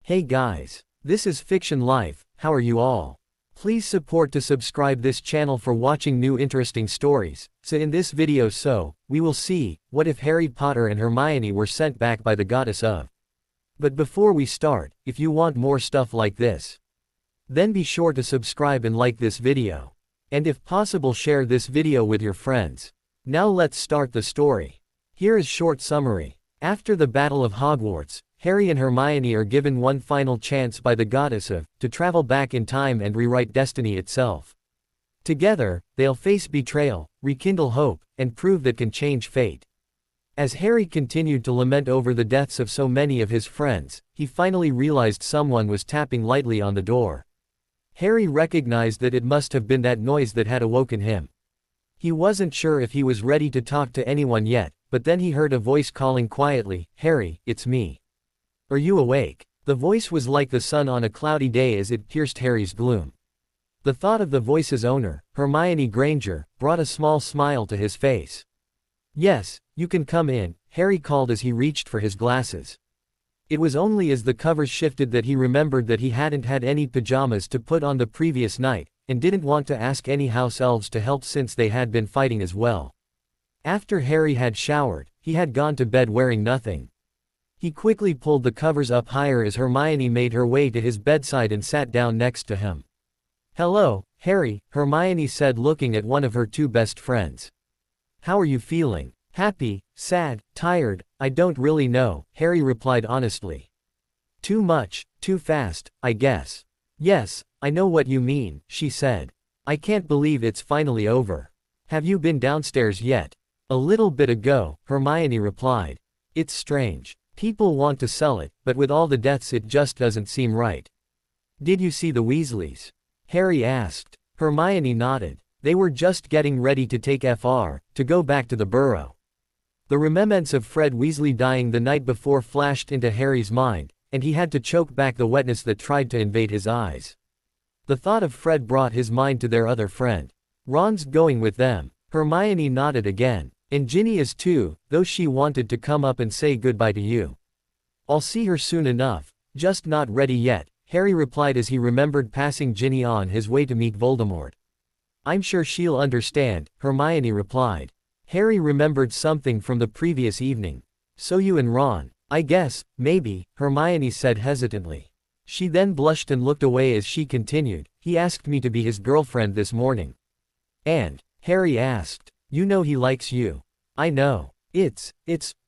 Hey guys, this is Fiction Life. How are you all? Please support to subscribe this channel for watching new interesting stories. So in this video we will see, what if Harry Potter and Hermione were sent back by the goddess of. But before we start, if you want more stuff like this, then be sure to subscribe and like this video. And if possible share this video with your friends. Now let's start the story. Here is short summary. After the Battle of Hogwarts, Harry and Hermione are given one final chance by the goddess of, to travel back in time and rewrite destiny itself. Together, they'll face betrayal, rekindle hope, and prove that can change fate. As Harry continued to lament over the deaths of so many of his friends, he finally realized someone was tapping lightly on the door. Harry recognized that it must have been that noise that had awoken him. He wasn't sure if he was ready to talk to anyone yet, but then he heard a voice calling quietly, "Harry, it's me. Are you awake?" The voice was like the sun on a cloudy day as it pierced Harry's gloom. The thought of the voice's owner, Hermione Granger, brought a small smile to his face. "Yes, you can come in," Harry called as he reached for his glasses. It was only as the covers shifted that he remembered that he hadn't had any pajamas to put on the previous night, and didn't want to ask any house elves to help since they had been fighting as well. After Harry had showered, he had gone to bed wearing nothing. He quickly pulled the covers up higher as Hermione made her way to his bedside and sat down next to him. "Hello, Harry," Hermione said, looking at one of her two best friends. "How are you feeling? Happy, sad, tired? I don't really know," Harry replied honestly. "Too much, too fast, I guess." "Yes, I know what you mean," she said. "I can't believe it's finally over. Have you been downstairs yet?" "A little bit ago," Hermione replied. "It's strange. People want to sell it, but with all the deaths it just doesn't seem right." "Did you see the Weasleys?" Harry asked. Hermione nodded. "They were just getting ready to take to go back to the burrow." The remembrance of Fred Weasley dying the night before flashed into Harry's mind, and he had to choke back the wetness that tried to invade his eyes. The thought of Fred brought his mind to their other friend. "Ron's going with them." Hermione nodded again. "And Ginny is too, though she wanted to come up and say goodbye to you." "I'll see her soon enough, just not ready yet," Harry replied as he remembered passing Ginny on his way to meet Voldemort. "I'm sure she'll understand," Hermione replied. Harry remembered something from the previous evening. "So you and Ron, I guess, maybe," Hermione said hesitantly. She then blushed and looked away as she continued, "He asked me to be his girlfriend this morning." "And?" Harry asked. "You know he likes you." "I know.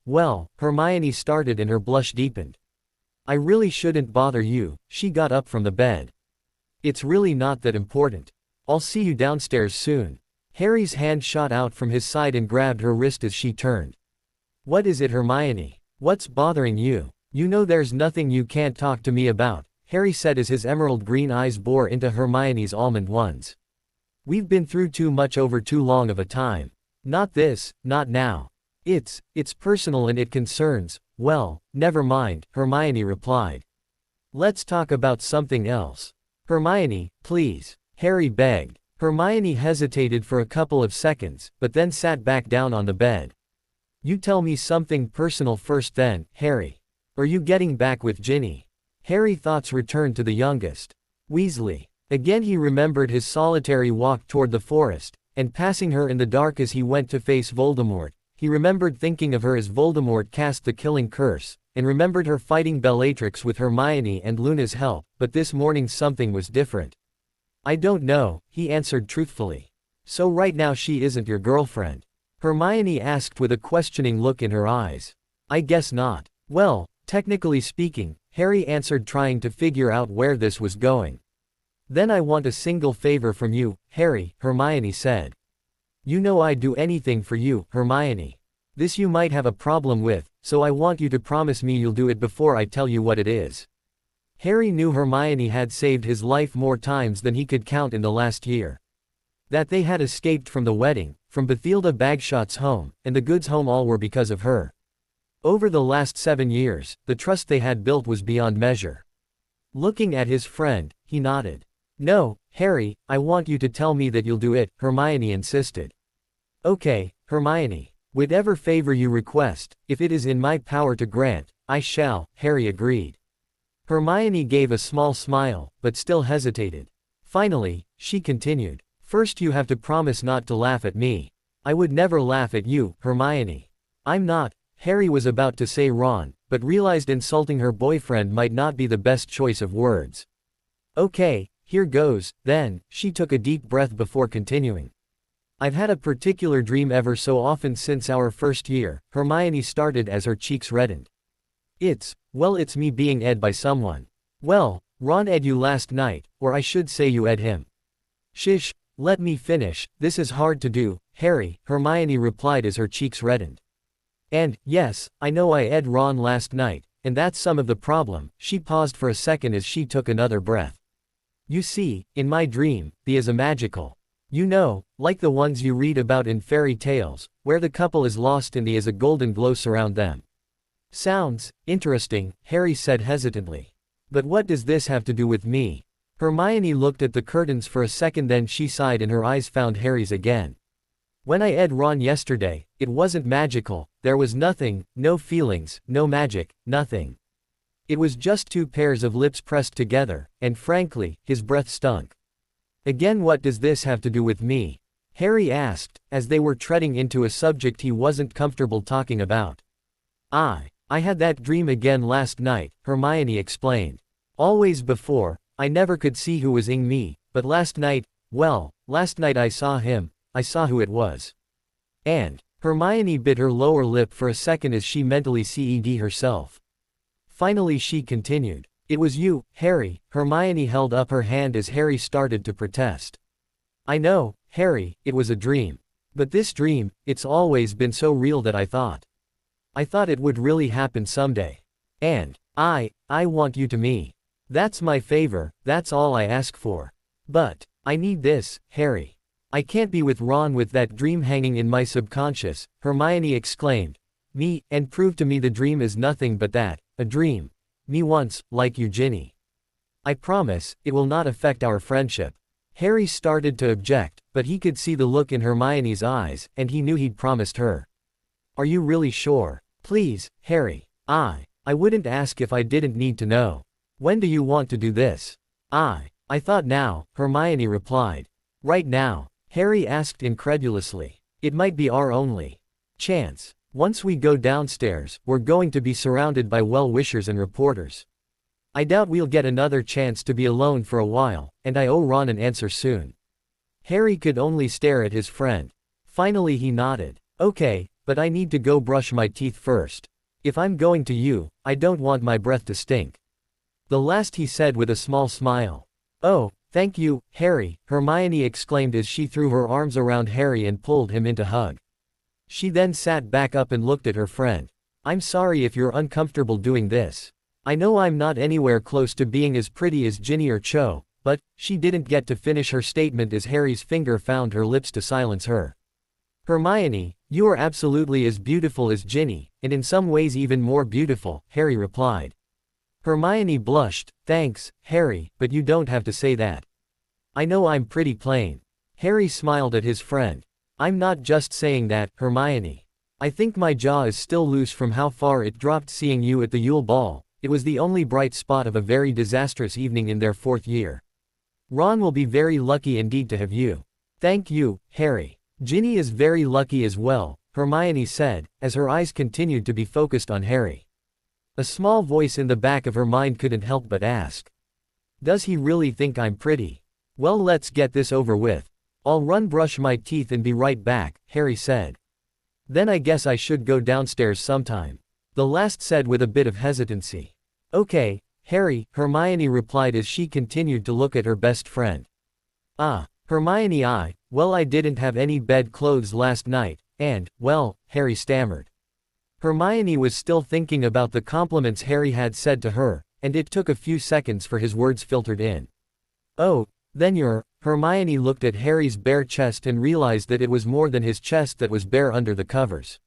Well," Hermione started and her blush deepened. "I really shouldn't bother you." She got up from the bed. "It's really not that important. I'll see you downstairs soon." Harry's hand shot out from his side and grabbed her wrist as she turned. "What is it, Hermione? What's bothering you? You know there's nothing you can't talk to me about," Harry said as his emerald green eyes bore into Hermione's almond ones. "We've been through too much over too long of a time. Not this, not now. It's personal and it concerns." "Well, never mind," Hermione replied. "Let's talk about something else." "Hermione, please," Harry begged. Hermione hesitated for a couple of seconds, but then sat back down on the bed. "You tell me something personal first then, Harry. Are you getting back with Ginny?" Harry's thoughts returned to the youngest Weasley. Again he remembered his solitary walk toward the forest, and passing her in the dark as he went to face Voldemort. He remembered thinking of her as Voldemort cast the killing curse, and remembered her fighting Bellatrix with Hermione and Luna's help, but this morning something was different. "I don't know," he answered truthfully. "So right now she isn't your girlfriend?" Hermione asked with a questioning look in her eyes. "I guess not." "Well, technically speaking," Harry answered, trying to figure out where this was going. "Then I want a single favor from you, Harry," Hermione said. "You know I'd do anything for you, Hermione. This you might have a problem with, so I want you to promise me you'll do it before I tell you what it is." Harry knew Hermione had saved his life more times than he could count in the last year. That they had escaped from the wedding, from Bathilda Bagshot's home, and the Goods' home, all were because of her. Over the last 7 years, the trust they had built was beyond measure. Looking at his friend, he nodded. "No, Harry, I want you to tell me that you'll do it," Hermione insisted. "Okay, Hermione. Whatever favor you request, if it is in my power to grant, I shall," Harry agreed. Hermione gave a small smile, but still hesitated. Finally, she continued. First you have to promise not to laugh at me. I would never laugh at you, Hermione. I'm not. Harry was about to say Ron, but realized insulting her boyfriend might not be the best choice of words. Okay, here goes, then. She took a deep breath before continuing. I've had a particular dream ever so often since our first year, Hermione started as her cheeks reddened. It's me being ed by someone. Well, Ron ed you last night, or I should say you ed him. Shish, let me finish, this is hard to do, Harry, Hermione replied as her cheeks reddened. And, yes, I know I ed Ron last night, and that's some of the problem. She paused for a second as she took another breath. You see, in my dream, the is a magical. You know, like the ones you read about in fairy tales, where the couple is lost and the is a golden glow surround them. Sounds interesting, Harry said hesitantly. But what does this have to do with me? Hermione looked at the curtains for a second, then she sighed and her eyes found Harry's again. When I ed Ron yesterday, it wasn't magical, there was nothing, no feelings, no magic, nothing. It was just two pairs of lips pressed together, and frankly, his breath stunk. Again, what does this have to do with me? Harry asked, as they were treading into a subject he wasn't comfortable talking about. I had that dream again last night, Hermione explained. Always before, I never could see who was in me, but last night I saw him, I saw who it was. And, Hermione bit her lower lip for a second as she mentally said herself. Finally she continued. It was you, Harry. Hermione held up her hand as Harry started to protest. I know, Harry, it was a dream. But this dream, it's always been so real that I thought it would really happen someday. And, I want you to me. That's my favor, that's all I ask for. But, I need this, Harry. I can't be with Ron with that dream hanging in my subconscious, Hermione exclaimed. Me, and prove to me the dream is nothing but that, a dream. Me once, like you, Ginny. I promise, it will not affect our friendship. Harry started to object, but he could see the look in Hermione's eyes, and he knew he'd promised her. Are you really sure? Please, Harry. I wouldn't ask if I didn't need to know. When do you want to do this? I thought now, Hermione replied. Right now? Harry asked incredulously. It might be our only chance. Once we go downstairs, we're going to be surrounded by well-wishers and reporters. I doubt we'll get another chance to be alone for a while, and I owe Ron an answer soon. Harry could only stare at his friend. Finally he nodded. Okay, but I need to go brush my teeth first. If I'm going to you, I don't want my breath to stink. The last he said with a small smile. Oh, thank you, Harry, Hermione exclaimed as she threw her arms around Harry and pulled him into hug. She then sat back up and looked at her friend. I'm sorry if you're uncomfortable doing this. I know I'm not anywhere close to being as pretty as Ginny or Cho, but, she didn't get to finish her statement as Harry's finger found her lips to silence her. Hermione, you are absolutely as beautiful as Ginny, and in some ways even more beautiful, Harry replied. Hermione blushed. Thanks, Harry, but you don't have to say that. I know I'm pretty plain. Harry smiled at his friend. I'm not just saying that, Hermione. I think my jaw is still loose from how far it dropped seeing you at the Yule Ball. It was the only bright spot of a very disastrous evening in their 4th year. Ron will be very lucky indeed to have you. Thank you, Harry. Ginny is very lucky as well, Hermione said, as her eyes continued to be focused on Harry. A small voice in the back of her mind couldn't help but ask. Does he really think I'm pretty? Well, let's get this over with. I'll run brush my teeth and be right back, Harry said. Then I guess I should go downstairs sometime. The last said with a bit of hesitancy. Okay, Harry, Hermione replied as she continued to look at her best friend. Hermione, I didn't have any bed clothes last night, and, well, Harry stammered. Hermione was still thinking about the compliments Harry had said to her, and it took a few seconds for his words filtered in. Oh, then Hermione looked at Harry's bare chest and realized that it was more than his chest that was bare under the covers.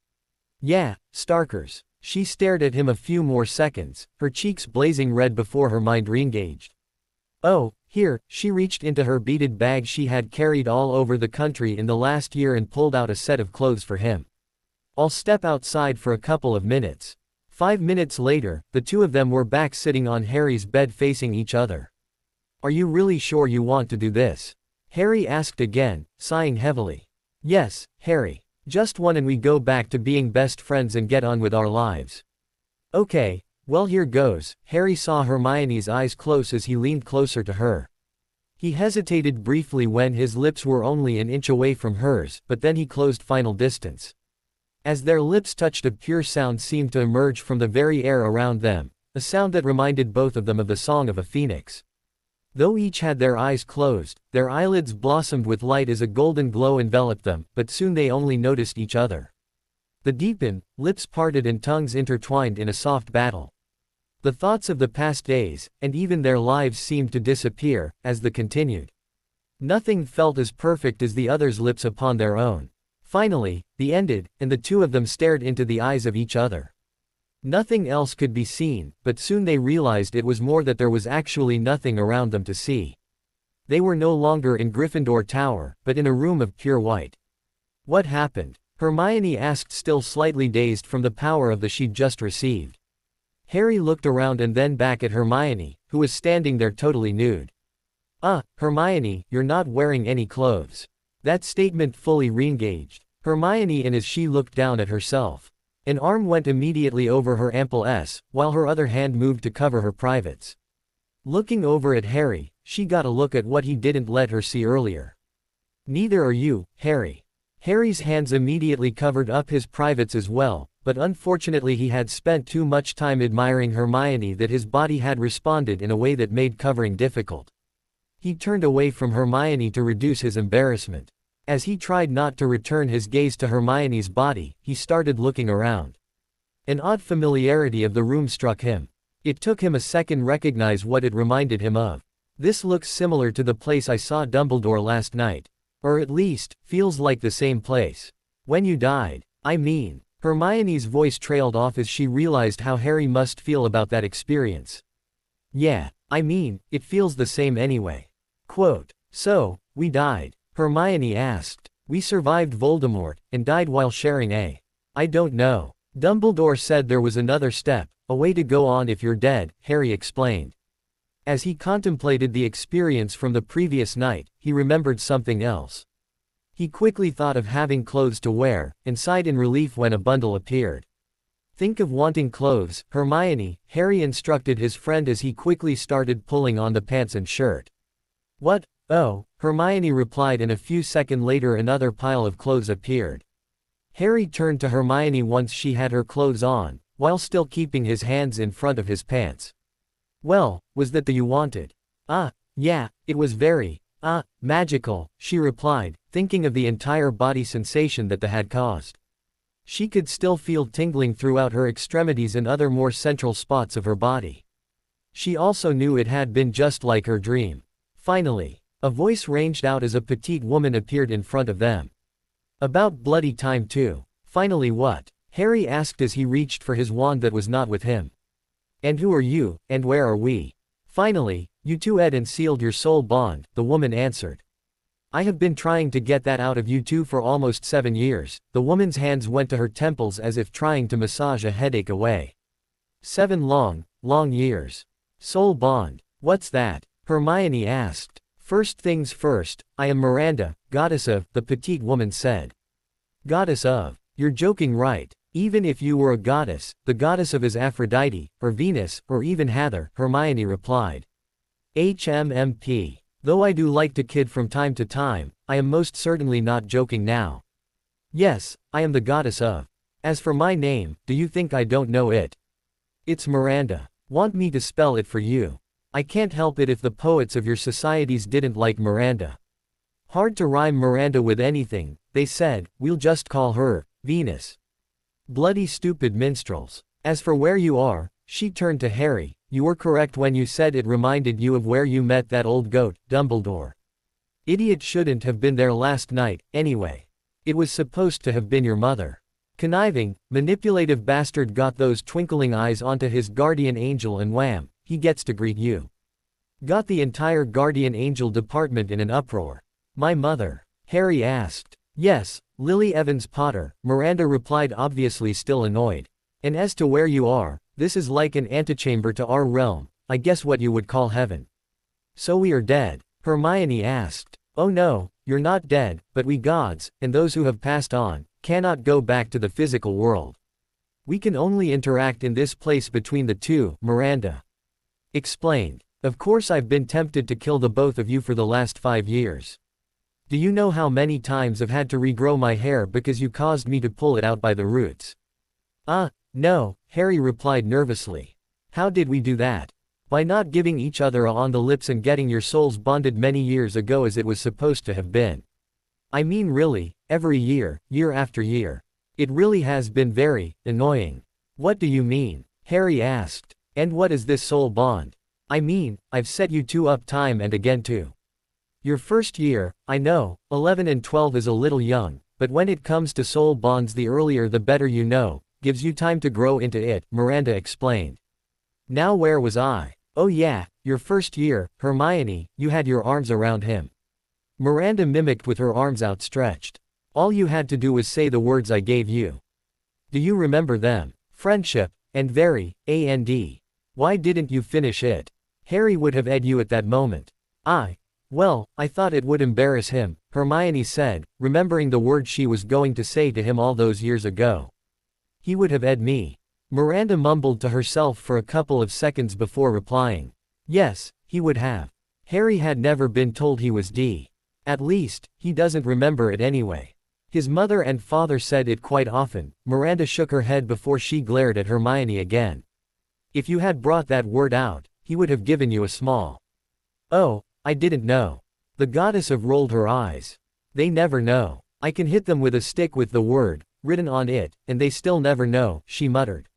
Yeah, Starkers. She stared at him a few more seconds, her cheeks blazing red before her mind re-engaged. Oh, here, she reached into her beaded bag she had carried all over the country in the last year and pulled out a set of clothes for him. I'll step outside for a couple of minutes. 5 minutes later, the two of them were back sitting on Harry's bed facing each other. Are you really sure you want to do this? Harry asked again, sighing heavily. Yes, Harry. Just one and we go back to being best friends and get on with our lives. Okay, well here goes. Harry saw Hermione's eyes close as he leaned closer to her. He hesitated briefly when his lips were only an inch away from hers, but then he closed final distance. As their lips touched, a pure sound seemed to emerge from the very air around them, a sound that reminded both of them of the song of a phoenix. Though each had their eyes closed, their eyelids blossomed with light as a golden glow enveloped them, but soon they only noticed each other. The deepened, lips parted and tongues intertwined in a soft battle. The thoughts of the past days, and even their lives seemed to disappear, as the continued. Nothing felt as perfect as the other's lips upon their own. Finally, the ended, and the two of them stared into the eyes of each other. Nothing else could be seen, but soon they realized it was more that there was actually nothing around them to see. They were no longer in Gryffindor Tower, but in a room of pure white. What happened? Hermione asked, still slightly dazed from the power of the she'd just received. Harry looked around and then back at Hermione, who was standing there totally nude. Hermione, you're not wearing any clothes. That statement fully re-engaged Hermione, and as she looked down at herself, an arm went immediately over her ample S, while her other hand moved to cover her privates. Looking over at Harry, she got a look at what he didn't let her see earlier. Neither are you, Harry. Harry's hands immediately covered up his privates as well, but unfortunately he had spent too much time admiring Hermione that his body had responded in a way that made covering difficult. He turned away from Hermione to reduce his embarrassment. As he tried not to return his gaze to Hermione's body, he started looking around. An odd familiarity of the room struck him. It took him a second to recognize what it reminded him of. This looks similar to the place I saw Dumbledore last night. Or at least, feels like the same place. When you died. I mean. Hermione's voice trailed off as she realized how Harry must feel about that experience. Yeah, I mean, it feels the same anyway. Quote. So, we died? Hermione asked. We survived Voldemort, and died while sharing a. I don't know. Dumbledore said there was another step, a way to go on if you're dead, Harry explained. As he contemplated the experience from the previous night, he remembered something else. He quickly thought of having clothes to wear, and sighed in relief when a bundle appeared. Think of wanting clothes, Hermione, Harry instructed his friend as he quickly started pulling on the pants and shirt. What? Oh, Hermione replied, and a few seconds later another pile of clothes appeared. Harry turned to Hermione once she had her clothes on, while still keeping his hands in front of his pants. Well, was that the you wanted? Yeah, it was very, magical, she replied, thinking of the entire body sensation that the had caused. She could still feel tingling throughout her extremities and other more central spots of her body. She also knew it had been just like her dream. Finally, a voice ranged out as a petite woman appeared in front of them. About bloody time too. Finally what? Harry asked as he reached for his wand that was not with him. And who are you, and where are we? Finally, you two ed and sealed your soul bond, the woman answered. I have been trying to get that out of you two for almost 7 years. The woman's hands went to her temples as if trying to massage a headache away. 7 long years. Soul bond. What's that? Hermione asked. First things first, I am Miranda, goddess of, the petite woman said. Goddess of. You're joking, right? Even if you were a goddess, the goddess of is Aphrodite, or Venus, or even Hathor, Hermione replied. HMMP. Though I do like to kid from time to time, I am most certainly not joking now. Yes, I am the goddess of. As for my name, do you think I don't know it? It's Miranda. Want me to spell it for you? I can't help it if the poets of your societies didn't like Miranda. Hard to rhyme Miranda with anything, they said, we'll just call her, Venus. Bloody stupid minstrels. As for where you are, she turned to Harry, you were correct when you said it reminded you of where you met that old goat, Dumbledore. Idiot shouldn't have been there last night, anyway. It was supposed to have been your mother. Conniving, manipulative bastard got those twinkling eyes onto his guardian angel and wham, he gets to greet you. Got the entire guardian angel department in an uproar. My mother? Harry asked. Yes, Lily Evans Potter, Miranda replied, obviously still annoyed. And as to where you are, this is like an antechamber to our realm, I guess what you would call heaven. So we are dead? Hermione asked. Oh no, you're not dead, but we gods, and those who have passed on, cannot go back to the physical world. We can only interact in this place between the two, Miranda explained. Of course I've been tempted to kill the both of you for the last 5 years. Do you know how many times I've had to regrow my hair because you caused me to pull it out by the roots? No, Harry replied nervously. How did we do that? By not giving each other a on the lips and getting your souls bonded many years ago as it was supposed to have been. I mean really, every year, year after year. It really has been very annoying. What do you mean? Harry asked. And what is this soul bond? I mean, I've set you two up time and again too. Your first year, I know, 11 and 12 is a little young, but when it comes to soul bonds the earlier the better you know, gives you time to grow into it, Miranda explained. Now where was I? Oh yeah, your first year, Hermione, you had your arms around him. Miranda mimicked with her arms outstretched. All you had to do was say the words I gave you. Do you remember them? Friendship, and very, and. Why didn't you finish it? Harry would have ed you at that moment. Well, I thought it would embarrass him, Hermione said, remembering the words she was going to say to him all those years ago. He would have ed me. Miranda mumbled to herself for a couple of seconds before replying. Yes, he would have. Harry had never been told he was D. At least, he doesn't remember it anyway. His mother and father said it quite often. Miranda shook her head before she glared at Hermione again. If you had brought that word out, he would have given you a small. Oh, I didn't know. The goddess of rolled her eyes. They never know. I can hit them with a stick with the word written on it, and they still never know, she muttered.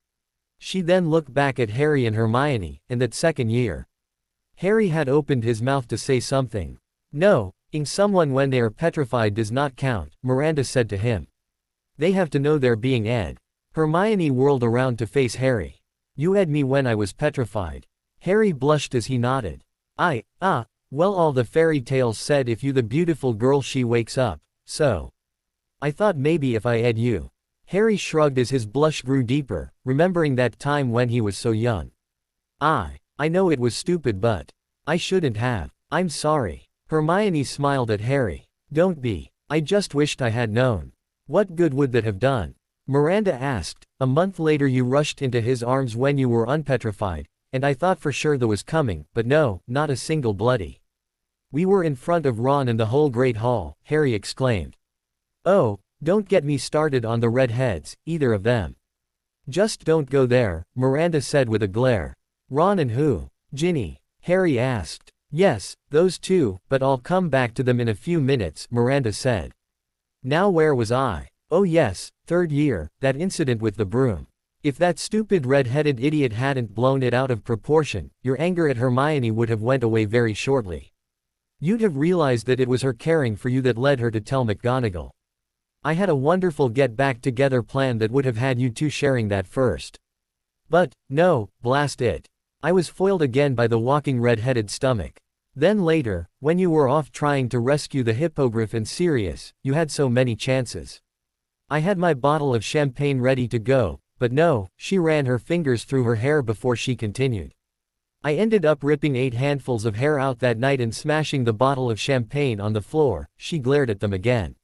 She then looked back at Harry and Hermione, and that second year. Harry had opened his mouth to say something. No, ing someone when they are petrified does not count, Miranda said to him. They have to know they're being ed. Hermione whirled around to face Harry. You ed me when I was petrified. Harry blushed as he nodded. Well, all the fairy tales said if you the beautiful girl she wakes up, so. I thought maybe if I ed you. Harry shrugged as his blush grew deeper, remembering that time when he was so young. I know it was stupid but. I shouldn't have. I'm sorry. Hermione smiled at Harry. Don't be. I just wished I had known. What good would that have done? Miranda asked. A month later you rushed into his arms when you were unpetrified, and I thought for sure that was coming, but no, not a single bloody. We were in front of Ron and the whole great hall, Harry exclaimed. Oh, don't get me started on the redheads, either of them. Just don't go there, Miranda said with a glare. Ron and who? Ginny? Harry asked. Yes, those two, but I'll come back to them in a few minutes, Miranda said. Now where was I? Oh yes, third year, that incident with the broom. If that stupid red-headed idiot hadn't blown it out of proportion, your anger at Hermione would have went away very shortly. You'd have realized that it was her caring for you that led her to tell McGonagall. I had a wonderful get-back-together plan that would have had you two sharing that first. But, no, blast it. I was foiled again by the walking red-headed stomach. Then later, when you were off trying to rescue the hippogriff and Sirius, you had so many chances. I had my bottle of champagne ready to go, but no, she ran her fingers through her hair before she continued. I ended up ripping 8 handfuls of hair out that night and smashing the bottle of champagne on the floor. She glared at them again.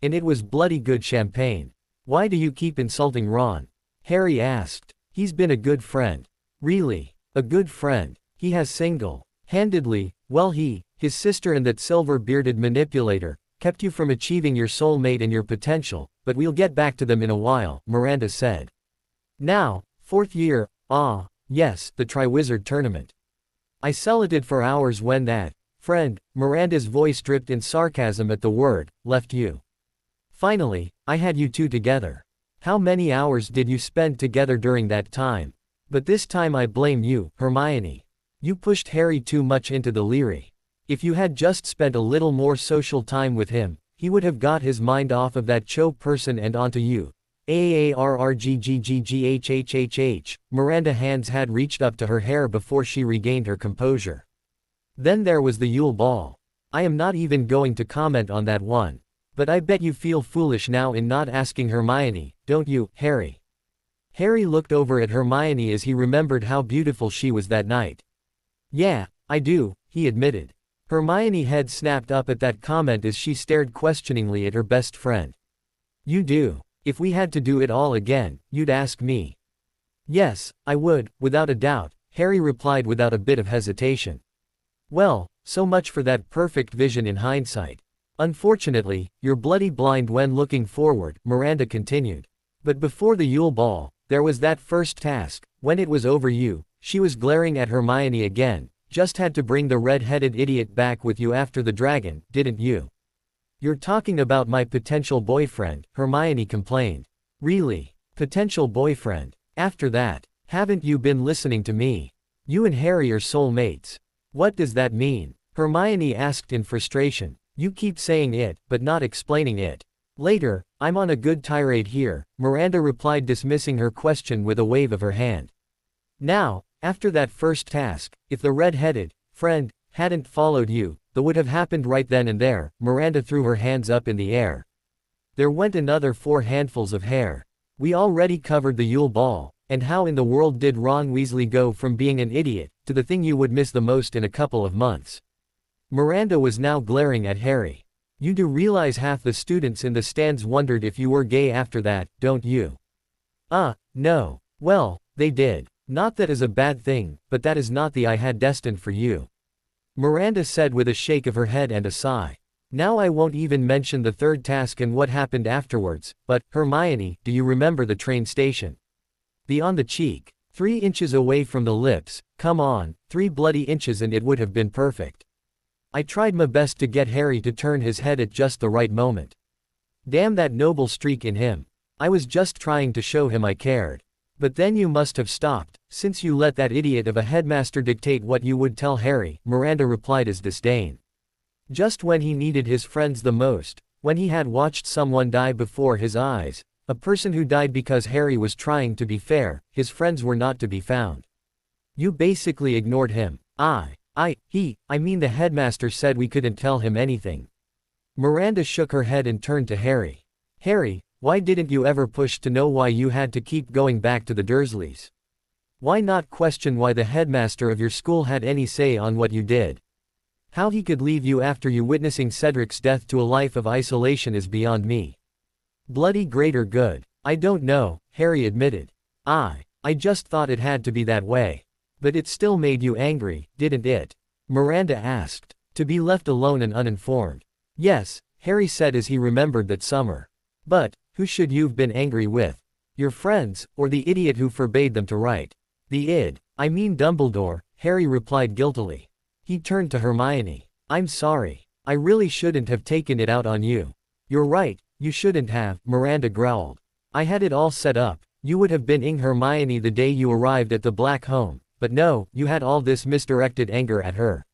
And it was bloody good champagne. Why do you keep insulting Ron? Harry asked. He's been a good friend. Really? A good friend. He has single-handedly, well his sister and that silver-bearded manipulator, kept you from achieving your soulmate and your potential, but we'll get back to them in a while, Miranda said. Now, 4th year, yes, the Triwizard Tournament. I cellated for hours when that friend, Miranda's voice dripped in sarcasm at the word, left you. Finally, I had you two together. How many hours did you spend together during that time? But this time I blame you, Hermione. You pushed Harry too much into the Leary. If you had just spent a little more social time with him, he would have got his mind off of that Cho person and onto you. AARRGGGGHHHH. Miranda hands had reached up to her hair before she regained her composure. Then there was the Yule Ball. I am not even going to comment on that one. But I bet you feel foolish now in not asking Hermione, don't you, Harry? Harry looked over at Hermione as he remembered how beautiful she was that night. Yeah, I do, he admitted. Hermione's head snapped up at that comment as she stared questioningly at her best friend. You do. If we had to do it all again, you'd ask me. Yes, I would, without a doubt, Harry replied without a bit of hesitation. Well, so much for that perfect vision in hindsight. Unfortunately, you're bloody blind when looking forward, Miranda continued. But before the Yule Ball, there was that first task. When it was over she was glaring at Hermione again. Just had to bring the red-headed idiot back with you after the dragon, didn't you? You're talking about my potential boyfriend, Hermione complained. Really? Potential boyfriend? After that, haven't you been listening to me? You and Harry are soulmates. What does that mean? Hermione asked in frustration. You keep saying it, but not explaining it. Later, I'm on a good tirade here, Miranda replied, dismissing her question with a wave of her hand. Now, after that first task, if the red-headed friend hadn't followed you, that would have happened right then and there. Miranda threw her hands up in the air. There went another 4 handfuls of hair. We already covered the Yule Ball, and how in the world did Ron Weasley go from being an idiot to the thing you would miss the most in a couple of months? Miranda was now glaring at Harry. You do realize half the students in the stands wondered if you were gay after that, don't you? No. Well, they did. Not that is a bad thing, but that is not the I had destined for you. Miranda said with a shake of her head and a sigh. Now I won't even mention the third task and what happened afterwards, but, Hermione, do you remember the train station? Beyond the cheek. 3 inches away from the lips, come on, 3 bloody inches and it would have been perfect. I tried my best to get Harry to turn his head at just the right moment. Damn that noble streak in him. I was just trying to show him I cared. But then you must have stopped, since you let that idiot of a headmaster dictate what you would tell Harry, Miranda replied as disdain. Just when he needed his friends the most, when he had watched someone die before his eyes, a person who died because Harry was trying to be fair, his friends were not to be found. You basically ignored him. I mean the headmaster said we couldn't tell him anything. Miranda shook her head and turned to Harry. Harry, why didn't you ever push to know why you had to keep going back to the Dursleys? Why not question why the headmaster of your school had any say on what you did? How he could leave you after you witnessing Cedric's death to a life of isolation is beyond me. Bloody greater good. I don't know, Harry admitted. I just thought it had to be that way. But it still made you angry, didn't it? Miranda asked. To be left alone and uninformed. Yes, Harry said as he remembered that summer. But, who should you've been angry with? Your friends, or the idiot who forbade them to write? I mean Dumbledore, Harry replied guiltily. He turned to Hermione. I'm sorry. I really shouldn't have taken it out on you. You're right, you shouldn't have, Miranda growled. I had it all set up. You would have been ing Hermione the day you arrived at the Black Home, but no, you had all this misdirected anger at her.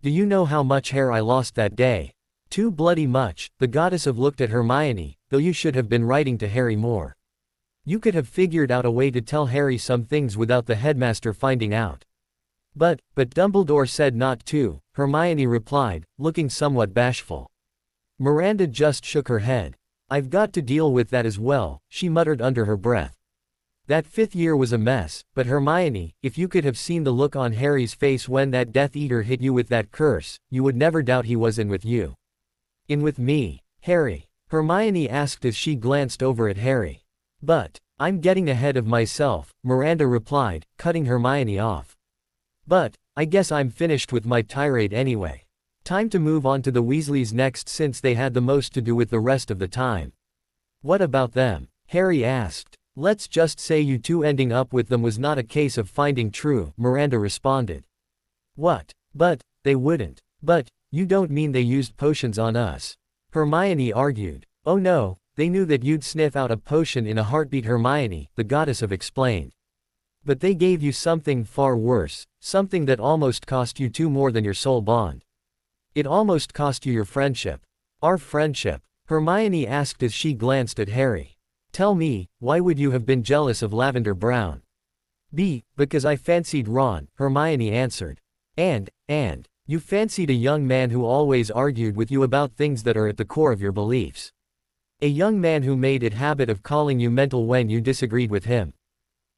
Do you know how much hair I lost that day? Too bloody much, the goddess of looked at Hermione, though you should have been writing to Harry more. You could have figured out a way to tell Harry some things without the headmaster finding out. But Dumbledore said not to, Hermione replied, looking somewhat bashful. Miranda just shook her head. I've got to deal with that as well, she muttered under her breath. That 5th year was a mess, but Hermione, if you could have seen the look on Harry's face when that Death Eater hit you with that curse, you would never doubt he was in with you. In with me, Harry? Hermione asked as she glanced over at Harry. But, I'm getting ahead of myself, Miranda replied, cutting Hermione off. But, I guess I'm finished with my tirade anyway. Time to move on to the Weasleys next since they had the most to do with the rest of the time. What about them? Harry asked. Let's just say you two ending up with them was not a case of finding true, Miranda responded. What? But, they wouldn't. But, you don't mean they used potions on us? Hermione argued. Oh no, they knew that you'd sniff out a potion in a heartbeat, Hermione, the goddess of explained. But they gave you something far worse, something that almost cost you two more than your soul bond. It almost cost you your friendship. Our friendship? Hermione asked as she glanced at Harry. Tell me, why would you have been jealous of Lavender Brown? Because I fancied Ron, Hermione answered. And, you fancied a young man who always argued with you about things that are at the core of your beliefs. A young man who made it habit of calling you mental when you disagreed with him.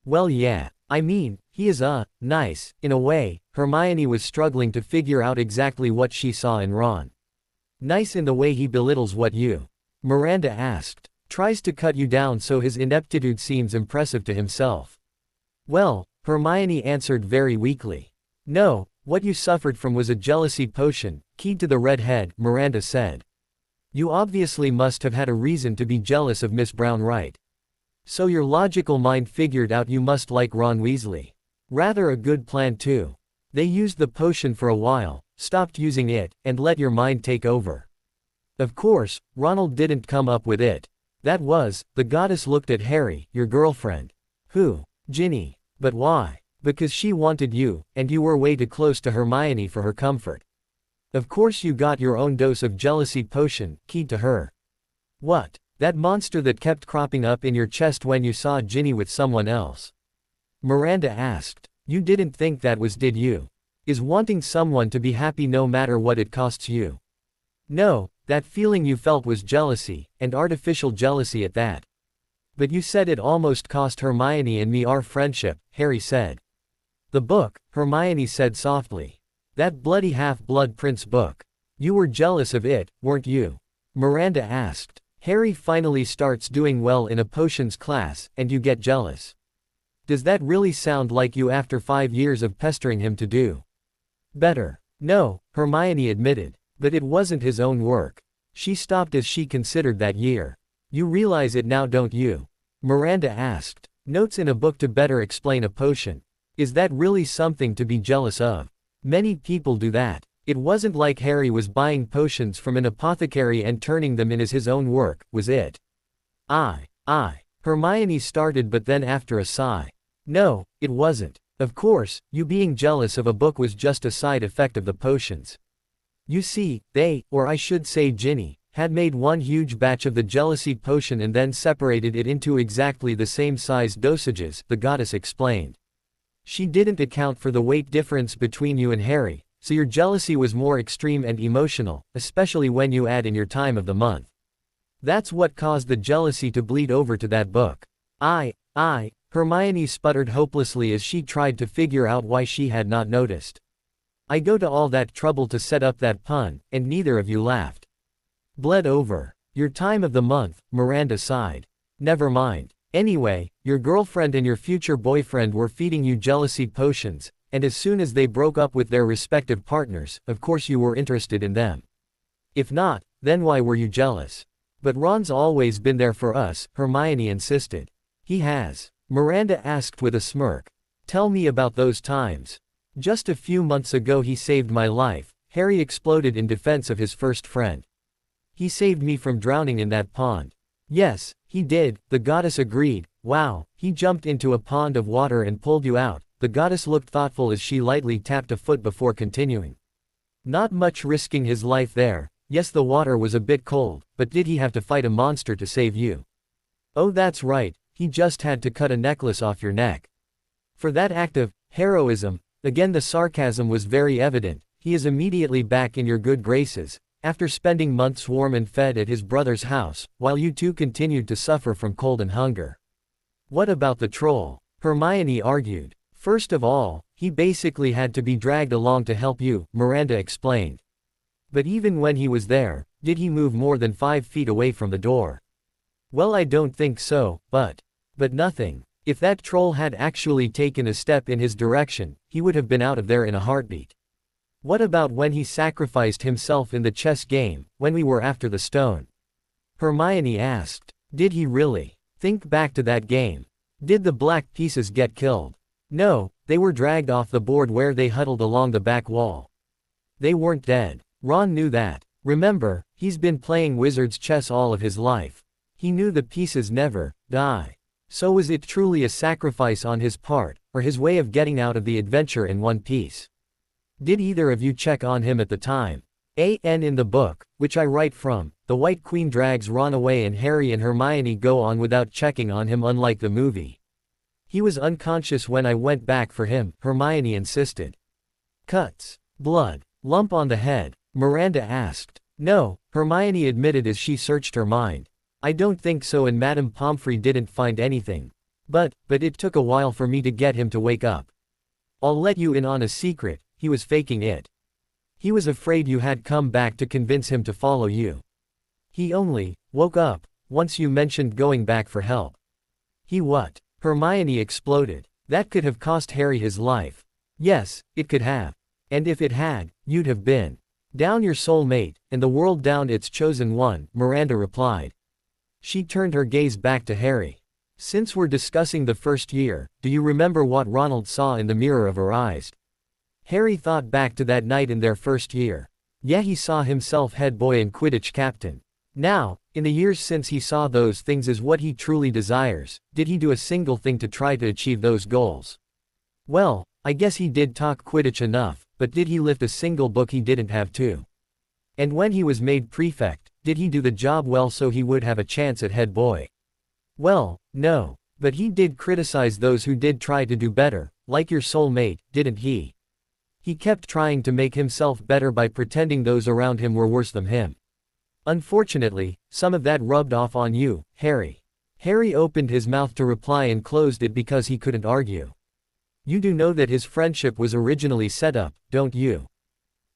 Well yeah, I mean, he is nice, in a way. Hermione was struggling to figure out exactly what she saw in Ron. Nice in the way he belittles what you, Miranda asked, tries to cut you down so his ineptitude seems impressive to himself. Well, Hermione answered very weakly. No, what you suffered from was a jealousy potion, keyed to the red head, Miranda said. You obviously must have had a reason to be jealous of Miss Brown, right? So your logical mind figured out you must like Ron Weasley. Rather a good plan too. They used the potion for a while, stopped using it, and let your mind take over. Of course, Ronald didn't come up with it. That was, the goddess looked at Harry, your girlfriend. Who? Ginny. But why? Because she wanted you, and you were way too close to Hermione for her comfort. Of course you got your own dose of jealousy potion, keyed to her. What? That monster that kept cropping up in your chest when you saw Ginny with someone else? Miranda asked. You didn't think that was, did you? Is wanting someone to be happy no matter what it costs you? No, that feeling you felt was jealousy, and artificial jealousy at that. But you said it almost cost Hermione and me our friendship, Harry said. The book, Hermione said softly. That bloody Half-Blood Prince book. You were jealous of it, weren't you? Miranda asked. Harry finally starts doing well in a potions class, and you get jealous. Does that really sound like you after 5 years of pestering him to do better? No, Hermione admitted. But it wasn't his own work. She stopped as she considered that year. You realize it now, don't you? Miranda asked. Notes in a book to better explain a potion. Is that really something to be jealous of? Many people do that. It wasn't like Harry was buying potions from an apothecary and turning them in as his own work, was it? Hermione started, but then after a sigh. No, it wasn't. Of course, you being jealous of a book was just a side effect of the potions. You see, they, or I should say Ginny, had made one huge batch of the jealousy potion and then separated it into exactly the same size dosages, the goddess explained. She didn't account for the weight difference between you and Harry, so your jealousy was more extreme and emotional, especially when you add in your time of the month. That's what caused the jealousy to bleed over to that book. Hermione sputtered hopelessly as she tried to figure out why she had not noticed. I go to all that trouble to set up that pun, and neither of you laughed. Bled over. Your time of the month, Miranda sighed. Never mind. Anyway, your girlfriend and your future boyfriend were feeding you jealousy potions, and as soon as they broke up with their respective partners, of course you were interested in them. If not, then why were you jealous? But Ron's always been there for us, Hermione insisted. He has? Miranda asked with a smirk. Tell me about those times. Just a few months ago he saved my life, Harry exploded in defense of his first friend. He saved me from drowning in that pond. Yes, he did, the goddess agreed. Wow, he jumped into a pond of water and pulled you out. The goddess looked thoughtful as she lightly tapped a foot before continuing. Not much risking his life there. Yes, the water was a bit cold, but did he have to fight a monster to save you? Oh, that's right, he just had to cut a necklace off your neck. For that act of heroism, again the sarcasm was very evident, he is immediately back in your good graces, after spending months warm and fed at his brother's house, while you two continued to suffer from cold and hunger. What about the troll? Hermione argued. First of all, he basically had to be dragged along to help you, Miranda explained. But even when he was there, did he move more than 5 feet away from the door? Well, I don't think so, but nothing. If that troll had actually taken a step in his direction, he would have been out of there in a heartbeat. What about when he sacrificed himself in the chess game, when we were after the stone? Hermione asked. Did he really? Think back to that game. Did the black pieces get killed? No, they were dragged off the board where they huddled along the back wall. They weren't dead. Ron knew that. Remember, he's been playing wizard's chess all of his life. He knew the pieces never die. So was it truly a sacrifice on his part, or his way of getting out of the adventure in one piece? Did either of you check on him at the time? In the book, which I write from, the White Queen drags Ron away and Harry and Hermione go on without checking on him, unlike the movie. He was unconscious when I went back for him, Hermione insisted. Cuts. Blood. Lump on the head? Miranda asked. No, Hermione admitted as she searched her mind. I don't think so, and Madame Pomfrey didn't find anything. But it took a while for me to get him to wake up. I'll let you in on a secret, he was faking it. He was afraid you had come back to convince him to follow you. He only woke up once you mentioned going back for help. He what? Hermione exploded. That could have cost Harry his life. Yes, it could have. And if it had, you'd have been down your soulmate, and the world down its chosen one, Miranda replied. She turned her gaze back to Harry. Since we're discussing the first year, do you remember what Ronald saw in the mirror of her eyes? Harry thought back to that night in their first year. Yeah, he saw himself head boy and Quidditch captain. Now, in the years since he saw those things as what he truly desires, did he do a single thing to try to achieve those goals? Well, I guess he did talk Quidditch enough, but did he lift a single book he didn't have to? And when he was made prefect, did he do the job well so he would have a chance at head boy? Well, no. But he did criticize those who did try to do better, like your soulmate, didn't he? He kept trying to make himself better by pretending those around him were worse than him. Unfortunately, some of that rubbed off on you, Harry. Harry opened his mouth to reply and closed it because he couldn't argue. You do know that his friendship was originally set up, don't you?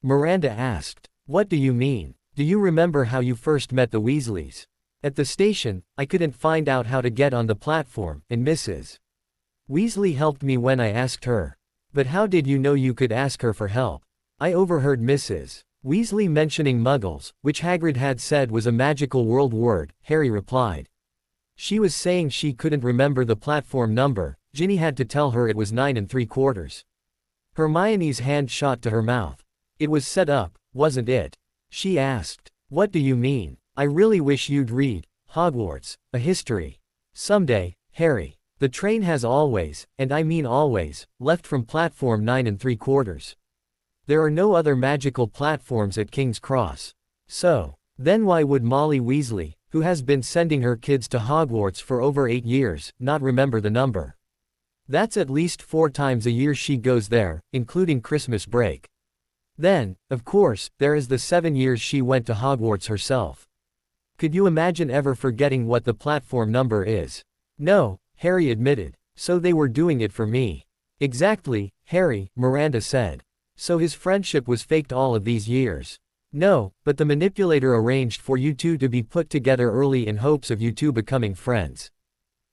Miranda asked. What do you mean? Do you remember how you first met the Weasleys? At the station, I couldn't find out how to get on the platform, and Mrs. Weasley helped me when I asked her. But how did you know you could ask her for help? I overheard Mrs. Weasley mentioning muggles, which Hagrid had said was a magical world word, Harry replied. She was saying she couldn't remember the platform number. Ginny had to tell her it was 9 3/4. Hermione's hand shot to her mouth. It was set up, wasn't it? She asked. What do you mean? I really wish you'd read Hogwarts, a history. Someday, Harry. The train has always, and I mean always, left from platform 9 3/4. There are no other magical platforms at King's Cross. So, then why would Molly Weasley, who has been sending her kids to Hogwarts for over 8 years, not remember the number? That's at least 4 times a year she goes there, including Christmas break. Then, of course, there is the 7 years she went to Hogwarts herself. Could you imagine ever forgetting what the platform number is? No, Harry admitted. So they were doing it for me. Exactly, Harry, Miranda said. So his friendship was faked all of these years. No, but the manipulator arranged for you two to be put together early in hopes of you two becoming friends.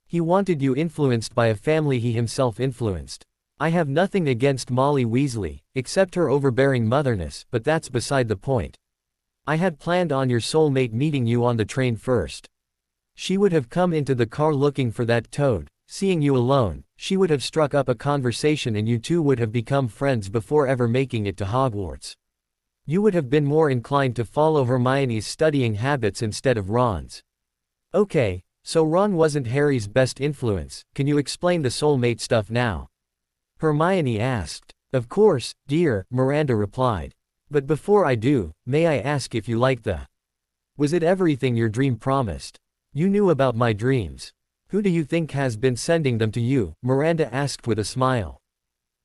He wanted you influenced by a family he himself influenced. I have nothing against Molly Weasley, except her overbearing motherness, but that's beside the point. I had planned on your soulmate meeting you on the train first. She would have come into the car looking for that toad. Seeing you alone, she would have struck up a conversation and you two would have become friends before ever making it to Hogwarts. You would have been more inclined to follow Hermione's studying habits instead of Ron's. Okay, so Ron wasn't Harry's best influence. Can you explain the soulmate stuff now? Hermione asked. Of course, dear, Miranda replied. But before I do, may I ask if you like the... Was it everything your dream promised? You knew about my dreams. Who do you think has been sending them to you? Miranda asked with a smile.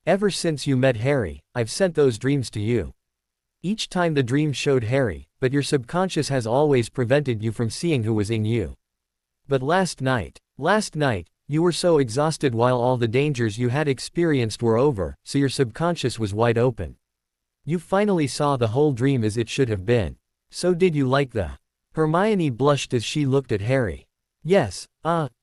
Ever since you met Harry, I've sent those dreams to you. Each time the dream showed Harry, but your subconscious has always prevented you from seeing who was in you. But last night, you were so exhausted while all the dangers you had experienced were over, so your subconscious was wide open. You finally saw the whole dream as it should have been. So did you like the... Hermione blushed as she looked at Harry. Yes,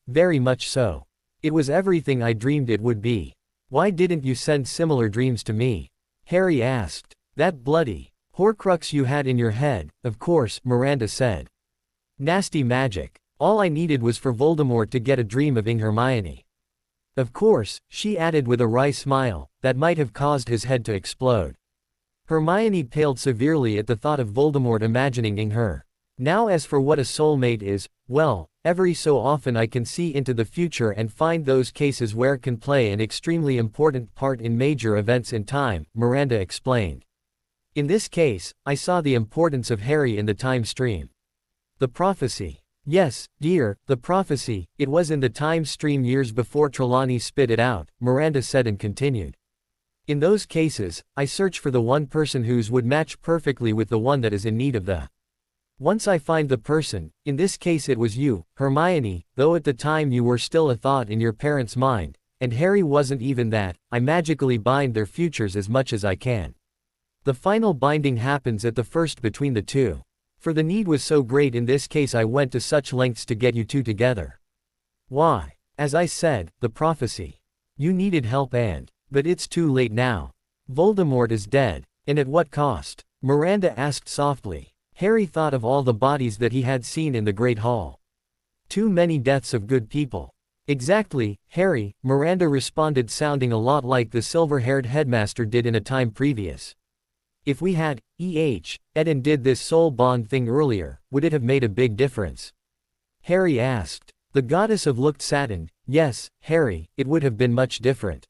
very much so. It was everything I dreamed it would be. Why didn't you send similar dreams to me? Harry asked. That bloody Horcrux you had in your head, of course, Miranda said. Nasty magic. All I needed was for Voldemort to get a dream of Hermione. Of course, she added with a wry smile, that might have caused his head to explode. Hermione paled severely at the thought of Voldemort imagining her. Now as for what a soulmate is, well, every so often I can see into the future and find those cases where it can play an extremely important part in major events in time, Miranda explained. In this case, I saw the importance of Harry in the time stream. The prophecy. Yes, dear, the prophecy, it was in the time stream years before Trelawney spit it out, Miranda said and continued. In those cases, I search for the one person whose would match perfectly with the one that is in need of the Once I find the person, in this case it was you, Hermione, though at the time you were still a thought in your parents' mind, and Harry wasn't even that, I magically bind their futures as much as I can. The final binding happens at the first between the two. For the need was so great in this case I went to such lengths to get you two together. Why? As I said, the prophecy. You needed help but it's too late now. Voldemort is dead. And at what cost? Miranda asked softly. Harry thought of all the bodies that he had seen in the Great Hall. Too many deaths of good people. Exactly, Harry, Miranda responded, sounding a lot like the silver-haired headmaster did in a time previous. If we had, Ed and did this soul bond thing earlier, would it have made a big difference? Harry asked. The goddess of looked saddened. Yes, Harry, it would have been much different.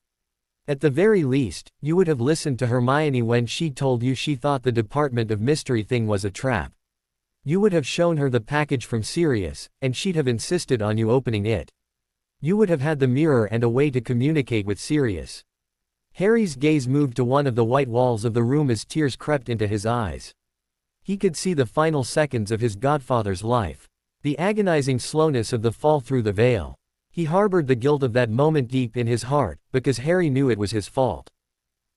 At the very least, you would have listened to Hermione when she told you she thought the Department of Mystery thing was a trap. You would have shown her the package from Sirius, and she'd have insisted on you opening it. You would have had the mirror and a way to communicate with Sirius. Harry's gaze moved to one of the white walls of the room as tears crept into his eyes. He could see the final seconds of his godfather's life. The agonizing slowness of the fall through the veil. He harbored the guilt of that moment deep in his heart, because Harry knew it was his fault.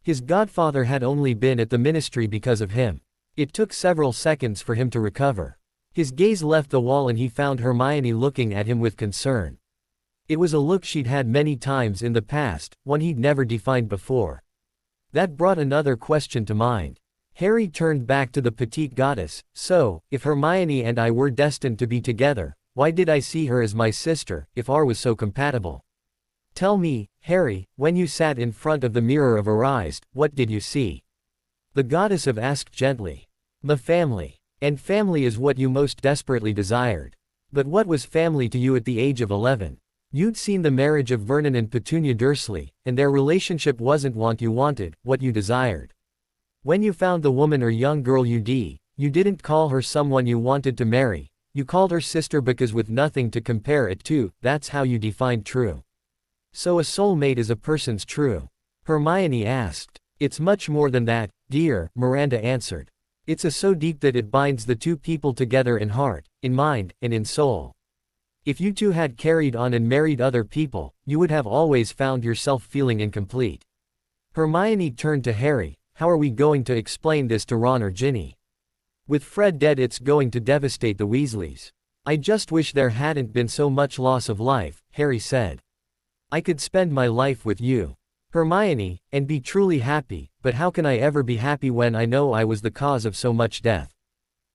His godfather had only been at the ministry because of him. It took several seconds for him to recover. His gaze left the wall and he found Hermione looking at him with concern. It was a look she'd had many times in the past, one he'd never defined before. That brought another question to mind. Harry turned back to the petite goddess. So, if Hermione and I were destined to be together, why did I see her as my sister, if ours was so compatible? Tell me, Harry, when you sat in front of the mirror of Arised, what did you see? The goddess of asked gently. The family. And family is what you most desperately desired. But what was family to you at the age of 11? You'd seen the marriage of Vernon and Petunia Dursley, and their relationship wasn't what you wanted, what you desired. When you found the woman or young girl you didn't call her someone you wanted to marry, you called her sister because with nothing to compare it to, that's how you defined true. So a soulmate is a person's true? Hermione asked. It's much more than that, dear, Miranda answered. It's so deep that it binds the two people together in heart, in mind, and in soul. If you two had carried on and married other people, you would have always found yourself feeling incomplete. Hermione turned to Harry. How are we going to explain this to Ron or Ginny? With Fred dead it's going to devastate the Weasleys. I just wish there hadn't been so much loss of life, Harry said. I could spend my life with you, Hermione, and be truly happy, but how can I ever be happy when I know I was the cause of so much death?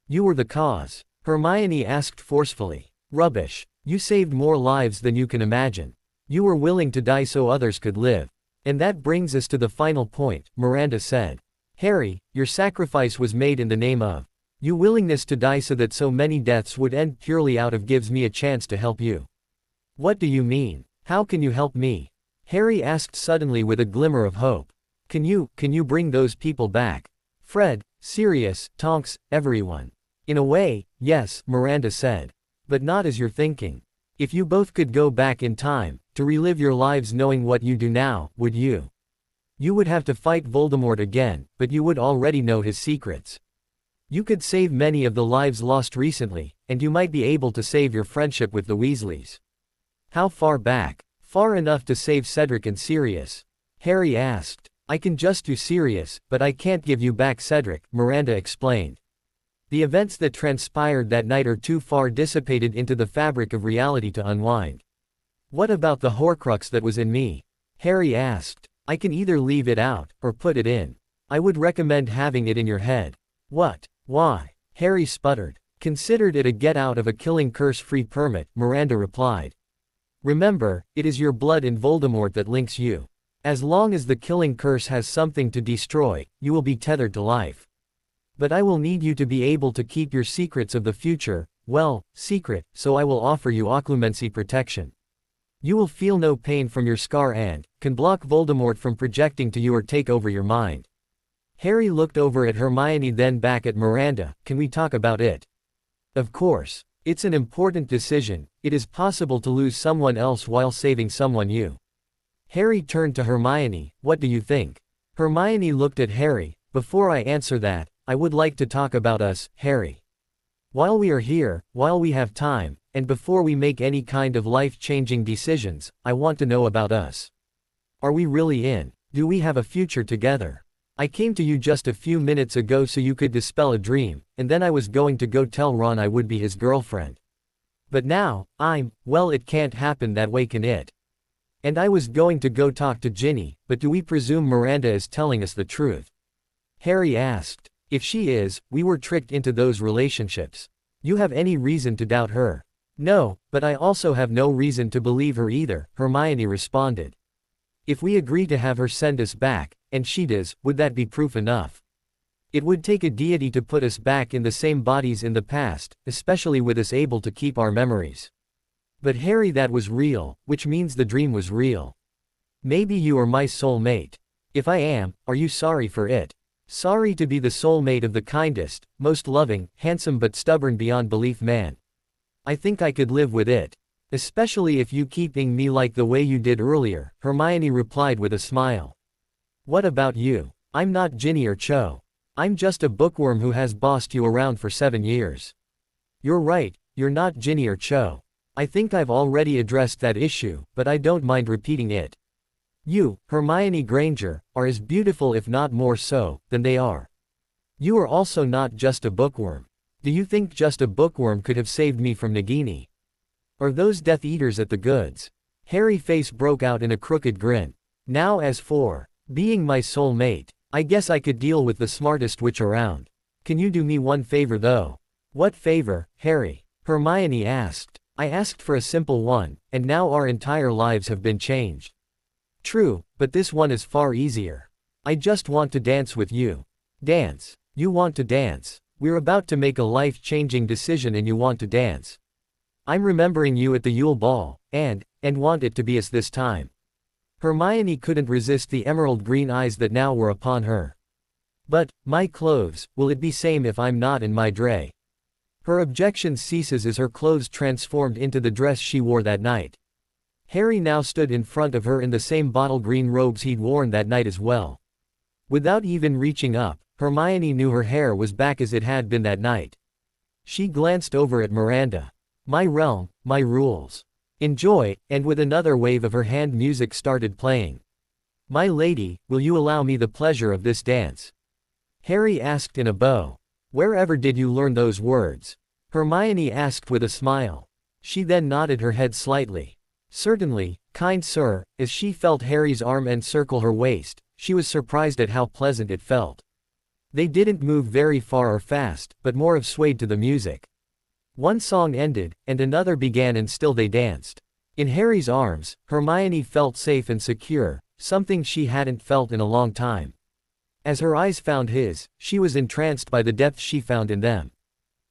You were the cause, Hermione asked forcefully. Rubbish. You saved more lives than you can imagine. You were willing to die so others could live. And that brings us to the final point, Miranda said. Harry, your sacrifice was made in the name of your willingness to die so that so many deaths would end purely out of gives me a chance to help you. What do you mean? How can you help me? Harry asked suddenly with a glimmer of hope. Can you bring those people back? Fred, Sirius, Tonks, everyone. In a way, yes, Miranda said. But not as you're thinking. If you both could go back in time, to relive your lives knowing what you do now, would you? You would have to fight Voldemort again, but you would already know his secrets. You could save many of the lives lost recently, and you might be able to save your friendship with the Weasleys. How far back? Far enough to save Cedric and Sirius. Harry asked. I can just do Sirius, but I can't give you back Cedric, Miranda explained. The events that transpired that night are too far dissipated into the fabric of reality to unwind. What about the Horcrux that was in me? Harry asked. I can either leave it out, or put it in. I would recommend having it in your head. What? Why? Harry sputtered. Considered it a get-out-of-a-killing curse-free permit, Miranda replied. Remember, it is your blood in Voldemort that links you. As long as the killing curse has something to destroy, you will be tethered to life. But I will need you to be able to keep your secrets of the future, well, secret, so I will offer you occlumency protection. You will feel no pain from your scar and can block Voldemort from projecting to you or take over your mind. Harry looked over at Hermione then back at Miranda. Can we talk about it? Of course. It's an important decision. It is possible to lose someone else while saving someone you. Harry turned to Hermione. What do you think? Hermione looked at Harry. Before I answer that, I would like to talk about us, Harry. While we are here, while we have time, and before we make any kind of life-changing decisions, I want to know about us. Are we really in? Do we have a future together? I came to you just a few minutes ago so you could dispel a dream, and then I was going to go tell Ron I would be his girlfriend. But now, well, it can't happen that way, can it? And I was going to go talk to Ginny, but do we presume Miranda is telling us the truth? Harry asked. If she is, we were tricked into those relationships. You have any reason to doubt her? No, but I also have no reason to believe her either, Hermione responded. If we agree to have her send us back, and she does, would that be proof enough? It would take a deity to put us back in the same bodies in the past, especially with us able to keep our memories. But Harry, that was real, which means the dream was real. Maybe you are my soulmate. If I am, are you sorry for it? Sorry to be the soulmate of the kindest, most loving, handsome but stubborn beyond belief man. I think I could live with it. Especially if you keeping me like the way you did earlier, Hermione replied with a smile. What about you? I'm not Ginny or Cho. I'm just a bookworm who has bossed you around for 7 years. You're right, you're not Ginny or Cho. I think I've already addressed that issue, but I don't mind repeating it. You, Hermione Granger, are as beautiful if not more so, than they are. You are also not just a bookworm. Do you think just a bookworm could have saved me from Nagini? Or those Death Eaters at the goods? Harry's face broke out in a crooked grin. Now as for being my soulmate, I guess I could deal with the smartest witch around. Can you do me one favor though? What favor, Harry? Hermione asked. I asked for a simple one, and now our entire lives have been changed. True, but this one is far easier. I just want to dance with you. Dance? You want to dance? We're about to make a life-changing decision and you want to dance. I'm remembering you at the Yule Ball, and want it to be us this time. Hermione couldn't resist the emerald green eyes that now were upon her. But, my clothes, will it be same if I'm not in my dray? Her objection ceases as her clothes transformed into the dress she wore that night. Harry now stood in front of her in the same bottle green robes he'd worn that night as well. Without even reaching up, Hermione knew her hair was back as it had been that night. She glanced over at Miranda. My realm, my rules. Enjoy, and with another wave of her hand music started playing. My lady, will you allow me the pleasure of this dance? Harry asked in a bow. Wherever did you learn those words? Hermione asked with a smile. She then nodded her head slightly. Certainly, kind sir, as she felt Harry's arm encircle her waist, she was surprised at how pleasant it felt. They didn't move very far or fast, but more have swayed to the music. One song ended, and another began and still they danced. In Harry's arms, Hermione felt safe and secure, something she hadn't felt in a long time. As her eyes found his, she was entranced by the depth she found in them.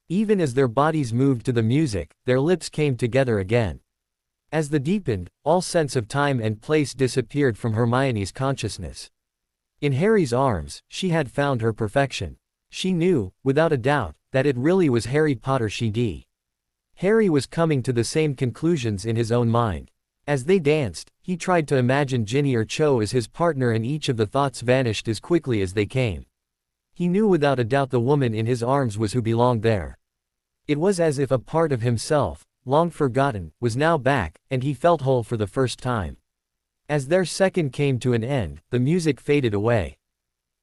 Even as their bodies moved to the music, their lips came together again. As the deepened, all sense of time and place disappeared from Hermione's consciousness. In Harry's arms, she had found her perfection. She knew, without a doubt, that it really was Harry Potter she. Harry was coming to the same conclusions in his own mind. As they danced, he tried to imagine Ginny or Cho as his partner and each of the thoughts vanished as quickly as they came. He knew without a doubt the woman in his arms was who belonged there. It was as if a part of himself, long forgotten, was now back, and he felt whole for the first time. As their second came to an end, the music faded away.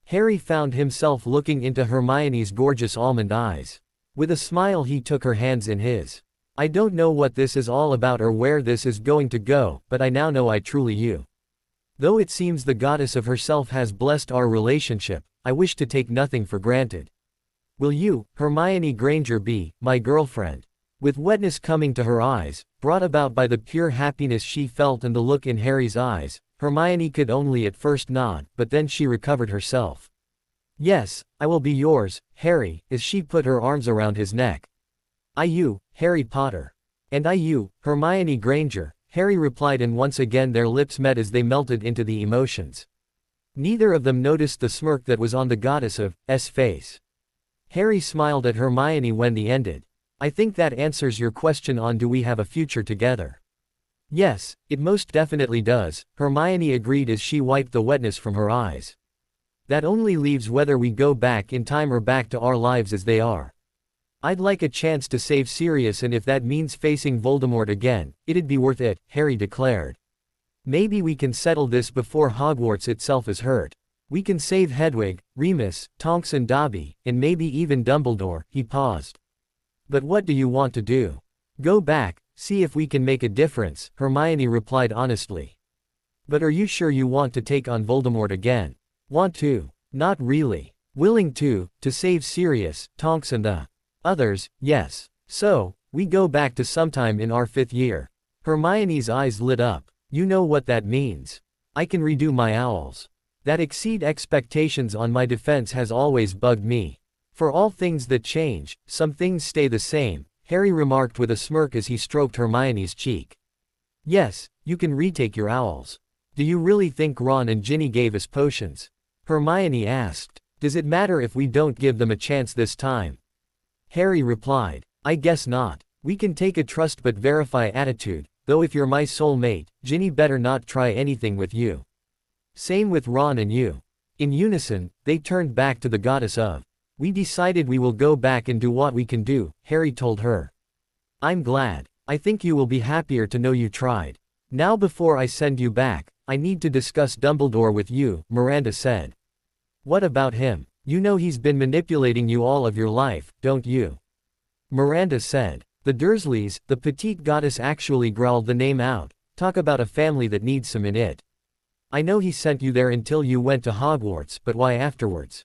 Harry found himself looking into Hermione's gorgeous almond eyes. With a smile he took her hands in his. I don't know what this is all about or where this is going to go, but I now know I truly you. Though it seems the goddess of herself has blessed our relationship, I wish to take nothing for granted. Will you, Hermione Granger, be my girlfriend? With wetness coming to her eyes, brought about by the pure happiness she felt and the look in Harry's eyes, Hermione could only at first nod, but then she recovered herself. Yes, I will be yours, Harry, as she put her arms around his neck. I you, Harry Potter. And I you, Hermione Granger, Harry replied, and once again their lips met as they melted into the emotions. Neither of them noticed the smirk that was on the goddess's face. Harry smiled at Hermione when the ended. I think that answers your question on do we have a future together. Yes, it most definitely does, Hermione agreed as she wiped the wetness from her eyes. That only leaves whether we go back in time or back to our lives as they are. I'd like a chance to save Sirius, and if that means facing Voldemort again, it'd be worth it, Harry declared. Maybe we can settle this before Hogwarts itself is hurt. We can save Hedwig, Remus, Tonks and Dobby, and maybe even Dumbledore. He paused. But what do you want to do? Go back, see if we can make a difference, Hermione replied honestly. But are you sure you want to take on Voldemort again? Want to? Not really. Willing to save Sirius, Tonks and the others, yes. So, we go back to sometime in our 5th year. Hermione's eyes lit up. You know what that means. I can redo my owls. That exceed expectations on my defense has always bugged me. For all things that change, some things stay the same, Harry remarked with a smirk as he stroked Hermione's cheek. Yes, you can retake your owls. Do you really think Ron and Ginny gave us potions? Hermione asked. Does it matter if we don't give them a chance this time? Harry replied. I guess not. We can take a trust but verify attitude, though if you're my soulmate, Ginny better not try anything with you. Same with Ron and you. In unison, they turned back to the goddess of. We decided we will go back and do what we can do, Harry told her. I'm glad. I think you will be happier to know you tried. Now before I send you back, I need to discuss Dumbledore with you, Miranda said. What about him? You know he's been manipulating you all of your life, don't you? Miranda said. The Dursleys, the petite goddess actually growled the name out. Talk about a family that needs some in it. I know he sent you there until you went to Hogwarts, but why afterwards?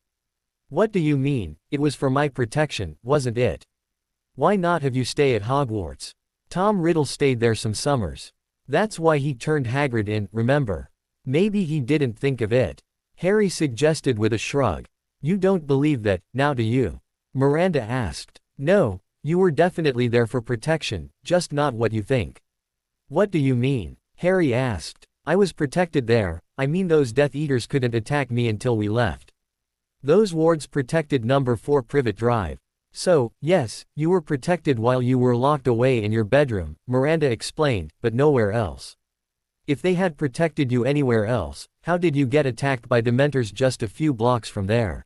What do you mean? It was for my protection, wasn't it? Why not have you stay at Hogwarts? Tom Riddle stayed there some summers. That's why he turned Hagrid in, remember? Maybe he didn't think of it. Harry suggested with a shrug. You don't believe that, now do you? Miranda asked. No, you were definitely there for protection, just not what you think. What do you mean? Harry asked. I was protected there, I mean those Death Eaters couldn't attack me until we left. Those wards protected number 4 Privet Drive. So, yes, you were protected while you were locked away in your bedroom, Miranda explained, but nowhere else. If they had protected you anywhere else, how did you get attacked by Dementors just a few blocks from there?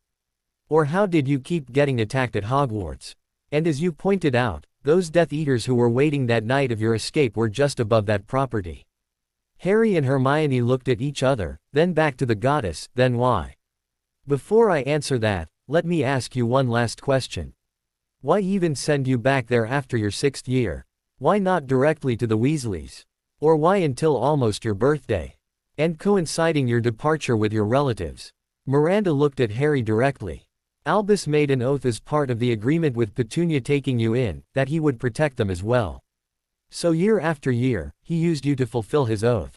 Or how did you keep getting attacked at Hogwarts? And as you pointed out, those Death Eaters who were waiting that night of your escape were just above that property. Harry and Hermione looked at each other, then back to the goddess, then why? Before I answer that, let me ask you one last question. Why even send you back there after your 6th year? Why not directly to the Weasleys? Or why until almost your birthday? And coinciding your departure with your relatives? Miranda looked at Harry directly. Albus made an oath as part of the agreement with Petunia taking you in, that he would protect them as well. So year after year, he used you to fulfill his oath.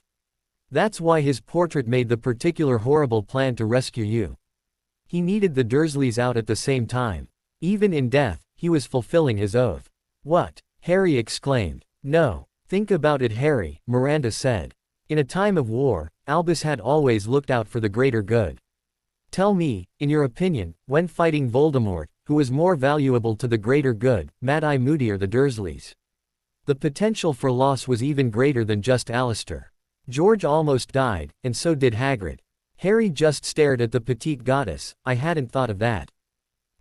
That's why his portrait made the particular horrible plan to rescue you. He needed the Dursleys out at the same time. Even in death, he was fulfilling his oath. What? Harry exclaimed. No. Think about it, Harry, Miranda said. In a time of war, Albus had always looked out for the greater good. Tell me, in your opinion, when fighting Voldemort, who was more valuable to the greater good, Mad-Eye Moody or the Dursleys? The potential for loss was even greater than just Alistair. George almost died, and so did Hagrid. Harry just stared at the petite goddess. I hadn't thought of that.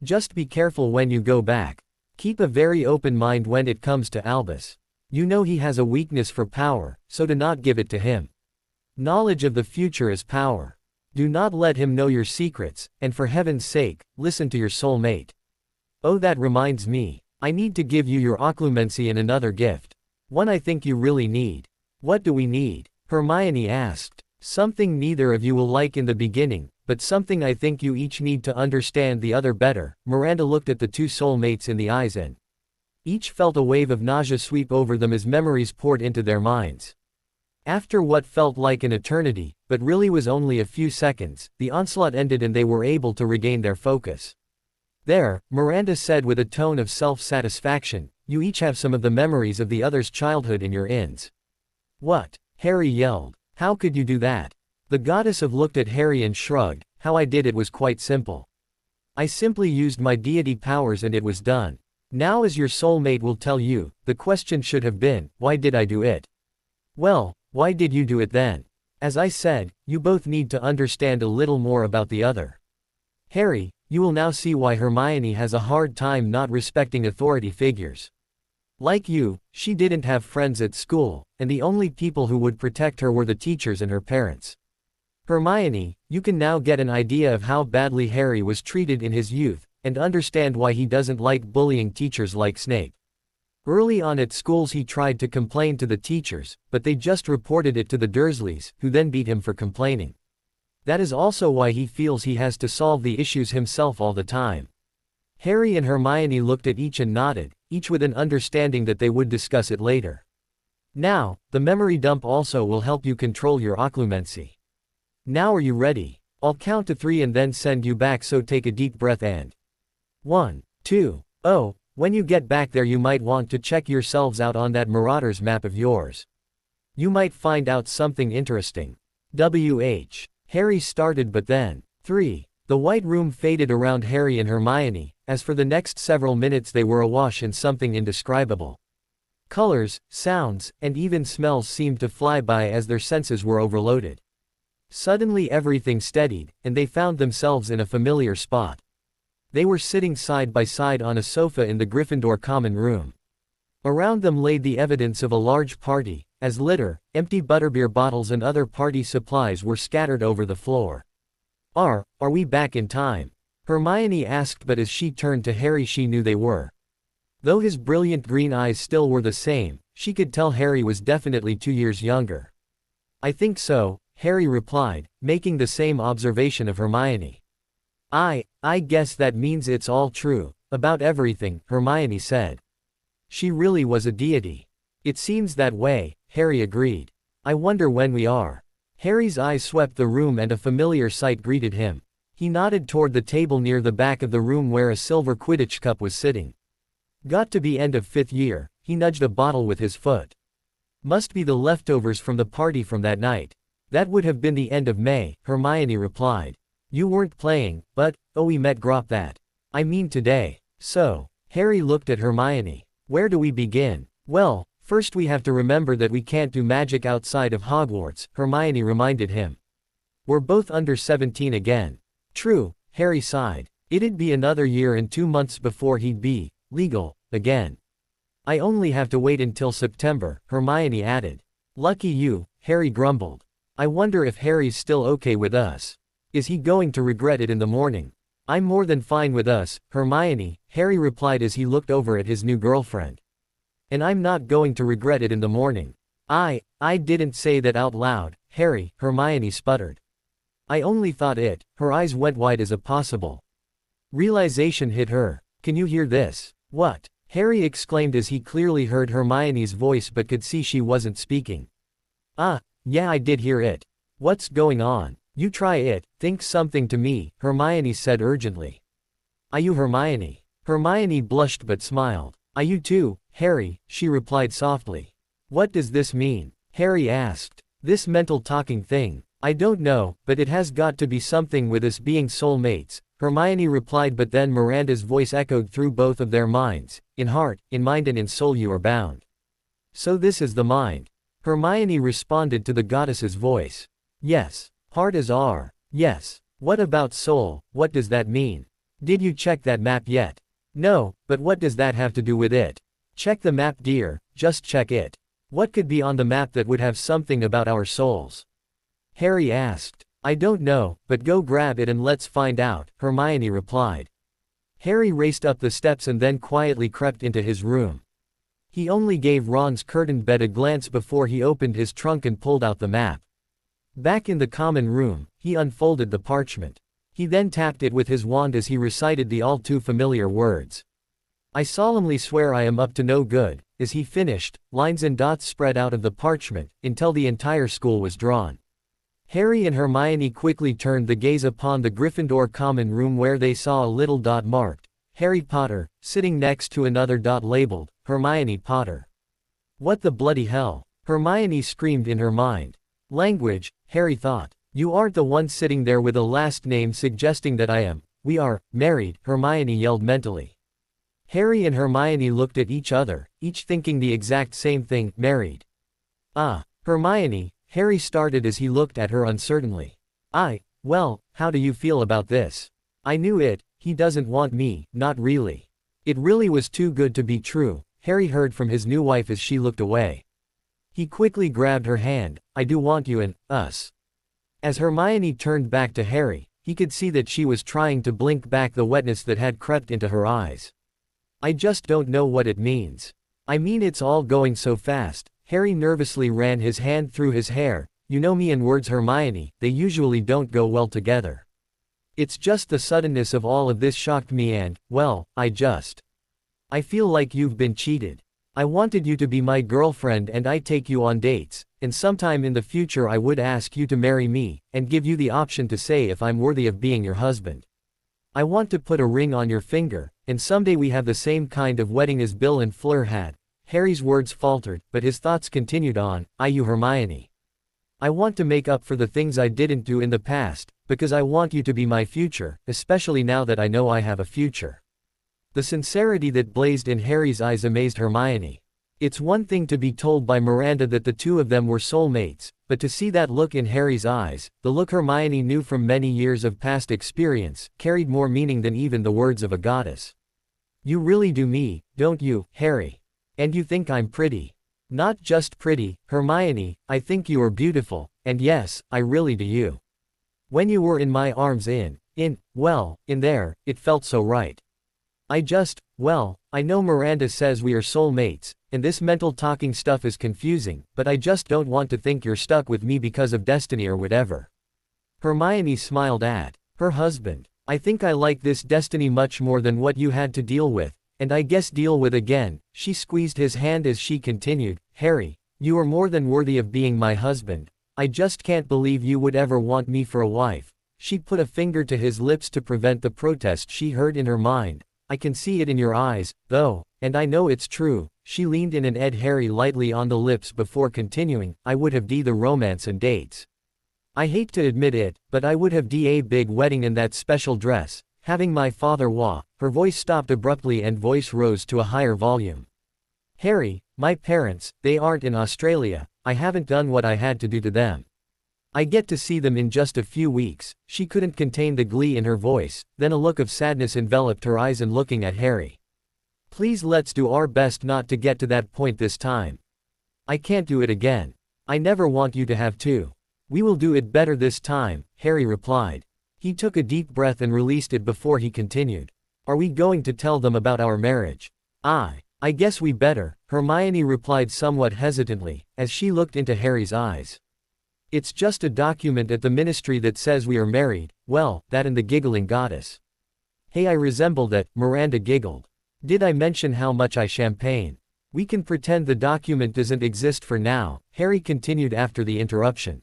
Just be careful when you go back. Keep a very open mind when it comes to Albus. You know he has a weakness for power, so do not give it to him. Knowledge of the future is power. Do not let him know your secrets, and for heaven's sake, listen to your soulmate. Oh, that reminds me. I need to give you your occlumency and another gift. One I think you really need. What do we need? Hermione asked. Something neither of you will like in the beginning, but something I think you each need to understand the other better. Miranda looked at the two soulmates in the eyes and each felt a wave of nausea sweep over them as memories poured into their minds. After what felt like an eternity, but really was only a few seconds, the onslaught ended and they were able to regain their focus. There, Miranda said with a tone of self-satisfaction, you each have some of the memories of the other's childhood in your ins. What? Harry yelled. How could you do that? The goddess of looked at Harry and shrugged. How I did it was quite simple. I simply used my deity powers and it was done. Now as your soulmate will tell you, the question should have been, why did I do it? Well, why did you do it then? As I said, you both need to understand a little more about the other. Harry, You will now see why Hermione has a hard time not respecting authority figures. Like you, she didn't have friends at school, and the only people who would protect her were the teachers and her parents. Hermione, you can now get an idea of how badly Harry was treated in his youth, and understand why he doesn't like bullying teachers like Snape. Early on at schools he tried to complain to the teachers, but they just reported it to the Dursleys, who then beat him for complaining. That is also why he feels he has to solve the issues himself all the time. Harry and Hermione looked at each and nodded, each with an understanding that they would discuss it later. Now, the memory dump also will help you control your occlumency. Now are you ready? I'll count to 3 and then send you back, so take a deep breath and 1, 2, oh, when you get back there you might want to check yourselves out on that Marauders map of yours. You might find out something interesting. WH. Harry started, but then 3. The white room faded around Harry and Hermione, as for the next several minutes they were awash in something indescribable. Colors, sounds, and even smells seemed to fly by as their senses were overloaded. Suddenly everything steadied, and they found themselves in a familiar spot. They were sitting side by side on a sofa in the Gryffindor common room. Around them lay the evidence of a large party, as litter, empty butterbeer bottles and other party supplies were scattered over the floor. Are we back in time? Hermione asked, but as she turned to Harry she knew they were. Though his brilliant green eyes still were the same, she could tell Harry was definitely 2 years younger. I think so, Harry replied, making the same observation of Hermione. I guess that means it's all true, about everything, Hermione said. She really was a deity. It seems that way, Harry agreed. I wonder when we are. Harry's eyes swept the room and a familiar sight greeted him. He nodded toward the table near the back of the room where a silver Quidditch cup was sitting. Got to be end of 5th year, he nudged a bottle with his foot. Must be the leftovers from the party from that night. That would have been the end of May, Hermione replied. You weren't playing, but, oh, we met Grop that. I mean today. So, Harry looked at Hermione. Where do we begin? Well, first we have to remember that we can't do magic outside of Hogwarts, Hermione reminded him. We're both under 17 again. True, Harry sighed. It'd be another year and 2 months before he'd be legal again. I only have to wait until September, Hermione added. Lucky you, Harry grumbled. I wonder if Harry's still okay with us. Is he going to regret it in the morning? I'm more than fine with us, Hermione, Harry replied as he looked over at his new girlfriend. And I'm not going to regret it in the morning. I didn't say that out loud, Harry, Hermione sputtered. I only thought it. Her eyes went wide as a possible realization hit her. Can you hear this? What? Harry exclaimed as he clearly heard Hermione's voice but could see she wasn't speaking. Yeah, I did hear it. What's going on? You try it, think something to me, Hermione said urgently. Are you Hermione? Hermione blushed but smiled. Are you too, Harry, she replied softly. What does this mean? Harry asked. This mental talking thing. I don't know, but it has got to be something with us being soulmates, Hermione replied, but then Miranda's voice echoed through both of their minds. In heart, in mind and in soul you are bound. So this is the mind. Hermione responded to the goddess's voice. Yes. Heart is R. Yes. What about soul? What does that mean? Did you check that map yet? No, but what does that have to do with it? Check the map, dear, just check it. What could be on the map that would have something about our souls? Harry asked. I don't know, but go grab it and let's find out, Hermione replied. Harry raced up the steps and then quietly crept into his room. He only gave Ron's curtained bed a glance before he opened his trunk and pulled out the map. Back in the common room, he unfolded the parchment. He then tapped it with his wand as he recited the all too familiar words. I solemnly swear I am up to no good. As he finished, lines and dots spread out of the parchment, until the entire school was drawn. Harry and Hermione quickly turned the gaze upon the Gryffindor common room where they saw a little dot marked, Harry Potter, sitting next to another dot labeled, Hermione Potter. What the bloody hell? Hermione screamed in her mind. Language, Harry thought. You aren't the one sitting there with a last name suggesting that I am. We are married, Hermione yelled mentally. Harry and Hermione looked at each other, each thinking the exact same thing, married. Hermione, Harry started as he looked at her uncertainly. Well, how do you feel about this? I knew it, he doesn't want me, not really. It really was too good to be true, Harry heard from his new wife as she looked away. He quickly grabbed her hand. I do want you and us. As Hermione turned back to Harry, he could see that she was trying to blink back the wetness that had crept into her eyes. I just don't know what it means. I mean, it's all going so fast. Harry nervously ran his hand through his hair. You know me and words, Hermione, they usually don't go well together. It's just the suddenness of all of this shocked me and, well, I feel like you've been cheated. I wanted you to be my girlfriend and I take you on dates, and sometime in the future I would ask you to marry me, and give you the option to say if I'm worthy of being your husband. I want to put a ring on your finger, and someday we have the same kind of wedding as Bill and Fleur had. Harry's words faltered, but his thoughts continued on. You Hermione. I want to make up for the things I didn't do in the past, because I want you to be my future, especially now that I know I have a future. The sincerity that blazed in Harry's eyes amazed Hermione. It's one thing to be told by Miranda that the two of them were soulmates, but to see that look in Harry's eyes, the look Hermione knew from many years of past experience, carried more meaning than even the words of a goddess. You really do me, don't you, Harry? And you think I'm pretty? Not just pretty, Hermione, I think you are beautiful, and yes, I really do you. When you were in my arms in there, it felt so right. I know Miranda says we are soulmates, and this mental talking stuff is confusing, but I just don't want to think you're stuck with me because of destiny or whatever. Hermione smiled at her husband. I think I like this destiny much more than what you had to deal with, and I guess deal with again. She squeezed his hand as she continued, Harry, you are more than worthy of being my husband. I just can't believe you would ever want me for a wife. She put a finger to his lips to prevent the protest she heard in her mind. I can see it in your eyes, though, and I know it's true. She leaned in and ed Harry lightly on the lips before continuing, I would have the romance and dates. I hate to admit it, but I would have a big wedding in that special dress, having my father Her voice stopped abruptly and voice rose to a higher volume. Harry, my parents, they aren't in Australia. I haven't done what I had to do to them. I get to see them in just a few weeks. She couldn't contain the glee in her voice, then a look of sadness enveloped her eyes and looking at Harry. Please let's do our best not to get to that point this time. I can't do it again. I never want you to have to. We will do it better this time, Harry replied. He took a deep breath and released it before he continued. Are we going to tell them about our marriage? I guess we better, Hermione replied somewhat hesitantly, as she looked into Harry's eyes. It's just a document at the ministry that says we are married, well, that and the giggling goddess. Hey, I resemble that, Miranda giggled. Did I mention how much I champagne? We can pretend the document doesn't exist for now, Harry continued after the interruption.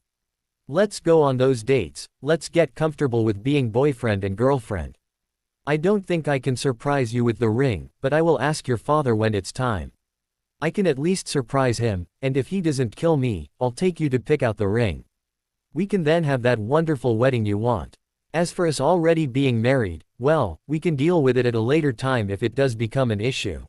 Let's go on those dates, let's get comfortable with being boyfriend and girlfriend. I don't think I can surprise you with the ring, but I will ask your father when it's time. I can at least surprise him, and if he doesn't kill me, I'll take you to pick out the ring. We can then have that wonderful wedding you want. As for us already being married, well, we can deal with it at a later time if it does become an issue.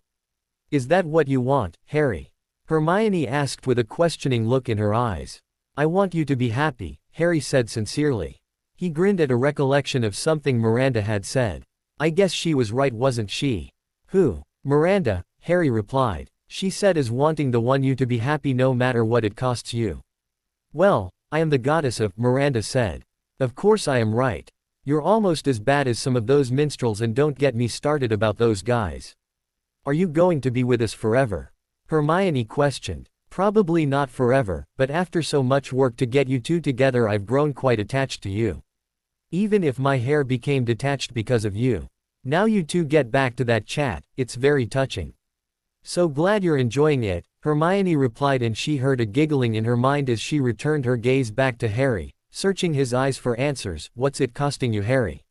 Is that what you want, Harry? Hermione asked with a questioning look in her eyes. I want you to be happy, Harry said sincerely. He grinned at a recollection of something Miranda had said. I guess she was right, wasn't she? Who? Miranda, Harry replied. She said as wanting the one you to be happy no matter what it costs you. Well, I am the goddess of, Miranda said. Of course I am right. You're almost as bad as some of those minstrels, and don't get me started about those guys. Are you going to be with us forever? Hermione questioned. Probably not forever, but after so much work to get you two together I've grown quite attached to you. Even if my hair became detached because of you. Now you two get back to that chat, it's very touching. So glad you're enjoying it, Hermione replied, and she heard a giggling in her mind as she returned her gaze back to Harry, searching his eyes for answers. What's it costing you, Harry?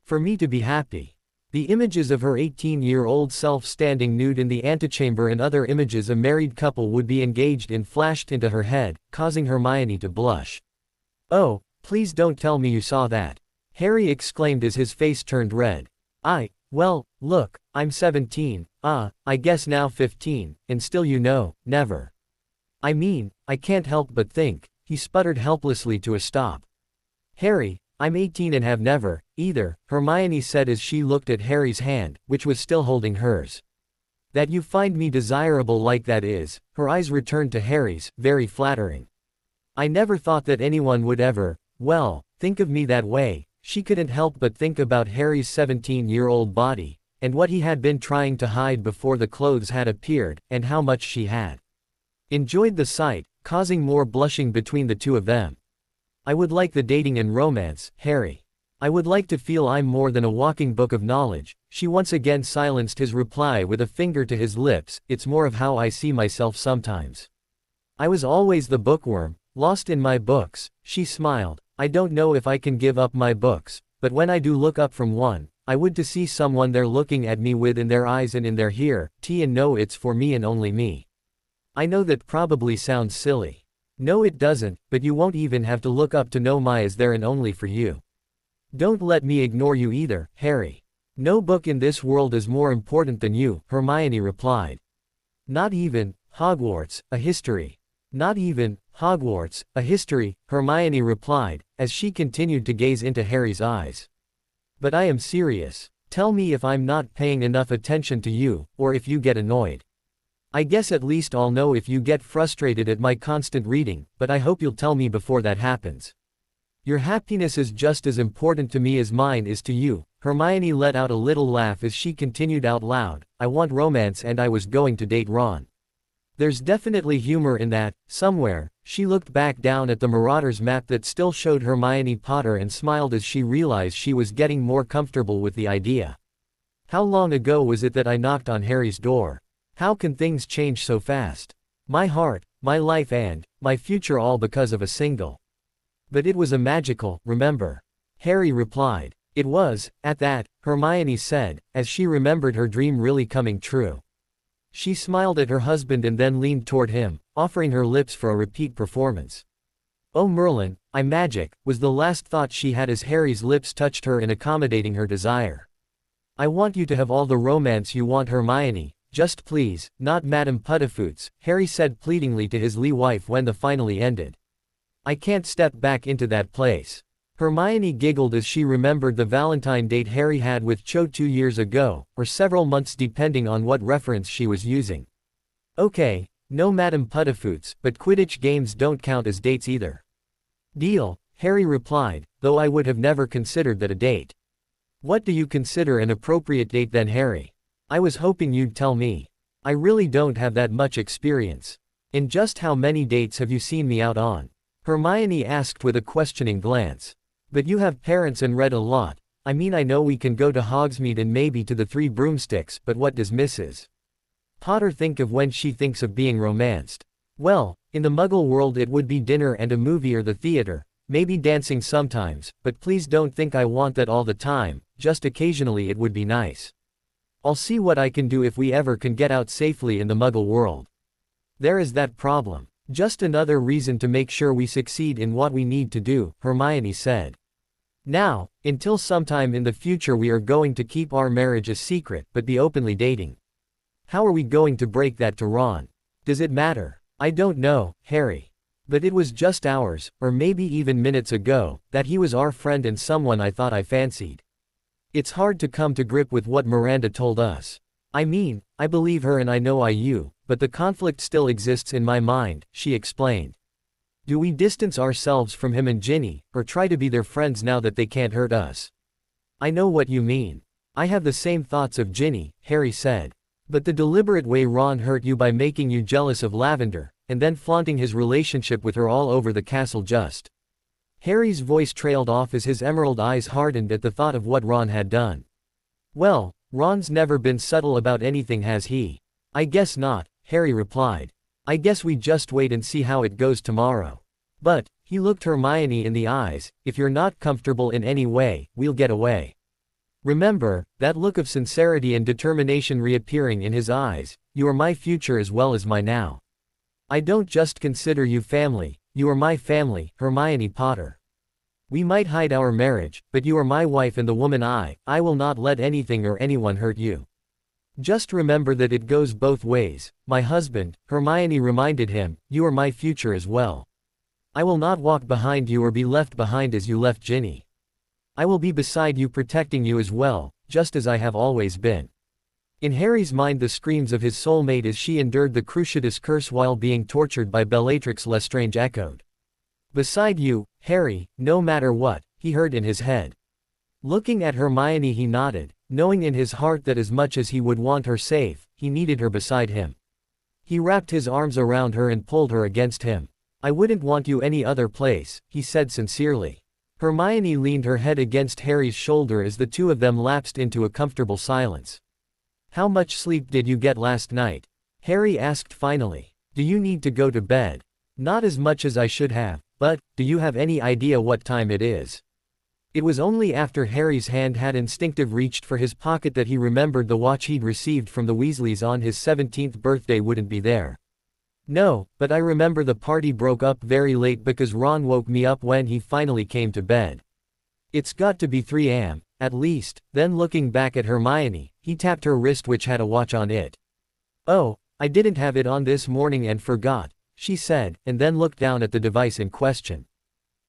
For me to be happy. The images of her 18-year-old self standing nude in the antechamber and other images a married couple would be engaged in flashed into her head, causing Hermione to blush. Oh, please don't tell me you saw that, Harry exclaimed as his face turned red. Well, look, I'm 17, I guess now 15, and still never. I mean, I can't help but think, he sputtered helplessly to a stop. Harry, I'm 18 and have never, either, Hermione said as she looked at Harry's hand, which was still holding hers. That you find me desirable like that is, her eyes returned to Harry's, very flattering. I never thought that anyone would ever, well, think of me that way. She couldn't help but think about Harry's 17-year-old body, and what he had been trying to hide before the clothes had appeared, and how much she had enjoyed the sight, causing more blushing between the two of them. I would like the dating and romance, Harry. I would like to feel I'm more than a walking book of knowledge. She once again silenced his reply with a finger to his lips. It's more of how I see myself sometimes. I was always the bookworm, lost in my books. She smiled. I don't know if I can give up my books, but when I do look up from one, I would to see someone there looking at me with in their eyes and in their here, and know it's for me and only me. I know that probably sounds silly. No it doesn't, but you won't even have to look up to know my is there and only for you. Don't let me ignore you either, Harry. No book in this world is more important than you, Hermione replied. Not even Hogwarts, a history. Not even Hogwarts, a history, Hermione replied, as she continued to gaze into Harry's eyes. But I am serious. Tell me if I'm not paying enough attention to you, or if you get annoyed. I guess at least I'll know if you get frustrated at my constant reading, but I hope you'll tell me before that happens. Your happiness is just as important to me as mine is to you. Hermione let out a little laugh as she continued out loud, I want romance and I was going to date Ron. There's definitely humor in that, somewhere. She looked back down at the Marauders map that still showed Hermione Potter and smiled as she realized she was getting more comfortable with the idea. How long ago was it that I knocked on Harry's door? How can things change so fast? My heart, my life and my future all because of a single. But it was a magical, remember? Harry replied. It was, at that, Hermione said, as she remembered her dream really coming true. She smiled at her husband and then leaned toward him, offering her lips for a repeat performance. Oh Merlin, I'm magic, was the last thought she had as Harry's lips touched her in accommodating her desire. I want you to have all the romance you want Hermione. Just please, not Madame Puddifoot's, Harry said pleadingly to his wife when the finally ended. I can't step back into that place. Hermione giggled as she remembered the Valentine date Harry had with Cho 2 years ago, or several months depending on what reference she was using. Okay, no Madame Puddifoot's, but Quidditch games don't count as dates either. Deal, Harry replied, though I would have never considered that a date. What do you consider an appropriate date then, Harry? I was hoping you'd tell me. I really don't have that much experience. In just how many dates have you seen me out on? Hermione asked with a questioning glance. But you have parents and read a lot. I mean I know we can go to Hogsmeade and maybe to the Three Broomsticks, but what does Mrs. Potter think of when she thinks of being romanced? Well, in the Muggle world it would be dinner and a movie or the theater, maybe dancing sometimes, but please don't think I want that all the time, just occasionally it would be nice. I'll see what I can do if we ever can get out safely in the Muggle world. There is that problem. Just another reason to make sure we succeed in what we need to do, Hermione said. Now, until sometime in the future we are going to keep our marriage a secret but be openly dating. How are we going to break that to Ron? Does it matter? I don't know, Harry. But it was just hours, or maybe even minutes ago, that he was our friend and someone I thought I fancied. It's hard to come to grip with what Miranda told us. I mean, I believe her and I know IU, but the conflict still exists in my mind, she explained. Do we distance ourselves from him and Ginny, or try to be their friends now that they can't hurt us? I know what you mean. I have the same thoughts of Ginny, Harry said. But the deliberate way Ron hurt you by making you jealous of Lavender, and then flaunting his relationship with her all over the castle just. Harry's voice trailed off as his emerald eyes hardened at the thought of what Ron had done. Well, Ron's never been subtle about anything, has he? I guess not, Harry replied. I guess we just wait and see how it goes tomorrow. But, he looked Hermione in the eyes, if you're not comfortable in any way, we'll get away. Remember, that look of sincerity and determination reappearing in his eyes, you are my future as well as my now. I don't just consider you family, you are my family, Hermione Potter. We might hide our marriage, but you are my wife and the woman I will not let anything or anyone hurt you. Just remember that it goes both ways, my husband, Hermione reminded him, you are my future as well. I will not walk behind you or be left behind as you left Ginny. I will be beside you protecting you as well, just as I have always been. In Harry's mind the screams of his soulmate as she endured the Cruciatus curse while being tortured by Bellatrix Lestrange echoed. Beside you, Harry, no matter what, he heard in his head. Looking at Hermione he nodded, knowing in his heart that as much as he would want her safe, he needed her beside him. He wrapped his arms around her and pulled her against him. I wouldn't want you any other place, he said sincerely. Hermione leaned her head against Harry's shoulder as the two of them lapsed into a comfortable silence. How much sleep did you get last night? Harry asked finally. Do you need to go to bed? Not as much as I should have, but, do you have any idea what time it is? It was only after Harry's hand had instinctively reached for his pocket that he remembered the watch he'd received from the Weasleys on his 17th birthday wouldn't be there. No, but I remember the party broke up very late because Ron woke me up when he finally came to bed. It's got to be 3 a.m., at least. Then looking back at Hermione, he tapped her wrist which had a watch on it. Oh, I didn't have it on this morning and forgot, she said, and then looked down at the device in question.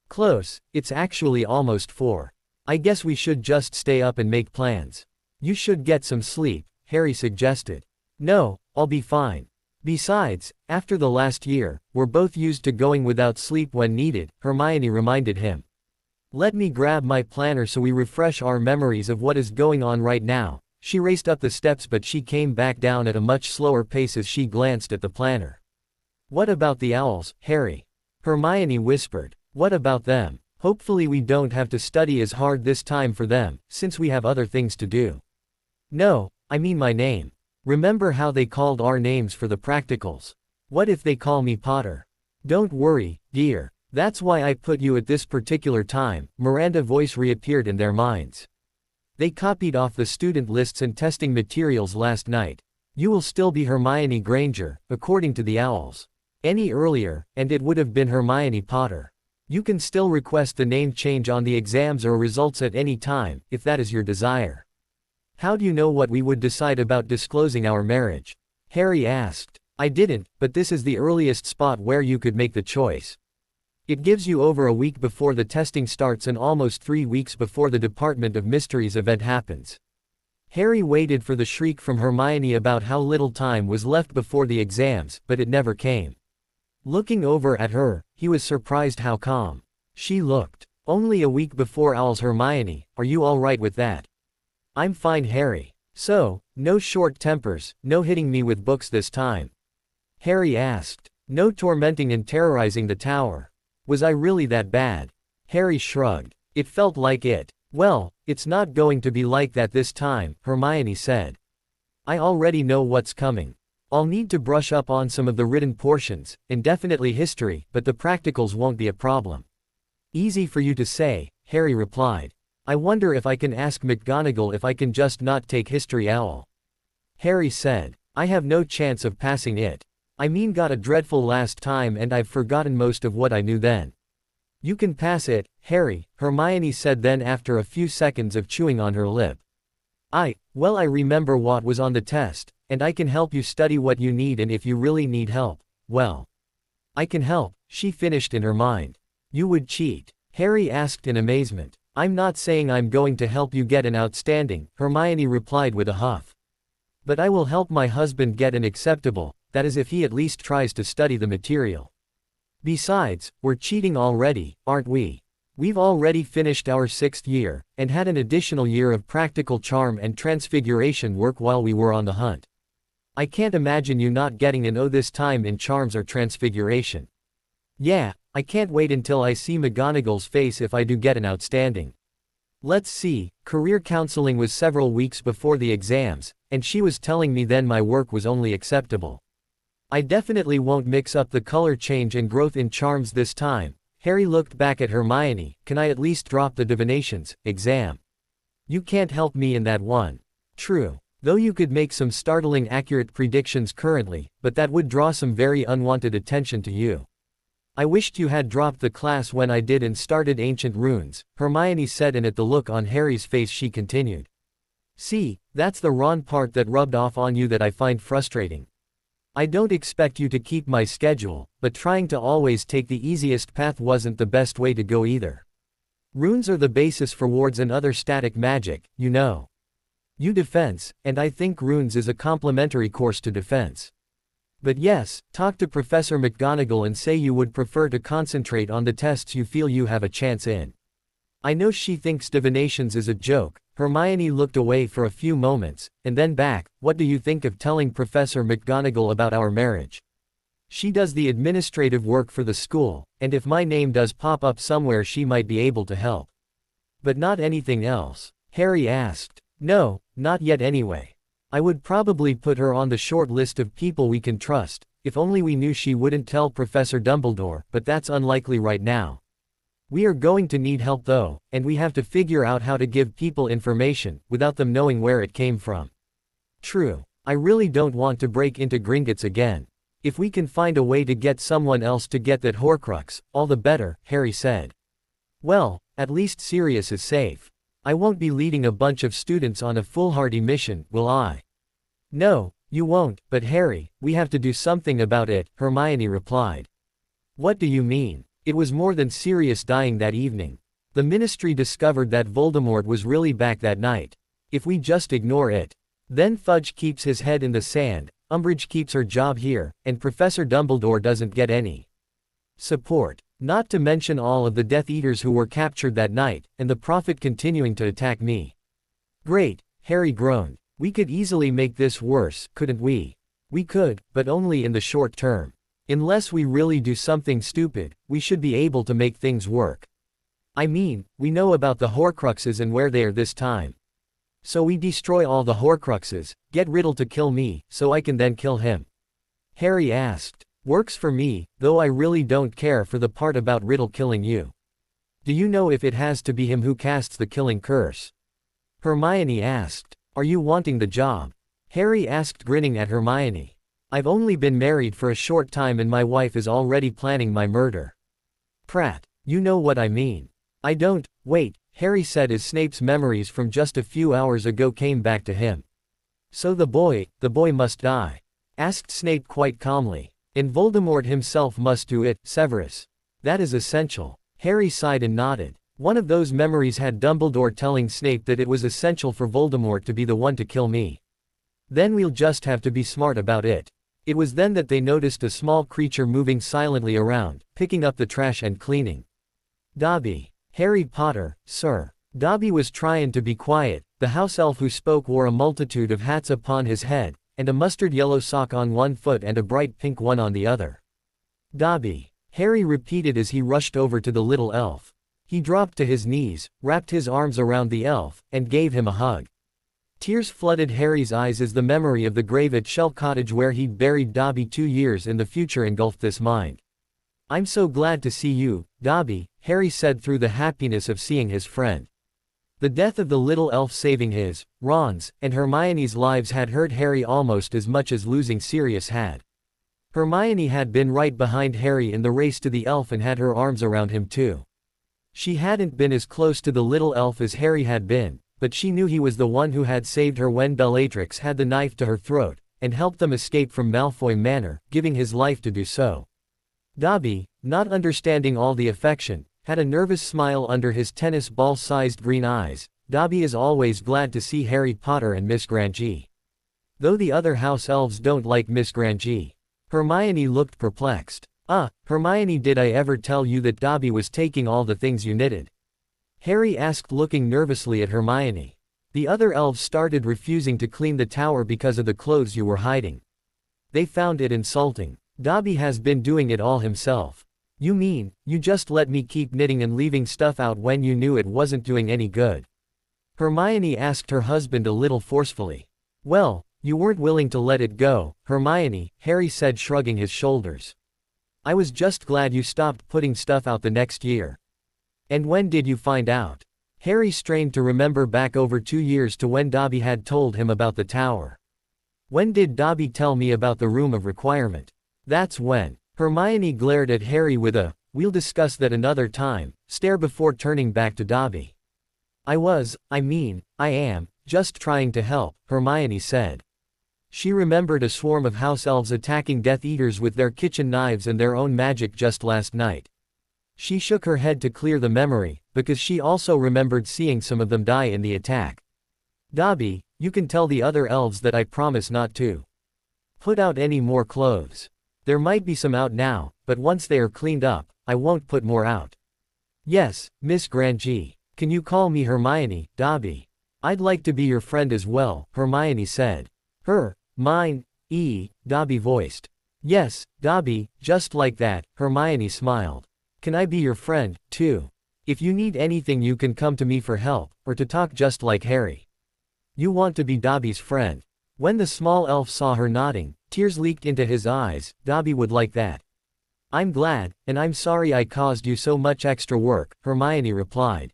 Close, it's actually almost 4. I guess we should just stay up and make plans. You should get some sleep, Harry suggested. No, I'll be fine. Besides, after the last year, we're both used to going without sleep when needed, Hermione reminded him. Let me grab my planner so we refresh our memories of what is going on right now. She raced up the steps but she came back down at a much slower pace as she glanced at the planner. What about the owls, Harry? Hermione whispered. What about them? Hopefully we don't have to study as hard this time for them, since we have other things to do. No, I mean my name. Remember how they called our names for the practicals? What if they call me Potter? Don't worry, dear. That's why I put you at this particular time. Miranda's voice reappeared in their minds. They copied off the student lists and testing materials last night. You will still be Hermione Granger, according to the owls. Any earlier, and it would have been Hermione Potter. You can still request the name change on the exams or results at any time, if that is your desire. How do you know what we would decide about disclosing our marriage? Harry asked. I didn't, but this is the earliest spot where you could make the choice. It gives you over a week before the testing starts and almost 3 weeks before the Department of Mysteries event happens. Harry waited for the shriek from Hermione about how little time was left before the exams, but it never came. Looking over at her, he was surprised how calm she looked. Only a week before owls. Hermione, are you all right with that? I'm fine, Harry. So, no short tempers, no hitting me with books this time? Harry asked. No tormenting and terrorizing the tower. Was I really that bad? Harry shrugged. It felt like it. Well, it's not going to be like that this time, Hermione said. I already know what's coming. I'll need to brush up on some of the written portions, and definitely history, but the practicals won't be a problem. Easy for you to say, Harry replied. I wonder if I can ask McGonagall if I can just not take history owl. Harry said. I have no chance of passing it. I mean got a dreadful last time and I've forgotten most of what I knew then. You can pass it, Harry, Hermione said then after a few seconds of chewing on her lip. Well I remember what was on the test, and I can help you study what you need and if you really need help, well. I can help, she finished in her mind. You would cheat? Harry asked in amazement. I'm not saying I'm going to help you get an outstanding, Hermione replied with a huff. But I will help my husband get an acceptable, that is if he at least tries to study the material. Besides, we're cheating already, aren't we? We've already finished our 6th year, and had an additional year of practical charm and transfiguration work while we were on the hunt. I can't imagine you not getting an O this time in charms or transfiguration. Yeah, I can't wait until I see McGonagall's face if I do get an outstanding. Let's see, career counseling was several weeks before the exams, and she was telling me then my work was only acceptable. I definitely won't mix up the color change and growth in charms this time. Harry looked back at Hermione. Can I at least drop the divinations exam? You can't help me in that one. True. Though you could make some startling accurate predictions currently, but that would draw some very unwanted attention to you. I wished you had dropped the class when I did and started ancient runes, Hermione said, and at the look on Harry's face she continued. See, that's the Ron part that rubbed off on you that I find frustrating. I don't expect you to keep my schedule, but trying to always take the easiest path wasn't the best way to go either. Runes are the basis for wards and other static magic, you know. You defense, and I think runes is a complementary course to defense. But yes, talk to Professor McGonagall and say you would prefer to concentrate on the tests you feel you have a chance in. I know she thinks divinations is a joke. Hermione looked away for a few moments, and then back. What do you think of telling Professor McGonagall about our marriage? She does the administrative work for the school, and if my name does pop up somewhere she might be able to help. But not anything else? Harry asked. No, not yet anyway. I would probably put her on the short list of people we can trust, if only we knew she wouldn't tell Professor Dumbledore, but that's unlikely right now. We are going to need help though, and we have to figure out how to give people information, without them knowing where it came from. True. I really don't want to break into Gringotts again. If we can find a way to get someone else to get that Horcrux, all the better, Harry said. Well, at least Sirius is safe. I won't be leading a bunch of students on a foolhardy mission, will I? No, you won't, but Harry, we have to do something about it, Hermione replied. What do you mean? It was more than Sirius dying that evening. The Ministry discovered that Voldemort was really back that night. If we just ignore it, then Fudge keeps his head in the sand, Umbridge keeps her job here, and Professor Dumbledore doesn't get any support. Not to mention all of the Death Eaters who were captured that night, and the Prophet continuing to attack me. Great, Harry groaned. We could easily make this worse, couldn't we? We could, but only in the short term. Unless we really do something stupid, we should be able to make things work. I mean, we know about the Horcruxes and where they are this time. So we destroy all the Horcruxes, get Riddle to kill me, so I can then kill him. Harry asked. Works for me, though I really don't care for the part about Riddle killing you. Do you know if it has to be him who casts the killing curse? Hermione asked. Are you wanting the job? Harry asked, grinning at Hermione. I've only been married for a short time and my wife is already planning my murder. Prat, you know what I mean. I don't. Wait, Harry said as Snape's memories from just a few hours ago came back to him. So the boy must die? Asked Snape quite calmly. And Voldemort himself must do it, Severus. That is essential. Harry sighed and nodded. One of those memories had Dumbledore telling Snape that it was essential for Voldemort to be the one to kill me. Then we'll just have to be smart about it. It was then that they noticed a small creature moving silently around, picking up the trash and cleaning. Dobby. Harry Potter, sir. Dobby was trying to be quiet. The house elf who spoke wore a multitude of hats upon his head, and a mustard yellow sock on one foot and a bright pink one on the other. Dobby. Harry repeated as he rushed over to the little elf. He dropped to his knees, wrapped his arms around the elf, and gave him a hug. Tears flooded Harry's eyes as the memory of the grave at Shell Cottage where he'd buried Dobby 2 years in the future engulfed this mind. I'm so glad to see you, Dobby, Harry said through the happiness of seeing his friend. The death of the little elf saving his, Ron's, and Hermione's lives had hurt Harry almost as much as losing Sirius had. Hermione had been right behind Harry in the race to the elf and had her arms around him too. She hadn't been as close to the little elf as Harry had been, but she knew he was the one who had saved her when Bellatrix had the knife to her throat, and helped them escape from Malfoy Manor, giving his life to do so. Dobby, not understanding all the affection, had a nervous smile under his tennis ball-sized green eyes. Dobby is always glad to see Harry Potter and Miss Granger. Though the other house elves don't like Miss Granger. Hermione looked perplexed. Hermione, did I ever tell you that Dobby was taking all the things you knitted? Harry asked, looking nervously at Hermione. The other elves started refusing to clean the tower because of the clothes you were hiding. They found it insulting. Dobby has been doing it all himself. You mean, you just let me keep knitting and leaving stuff out when you knew it wasn't doing any good? Hermione asked her husband a little forcefully. Well, you weren't willing to let it go, Hermione, Harry said, shrugging his shoulders. I was just glad you stopped putting stuff out the next year. And when did you find out? Harry strained to remember back over 2 years to when Dobby had told him about the tower. When did Dobby tell me about the room of requirement? That's when. Hermione glared at Harry with a, we'll discuss that another time, stare before turning back to Dobby. I am, just trying to help, Hermione said. She remembered a swarm of house elves attacking Death Eaters with their kitchen knives and their own magic just last night. She shook her head to clear the memory, because she also remembered seeing some of them die in the attack. Dobby, you can tell the other elves that I promise not to put out any more clothes. There might be some out now, but once they are cleaned up, I won't put more out. Yes, Miss Grandji. Can you call me Hermione, Dobby? I'd like to be your friend as well, Hermione said. Mine, Dobby voiced. Yes, Dobby, just like that, Hermione smiled. Can I be your friend, too? If you need anything you can come to me for help, or to talk just like Harry. You want to be Dobby's friend. When the small elf saw her nodding, tears leaked into his eyes. Dobby would like that. I'm glad, and I'm sorry I caused you so much extra work, Hermione replied.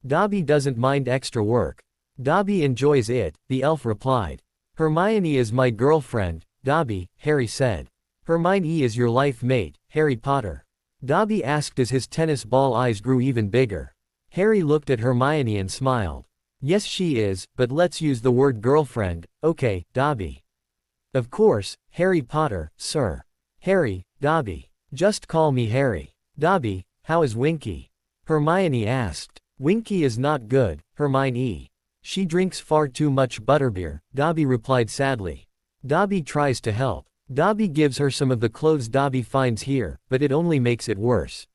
Dobby doesn't mind extra work. Dobby enjoys it, the elf replied. Hermione is my girlfriend, Dobby, Harry said. Hermione is your life mate, Harry Potter. Dobby asked as his tennis ball eyes grew even bigger. Harry looked at Hermione and smiled. Yes, she is, but let's use the word girlfriend, okay, Dobby. Of course, Harry Potter, sir. Harry, Dobby. Just call me Harry. Dobby, how is Winky? Hermione asked. Winky is not good, Hermione. She drinks far too much butterbeer, Dobby replied sadly. Dobby tries to help. Dobby gives her some of the clothes Dobby finds here, but it only makes it worse.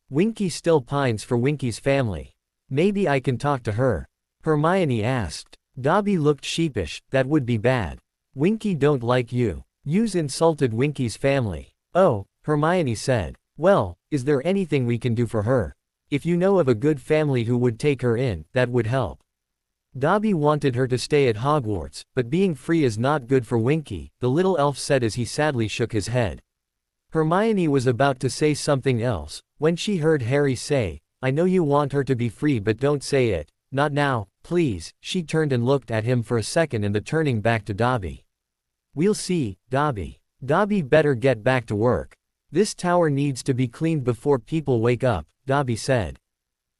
Winky still pines for Winky's family. Maybe I can talk to her. Hermione asked. Dobby looked sheepish. That would be bad. Winky don't like you. You've insulted Winky's family. Oh, Hermione said. Well, is there anything we can do for her? If you know of a good family who would take her in, that would help. Dobby wanted her to stay at Hogwarts, but being free is not good for Winky, the little elf said as he sadly shook his head. Hermione was about to say something else, when she heard Harry say, I know you want her to be free, but don't say it. Not now, please. She turned and looked at him for a second and then turning back to Dobby. We'll see, Dobby. Dobby better get back to work. This tower needs to be cleaned before people wake up, Dobby said.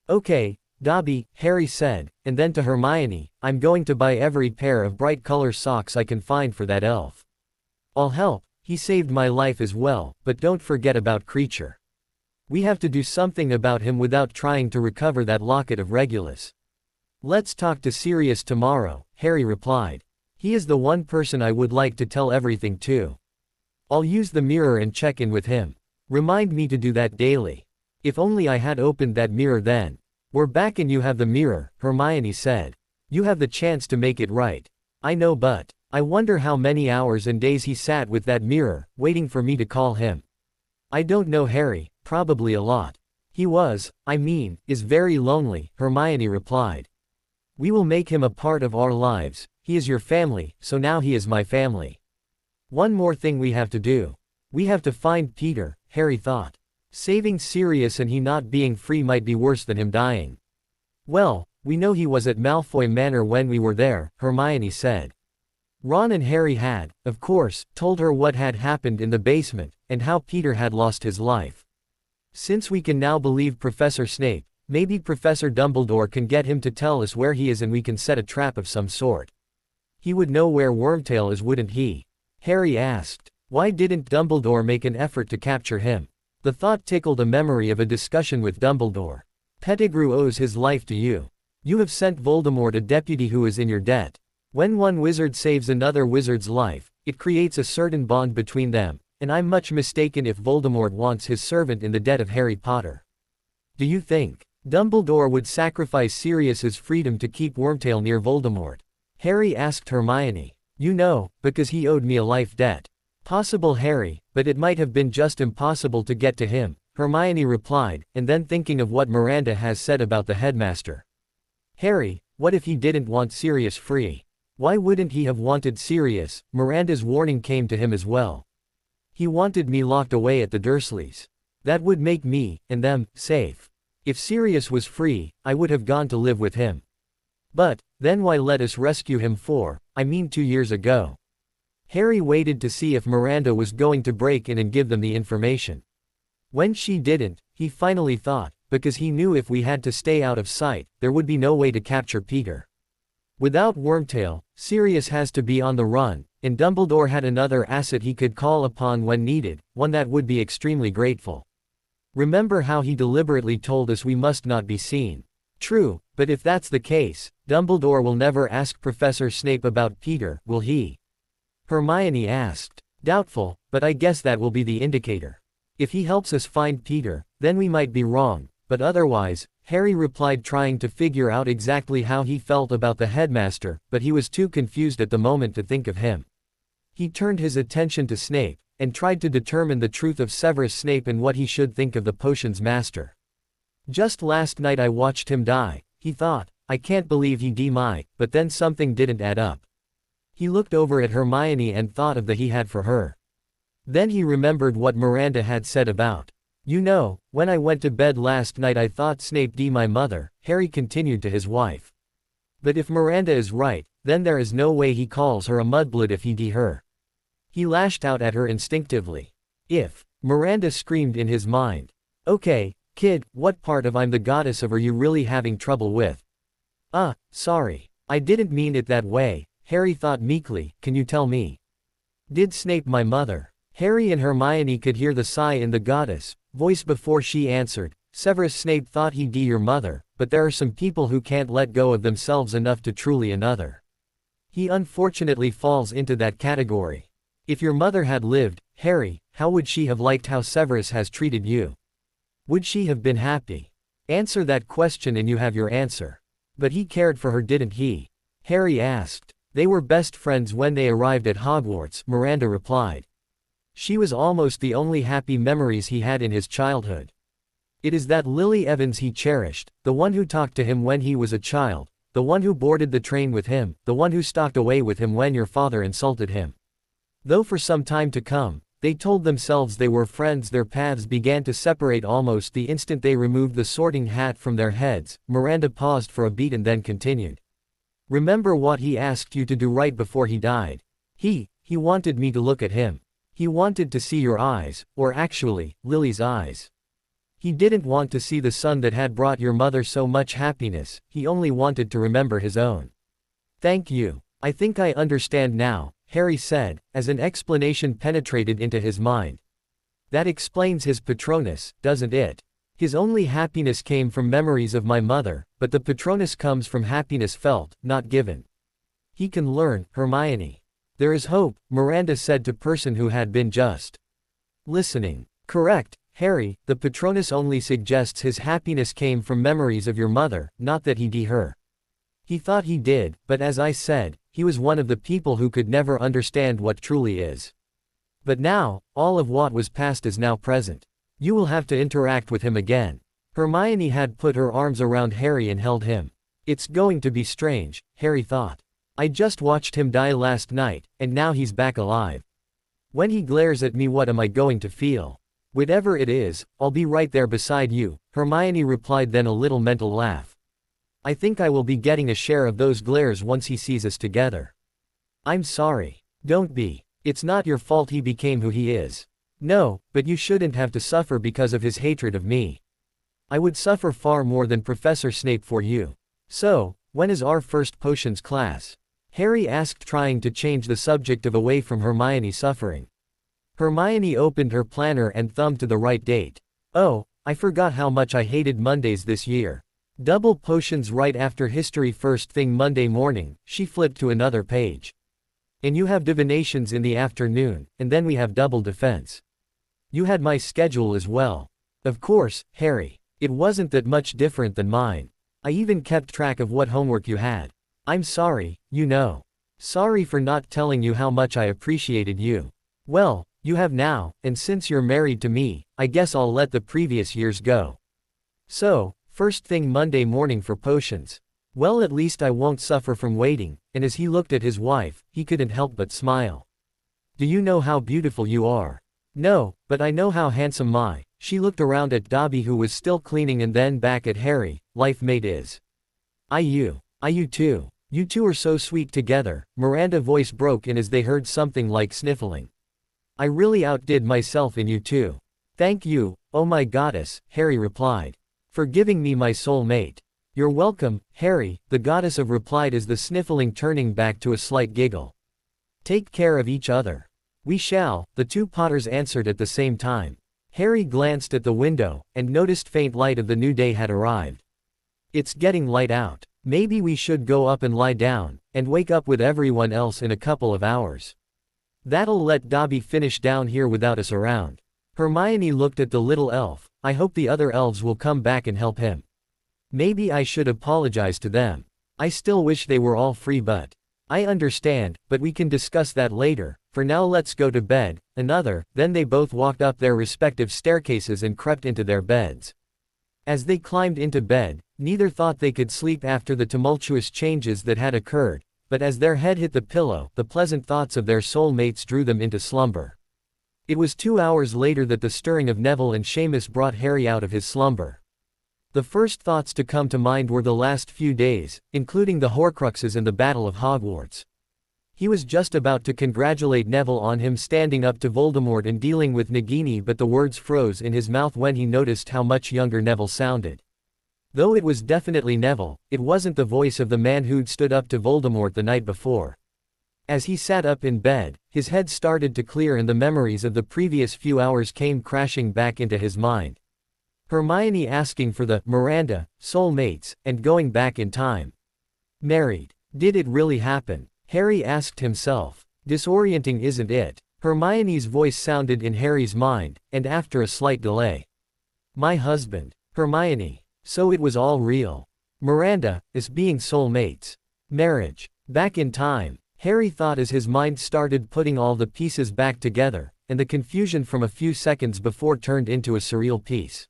Okay, Dobby, Harry said, and then to Hermione, I'm going to buy every pair of bright color socks I can find for that elf. I'll help, he saved my life as well, but don't forget about Creature. We have to do something about him without trying to recover that locket of Regulus. Let's talk to Sirius tomorrow, Harry replied. He is the one person I would like to tell everything to. I'll use the mirror and check in with him. Remind me to do that daily. If only I had opened that mirror then. We're back and you have the mirror, Hermione said. You have the chance to make it right. I know, but I wonder how many hours and days he sat with that mirror, waiting for me to call him. I don't know, Harry, probably a lot. He is very lonely, Hermione replied. We will make him a part of our lives. He is your family, so now he is my family. One more thing we have to do. We have to find Peter, Harry thought. Saving Sirius and he not being free might be worse than him dying. Well, we know he was at Malfoy Manor when we were there, Hermione said. Ron and Harry had, of course, told her what had happened in the basement, and how Peter had lost his life. Since we can now believe Professor Snape, maybe Professor Dumbledore can get him to tell us where he is and we can set a trap of some sort. He would know where Wormtail is, wouldn't he? Harry asked. Why didn't Dumbledore make an effort to capture him? The thought tickled a memory of a discussion with Dumbledore. Pettigrew owes his life to you. You have sent Voldemort a deputy who is in your debt. When one wizard saves another wizard's life, it creates a certain bond between them, and I'm much mistaken if Voldemort wants his servant in the debt of Harry Potter. Do you think Dumbledore would sacrifice Sirius's freedom to keep Wormtail near Voldemort? Harry asked Hermione. You know, because he owed me a life debt. Possible, Harry, but it might have been just impossible to get to him, Hermione replied, and then thinking of what Miranda has said about the headmaster. Harry, what if he didn't want Sirius free? Why wouldn't he have wanted Sirius? Miranda's warning came to him as well. He wanted me locked away at the Dursleys. That would make me, and them, safe. If Sirius was free, I would have gone to live with him. But, then why let us rescue him 2 years ago? Harry waited to see if Miranda was going to break in and give them the information. When she didn't, he finally thought, because he knew if we had to stay out of sight, there would be no way to capture Peter. Without Wormtail, Sirius has to be on the run, and Dumbledore had another asset he could call upon when needed, one that would be extremely grateful. Remember how he deliberately told us we must not be seen. True, but if that's the case, Dumbledore will never ask Professor Snape about Peter, will he? Hermione asked. Doubtful, but I guess that will be the indicator. If he helps us find Peter, then we might be wrong, but otherwise, Harry replied, trying to figure out exactly how he felt about the headmaster, but he was too confused at the moment to think of him. He turned his attention to Snape, and tried to determine the truth of Severus Snape and what he should think of the potions master. Just last night I watched him die, he thought. I can't believe he died, but then something didn't add up. He looked over at Hermione and thought of the he had for her. Then he remembered what Miranda had said about, "You know, when I went to bed last night I thought Snape d my mother," Harry continued to his wife. But if Miranda is right, then there is no way he calls her a mudblood if he d her. He lashed out at her instinctively. If Miranda screamed in his mind. Okay, kid, what part of I'm the goddess of are you really having trouble with? Sorry. I didn't mean it that way, Harry thought meekly, can you tell me? Did Snape my mother? Harry and Hermione could hear the sigh in the goddess' voice before she answered. Severus Snape thought he'd d your mother, but there are some people who can't let go of themselves enough to truly another. He unfortunately falls into that category. If your mother had lived, Harry, how would she have liked how Severus has treated you? Would she have been happy? Answer that question and you have your answer. But he cared for her, didn't he? Harry asked. They were best friends when they arrived at Hogwarts, Miranda replied. She was almost the only happy memories he had in his childhood. It is that Lily Evans he cherished, the one who talked to him when he was a child, the one who boarded the train with him, the one who stalked away with him when your father insulted him. Though for some time to come, they told themselves they were friends, their paths began to separate almost the instant they removed the sorting hat from their heads. Miranda paused for a beat and then continued. Remember what he asked you to do right before he died? He wanted me to look at him. He wanted to see your eyes, or actually, Lily's eyes. He didn't want to see the sun that had brought your mother so much happiness, he only wanted to remember his own. Thank you. I think I understand now, Harry said, as an explanation penetrated into his mind. That explains his Patronus, doesn't it? His only happiness came from memories of my mother, but the Patronus comes from happiness felt, not given. He can learn, Hermione. There is hope, Miranda said to person who had been just listening. Correct, Harry, the Patronus only suggests his happiness came from memories of your mother, not that he d her. He thought he did, but as I said, he was one of the people who could never understand what truly is. But now, all of what was past is now present. You will have to interact with him again. Hermione had put her arms around Harry and held him. It's going to be strange, Harry thought. I just watched him die last night, and now he's back alive. When he glares at me, what am I going to feel? Whatever it is, I'll be right there beside you, Hermione replied, then a little mental laugh. I think I will be getting a share of those glares once he sees us together. I'm sorry. Don't be. It's not your fault he became who he is. No, but you shouldn't have to suffer because of his hatred of me. I would suffer far more than Professor Snape for you. So, when is our first potions class? Harry asked, trying to change the subject away from Hermione suffering. Hermione opened her planner and thumbed to the right date. Oh, I forgot how much I hated Mondays this year. Double potions right after history first thing Monday morning, she flipped to another page. And you have divinations in the afternoon, and then we have double defense. You had my schedule as well. Of course, Harry. It wasn't that much different than mine. I even kept track of what homework you had. I'm sorry, you know. Sorry for not telling you how much I appreciated you. Well, you have now, and since you're married to me, I guess I'll let the previous years go. So, first thing Monday morning for potions. Well, at least I won't suffer from waiting, and as he looked at his wife, he couldn't help but smile. Do you know how beautiful you are? No, but I know how handsome my. She looked around at Dobby, who was still cleaning, and then back at Harry. Life mate is. You too. You two are so sweet together, Miranda's voice broke in as they heard something like sniffling. I really outdid myself in you too. Thank you, oh my goddess, Harry replied. For giving me my soul mate. You're welcome, Harry, the goddess of replied as the sniffling turning back to a slight giggle. Take care of each other. We shall, the two Potters answered at the same time. Harry glanced at the window, and noticed faint light of the new day had arrived. It's getting light out. Maybe we should go up and lie down, and wake up with everyone else in a couple of hours. That'll let Dobby finish down here without us around. Hermione looked at the little elf. I hope the other elves will come back and help him. Maybe I should apologize to them. I still wish they were all free, but I understand, but we can discuss that later. For now let's go to bed. Then they both walked up their respective staircases and crept into their beds. As they climbed into bed, neither thought they could sleep after the tumultuous changes that had occurred, but as their head hit the pillow, the pleasant thoughts of their soulmates drew them into slumber. It was 2 hours later that the stirring of Neville and Seamus brought Harry out of his slumber. The first thoughts to come to mind were the last few days, including the Horcruxes and the Battle of Hogwarts. He was just about to congratulate Neville on him standing up to Voldemort and dealing with Nagini, but the words froze in his mouth when he noticed how much younger Neville sounded. Though it was definitely Neville, it wasn't the voice of the man who'd stood up to Voldemort the night before. As he sat up in bed, his head started to clear and the memories of the previous few hours came crashing back into his mind. Hermione asking for the Miranda, soulmates, and going back in time. Married. Did it really happen? Harry asked himself. Disorienting, isn't it? Hermione's voice sounded in Harry's mind, and after a slight delay. My husband. Hermione. So it was all real. Miranda, is being soulmates. Marriage. Back in time. Harry thought as his mind started putting all the pieces back together, and the confusion from a few seconds before turned into a surreal peace.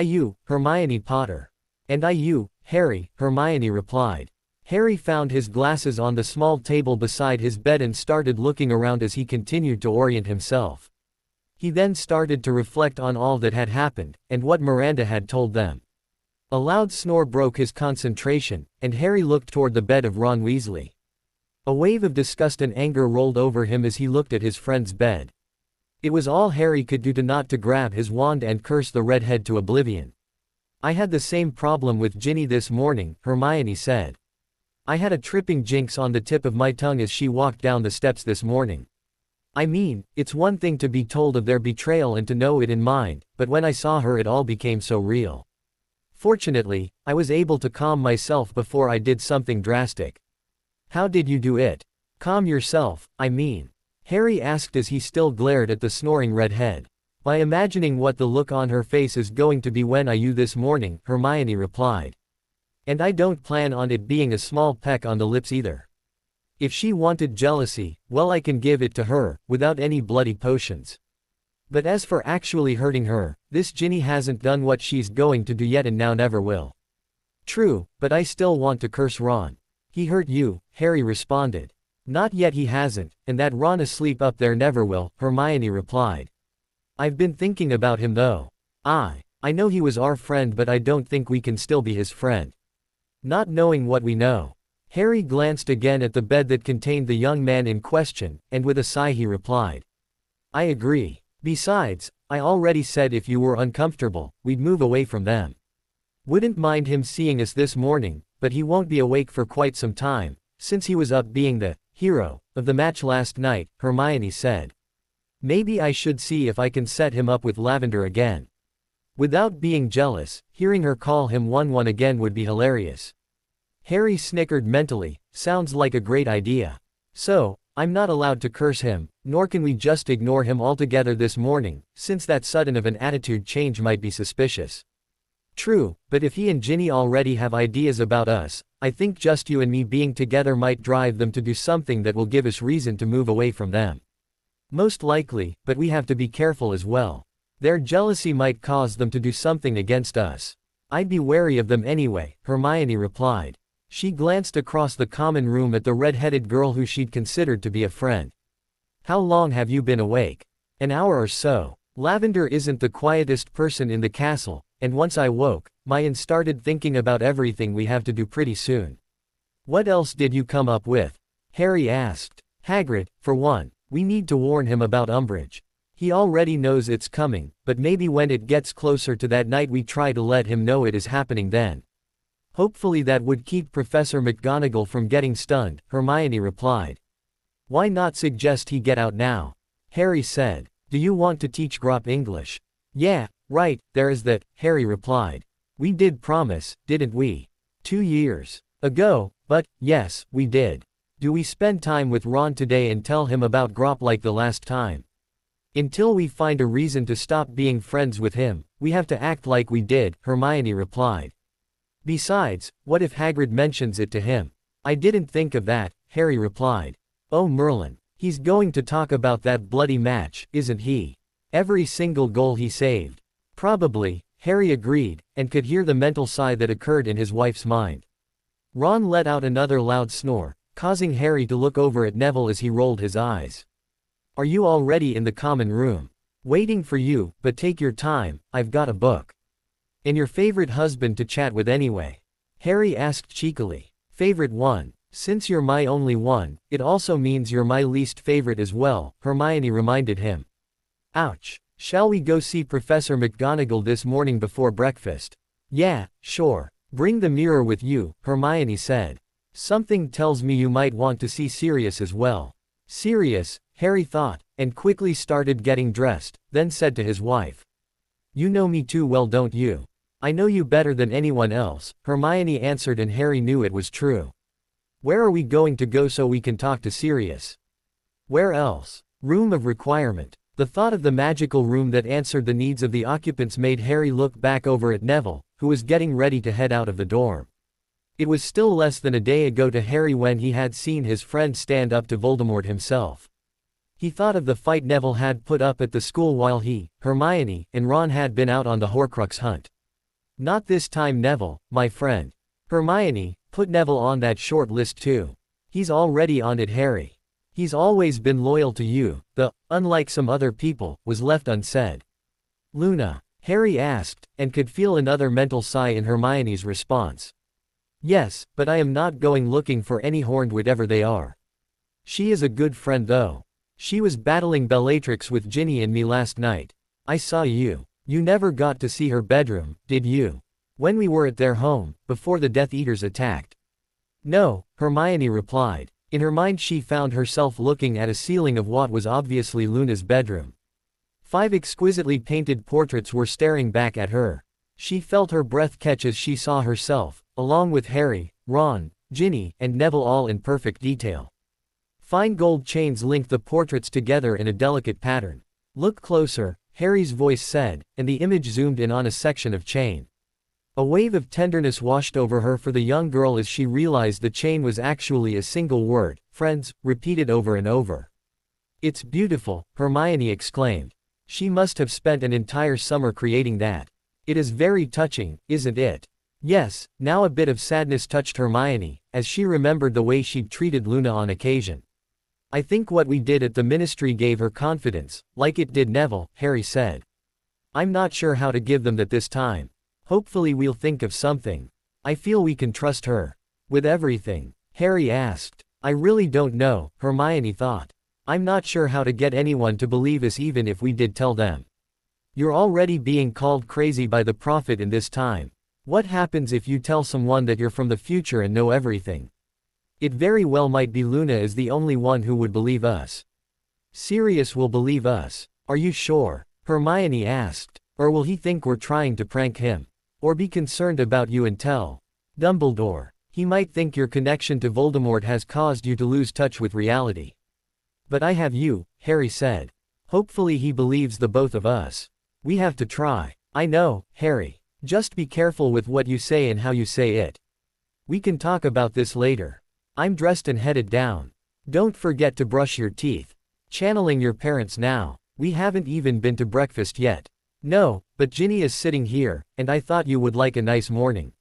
You, Hermione Potter. And you, Harry, Hermione replied. Harry found his glasses on the small table beside his bed and started looking around as he continued to orient himself. He then started to reflect on all that had happened, and what Miranda had told them. A loud snore broke his concentration, and Harry looked toward the bed of Ron Weasley. A wave of disgust and anger rolled over him as he looked at his friend's bed. It was all Harry could do to grab his wand and curse the redhead to oblivion. I had the same problem with Ginny this morning, Hermione said. I had a tripping jinx on the tip of my tongue as she walked down the steps this morning. I mean, it's one thing to be told of their betrayal and to know it in mind, but when I saw her it all became so real. Fortunately, I was able to calm myself before I did something drastic. How did you do it? Calm yourself, I mean. Harry asked as he still glared at the snoring redhead. By imagining what the look on her face is going to be when I you this morning, Hermione replied. And I don't plan on it being a small peck on the lips either. If she wanted jealousy, well, I can give it to her, without any bloody potions. But as for actually hurting her, this Ginny hasn't done what she's going to do yet and now never will. True, but I still want to curse Ron. He hurt you, Harry responded. Not yet, he hasn't, and that Ron asleep up there never will, Hermione replied. I've been thinking about him though. I know he was our friend, but I don't think we can still be his friend. Not knowing what we know. Harry glanced again at the bed that contained the young man in question, and with a sigh he replied. I agree. Besides, I already said if you were uncomfortable, we'd move away from them. Wouldn't mind him seeing us this morning, but he won't be awake for quite some time, since he was up being the hero of the match last night, Hermione said. Maybe I should see if I can set him up with Lavender again. Without being jealous, hearing her call him 1-1 again would be hilarious. Harry snickered mentally, sounds like a great idea. So, I'm not allowed to curse him, nor can we just ignore him altogether this morning, since that sudden of an attitude change might be suspicious. True, but if he and Ginny already have ideas about us, I think just you and me being together might drive them to do something that will give us reason to move away from them. Most likely, but we have to be careful as well. Their jealousy might cause them to do something against us. I'd be wary of them anyway, Hermione replied. She glanced across the common room at the red-headed girl who she'd considered to be a friend. How long have you been awake? An hour or so. Lavender isn't the quietest person in the castle, and once I woke, and started thinking about everything we have to do pretty soon. What else did you come up with? Harry asked. Hagrid, for one. We need to warn him about Umbridge. He already knows it's coming, but maybe when it gets closer to that night we try to let him know it is happening then. Hopefully that would keep Professor McGonagall from getting stunned, Hermione replied. Why not suggest he get out now? Harry said. Do you want to teach Grop English? Yeah, right, there is that, Harry replied. We did promise, didn't we? 2 years ago, but, yes, we did. Do we spend time with Ron today and tell him about Grop like the last time? Until we find a reason to stop being friends with him, we have to act like we did, Hermione replied. Besides, what if Hagrid mentions it to him? I didn't think of that, Harry replied. Oh Merlin, he's going to talk about that bloody match, isn't he? Every single goal he saved. Probably, Harry agreed, and could hear the mental sigh that occurred in his wife's mind. Ron let out another loud snore, causing Harry to look over at Neville as he rolled his eyes. Are you already in the common room? Waiting for you, but take your time, I've got a book. And your favorite husband to chat with anyway? Harry asked cheekily. Favorite one. Since you're my only one, it also means you're my least favorite as well, Hermione reminded him. Ouch. Shall we go see Professor McGonagall this morning before breakfast? Yeah, sure. Bring the mirror with you, Hermione said. Something tells me you might want to see Sirius as well. Sirius, Harry thought, and quickly started getting dressed, then said to his wife. You know me too well, don't you? I know you better than anyone else, Hermione answered, and Harry knew it was true. Where are we going to go so we can talk to Sirius? Where else? Room of requirement. The thought of the magical room that answered the needs of the occupants made Harry look back over at Neville, who was getting ready to head out of the dorm. It was still less than a day ago to Harry when he had seen his friend stand up to Voldemort himself. He thought of the fight Neville had put up at the school while he, Hermione, and Ron had been out on the Horcrux hunt. Not this time, Neville, my friend. Hermione, put Neville on that short list too. He's already on it, Harry. He's always been loyal to you, unlike some other people, was left unsaid. Luna? Harry asked, and could feel another mental sigh in Hermione's response. Yes, but I am not going looking for any horned whatever they are. She is a good friend though. She was battling Bellatrix with Ginny and me last night. I saw you. You never got to see her bedroom, did you? When we were at their home, before the Death Eaters attacked. No, Hermione replied. In her mind she found herself looking at a ceiling of what was obviously Luna's bedroom. 5 exquisitely painted portraits were staring back at her. She felt her breath catch as she saw herself, along with Harry, Ron, Ginny, and Neville all in perfect detail. Fine gold chains linked the portraits together in a delicate pattern. Look closer, Harry's voice said, and the image zoomed in on a section of chain. A wave of tenderness washed over her for the young girl as she realized the chain was actually a single word, friends, repeated over and over. It's beautiful, Hermione exclaimed. She must have spent an entire summer creating that. It is very touching, isn't it? Yes, now a bit of sadness touched Hermione, as she remembered the way she'd treated Luna on occasion. I think what we did at the ministry gave her confidence, like it did Neville, Harry said. I'm not sure how to give them that this time. Hopefully we'll think of something. I feel we can trust her. With everything? Harry asked. I really don't know, Hermione thought. I'm not sure how to get anyone to believe us even if we did tell them. You're already being called crazy by the prophet in this time. What happens if you tell someone that you're from the future and know everything? It very well might be Luna is the only one who would believe us. Sirius will believe us. Are you sure? Hermione asked. Or will he think we're trying to prank him? Or be concerned about you and tell Dumbledore? He might think your connection to Voldemort has caused you to lose touch with reality. But I have you, Harry said. Hopefully he believes the both of us. We have to try. I know, Harry. Just be careful with what you say and how you say it. We can talk about this later. I'm dressed and headed down. Don't forget to brush your teeth. Channeling your parents now. We haven't even been to breakfast yet. No, but Ginny is sitting here, and I thought you would like a nice morning.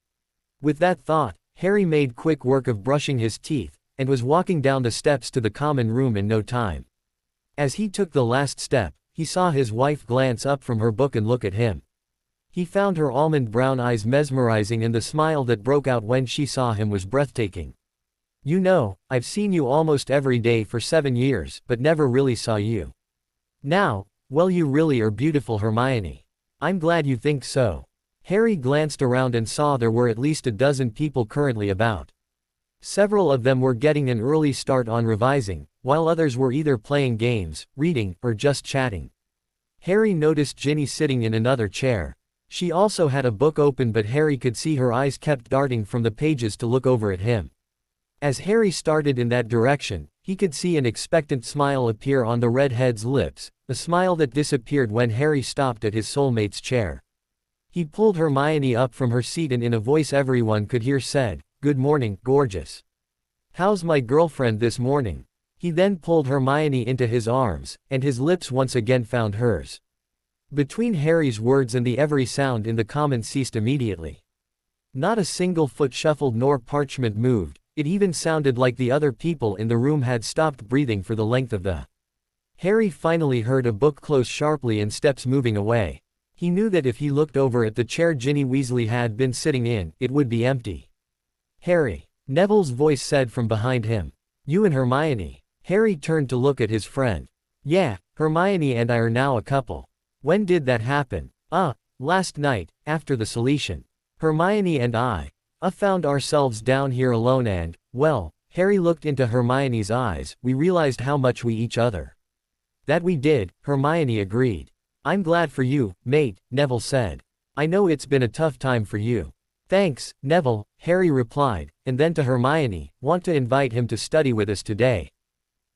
With that thought, Harry made quick work of brushing his teeth, and was walking down the steps to the common room in no time. As he took the last step, he saw his wife glance up from her book and look at him. He found her almond brown eyes mesmerizing, and the smile that broke out when she saw him was breathtaking. You know, I've seen you almost every day for 7 years, but never really saw you. Now, well, you really are beautiful, Hermione. I'm glad you think so. Harry glanced around and saw there were at least a dozen people currently about. Several of them were getting an early start on revising, while others were either playing games, reading, or just chatting. Harry noticed Ginny sitting in another chair. She also had a book open, but Harry could see her eyes kept darting from the pages to look over at him. As Harry started in that direction, he could see an expectant smile appear on the redhead's lips, a smile that disappeared when Harry stopped at his soulmate's chair. He pulled Hermione up from her seat and in a voice everyone could hear said, "Good morning, gorgeous. How's my girlfriend this morning?" He then pulled Hermione into his arms, and his lips once again found hers. Between Harry's words and the every sound in the common ceased immediately. Not a single foot shuffled nor parchment moved, it even sounded like the other people in the room had stopped breathing for the length of the. Harry finally heard a book close sharply and steps moving away. He knew that if he looked over at the chair Ginny Weasley had been sitting in, it would be empty. "Harry," Neville's voice said from behind him. "You and Hermione." Harry turned to look at his friend. "Yeah, Hermione and I are now a couple." "When did that happen?" Last night, after the selection. Hermione and I found ourselves down here alone and, well," Harry looked into Hermione's eyes, "we realized how much we each other." "That we did," Hermione agreed. "I'm glad for you, mate," Neville said. "I know it's been a tough time for you." "Thanks, Neville," Harry replied, and then to Hermione, "Want to invite him to study with us today.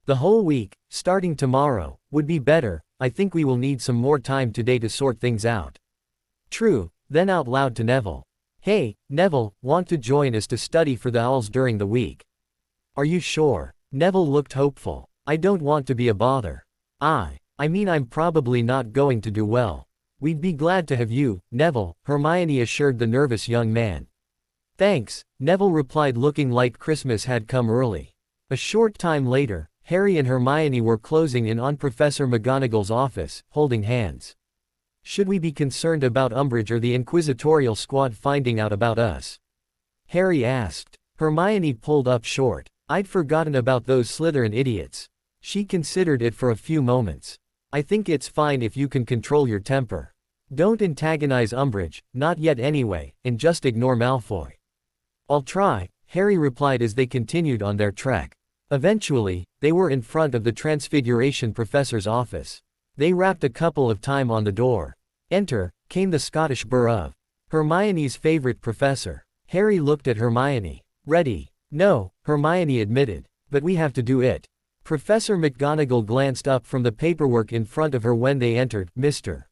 The whole week, starting tomorrow, would be better. I think we will need some more time today to sort things out." "True," then out loud to Neville. "Hey, Neville, want to join us to study for the owls during the week?" "Are you sure?" Neville looked hopeful. "I don't want to be a bother. I mean I'm probably not going to do well." "We'd be glad to have you, Neville," Hermione assured the nervous young man. "Thanks," Neville replied looking like Christmas had come early. A short time later, Harry and Hermione were closing in on Professor McGonagall's office, holding hands. "Should we be concerned about Umbridge or the Inquisitorial Squad finding out about us?" Harry asked. Hermione pulled up short. "I'd forgotten about those Slytherin idiots." She considered it for a few moments. "I think it's fine if you can control your temper. Don't antagonize Umbridge, not yet anyway, and just ignore Malfoy." "I'll try," Harry replied as they continued on their trek. Eventually, they were in front of the Transfiguration Professor's office. They rapped a couple of times on the door. "Enter," came the Scottish burr of Hermione's favorite professor. Harry looked at Hermione. "Ready?" "No," Hermione admitted. "But we have to do it." Professor McGonagall glanced up from the paperwork in front of her when they entered. "Mr.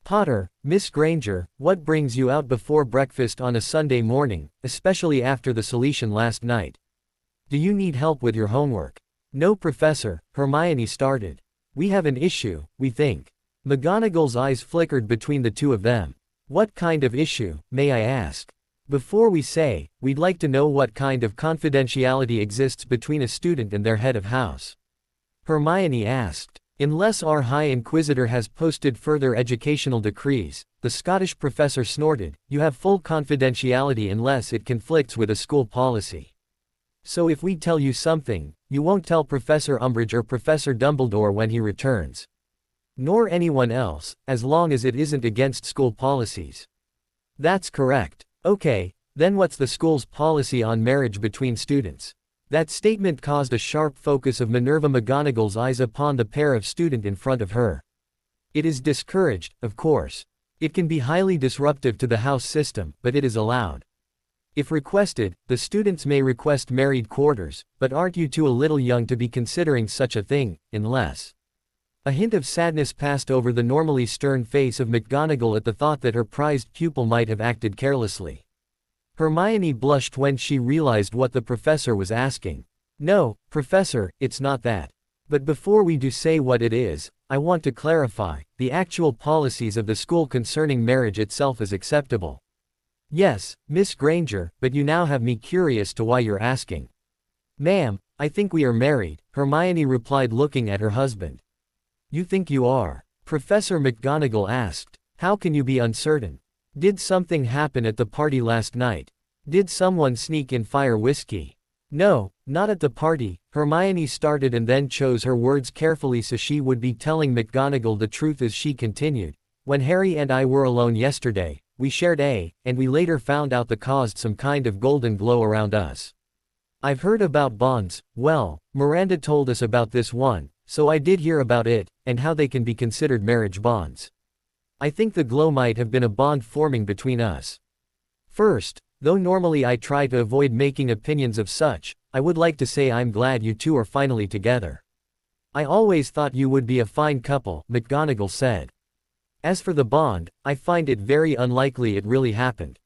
Potter, Miss Granger, what brings you out before breakfast on a Sunday morning, especially after the selection last night? Do you need help with your homework?" "No, Professor," Hermione started. "We have an issue, we think." McGonagall's eyes flickered between the two of them. "What kind of issue, may I ask?" "Before we say, we'd like to know what kind of confidentiality exists between a student and their head of house," Hermione asked. "Unless our High Inquisitor has posted further educational decrees," the Scottish professor snorted, "you have full confidentiality unless it conflicts with a school policy. So if we tell you something, you won't tell Professor Umbridge or Professor Dumbledore when he returns. Nor anyone else, as long as it isn't against school policies." "That's correct." "Okay, then what's the school's policy on marriage between students?" That statement caused a sharp focus of Minerva McGonagall's eyes upon the pair of students in front of her. "It is discouraged, of course. It can be highly disruptive to the house system, but it is allowed. If requested, the students may request married quarters, but aren't you two a little young to be considering such a thing, unless—" A hint of sadness passed over the normally stern face of McGonagall at the thought that her prized pupil might have acted carelessly. Hermione blushed when she realized what the professor was asking. "No, Professor, it's not that. But before we do say what it is, I want to clarify, the actual policies of the school concerning marriage itself is acceptable." "Yes, Miss Granger, but you now have me curious to why you're asking." "Ma'am, I think we are married," Hermione replied looking at her husband. "You think you are?" Professor McGonagall asked. "How can you be uncertain? Did something happen at the party last night? Did someone sneak in fire whiskey?" "No, not at the party," Hermione started and then chose her words carefully so she would be telling McGonagall the truth as she continued. "When Harry and I were alone yesterday, we shared and we later found out that caused some kind of golden glow around us. I've heard about bonds, well, Miranda told us about this one, so I did hear about it, and how they can be considered marriage bonds. I think the glow might have been a bond forming between us. First, though normally I try to avoid making opinions of such, I would like to say I'm glad you two are finally together. I always thought you would be a fine couple, McGonagall said. As for the bond, I find it very unlikely it really happened.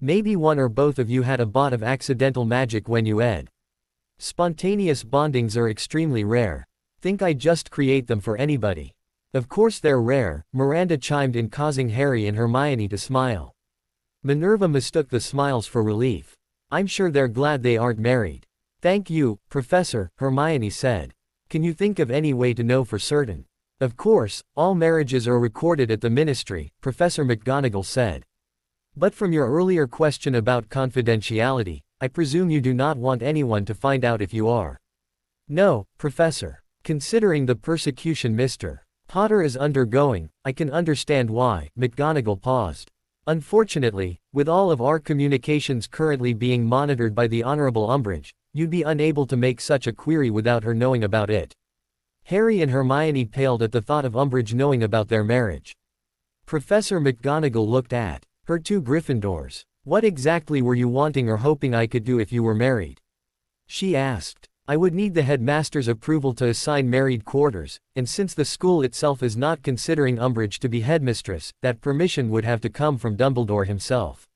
Maybe one or both of you had a bot of accidental magic when you ed. Spontaneous bondings are extremely rare. Think I just create them for anybody. Of course they're rare, Miranda chimed in, causing Harry and Hermione to smile. Minerva mistook the smiles for relief. I'm sure they're glad they aren't married. Thank you, Professor, Hermione said. Can you think of any way to know for certain? Of course, all marriages are recorded at the ministry, Professor McGonagall said. But from your earlier question about confidentiality, I presume you do not want anyone to find out if you are. No, Professor. Considering the persecution Mr. Potter is undergoing, I can understand why. McGonagall paused. Unfortunately, with all of our communications currently being monitored by the Honorable Umbridge, you'd be unable to make such a query without her knowing about it. Harry and Hermione paled at the thought of Umbridge knowing about their marriage. Professor McGonagall looked at her two Gryffindors. What exactly were you wanting or hoping I could do if you were married? She asked. I would need the headmaster's approval to assign married quarters, and since the school itself is not considering Umbridge to be headmistress, that permission would have to come from Dumbledore himself.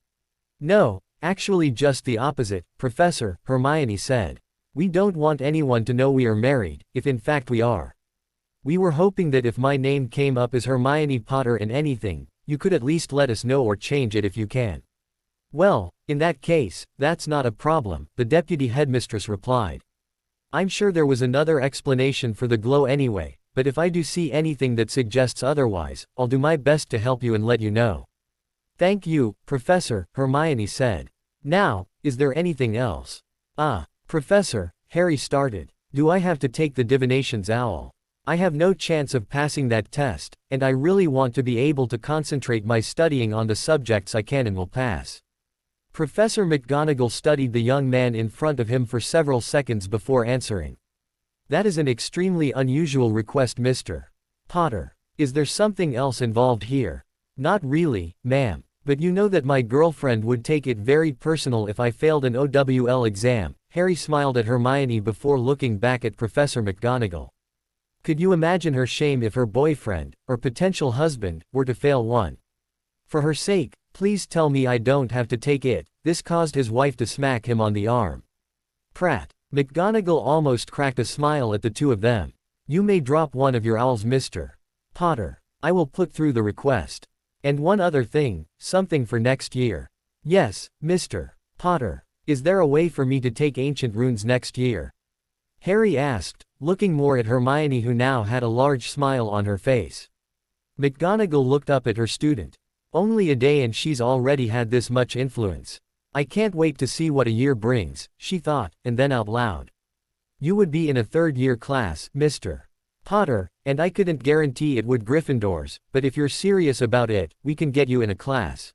No, actually just the opposite, Professor, Hermione said. We don't want anyone to know we are married, if in fact we are. We were hoping that if my name came up as Hermione Potter in anything, you could at least let us know or change it if you can. Well, in that case, that's not a problem, the deputy headmistress replied. I'm sure there was another explanation for the glow anyway, but if I do see anything that suggests otherwise, I'll do my best to help you and let you know. Thank you, Professor, Hermione said. Now, is there anything else? Professor, Harry started. Do I have to take the divination's owl? I have no chance of passing that test, and I really want to be able to concentrate my studying on the subjects I can and will pass. Professor McGonagall studied the young man in front of him for several seconds before answering. That is an extremely unusual request, Mr. Potter. Is there something else involved here? Not really, ma'am, but you know that my girlfriend would take it very personal if I failed an OWL exam. Harry smiled at Hermione before looking back at Professor McGonagall. Could you imagine her shame if her boyfriend, or potential husband, were to fail one? For her sake, please tell me I don't have to take it. This caused his wife to smack him on the arm. Prat. McGonagall almost cracked a smile at the two of them. You may drop one of your owls, Mr. Potter. I will put through the request. And one other thing, something for next year. Yes, Mr. Potter. Is there a way for me to take ancient runes next year? Harry asked, looking more at Hermione, who now had a large smile on her face. McGonagall looked up at her student. Only a day and she's already had this much influence. I can't wait to see what a year brings, she thought, and then out loud. You would be in a third-year class, Mr. Potter, and I couldn't guarantee it would Gryffindors, but if you're serious about it, we can get you in a class.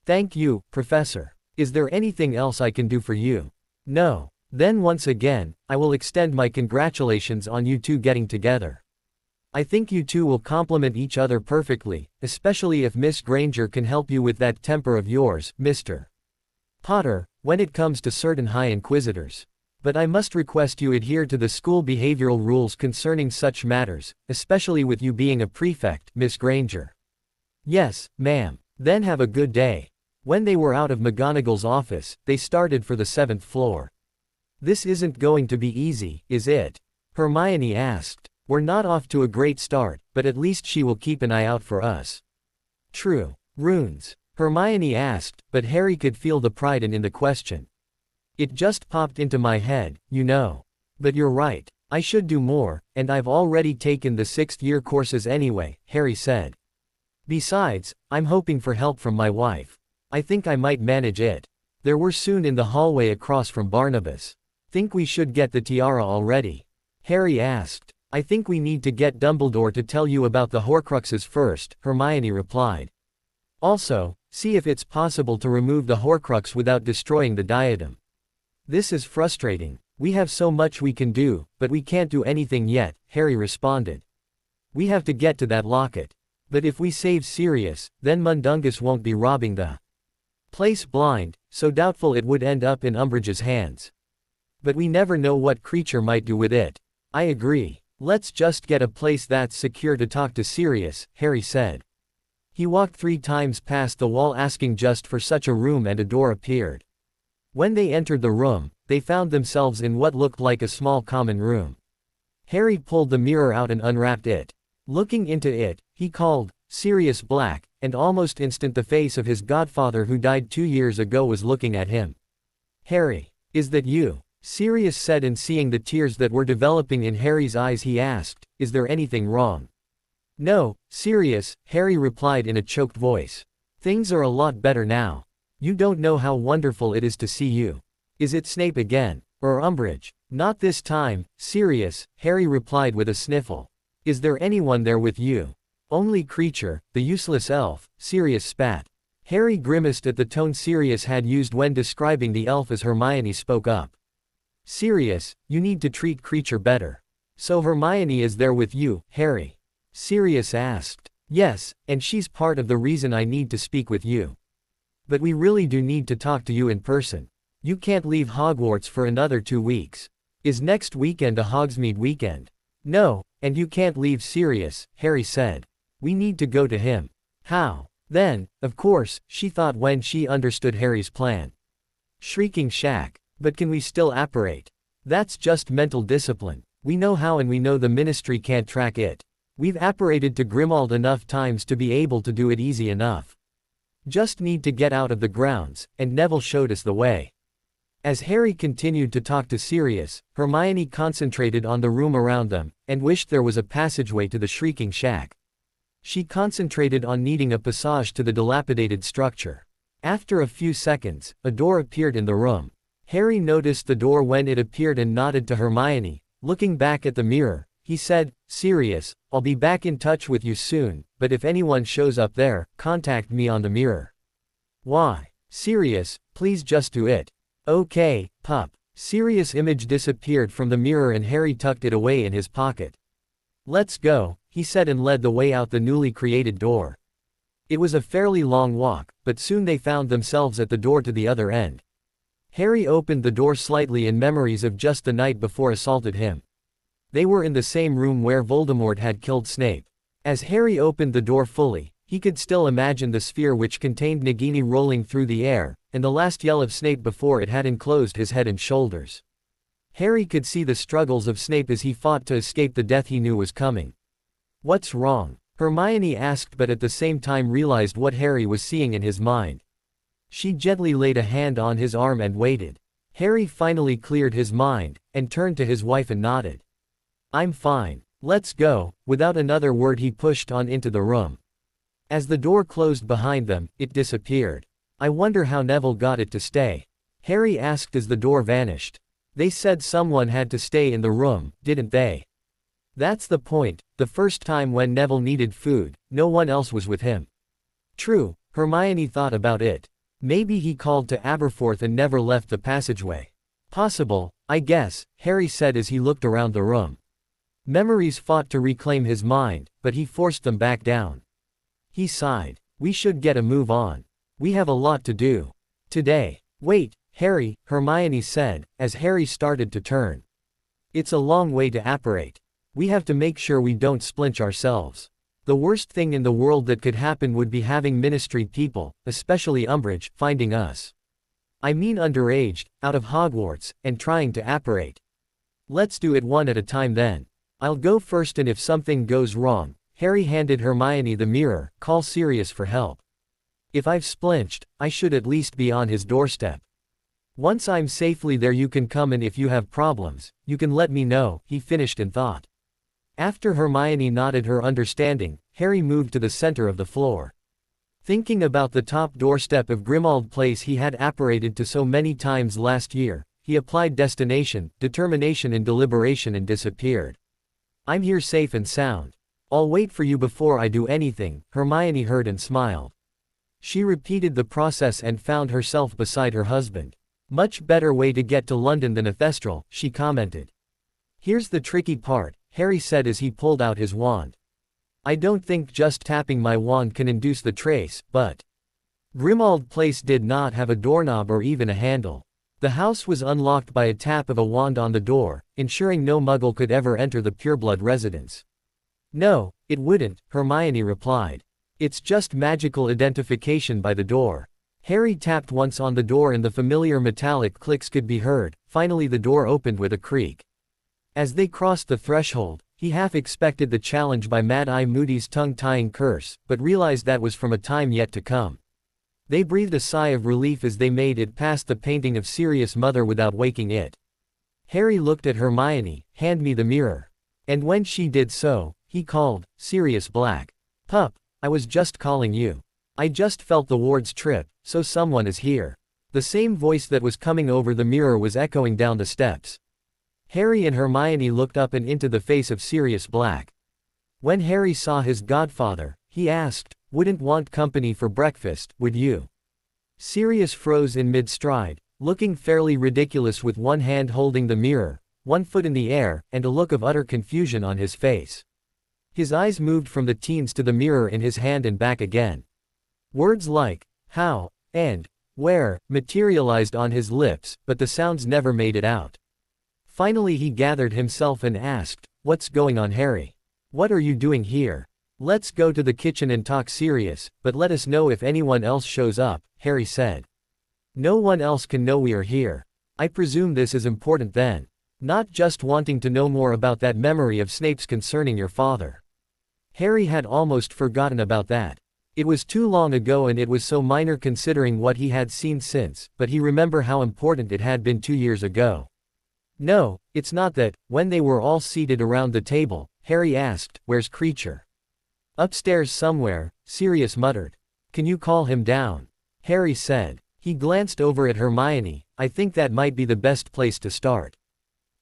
Thank you, Professor. Is there anything else I can do for you? No. Then once again, I will extend my congratulations on you two getting together. I think you two will complement each other perfectly, especially if Miss Granger can help you with that temper of yours, Mr. Potter, when it comes to certain high inquisitors. But I must request you adhere to the school behavioral rules concerning such matters, especially with you being a prefect, Miss Granger. Yes, ma'am. Then have a good day. When they were out of McGonagall's office, they started for the 7th floor. This isn't going to be easy, is it? Hermione asked. We're not off to a great start, but at least she will keep an eye out for us. True. Runes? Hermione asked, but Harry could feel the pride in the question. It just popped into my head, you know. But you're right. I should do more, and I've already taken the 6th-year courses anyway, Harry said. Besides, I'm hoping for help from my wife. I think I might manage it. They were soon in the hallway across from Barnabas. Think we should get the tiara already? Harry asked. I think we need to get Dumbledore to tell you about the Horcruxes first, Hermione replied. Also, see if it's possible to remove the Horcrux without destroying the diadem. This is frustrating. We have so much we can do, but we can't do anything yet, Harry responded. We have to get to that locket. But if we save Sirius, then Mundungus won't be robbing the place blind, so doubtful it would end up in Umbridge's hands. But we never know what creature might do with it. I agree. Let's just get a place that's secure to talk to Sirius, Harry said. He walked 3 times past the wall asking just for such a room, and a door appeared. When they entered the room, they found themselves in what looked like a small common room. Harry pulled the mirror out and unwrapped it. Looking into it, he called, "Sirius Black," and almost instant the face of his godfather who died 2 years ago was looking at him. "Harry, is that you?" Sirius said, and seeing the tears that were developing in Harry's eyes he asked, "Is there anything wrong?" "No, Sirius," Harry replied in a choked voice. "Things are a lot better now. You don't know how wonderful it is to see you." "Is it Snape again? Or Umbridge?" "Not this time, Sirius," Harry replied with a sniffle. "Is there anyone there with you?" "Only Creature, the useless elf," Sirius spat. Harry grimaced at the tone Sirius had used when describing the elf as Hermione spoke up. "Sirius, you need to treat Creature better." "So Hermione is there with you, Harry?" Sirius asked. "Yes, and she's part of the reason I need to speak with you. But we really do need to talk to you in person. You can't leave Hogwarts for another 2 weeks. Is next weekend a Hogsmeade weekend?" "No, and you can't leave Sirius," Harry said. "We need to go to him." "How?" Then, of course, she thought when she understood Harry's plan. Shrieking Shack. "But can we still apparate?" "That's just mental discipline. We know how, and we know the Ministry can't track it. We've apparated to Grimmauld enough times to be able to do it easy enough. Just need to get out of the grounds, and Neville showed us the way." As Harry continued to talk to Sirius, Hermione concentrated on the room around them, and wished there was a passageway to the Shrieking Shack. She concentrated on needing a passage to the dilapidated structure. After a few seconds, a door appeared in the room. Harry noticed the door when it appeared and nodded to Hermione. Looking back at the mirror, he said, "Sirius, I'll be back in touch with you soon, but if anyone shows up there, contact me on the mirror." "Why?" "Sirius, please just do it." "Okay, pup." Sirius' image disappeared from the mirror and Harry tucked it away in his pocket. "Let's go," he said, and led the way out the newly created door. It was a fairly long walk, but soon they found themselves at the door to the other end. Harry opened the door slightly in memories of just the night before assaulted him. They were in the same room where Voldemort had killed Snape. As Harry opened the door fully, he could still imagine the sphere which contained Nagini rolling through the air, and the last yell of Snape before it had enclosed his head and shoulders. Harry could see the struggles of Snape as he fought to escape the death he knew was coming. "What's wrong?" Hermione asked, but at the same time realized what Harry was seeing in his mind. She gently laid a hand on his arm and waited. Harry finally cleared his mind, and turned to his wife and nodded. "I'm fine. Let's go." Without another word he pushed on into the room. As the door closed behind them, it disappeared. "I wonder how Neville got it to stay?" Harry asked as the door vanished. "They said someone had to stay in the room, didn't they?" "That's the point. The first time when Neville needed food, no one else was with him." "True." Hermione thought about it. "Maybe he called to Aberforth and never left the passageway." "Possible, I guess," Harry said as he looked around the room. Memories fought to reclaim his mind, but he forced them back down. He sighed. "We should get a move on. We have a lot to do today." "Wait, Harry," Hermione said, as Harry started to turn. "It's a long way to apparate. We have to make sure we don't splinch ourselves. The worst thing in the world that could happen would be having Ministry people, especially Umbridge, finding us. I mean underaged, out of Hogwarts, and trying to apparate. Let's do it one at a time then. I'll go first, and if something goes wrong," Harry handed Hermione the mirror, "call Sirius for help. If I've splinched, I should at least be on his doorstep. Once I'm safely there you can come, and if you have problems, you can let me know," he finished in thought. After Hermione nodded her understanding, Harry moved to the center of the floor. Thinking about the top doorstep of Grimmauld Place he had apparated to so many times last year, he applied destination, determination and deliberation and disappeared. "I'm here safe and sound. I'll wait for you before I do anything," Hermione heard and smiled. She repeated the process and found herself beside her husband. "Much better way to get to London than a Thestral," she commented. "Here's the tricky part," Harry said as he pulled out his wand. I don't think just tapping my wand can induce the trace, but... Grimmauld Place did not have a doorknob or even a handle. The house was unlocked by a tap of a wand on the door, ensuring no muggle could ever enter the pureblood residence. No, it wouldn't, Hermione replied. It's just magical identification by the door. Harry tapped once on the door and the familiar metallic clicks could be heard. Finally the door opened with a creak. As they crossed the threshold, he half expected the challenge by Mad-Eye Moody's tongue-tying curse, but realized that was from a time yet to come. They breathed a sigh of relief as they made it past the painting of Sirius' mother without waking it. Harry looked at Hermione. Hand me the mirror. And when she did so, he called, Sirius Black. Pup, I was just calling you. I just felt the wards trip, so someone is here. The same voice that was coming over the mirror was echoing down the steps. Harry and Hermione looked up and into the face of Sirius Black. When Harry saw his godfather, he asked, wouldn't want company for breakfast, would you? Sirius froze in mid-stride, looking fairly ridiculous with one hand holding the mirror, one foot in the air, and a look of utter confusion on his face. His eyes moved from the teens to the mirror in his hand and back again. Words like, how, and, where, materialized on his lips, but the sounds never made it out. Finally he gathered himself and asked, what's going on, Harry? What are you doing here? Let's go to the kitchen and talk serious, but let us know if anyone else shows up, Harry said. No one else can know we are here. I presume this is important then. Not just wanting to know more about that memory of Snape's concerning your father. Harry had almost forgotten about that. It was too long ago and it was so minor considering what he had seen since, but he remembered how important it had been 2 years ago. No, it's not that. When they were all seated around the table, Harry asked, where's Creature? Upstairs somewhere, Sirius muttered. Can you call him down? Harry said. He glanced over at Hermione. I think that might be the best place to start.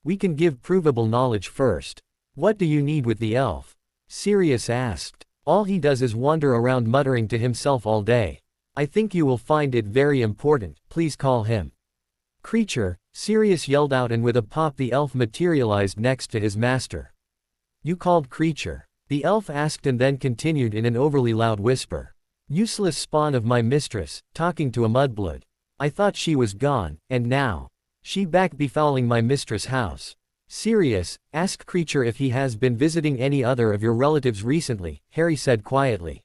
We can give provable knowledge first. What do you need with the elf? Sirius asked. All he does is wander around muttering to himself all day. I think you will find it very important. Please call him. Creature, Sirius yelled out, and with a pop the elf materialized next to his master. You called Creature? The elf asked and then continued in an overly loud whisper. Useless spawn of my mistress, talking to a mudblood. I thought she was gone, and now. She back befouling my mistress' house. Sirius, ask Creature if he has been visiting any other of your relatives recently, Harry said quietly.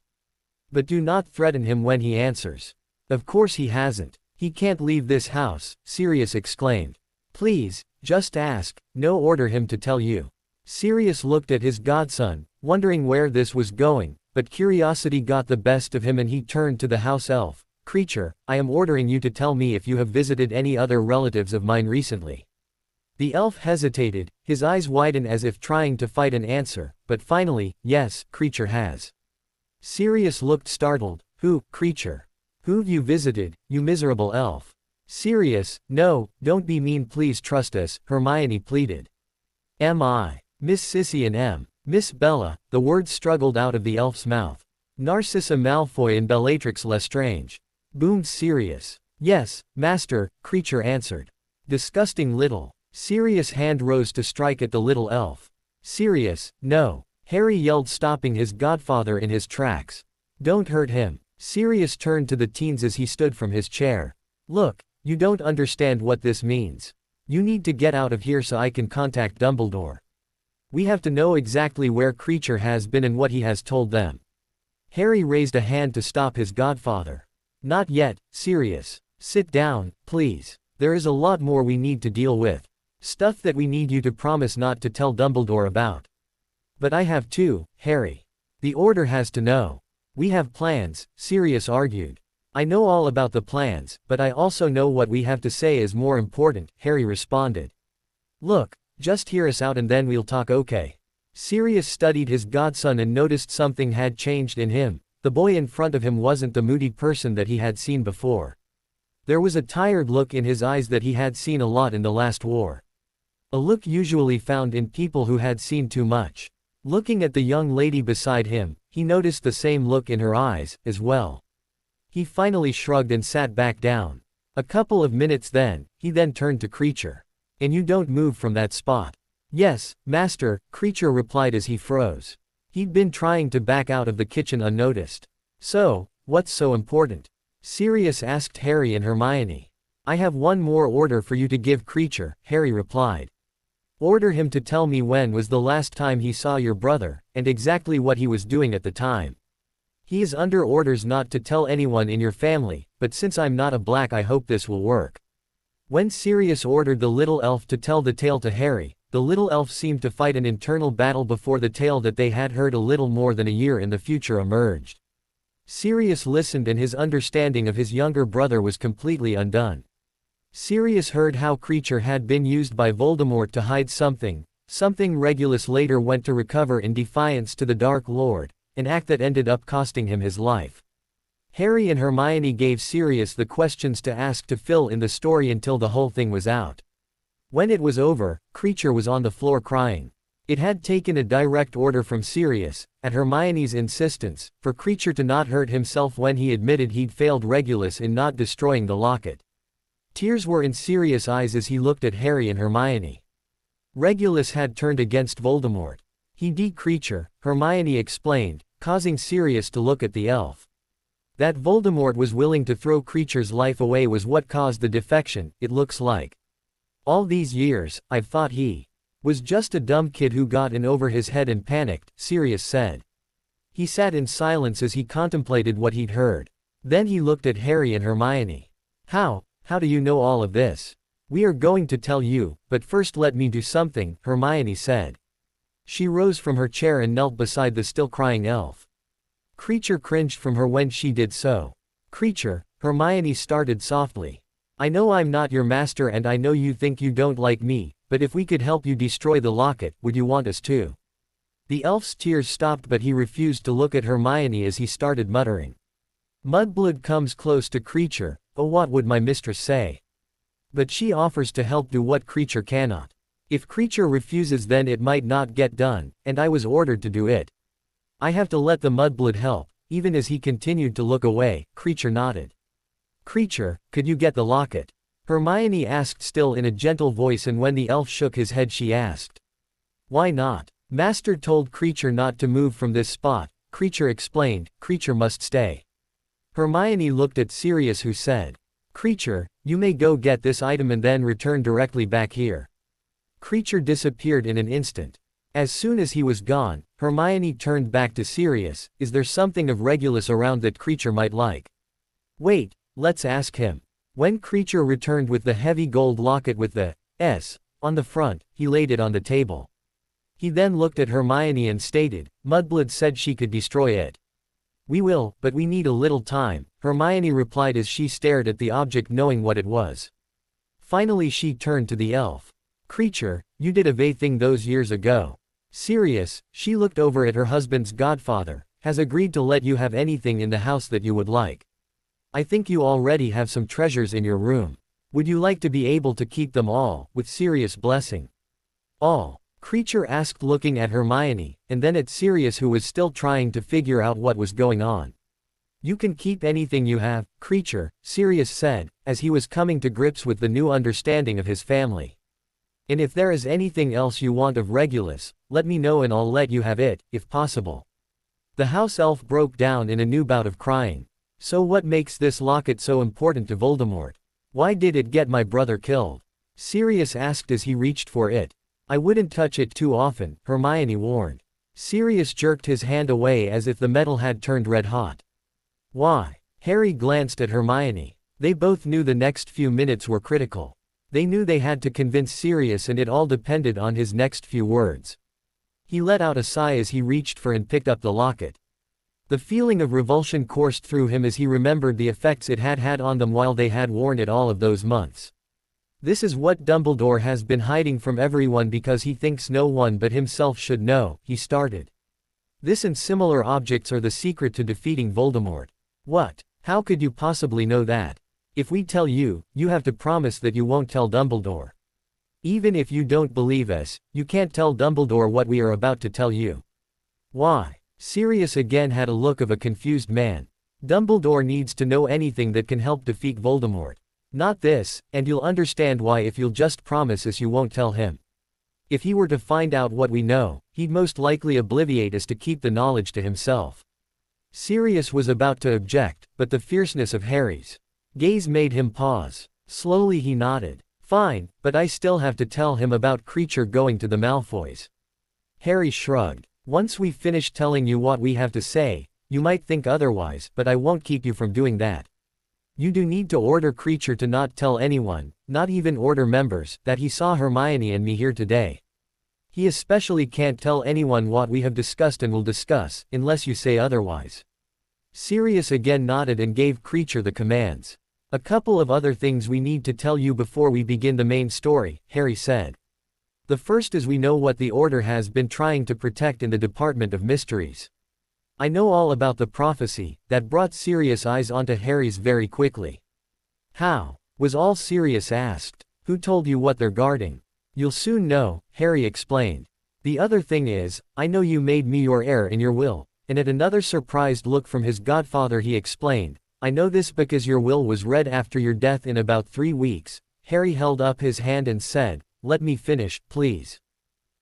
But do not threaten him when he answers. Of course he hasn't. He can't leave this house, Sirius exclaimed. Please, just ask, no order him to tell you. Sirius looked at his godson, wondering where this was going, but curiosity got the best of him and he turned to the house elf. Creature, I am ordering you to tell me if you have visited any other relatives of mine recently. The elf hesitated, his eyes widened as if trying to fight an answer, but finally, yes, Creature has. Sirius looked startled. Who, Creature? Who've you visited, you miserable elf? Sirius, no, don't be mean, please trust us, Hermione pleaded. M.I. Miss Sissy and Miss Bella, the words struggled out of the elf's mouth. Narcissa Malfoy and Bellatrix Lestrange. Boomed Sirius. Yes, master, Creature answered. Disgusting little. Sirius' hand rose to strike at the little elf. Sirius, no. Harry yelled, stopping his godfather in his tracks. Don't hurt him. Sirius turned to the teens as he stood from his chair. Look, you don't understand what this means. You need to get out of here so I can contact Dumbledore. We have to know exactly where Creature has been and what he has told them. Harry raised a hand to stop his godfather. Not yet, Sirius. Sit down, please. There is a lot more we need to deal with. Stuff that we need you to promise not to tell Dumbledore about. But I have too, Harry. The Order has to know. We have plans, Sirius argued. I know all about the plans, but I also know what we have to say is more important, Harry responded. Look, just hear us out and then we'll talk, okay? Sirius studied his godson and noticed something had changed in him. The boy in front of him wasn't the moody person that he had seen before. There was a tired look in his eyes that he had seen a lot in the last war. A look usually found in people who had seen too much. Looking at the young lady beside him, he noticed the same look in her eyes, as well. He finally shrugged and sat back down. A couple of minutes then, he then turned to Creature. And you don't move from that spot. Yes, master, Creature replied as he froze. He'd been trying to back out of the kitchen unnoticed. So, what's so important? Sirius asked Harry and Hermione. I have one more order for you to give, Creature, Harry replied. Order him to tell me when was the last time he saw your brother, and exactly what he was doing at the time. He is under orders not to tell anyone in your family, but since I'm not a black, I hope this will work. When Sirius ordered the little elf to tell the tale to Harry, the little elf seemed to fight an internal battle before the tale that they had heard a little more than a year in the future emerged. Sirius listened and his understanding of his younger brother was completely undone. Sirius heard how Creature had been used by Voldemort to hide something Regulus later went to recover in defiance to the Dark Lord, an act that ended up costing him his life. Harry and Hermione gave Sirius the questions to ask to fill in the story until the whole thing was out. When it was over, Creature was on the floor crying. It had taken a direct order from Sirius, at Hermione's insistence, for Creature to not hurt himself when he admitted he'd failed Regulus in not destroying the locket. Tears were in Sirius' eyes as he looked at Harry and Hermione. Regulus had turned against Voldemort. Creature, Hermione explained, causing Sirius to look at the elf. That Voldemort was willing to throw Creature's life away was what caused the defection, it looks like. All these years, I've thought he was just a dumb kid who got in over his head and panicked, Sirius said. He sat in silence as he contemplated what he'd heard. Then he looked at Harry and Hermione. How do you know all of this? We are going to tell you, but first let me do something, Hermione said. She rose from her chair and knelt beside the still crying elf. Creature cringed from her when she did so. Creature, Hermione started softly. I know I'm not your master and I know you think you don't like me, but if we could help you destroy the locket, would you want us to? The elf's tears stopped but he refused to look at Hermione as he started muttering. Mudblood comes close to Creature, oh what would my mistress say? But she offers to help do what Creature cannot. If Creature refuses then it might not get done, and I was ordered to do it. I have to let the Mudblood help. Even as he continued to look away, Creature nodded. Creature, could you get the locket? Hermione asked still in a gentle voice and when the elf shook his head she asked. Why not? Master told Creature not to move from this spot, Creature explained, Creature must stay. Hermione looked at Sirius who said. Creature, you may go get this item and then return directly back here. Creature disappeared in an instant. As soon as he was gone, Hermione turned back to Sirius, is there something of Regulus around that Creature might like? Wait, let's ask him. When Creature returned with the heavy gold locket with the S on the front, he laid it on the table. He then looked at Hermione and stated, Mudblood said she could destroy it. We will, but we need a little time, Hermione replied as she stared at the object knowing what it was. Finally she turned to the elf. Creature, you did a thing those years ago. Sirius, she looked over at her husband's godfather, has agreed to let you have anything in the house that you would like. I think you already have some treasures in your room. Would you like to be able to keep them all, with Sirius' blessing? All? Creature asked looking at Hermione, and then at Sirius who was still trying to figure out what was going on. You can keep anything you have, Creature, Sirius said, as he was coming to grips with the new understanding of his family. And if there is anything else you want of Regulus, let me know and I'll let you have it, if possible. The house elf broke down in a new bout of crying. So what makes this locket so important to Voldemort? Why did it get my brother killed? Sirius asked as he reached for it. I wouldn't touch it too often, Hermione warned. Sirius jerked his hand away as if the metal had turned red hot. Why? Harry glanced at Hermione. They both knew the next few minutes were critical. They knew they had to convince Sirius and it all depended on his next few words. He let out a sigh as he reached for and picked up the locket. The feeling of revulsion coursed through him as he remembered the effects it had had on them while they had worn it all of those months. This is what Dumbledore has been hiding from everyone because he thinks no one but himself should know, he started. This and similar objects are the secret to defeating Voldemort. What? How could you possibly know that? If we tell you, you have to promise that you won't tell Dumbledore. Even if you don't believe us, you can't tell Dumbledore what we are about to tell you. Why? Sirius again had a look of a confused man. Dumbledore needs to know anything that can help defeat Voldemort. Not this, and you'll understand why if you'll just promise us you won't tell him. If he were to find out what we know, he'd most likely obliviate us to keep the knowledge to himself. Sirius was about to object, but the fierceness of Harry's gaze made him pause. Slowly he nodded. Fine, but I still have to tell him about Creature going to the Malfoys. Harry shrugged. Once we finish telling you what we have to say, you might think otherwise, but I won't keep you from doing that. You do need to order Creature to not tell anyone, not even Order members, that he saw Hermione and me here today. He especially can't tell anyone what we have discussed and will discuss, unless you say otherwise. Sirius again nodded and gave Creature the commands. A couple of other things we need to tell you before we begin the main story, Harry said. The first is we know what the Order has been trying to protect in the Department of Mysteries. I know all about the prophecy that brought Sirius' eyes onto Harry's very quickly. How? Was all Sirius asked. Who told you what they're guarding? You'll soon know, Harry explained. The other thing is, I know you made me your heir in your will, and at another surprised look from his godfather he explained, I know this because your will was read after your death in about 3 weeks. Harry held up his hand and said, let me finish, please.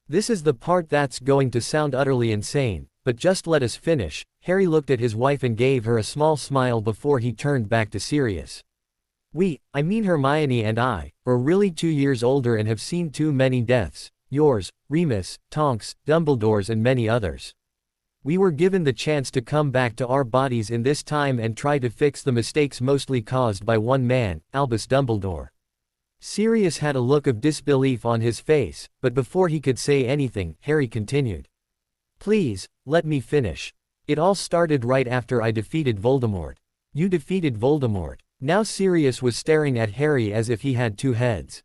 This is the part that's going to sound utterly insane, but just let us finish. Harry looked at his wife and gave her a small smile before he turned back to Sirius. I mean Hermione and I, are really 2 years older and have seen too many deaths, yours, Remus, Tonks, Dumbledore's and many others. We were given the chance to come back to our bodies in this time and try to fix the mistakes mostly caused by one man, Albus Dumbledore. Sirius had a look of disbelief on his face, but before he could say anything, Harry continued. Please, let me finish. It all started right after I defeated Voldemort. You defeated Voldemort. Now Sirius was staring at Harry as if he had 2 heads.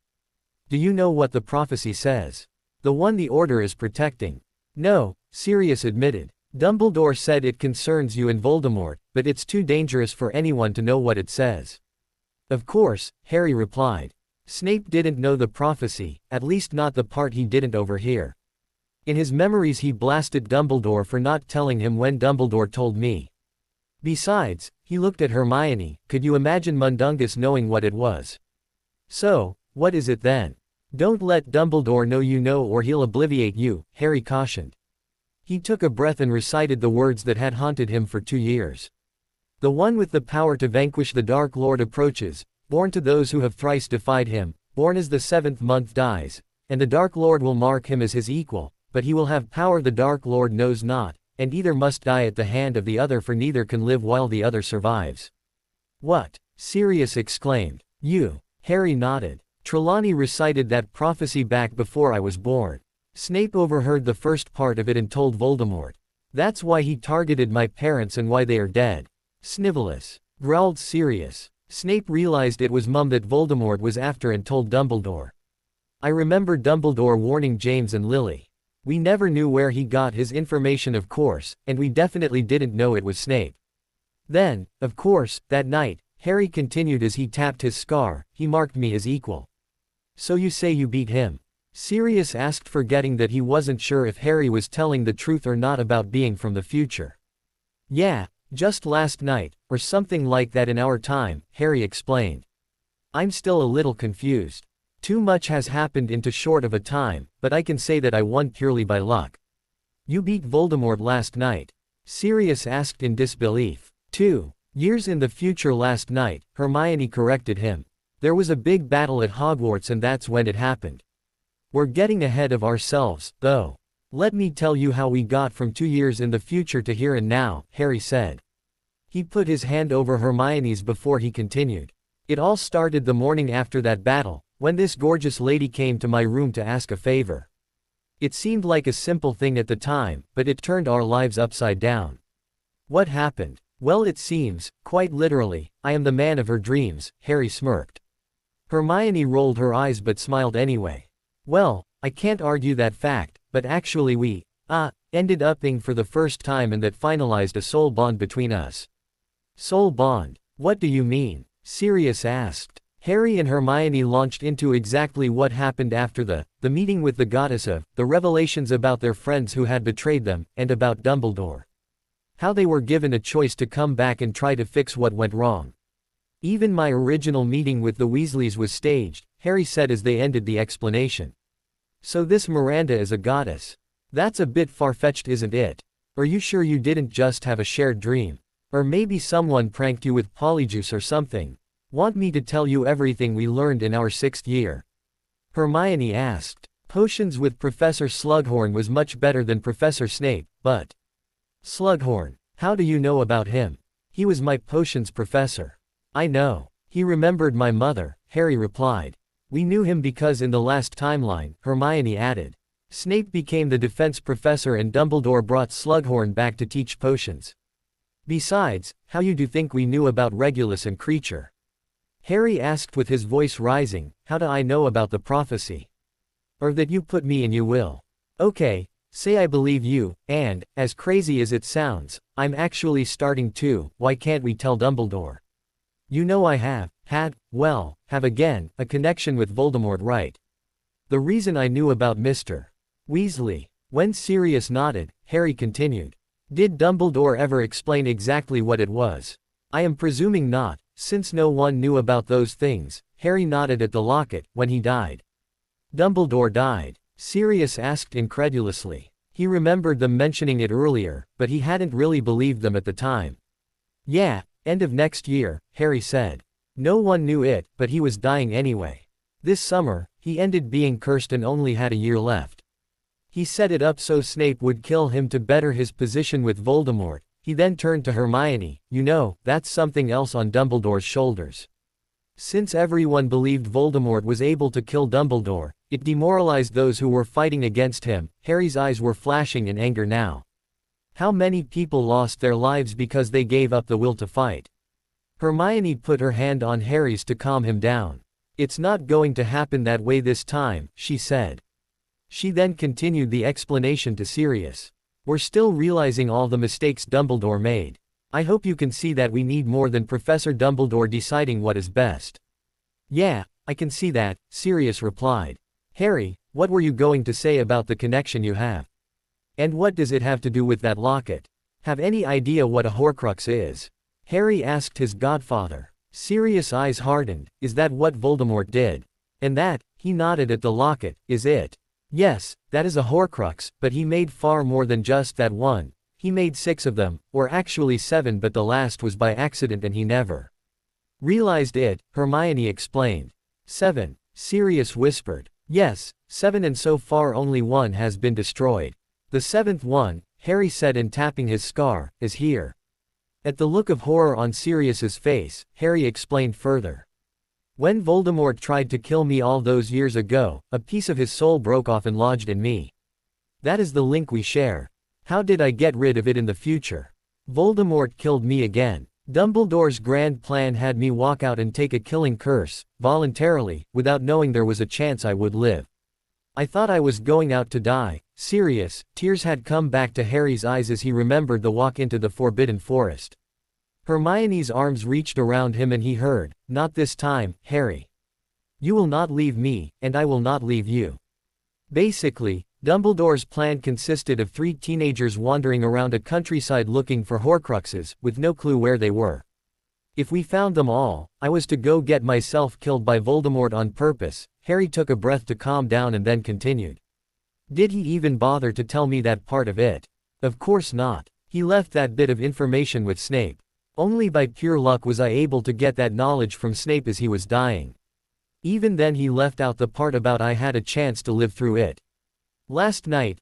Do you know what the prophecy says? The one the Order is protecting. No, Sirius admitted. Dumbledore said it concerns you and Voldemort, but it's too dangerous for anyone to know what it says. Of course, Harry replied. Snape didn't know the prophecy, at least not the part he didn't overhear. In his memories he blasted Dumbledore for not telling him when Dumbledore told me. Besides, he looked at Hermione. Could you imagine Mundungus knowing what it was? So, what is it then? Don't let Dumbledore know you know or he'll obliviate you, Harry cautioned. He took a breath and recited the words that had haunted him for 2 years. The one with the power to vanquish the Dark Lord approaches, born to those who have thrice defied him, born as the 7th month dies, and the Dark Lord will mark him as his equal, but he will have power the Dark Lord knows not, and either must die at the hand of the other for neither can live while the other survives. What? Sirius exclaimed. You. Harry nodded. Trelawney recited that prophecy back before I was born. Snape overheard the first part of it and told Voldemort. That's why he targeted my parents and why they are dead. Snivellus. Growled Sirius. Snape realized it was Mum that Voldemort was after and told Dumbledore. I remember Dumbledore warning James and Lily. We never knew where he got his information of course, and we definitely didn't know it was Snape. Then, of course, that night, Harry continued as he tapped his scar, he marked me as equal. So you say you beat him? Sirius asked, forgetting that he wasn't sure if Harry was telling the truth or not about being from the future. Yeah, just last night, or something like that in our time, Harry explained. I'm still a little confused. Too much has happened in too short of a time, but I can say that I won purely by luck. You beat Voldemort last night? Sirius asked in disbelief. 2 years in the future last night, Hermione corrected him. There was a big battle at Hogwarts and that's when it happened. We're getting ahead of ourselves, though. Let me tell you how we got from 2 years in the future to here and now, Harry said. He put his hand over Hermione's before he continued. It all started the morning after that battle, when this gorgeous lady came to my room to ask a favor. It seemed like a simple thing at the time, but it turned our lives upside down. What happened? Well, it seems, quite literally, I am the man of her dreams, Harry smirked. Hermione rolled her eyes but smiled anyway. Well, I can't argue that fact, but actually we, ended up being for the first time and that finalized a soul bond between us. Soul bond? What do you mean? Sirius asked. Harry and Hermione launched into exactly what happened after the meeting with the goddess of, the revelations about their friends who had betrayed them, and about Dumbledore. How they were given a choice to come back and try to fix what went wrong. Even my original meeting with the Weasleys was staged, Harry said as they ended the explanation. So this Miranda is a goddess. That's a bit far-fetched, isn't it? Are you sure you didn't just have a shared dream? Or maybe someone pranked you with polyjuice or something? Want me to tell you everything we learned in our 6th year? Hermione asked. Potions with Professor Slughorn was much better than Professor Snape, but… Slughorn. How do you know about him? He was my potions professor. I know. He remembered my mother, Harry replied. We knew him because in the last timeline, Hermione added. Snape became the defense professor and Dumbledore brought Slughorn back to teach potions. Besides, how you do think we knew about Regulus and Creature? Harry asked with his voice rising, how do I know about the prophecy? Or that you put me in you will. Okay, say I believe you, and, as crazy as it sounds, I'm actually starting to, why can't we tell Dumbledore? You know I have again, a connection with Voldemort, right? The reason I knew about Mr. Weasley. When Sirius nodded, Harry continued. Did Dumbledore ever explain exactly what it was? I am presuming not, since no one knew about those things. Harry nodded at the locket. When he died. Dumbledore died? Sirius asked incredulously. He remembered them mentioning it earlier, but he hadn't really believed them at the time. Yeah, end of next year, Harry said. No one knew it, but he was dying anyway. This summer, he ended being cursed and only had a year left. He set it up so Snape would kill him to better his position with Voldemort. He then turned to Hermione. You know, that's something else on Dumbledore's shoulders. Since everyone believed Voldemort was able to kill Dumbledore, it demoralized those who were fighting against him. Harry's eyes were flashing in anger now. How many people lost their lives because they gave up the will to fight? Hermione put her hand on Harry's to calm him down. It's not going to happen that way this time, she said. She then continued the explanation to Sirius. We're still realizing all the mistakes Dumbledore made. I hope you can see that we need more than Professor Dumbledore deciding what is best. Yeah, I can see that, Sirius replied. Harry, what were you going to say about the connection you have? And what does it have to do with that locket? Have any idea what a Horcrux is? Harry asked his godfather. Sirius' eyes hardened. Is that what Voldemort did? And that, he nodded at the locket, is it? Yes, that is a Horcrux, but he made far more than just that one. He made 6 of them, or actually 7, but the last was by accident and he never realized it, Hermione explained. 7, Sirius whispered. Yes, 7, and so far only 1 has been destroyed. The 7th one, Harry said, and tapping his scar, is here. At the look of horror on Sirius's face, Harry explained further. When Voldemort tried to kill me all those years ago, a piece of his soul broke off and lodged in me. That is the link we share. How did I get rid of it in the future? Voldemort killed me again. Dumbledore's grand plan had me walk out and take a killing curse, voluntarily, without knowing there was a chance I would live. I thought I was going out to die. Sirius, tears had come back to Harry's eyes as he remembered the walk into the Forbidden Forest. Hermione's arms reached around him and he heard, not this time, Harry. You will not leave me, and I will not leave you. Basically, Dumbledore's plan consisted of 3 teenagers wandering around a countryside looking for Horcruxes, with no clue where they were. If we found them all, I was to go get myself killed by Voldemort on purpose. Harry took a breath to calm down and then continued. Did he even bother to tell me that part of it? Of course not. He left that bit of information with Snape. Only by pure luck was I able to get that knowledge from Snape as he was dying. Even then he left out the part about I had a chance to live through it. Last night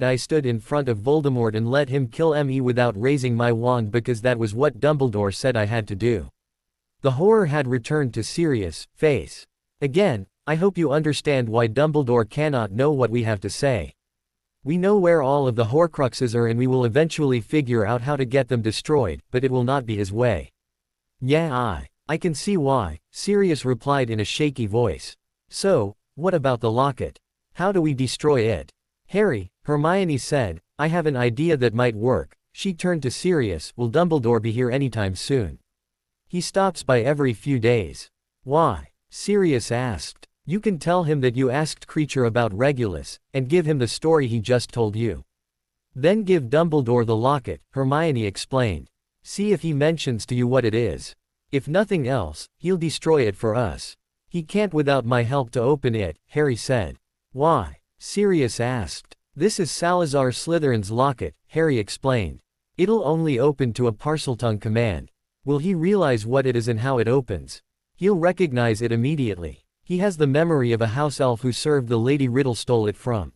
I stood in front of Voldemort and let him kill me without raising my wand because that was what Dumbledore said I had to do. The horror had returned to Sirius' face. Again, I hope you understand why Dumbledore cannot know what we have to say. We know where all of the Horcruxes are and we will eventually figure out how to get them destroyed, but it will not be his way. Yeah, I can see why, Sirius replied in a shaky voice. So, what about the locket? How do we destroy it? Harry, Hermione said, I have an idea that might work. She turned to Sirius. Will Dumbledore be here anytime soon? He stops by every few days. Why? Sirius asked. You can tell him that you asked Creature about Regulus, and give him the story he just told you. Then give Dumbledore the locket, Hermione explained. See if he mentions to you what it is. If nothing else, he'll destroy it for us. He can't without my help to open it, Harry said. Why? Sirius asked. This is Salazar Slytherin's locket, Harry explained. It'll only open to a Parseltongue command. Will he realize what it is and how it opens? He'll recognize it immediately. He has the memory of a house elf who served the Lady Riddle stole it from.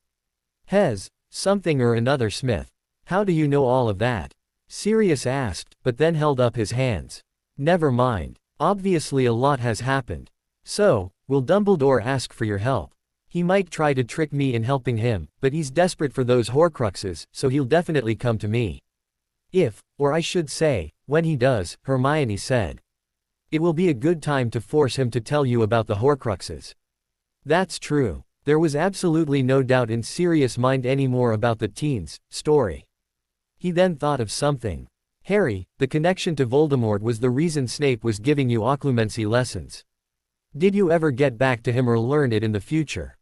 Hez, something or another Smith. How do you know all of that? Sirius asked, but then held up his hands. Never mind. Obviously a lot has happened. So, will Dumbledore ask for your help? He might try to trick me in helping him, but he's desperate for those Horcruxes, so he'll definitely come to me. If, or I should say, when he does, Hermione said. It will be a good time to force him to tell you about the Horcruxes. That's true. There was absolutely no doubt in Sirius' mind anymore about the teens' story. He then thought of something. Harry, the connection to Voldemort was the reason Snape was giving you occlumency lessons. Did you ever get back to him or learn it in the future?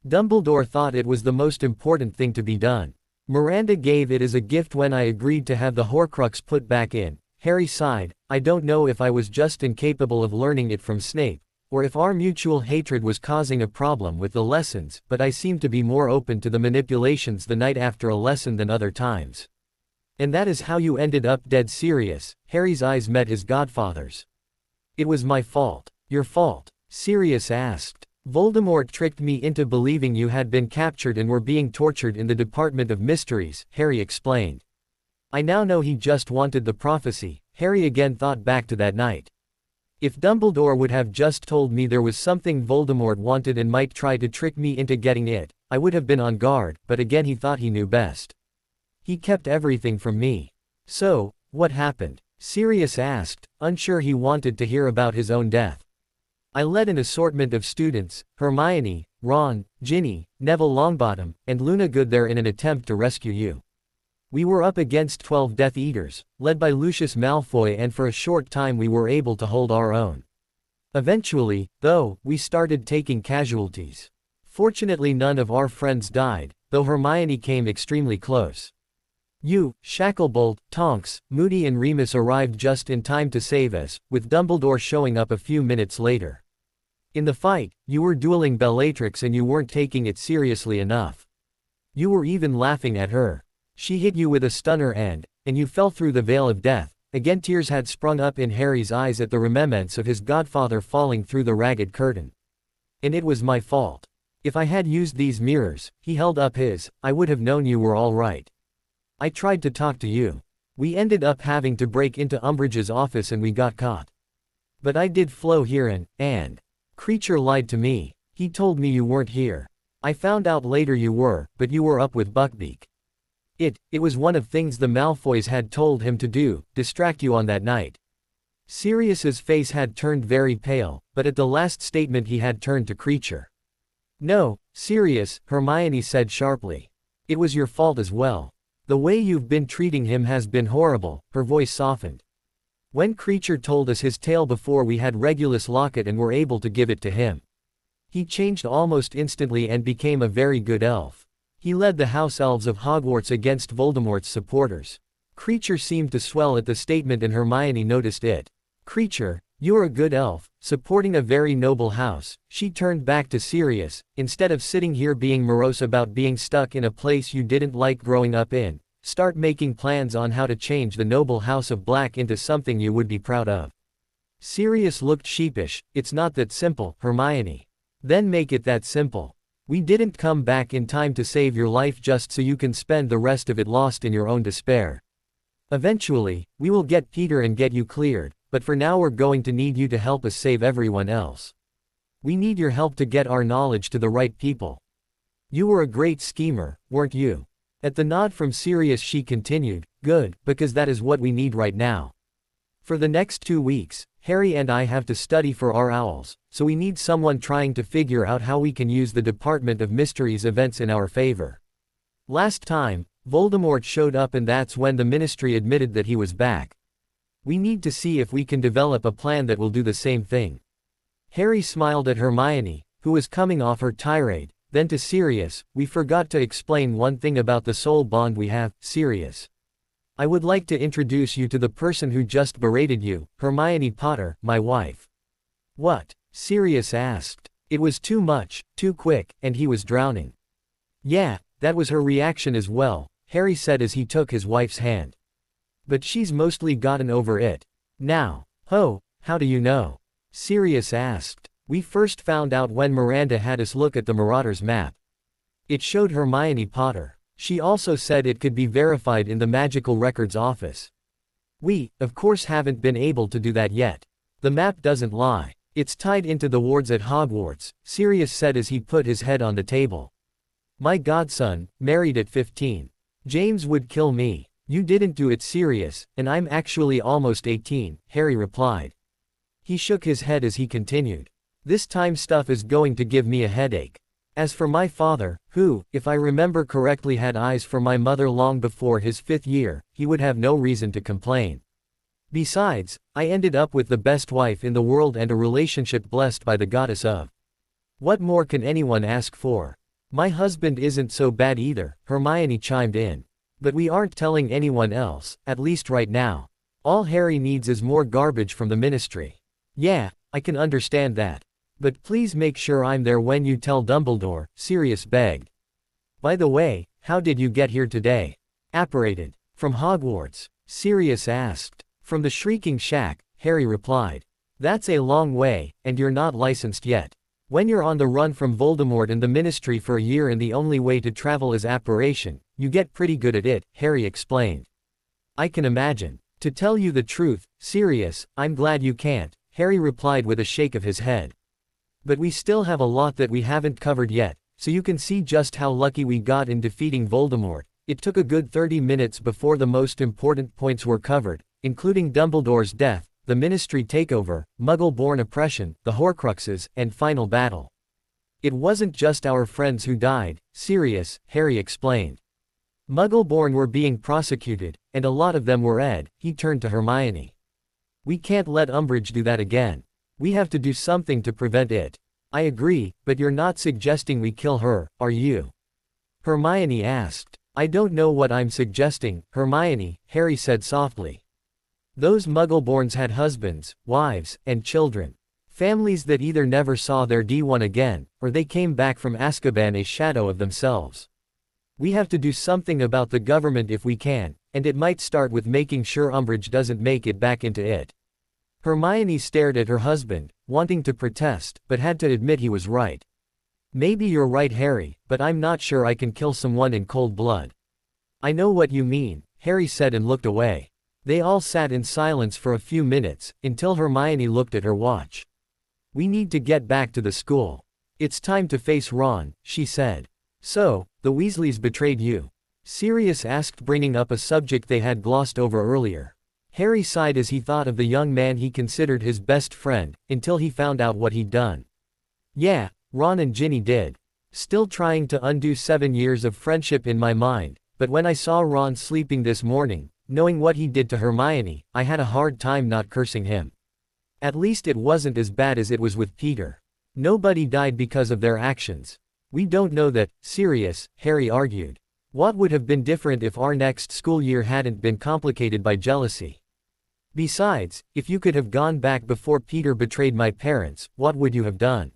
Dumbledore thought it was the most important thing to be done. Miranda gave it as a gift when I agreed to have the Horcrux put back in. Harry sighed. I don't know if I was just incapable of learning it from Snape, or if our mutual hatred was causing a problem with the lessons, but I seemed to be more open to the manipulations the night after a lesson than other times. And that is how you ended up dead serious. Harry's eyes met his godfather's. It was my fault. Your fault? Sirius asked. Voldemort tricked me into believing you had been captured and were being tortured in the Department of Mysteries, Harry explained. I now know he just wanted the prophecy. Harry again thought back to that night. If Dumbledore would have just told me there was something Voldemort wanted and might try to trick me into getting it, I would have been on guard, but again he thought he knew best. He kept everything from me. So, what happened? Sirius asked, unsure he wanted to hear about his own death. I led an assortment of students, Hermione, Ron, Ginny, Neville Longbottom, and Luna Good there in an attempt to rescue you. We were up against 12 Death Eaters, led by Lucius Malfoy, and for a short time we were able to hold our own. Eventually, though, we started taking casualties. Fortunately none of our friends died, though Hermione came extremely close. You, Shacklebolt, Tonks, Moody and Remus arrived just in time to save us, with Dumbledore showing up a few minutes later. In the fight, you were dueling Bellatrix and you weren't taking it seriously enough. You were even laughing at her. She hit you with a stunner and you fell through the veil of death. Again tears had sprung up in Harry's eyes at the remembrance of his godfather falling through the ragged curtain. And it was my fault. If I had used these mirrors, he held up his, I would have known you were all right. I tried to talk to you. We ended up having to break into Umbridge's office and we got caught. But I did flow here and Creature lied to me. He told me you weren't here. I found out later you were, but you were up with Buckbeak. It was one of things the Malfoys had told him to do, distract you on that night. Sirius's face had turned very pale, but at the last statement he had turned to Creature. No, Sirius, Hermione said sharply. It was your fault as well. The way you've been treating him has been horrible, her voice softened. When Creature told us his tale before we had Regulus Locket and were able to give it to him. He changed almost instantly and became a very good elf. He led the House Elves of Hogwarts against Voldemort's supporters. Creature seemed to swell at the statement and Hermione noticed it. Creature, you're a good elf, supporting a very noble house. She turned back to Sirius. Instead of sitting here being morose about being stuck in a place you didn't like growing up in, start making plans on how to change the noble House of Black into something you would be proud of. Sirius looked sheepish. It's not that simple, Hermione. Then make it that simple. We didn't come back in time to save your life just so you can spend the rest of it lost in your own despair. Eventually, we will get Peter and get you cleared, but for now we're going to need you to help us save everyone else. We need your help to get our knowledge to the right people. You were a great schemer, weren't you? At the nod from Sirius she continued, good, because that is what we need right now. For the next 2 weeks, Harry and I have to study for our owls, so we need someone trying to figure out how we can use the Department of Mysteries events in our favor. Last time, Voldemort showed up and that's when the Ministry admitted that he was back. We need to see if we can develop a plan that will do the same thing. Harry smiled at Hermione, who was coming off her tirade, then to Sirius, we forgot to explain one thing about the soul bond we have, Sirius. I would like to introduce you to the person who just berated you, Hermione Potter, my wife. What? Sirius asked. It was too much, too quick, and he was drowning. Yeah, that was her reaction as well, Harry said as he took his wife's hand. But she's mostly gotten over it. Now. Oh, how do you know? Sirius asked. We first found out when Miranda had us look at the Marauders map. It showed Hermione Potter. She also said it could be verified in the Magical Records office. We, of course, haven't been able to do that yet. The map doesn't lie. It's tied into the wards at Hogwarts, Sirius said as he put his head on the table. My godson, married at 15. James would kill me. You didn't do it, Sirius, and I'm actually almost 18, Harry replied. He shook his head as he continued. This time stuff is going to give me a headache. As for my father, who, if I remember correctly, had eyes for my mother long before his 5th year, he would have no reason to complain. Besides, I ended up with the best wife in the world and a relationship blessed by the goddess of. What more can anyone ask for? My husband isn't so bad either, Hermione chimed in. But we aren't telling anyone else, at least right now. All Harry needs is more garbage from the ministry. Yeah, I can understand that. But please make sure I'm there when you tell Dumbledore, Sirius begged. By the way, how did you get here today? Apparated. From Hogwarts? Sirius asked. From the Shrieking Shack, Harry replied. That's a long way, and you're not licensed yet. When you're on the run from Voldemort and the Ministry for a year and the only way to travel is apparition, you get pretty good at it, Harry explained. I can imagine. To tell you the truth, Sirius, I'm glad you can't, Harry replied with a shake of his head. But we still have a lot that we haven't covered yet, so you can see just how lucky we got in defeating Voldemort. It took a good 30 minutes before the most important points were covered, including Dumbledore's death, the Ministry takeover, Muggle-born oppression, the Horcruxes, and final battle. It wasn't just our friends who died, Sirius, Harry explained. Muggle-born were being prosecuted, and a lot of them were Ed, he turned to Hermione. We can't let Umbridge do that again. We have to do something to prevent it. I agree, but you're not suggesting we kill her, are you? Hermione asked. I don't know what I'm suggesting, Hermione, Harry said softly. Those Muggle-borns had husbands, wives, and children. Families that either never saw their D1 again, or they came back from Azkaban a shadow of themselves. We have to do something about the government if we can, and it might start with making sure Umbridge doesn't make it back into it. Hermione stared at her husband, wanting to protest, but had to admit he was right. Maybe you're right, Harry, but I'm not sure I can kill someone in cold blood. I know what you mean, Harry said and looked away. They all sat in silence for a few minutes, until Hermione looked at her watch. We need to get back to the school. It's time to face Ron, she said. So, the Weasleys betrayed you? Sirius asked, bringing up a subject they had glossed over earlier. Harry sighed as he thought of the young man he considered his best friend, until he found out what he'd done. Yeah, Ron and Ginny did. Still trying to undo 7 years of friendship in my mind, but when I saw Ron sleeping this morning, knowing what he did to Hermione, I had a hard time not cursing him. At least it wasn't as bad as it was with Peter. Nobody died because of their actions. We don't know that, Sirius, Harry argued. What would have been different if our next school year hadn't been complicated by jealousy? Besides, if you could have gone back before Peter betrayed my parents, what would you have done?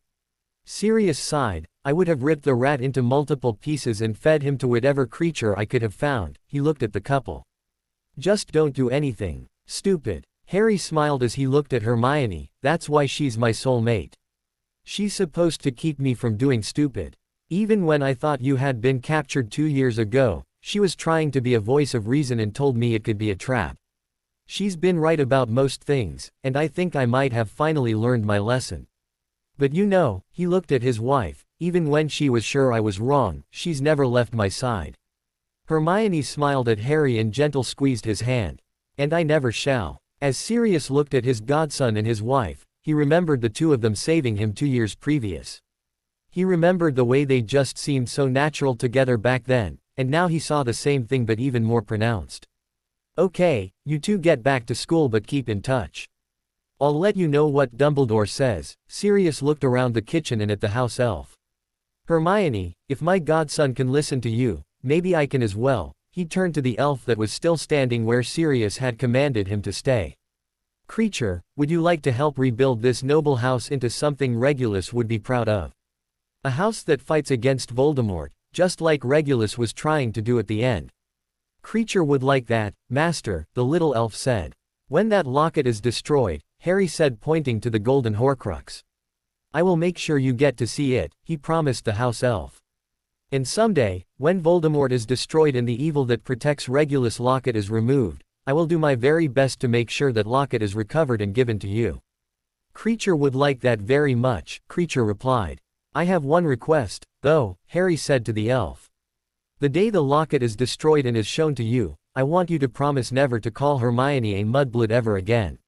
Sirius sighed. I would have ripped the rat into multiple pieces and fed him to whatever creature I could have found. He looked at the couple. Just don't do anything stupid. Harry smiled as he looked at Hermione. That's why she's my soulmate. She's supposed to keep me from doing stupid. Even when I thought you had been captured 2 years ago, she was trying to be a voice of reason and told me it could be a trap. She's been right about most things, and I think I might have finally learned my lesson. But you know, he looked at his wife, even when she was sure I was wrong, she's never left my side. Hermione smiled at Harry and gently squeezed his hand. And I never shall. As Sirius looked at his godson and his wife, he remembered the two of them saving him 2 years previous. He remembered the way they just seemed so natural together back then, and now he saw the same thing but even more pronounced. Okay, you two get back to school but keep in touch. I'll let you know what Dumbledore says. Sirius looked around the kitchen and at the house elf. Hermione, if my godson can listen to you, maybe I can as well. He turned to the elf that was still standing where Sirius had commanded him to stay. Creature, would you like to help rebuild this noble house into something Regulus would be proud of? A house that fights against Voldemort, just like Regulus was trying to do at the end. Creature would like that, Master, the little elf said. When that locket is destroyed, Harry said pointing to the golden Horcrux. I will make sure you get to see it, he promised the house elf. And someday, when Voldemort is destroyed and the evil that protects Regulus' locket is removed, I will do my very best to make sure that locket is recovered and given to you. Creature would like that very much, Creature replied. I have one request, though, Harry said to the elf. The day the locket is destroyed and is shown to you, I want you to promise never to call Hermione a mudblood ever again.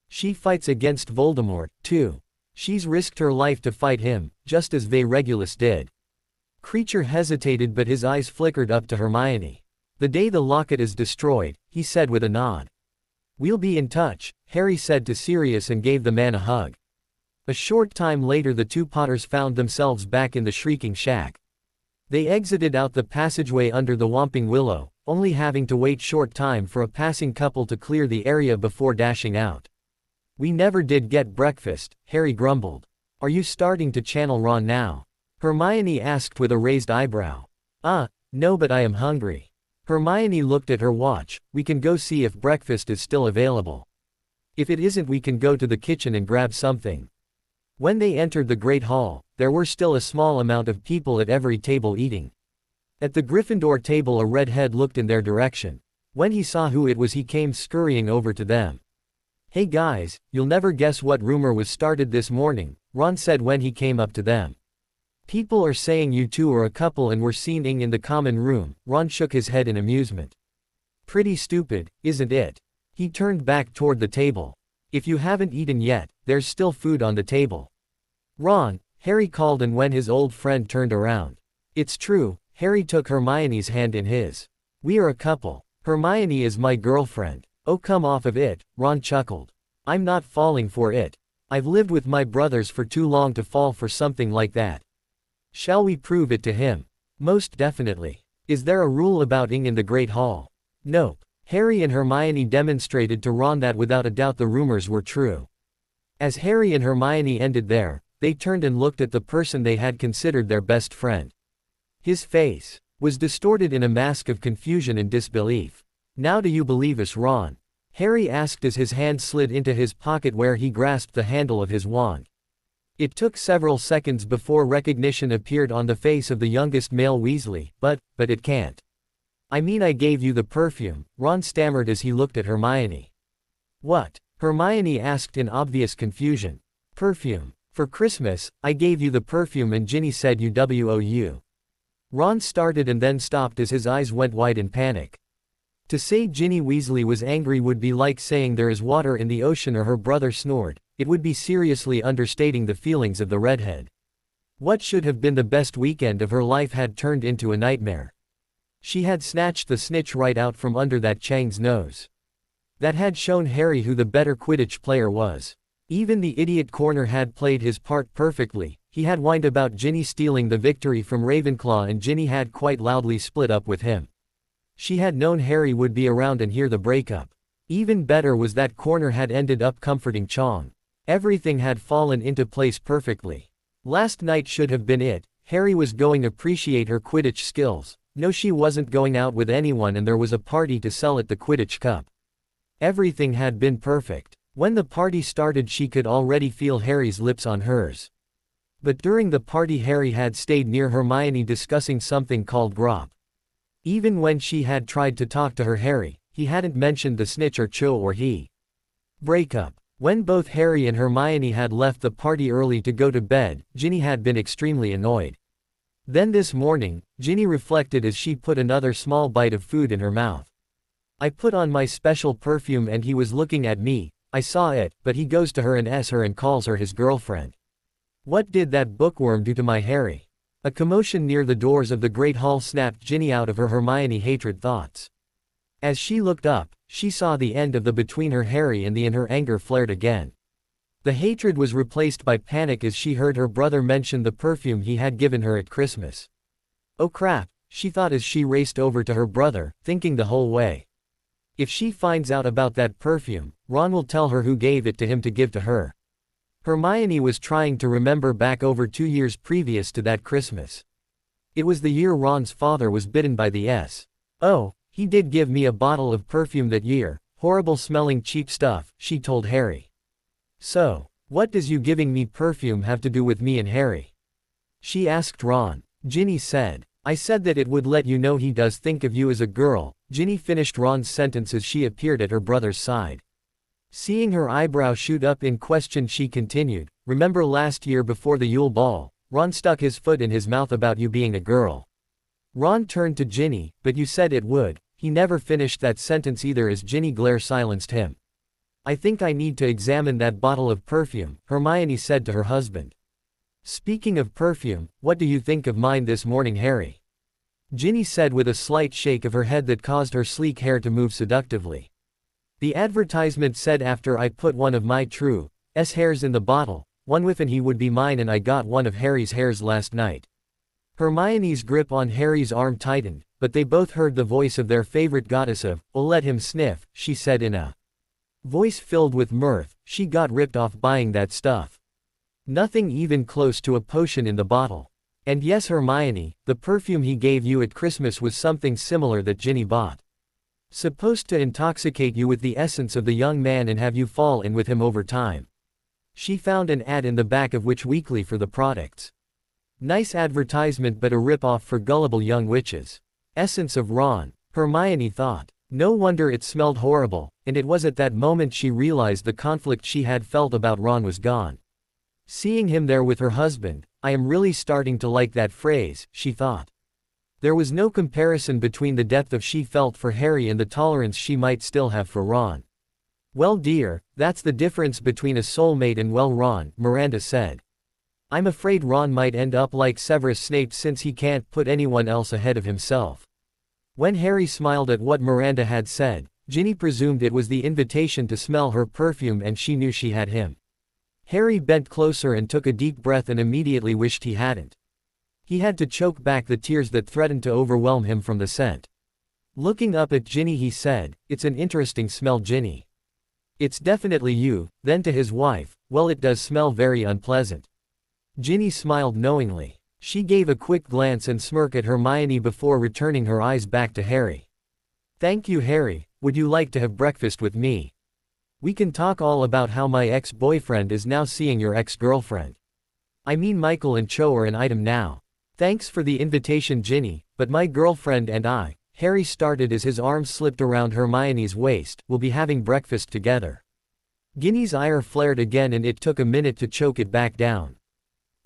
She fights against Voldemort, too. She's risked her life to fight him, just as Regulus did. Creature hesitated but his eyes flickered up to Hermione. The day the locket is destroyed, he said with a nod. We'll be in touch, Harry said to Sirius and gave the man a hug. A short time later the two Potters found themselves back in the Shrieking Shack. They exited out the passageway under the Whomping Willow, only having to wait short time for a passing couple to clear the area before dashing out. We never did get breakfast, Harry grumbled. Are you starting to channel Ron now? Hermione asked with a raised eyebrow. No, but I am hungry. Hermione looked at her watch. We can go see if breakfast is still available. If it isn't, we can go to the kitchen and grab something. When they entered the Great Hall, there were still a small amount of people at every table eating. At the Gryffindor table a redhead looked in their direction. When he saw who it was he came scurrying over to them. Hey guys, you'll never guess what rumor was started this morning, Ron said when he came up to them. People are saying you two are a couple and were seen in the common room, Ron shook his head in amusement. Pretty stupid, isn't it? He turned back toward the table. If you haven't eaten yet, there's still food on the table. Ron, Harry called and when his old friend turned around. It's true, Harry took Hermione's hand in his. We are a couple. Hermione is my girlfriend. Oh come off of it, Ron chuckled. I'm not falling for it. I've lived with my brothers for too long to fall for something like that. Shall we prove it to him? Most definitely. Is there a rule about ing in the Great Hall? Nope. Harry and Hermione demonstrated to Ron that without a doubt the rumors were true. As Harry and Hermione ended there, they turned and looked at the person they had considered their best friend. His face was distorted in a mask of confusion and disbelief. Now do you believe us, Ron? Harry asked as his hand slid into his pocket where he grasped the handle of his wand. It took several seconds before recognition appeared on the face of the youngest male Weasley, but it can't. I mean I gave you the perfume, Ron stammered as he looked at Hermione. What? Hermione asked in obvious confusion. Perfume. For Christmas, I gave you the perfume and Ginny said you wou. Ron started and then stopped as his eyes went wide in panic. To say Ginny Weasley was angry would be like saying there is water in the ocean or her brother snored. It would be seriously understating the feelings of the redhead. What should have been the best weekend of her life had turned into a nightmare. She had snatched the snitch right out from under that Chang's nose. That had shown Harry who the better Quidditch player was. Even the idiot corner had played his part perfectly. He had whined about Ginny stealing the victory from Ravenclaw and Ginny had quite loudly split up with him. She had known Harry would be around and hear the breakup. Even better was that corner had ended up comforting Chong. Everything had fallen into place perfectly. Last night should have been it. Harry was going to appreciate her Quidditch skills. No, she wasn't going out with anyone and there was a party to sell at the Quidditch Cup. Everything had been perfect. When the party started she could already feel Harry's lips on hers. But during the party Harry had stayed near Hermione discussing something called Grop. Even when she had tried to talk to her Harry, he hadn't mentioned the snitch or Cho or he. Breakup. When both Harry and Hermione had left the party early to go to bed, Ginny had been extremely annoyed. Then this morning, Ginny reflected as she put another small bite of food in her mouth. I put on my special perfume and he was looking at me, I saw it, but he goes to her and s her and calls her his girlfriend. What did that bookworm do to my Harry? A commotion near the doors of the Great Hall snapped Ginny out of her Hermione hatred thoughts. As she looked up, she saw the end of the between her Harry and her anger flared again. The hatred was replaced by panic as she heard her brother mention the perfume he had given her at Christmas. Oh crap, she thought as she raced over to her brother, thinking the whole way. If she finds out about that perfume, Ron will tell her who gave it to him to give to her. Hermione was trying to remember back over 2 years previous to that Christmas. It was the year Ron's father was bitten by the S. Oh, he did give me a bottle of perfume that year, horrible smelling cheap stuff, she told Harry. So, what does you giving me perfume have to do with me and Harry? She asked Ron. Ginny said. I said that it would let you know he does think of you as a girl. Ginny finished Ron's sentence as she appeared at her brother's side. Seeing her eyebrow shoot up in question, she continued, remember last year before the Yule Ball, Ron stuck his foot in his mouth about you being a girl. Ron turned to Ginny, but you said it would. He never finished that sentence either as Ginny glare silenced him. I think I need to examine that bottle of perfume, Hermione said to her husband. Speaking of perfume, what do you think of mine this morning, Harry? Ginny said with a slight shake of her head that caused her sleek hair to move seductively. The advertisement said after I put one of my true S hairs in the bottle, one whiff and he would be mine, and I got one of Harry's hairs last night. Hermione's grip on Harry's arm tightened, but they both heard the voice of their favorite goddess of, "Well, let him sniff," she said in a voice filled with mirth. She got ripped off buying that stuff. Nothing even close to a potion in the bottle. And yes, Hermione, the perfume he gave you at Christmas was something similar that Ginny bought. Supposed to intoxicate you with the essence of the young man and have you fall in with him over time. She found an ad in the back of Witch Weekly for the products. Nice advertisement, but a rip-off for gullible young witches. Essence of Ron, Hermione thought. No wonder it smelled horrible, and it was at that moment she realized the conflict she had felt about Ron was gone. Seeing him there with her husband, I am really starting to like that phrase, she thought. There was no comparison between the depth of she felt for Harry and the tolerance she might still have for Ron. Well dear, that's the difference between a soulmate and well Ron, Miranda said. I'm afraid Ron might end up like Severus Snape since he can't put anyone else ahead of himself. When Harry smiled at what Miranda had said, Ginny presumed it was the invitation to smell her perfume, and she knew she had him. Harry bent closer and took a deep breath and immediately wished he hadn't. He had to choke back the tears that threatened to overwhelm him from the scent. Looking up at Ginny, he said, "It's an interesting smell, Ginny." "It's definitely you." Then to his wife, "Well, it does smell very unpleasant." Ginny smiled knowingly. She gave a quick glance and smirk at Hermione before returning her eyes back to Harry. "Thank you, Harry. Would you like to have breakfast with me? We can talk all about how my ex-boyfriend is now seeing your ex-girlfriend. I mean, Michael and Cho are an item now." "Thanks for the invitation, Ginny, but my girlfriend and I," Harry started as his arms slipped around Hermione's waist, "will be having breakfast together." Ginny's ire flared again, and it took a minute to choke it back down.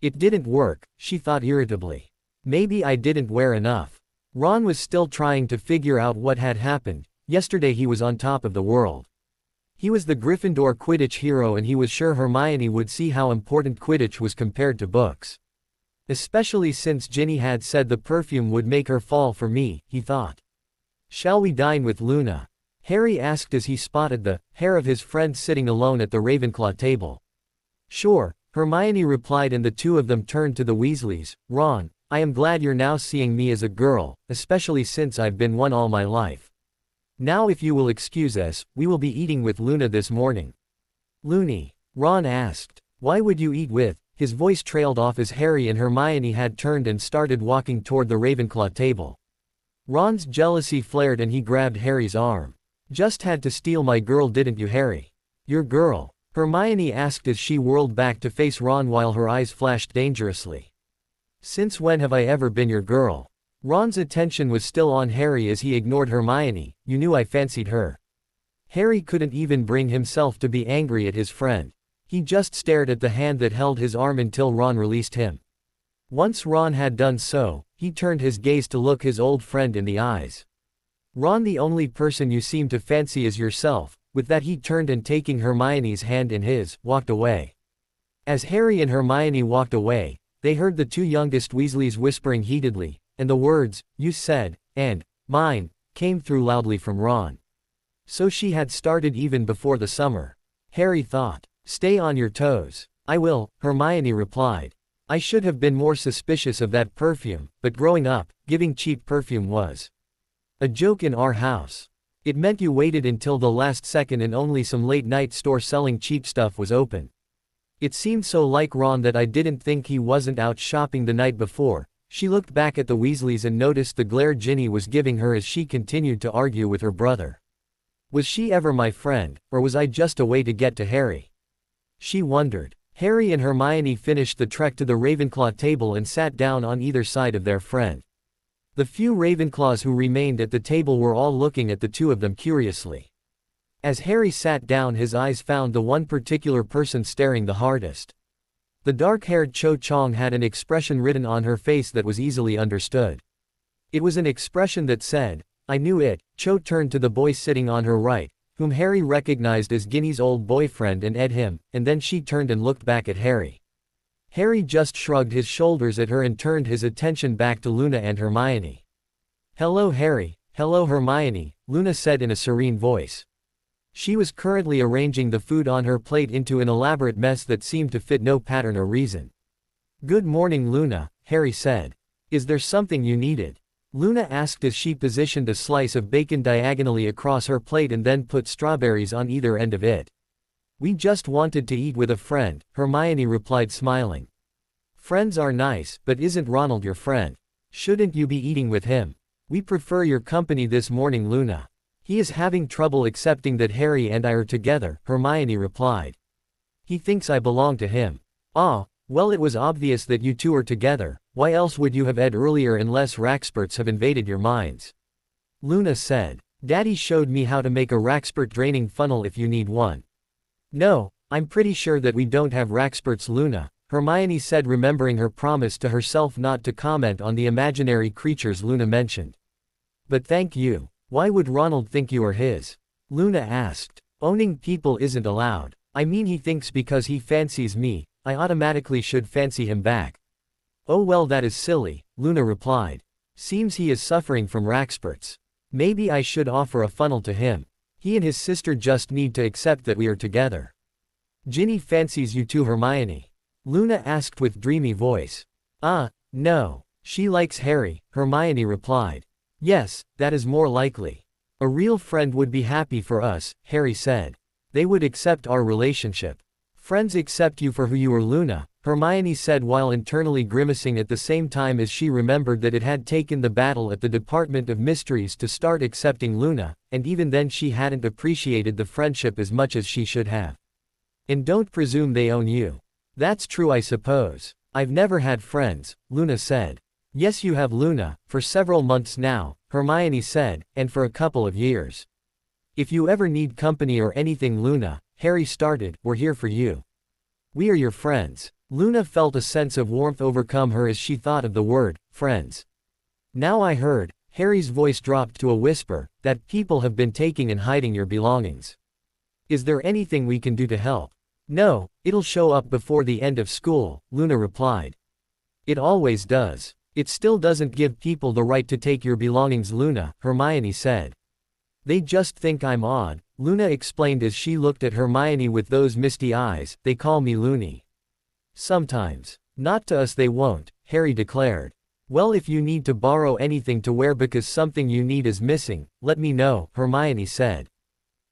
It didn't work, she thought irritably. Maybe I didn't wear enough. Ron was still trying to figure out what had happened. Yesterday he was on top of the world. He was the Gryffindor Quidditch hero, and he was sure Hermione would see how important Quidditch was compared to books. Especially since Ginny had said the perfume would make her fall for me, he thought. "Shall we dine with Luna?" Harry asked as he spotted the hair of his friend sitting alone at the Ravenclaw table. "Sure," Hermione replied, and the two of them turned to the Weasleys. "Ron, I am glad you're now seeing me as a girl, especially since I've been one all my life. Now if you will excuse us, we will be eating with Luna this morning." "Loony?" Ron asked. "Why would you eat with?" His voice trailed off as Harry and Hermione had turned and started walking toward the Ravenclaw table. Ron's jealousy flared and he grabbed Harry's arm. "Just had to steal my girl, didn't you, Harry?" "Your girl?" Hermione asked as she whirled back to face Ron while her eyes flashed dangerously. "Since when have I ever been your girl?" Ron's attention was still on Harry as he ignored Hermione. "You knew I fancied her." Harry couldn't even bring himself to be angry at his friend. He just stared at the hand that held his arm until Ron released him. Once Ron had done so, he turned his gaze to look his old friend in the eyes. "Ron, the only person you seem to fancy is yourself." With that he turned and, taking Hermione's hand in his, walked away. As Harry and Hermione walked away, they heard the two youngest Weasleys whispering heatedly, and the words, "You said," and "mine," came through loudly from Ron. So she had started even before the summer. Harry thought. "Stay on your toes." "I will," Hermione replied. "I should have been more suspicious of that perfume, but growing up, giving cheap perfume was a joke in our house. It meant you waited until the last second and only some late-night store selling cheap stuff was open. It seemed so like Ron that I didn't think he wasn't out shopping the night before. She looked back at the Weasleys and noticed the glare Ginny was giving her as she continued to argue with her brother. Was she ever my friend, or was I just a way to get to Harry? She wondered. Harry and Hermione finished the trek to the Ravenclaw table and sat down on either side of their friend. The few Ravenclaws who remained at the table were all looking at the two of them curiously. As Harry sat down, his eyes found the one particular person staring the hardest. The dark-haired Cho Chang had an expression written on her face that was easily understood. It was an expression that said, "I knew it." Cho turned to the boy sitting on her right, whom Harry recognized as Ginny's old boyfriend, and him, and then she turned and looked back at Harry. Harry just shrugged his shoulders at her and turned his attention back to Luna and Hermione. "Hello Harry, hello Hermione," Luna said in a serene voice. She was currently arranging the food on her plate into an elaborate mess that seemed to fit no pattern or reason. "Good morning Luna," Harry said. "Is there something you needed?" Luna asked as she positioned a slice of bacon diagonally across her plate and then put strawberries on either end of it. "We just wanted to eat with a friend," Hermione replied, smiling. "Friends are nice, but isn't Ronald your friend? Shouldn't you be eating with him? We prefer your company this morning Luna. He is having trouble accepting that Harry and I are together," Hermione replied. "He thinks I belong to him." "Ah, well, it was obvious that you two are together. Why else would you have ed earlier unless Raxperts have invaded your minds?" Luna said. "Daddy showed me how to make a Raxpert draining funnel if you need one." "No, I'm pretty sure that we don't have Raxperts Luna," Hermione said, remembering her promise to herself not to comment on the imaginary creatures Luna mentioned. "But thank you. Why would Ronald think you are his?" Luna asked. "Owning people isn't allowed. I mean, he thinks because he fancies me, I automatically should fancy him back." "Oh well, that is silly," Luna replied. "Seems he is suffering from Raxperts. Maybe I should offer a funnel to him. He and his sister just need to accept that we are together." "Ginny fancies you too Hermione?" Luna asked with dreamy voice. No. She likes Harry," Hermione replied. "Yes, that is more likely. A real friend would be happy for us," Harry said. "They would accept our relationship." "Friends accept you for who you are Luna," Hermione said while internally grimacing at the same time as she remembered that it had taken the battle at the Department of Mysteries to start accepting Luna, and even then she hadn't appreciated the friendship as much as she should have. "And don't presume they own you." "That's true I suppose. I've never had friends," Luna said. "Yes you have Luna, for several months now," Hermione said, "and for a couple of years. If you ever need company or anything Luna," Harry started, "we're here for you. We are your friends." Luna felt a sense of warmth overcome her as she thought of the word, friends. "Now I heard," Harry's voice dropped to a whisper, "that people have been taking and hiding your belongings. Is there anything we can do to help?" "No, it'll show up before the end of school," Luna replied. "It always does. It still doesn't give people the right to take your belongings Luna," Hermione said. "They just think I'm odd," Luna explained as she looked at Hermione with those misty eyes. "They call me loony. Sometimes. Not to us they won't," Harry declared. "Well, if you need to borrow anything to wear because something you need is missing, let me know," Hermione said.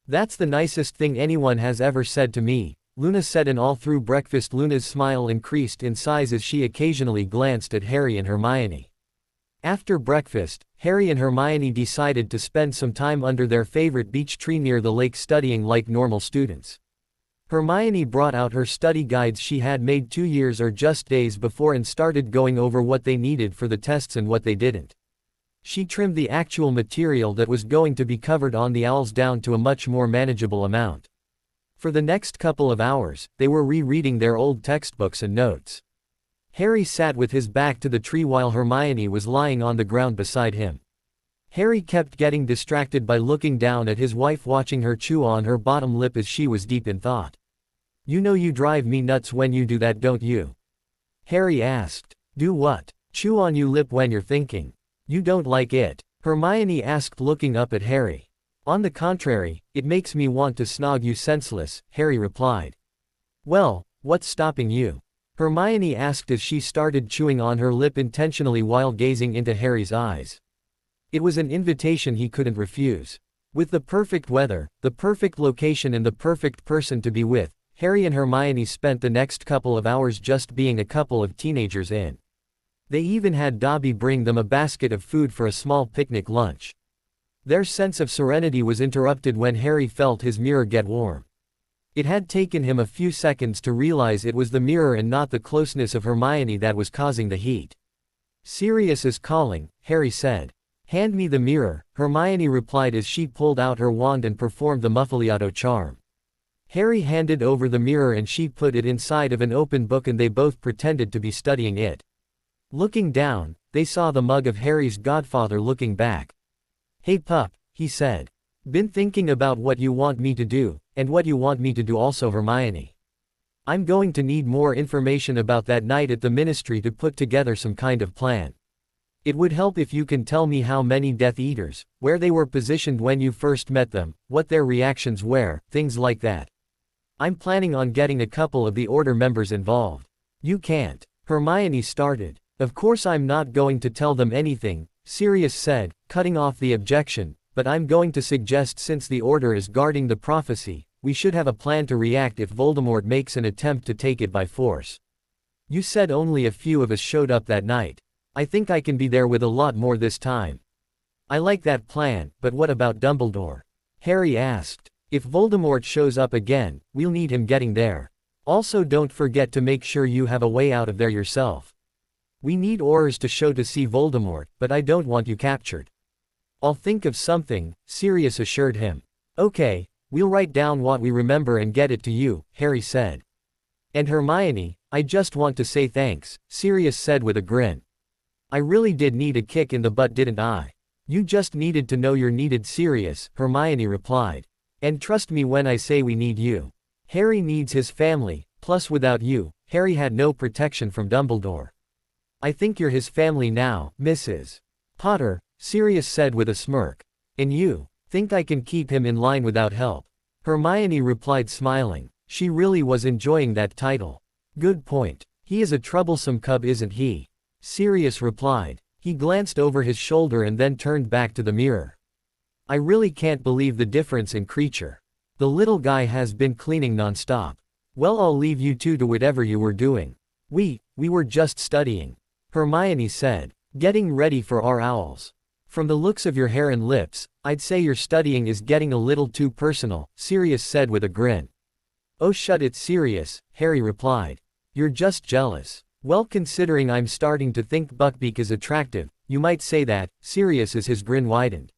"That's the nicest thing anyone has ever said to me," Luna said, and all through breakfast Luna's smile increased in size as she occasionally glanced at Harry and Hermione. After breakfast, Harry and Hermione decided to spend some time under their favorite beech tree near the lake studying like normal students. Hermione brought out her study guides she had made 2 years or just days before and started going over what they needed for the tests and what they didn't. She trimmed the actual material that was going to be covered on the owls down to a much more manageable amount. For the next couple of hours, they were rereading their old textbooks and notes. Harry sat with his back to the tree while Hermione was lying on the ground beside him. Harry kept getting distracted by looking down at his wife watching her chew on her bottom lip as she was deep in thought. "You know you drive me nuts when you do that, don't you?" Harry asked. "Do what?" "Chew on your lip when you're thinking. You don't like it?" Hermione asked, looking up at Harry. "On the contrary, it makes me want to snog you senseless," Harry replied. "Well, what's stopping you?" Hermione asked as she started chewing on her lip intentionally while gazing into Harry's eyes. It was an invitation he couldn't refuse. With the perfect weather, the perfect location and the perfect person to be with, Harry and Hermione spent the next couple of hours just being a couple of teenagers in They even had Dobby bring them a basket of food for a small picnic lunch. Their sense of serenity was interrupted when Harry felt his mirror get warm. It had taken him a few seconds to realize it was the mirror and not the closeness of Hermione that was causing the heat. "Sirius is calling," Harry said. "Hand me the mirror," Hermione replied as she pulled out her wand and performed the Muffaliato charm. Harry handed over the mirror and she put it inside of an open book and they both pretended to be studying it. Looking down, they saw the mug of Harry's godfather looking back. "Hey pup," he said. "Been thinking about what you want me to do, and what you want me to do also, Hermione. I'm going to need more information about that night at the Ministry to put together some kind of plan. It would help if you can tell me how many Death Eaters, where they were positioned when you first met them, what their reactions were, things like that. I'm planning on getting a couple of the Order members involved." "You can't," Hermione started. "Of course I'm not going to tell them anything," Sirius said, cutting off the objection, "but I'm going to suggest since the Order is guarding the prophecy, we should have a plan to react if Voldemort makes an attempt to take it by force. You said only a few of us showed up that night. I think I can be there with a lot more this time." "I like that plan, but what about Dumbledore?" Harry asked. "If Voldemort shows up again, we'll need him getting there. Also don't forget to make sure you have a way out of there yourself. We need Aurors to show to see Voldemort, but I don't want you captured." "I'll think of something," Sirius assured him. "Okay, we'll write down what we remember and get it to you," Harry said. "And Hermione, I just want to say thanks," Sirius said with a grin. "I really did need a kick in the butt, didn't I?" "You just needed to know you're needed, Sirius," Hermione replied. "And trust me when I say we need you. Harry needs his family, plus without you, Harry had no protection from Dumbledore." "I think you're his family now, Mrs. Potter," Sirius said with a smirk. "And you think I can keep him in line without help?" Hermione replied, smiling. She really was enjoying that title. "Good point. He is a troublesome cub, isn't he?" Sirius replied. He glanced over his shoulder and then turned back to the mirror. "I really can't believe the difference in Creature. The little guy has been cleaning nonstop." "Well, I'll leave you two to whatever you were doing. We were just studying," Hermione said. "Getting ready for our owls. From the looks of your hair and lips, I'd say your studying is getting a little too personal," Sirius said with a grin. "Oh shut it, Sirius," Harry replied. "You're just jealous." "Well, considering I'm starting to think Buckbeak is attractive, you might say that," Sirius as his grin widened.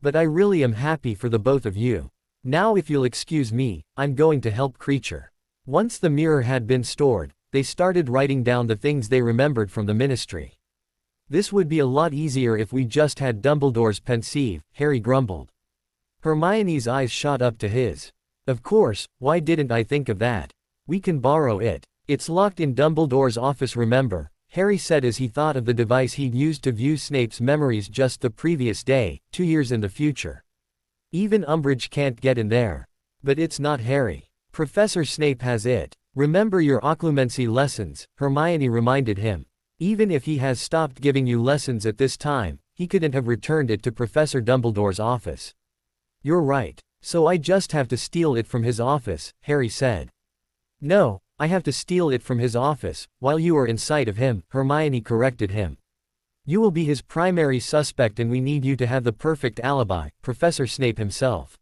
"But I really am happy for the both of you. Now if you'll excuse me, I'm going to help Creature." Once the mirror had been stored, they started writing down the things they remembered from the Ministry. "This would be a lot easier if we just had Dumbledore's pensieve," Harry grumbled. Hermione's eyes shot up to his. "Of course, why didn't I think of that? We can borrow it. It's locked in Dumbledore's office, remember," Harry said as he thought of the device he'd used to view Snape's memories just the previous day, 2 years in the future. "Even Umbridge can't get in there." "But it's not Harry. Professor Snape has it. Remember your occlumency lessons," Hermione reminded him. "Even if he has stopped giving you lessons at this time, he couldn't have returned it to Professor Dumbledore's office." "You're right. So I just have to steal it from his office," Harry said. "No, I have to steal it from his office, while you are in sight of him," Hermione corrected him. "You will be his primary suspect and we need you to have the perfect alibi, Professor Snape himself."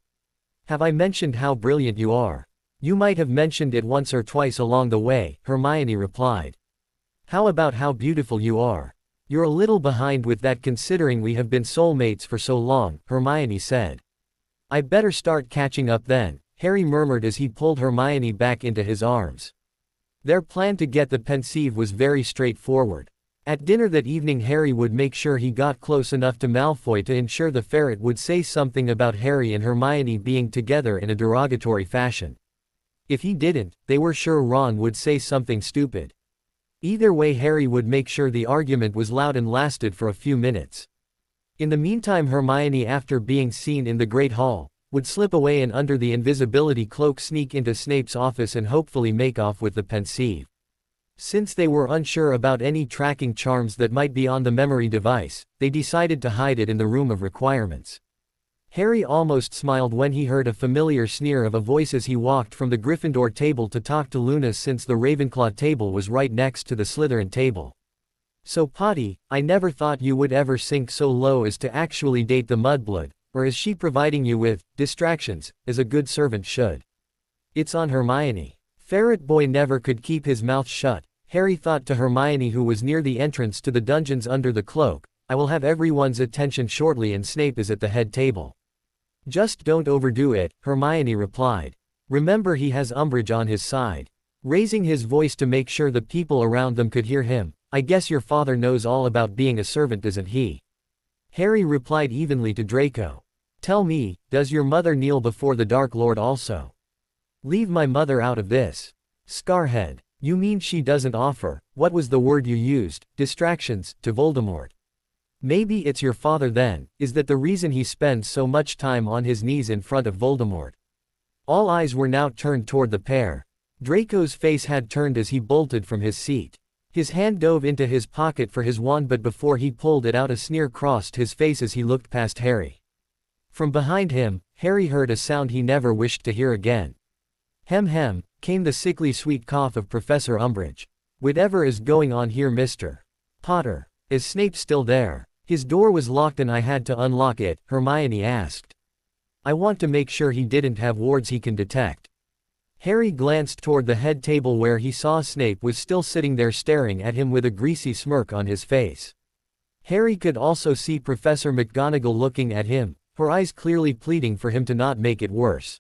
"Have I mentioned how brilliant you are?" "You might have mentioned it once or twice along the way," Hermione replied. "How about how beautiful you are?" "You're a little behind with that considering we have been soulmates for so long," Hermione said. "I better start catching up then," Harry murmured as he pulled Hermione back into his arms. Their plan to get the pensieve was very straightforward. At dinner that evening, Harry would make sure he got close enough to Malfoy to ensure the ferret would say something about Harry and Hermione being together in a derogatory fashion. If he didn't, they were sure Ron would say something stupid. Either way, Harry would make sure the argument was loud and lasted for a few minutes. In the meantime, Hermione, after being seen in the Great Hall, would slip away and under the invisibility cloak sneak into Snape's office and hopefully make off with the pensieve. Since they were unsure about any tracking charms that might be on the memory device, they decided to hide it in the room of requirements. Harry almost smiled when he heard a familiar sneer of a voice as he walked from the Gryffindor table to talk to Luna, since the Ravenclaw table was right next to the Slytherin table. So Potty, I never thought you would ever sink so low as to actually date the mudblood, or is she providing you with distractions, as a good servant should? It's on Hermione. Ferret Boy never could keep his mouth shut. Harry thought to Hermione, who was near the entrance to the dungeons under the cloak, I will have everyone's attention shortly and Snape is at the head table. Just don't overdo it, Hermione replied. Remember he has Umbridge on his side. Raising his voice to make sure the people around them could hear him, I guess your father knows all about being a servant, doesn't he? Harry replied evenly to Draco. Tell me, does your mother kneel before the Dark Lord also? Leave my mother out of this. Scarhead. You mean she doesn't offer, what was the word you used, distractions, to Voldemort? Maybe it's your father then, is that the reason he spends so much time on his knees in front of Voldemort? All eyes were now turned toward the pair. Draco's face had turned as he bolted from his seat. His hand dove into his pocket for his wand, but before he pulled it out a sneer crossed his face as he looked past Harry. From behind him, Harry heard a sound he never wished to hear again. Hem hem, came the sickly sweet cough of Professor Umbridge. Whatever is going on here, Mr. Potter? Is Snape still there? His door was locked and I had to unlock it, Hermione asked. I want to make sure he didn't have wards he can detect. Harry glanced toward the head table where he saw Snape was still sitting there staring at him with a greasy smirk on his face. Harry could also see Professor McGonagall looking at him, her eyes clearly pleading for him to not make it worse.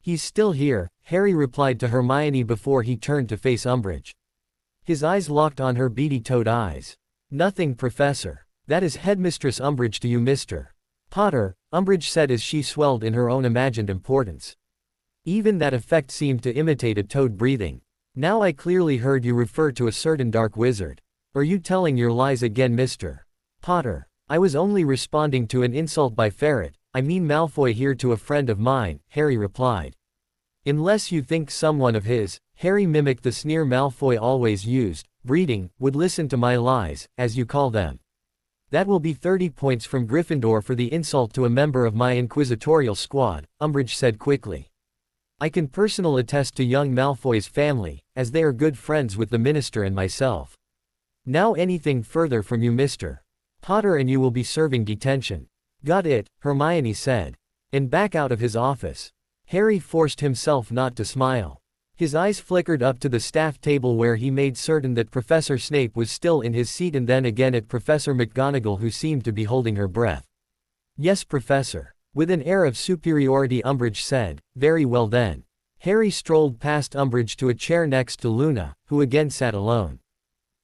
He's still here, Harry replied to Hermione before he turned to face Umbridge. His eyes locked on her beady-toed eyes. Nothing, Professor. That is Headmistress Umbridge to you, Mr. Potter, Umbridge said as she swelled in her own imagined importance. Even that effect seemed to imitate a toad breathing. Now I clearly heard you refer to a certain dark wizard. Are you telling your lies again, Mr. Potter? I was only responding to an insult by Ferret, I mean Malfoy here, to a friend of mine, Harry replied. Unless you think someone of his, Harry mimicked the sneer Malfoy always used, breeding, would listen to my lies, as you call them. That will be 30 points from Gryffindor for the insult to a member of my inquisitorial squad, Umbridge said quickly. I can personally attest to young Malfoy's family, as they are good friends with the minister and myself. Now anything further from you, Mr. Potter, and you will be serving detention. Got it, Hermione said. And back out of his office. Harry forced himself not to smile. His eyes flickered up to the staff table where he made certain that Professor Snape was still in his seat, and then again at Professor McGonagall, who seemed to be holding her breath. Yes, Professor. With an air of superiority, Umbridge said. Very well then. Harry strolled past Umbridge to a chair next to Luna, who again sat alone.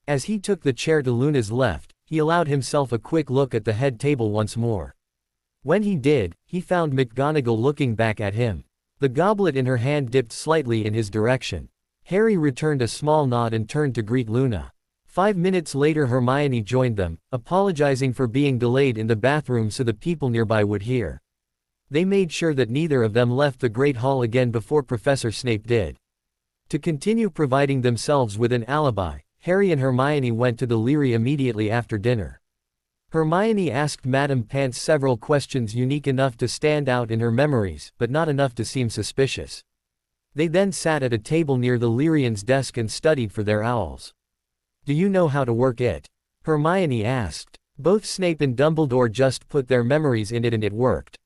As he took the chair to Luna's left, he allowed himself a quick look at the head table once more. When he did, he found McGonagall looking back at him. The goblet in her hand dipped slightly in his direction. Harry returned a small nod and turned to greet Luna. 5 minutes later Hermione joined them, apologizing for being delayed in the bathroom so the people nearby would hear. They made sure that neither of them left the Great Hall again before Professor Snape did. To continue providing themselves with an alibi, Harry and Hermione went to the Leary immediately after dinner. Hermione asked Madame Pants several questions unique enough to stand out in her memories, but not enough to seem suspicious. They then sat at a table near the Lyrian's desk and studied for their owls. Do you know how to work it? Hermione asked. Both Snape and Dumbledore just put their memories in it and it worked.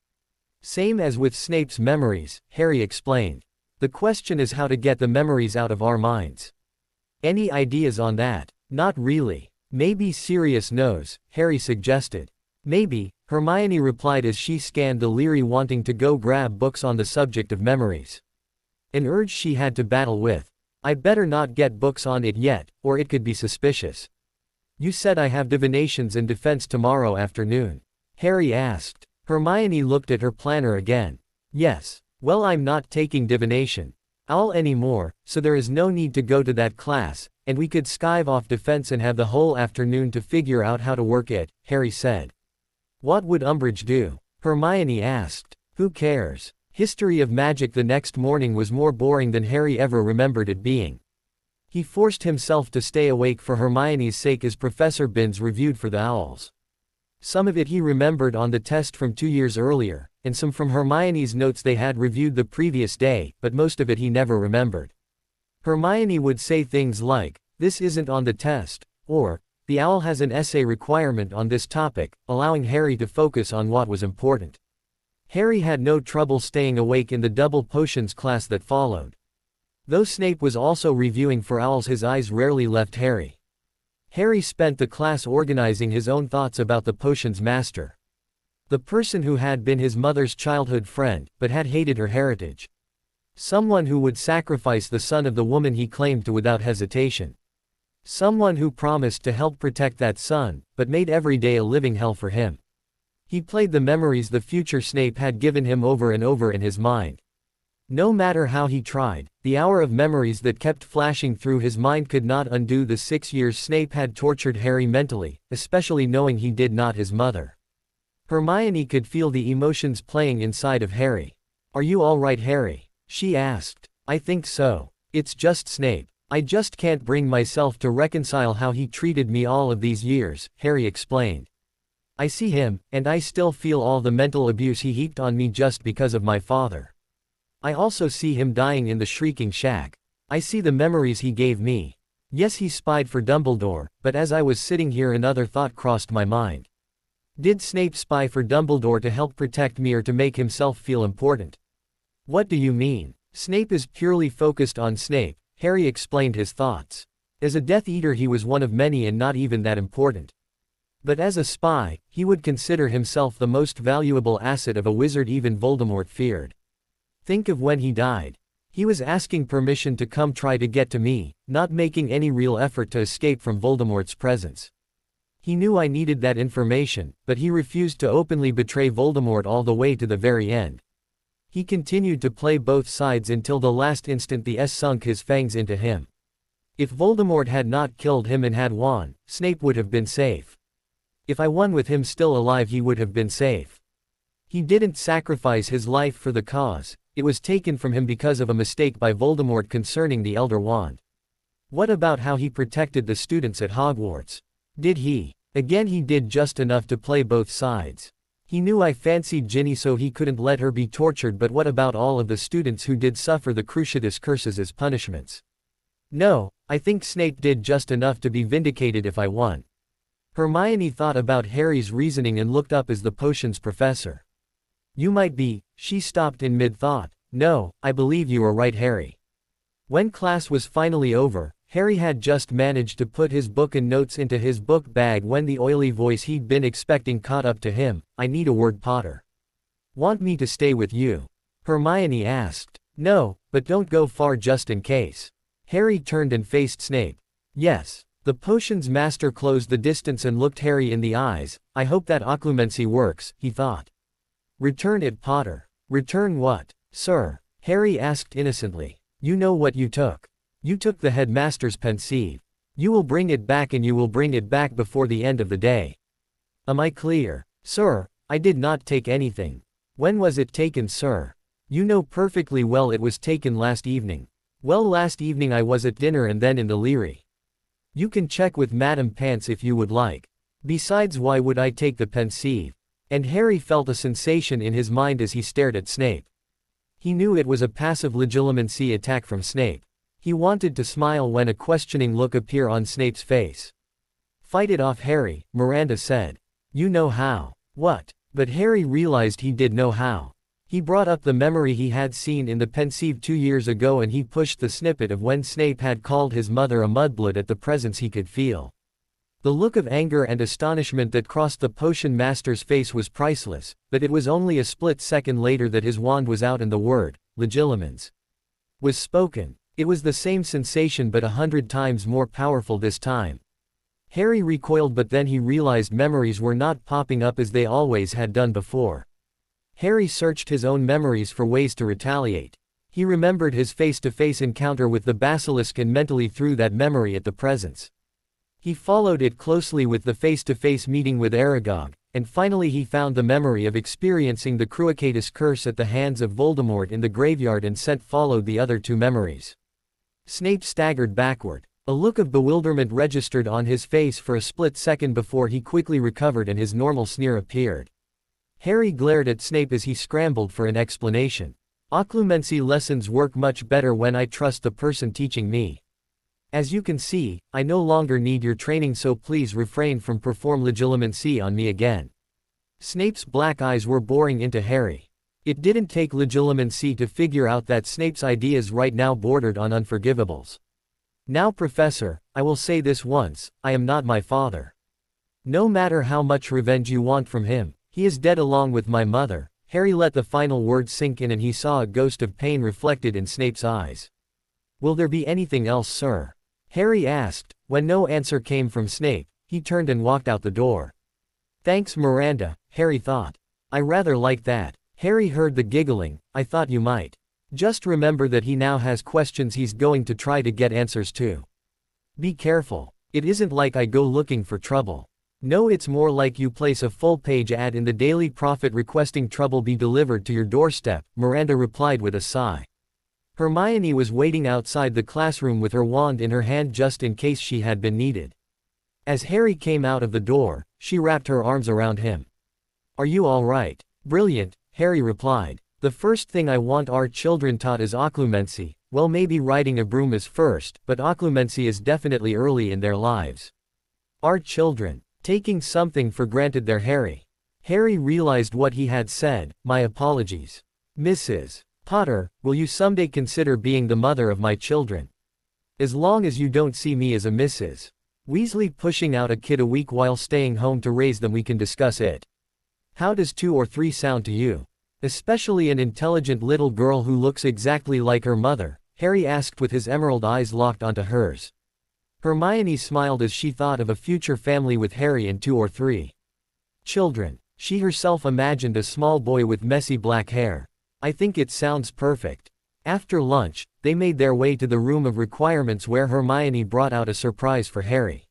Same as with Snape's memories, Harry explained. The question is how to get the memories out of our minds. Any ideas on that? Not really. Maybe Sirius knows, Harry suggested. Maybe, Hermione replied as she scanned the Leary, wanting to go grab books on the subject of memories. An urge she had to battle with. I'd better not get books on it yet, or it could be suspicious. You said I have divinations and defense tomorrow afternoon? Harry asked. Hermione looked at her planner again. Yes. Well, I'm not taking divination owl anymore, so there is no need to go to that class, and we could skive off defense and have the whole afternoon to figure out how to work it, Harry said. What would Umbridge do? Hermione asked. Who cares? History of Magic the next morning was more boring than Harry ever remembered it being. He forced himself to stay awake for Hermione's sake as Professor Binns reviewed for the owls. Some of it he remembered on the test from 2 years earlier, and some from Hermione's notes they had reviewed the previous day, but most of it he never remembered. Hermione would say things like, "This isn't on the test," or, The owl has an essay requirement on this topic, allowing Harry to focus on what was important. Harry had no trouble staying awake in the double potions class that followed. Though Snape was also reviewing for owls, his eyes rarely left Harry. Harry spent the class organizing his own thoughts about the potions master. The person who had been his mother's childhood friend, but had hated her heritage. Someone who would sacrifice the son of the woman he claimed to without hesitation. Someone who promised to help protect that son, but made every day a living hell for him. He played the memories the future Snape had given him over and over in his mind. No matter how he tried, the hour of memories that kept flashing through his mind could not undo the 6 years Snape had tortured Harry mentally, especially knowing he did not his mother. Hermione could feel the emotions playing inside of Harry. "Are you all right, Harry?" she asked. "I think so. It's just Snape. I just can't bring myself to reconcile how he treated me all of these years," Harry explained. "I see him, and I still feel all the mental abuse he heaped on me just because of my father. I also see him dying in the Shrieking Shack. I see the memories he gave me. Yes, he spied for Dumbledore, but as I was sitting here another thought crossed my mind. Did Snape spy for Dumbledore to help protect me or to make himself feel important?" "What do you mean?" "Snape is purely focused on Snape," Harry explained his thoughts. "As a Death Eater he was one of many and not even that important. But as a spy, he would consider himself the most valuable asset of a wizard even Voldemort feared. Think of when he died. He was asking permission to come try to get to me, not making any real effort to escape from Voldemort's presence. He knew I needed that information, but he refused to openly betray Voldemort all the way to the very end. He continued to play both sides until the last instant the S sunk his fangs into him. If Voldemort had not killed him and had won, Snape would have been safe. If I won with him still alive he would have been safe. He didn't sacrifice his life for the cause, it was taken from him because of a mistake by Voldemort concerning the Elder Wand. What about how he protected the students at Hogwarts? Did he? Again he did just enough to play both sides. He knew I fancied Ginny so he couldn't let her be tortured, but what about all of the students who did suffer the Cruciatus curses as punishments? No, I think Snape did just enough to be vindicated if I won." Hermione thought about Harry's reasoning and looked up as the potions professor. "You might be," she stopped in mid-thought. "No, I believe you are right, Harry." When class was finally over, Harry had just managed to put his book and notes into his book bag when the oily voice he'd been expecting caught up to him. "I need a word, Potter." "Want me to stay with you?" Hermione asked. "No, but don't go far just in case." Harry turned and faced Snape. "Yes." The potions master closed the distance and looked Harry in the eyes. "I hope that occlumency works," he thought. "Return it, Potter." "Return what, sir?" Harry asked innocently. "You know what you took. You took the headmaster's pensieve. You will bring it back, and you will bring it back before the end of the day. Am I clear?" "Sir, I did not take anything." "When was it taken, sir?" "You know perfectly well it was taken last evening." "Well, last evening I was at dinner and then in the Leary." "You can check with Madame Pants if you would like. Besides, why would I take the pensieve?" And Harry felt a sensation in his mind as he stared at Snape. He knew it was a passive legilimency attack from Snape. He wanted to smile when a questioning look appeared on Snape's face. "Fight it off, Harry," Miranda said. "You know how." "What?" But Harry realized he did know how. He brought up the memory he had seen in the pensieve 2 years ago, and he pushed the snippet of when Snape had called his mother a mudblood at the presence he could feel. The look of anger and astonishment that crossed the potion master's face was priceless, but it was only a split second later that his wand was out and the word, legilimens, was spoken. It was the same sensation but 100 times more powerful this time. Harry recoiled, but then he realized memories were not popping up as they always had done before. Harry searched his own memories for ways to retaliate. He remembered his face-to-face encounter with the basilisk and mentally threw that memory at the presence. He followed it closely with the face-to-face meeting with Aragog, and finally he found the memory of experiencing the Cruciatus curse at the hands of Voldemort in the graveyard, and scent followed the other 2 memories. Snape staggered backward. A look of bewilderment registered on his face for a split second before he quickly recovered and his normal sneer appeared. Harry glared at Snape as he scrambled for an explanation. "Occlumency lessons work much better when I trust the person teaching me." As you can see, I no longer need your training, so please refrain from perform legilimency on me again. Snape's black eyes were boring into Harry. It didn't take legilimency to figure out that Snape's ideas right now bordered on unforgivables. Now Professor, I will say this once, I am not my father. No matter how much revenge you want from him, he is dead along with my mother. Harry let the final word sink in and he saw a ghost of pain reflected in Snape's eyes. Will there be anything else, sir? Harry asked. When no answer came from Snape, he turned and walked out the door. Thanks Miranda, Harry thought. I rather like that. Harry heard the giggling. I thought you might. Just remember that he now has questions he's going to try to get answers to. Be careful. It isn't like I go looking for trouble. No, it's more like you place a full-page ad in the Daily Prophet requesting trouble be delivered to your doorstep, Miranda replied with a sigh. Hermione was waiting outside the classroom with her wand in her hand just in case she had been needed. As Harry came out of the door, she wrapped her arms around him. Are you all right? Brilliant, Harry replied. The first thing I want our children taught is occlumency. Well, maybe riding a broom is first, but occlumency is definitely early in their lives. Our children. Taking something for granted there, Harry. Harry realized what he had said. My apologies. Mrs. Potter, will you someday consider being the mother of my children? As long as you don't see me as a Mrs. Weasley pushing out a kid a week while staying home to raise them, we can discuss it. How does 2 or 3 sound to you? Especially an intelligent little girl who looks exactly like her mother, Harry asked with his emerald eyes locked onto hers. Hermione smiled as she thought of a future family with Harry and 2 or 3 children. She herself imagined a small boy with messy black hair. I think it sounds perfect. After lunch, they made their way to the room of requirements where Hermione brought out a surprise for Harry.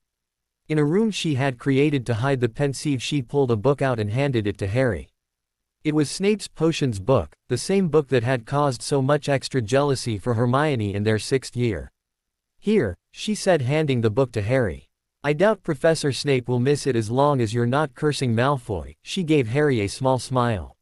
In a room she had created to hide the pensieve, she pulled a book out and handed it to Harry. It was Snape's potions book, the same book that had caused so much extra jealousy for Hermione in their 6th year. Here, she said, handing the book to Harry. I doubt Professor Snape will miss it as long as you're not cursing Malfoy. She gave Harry a small smile.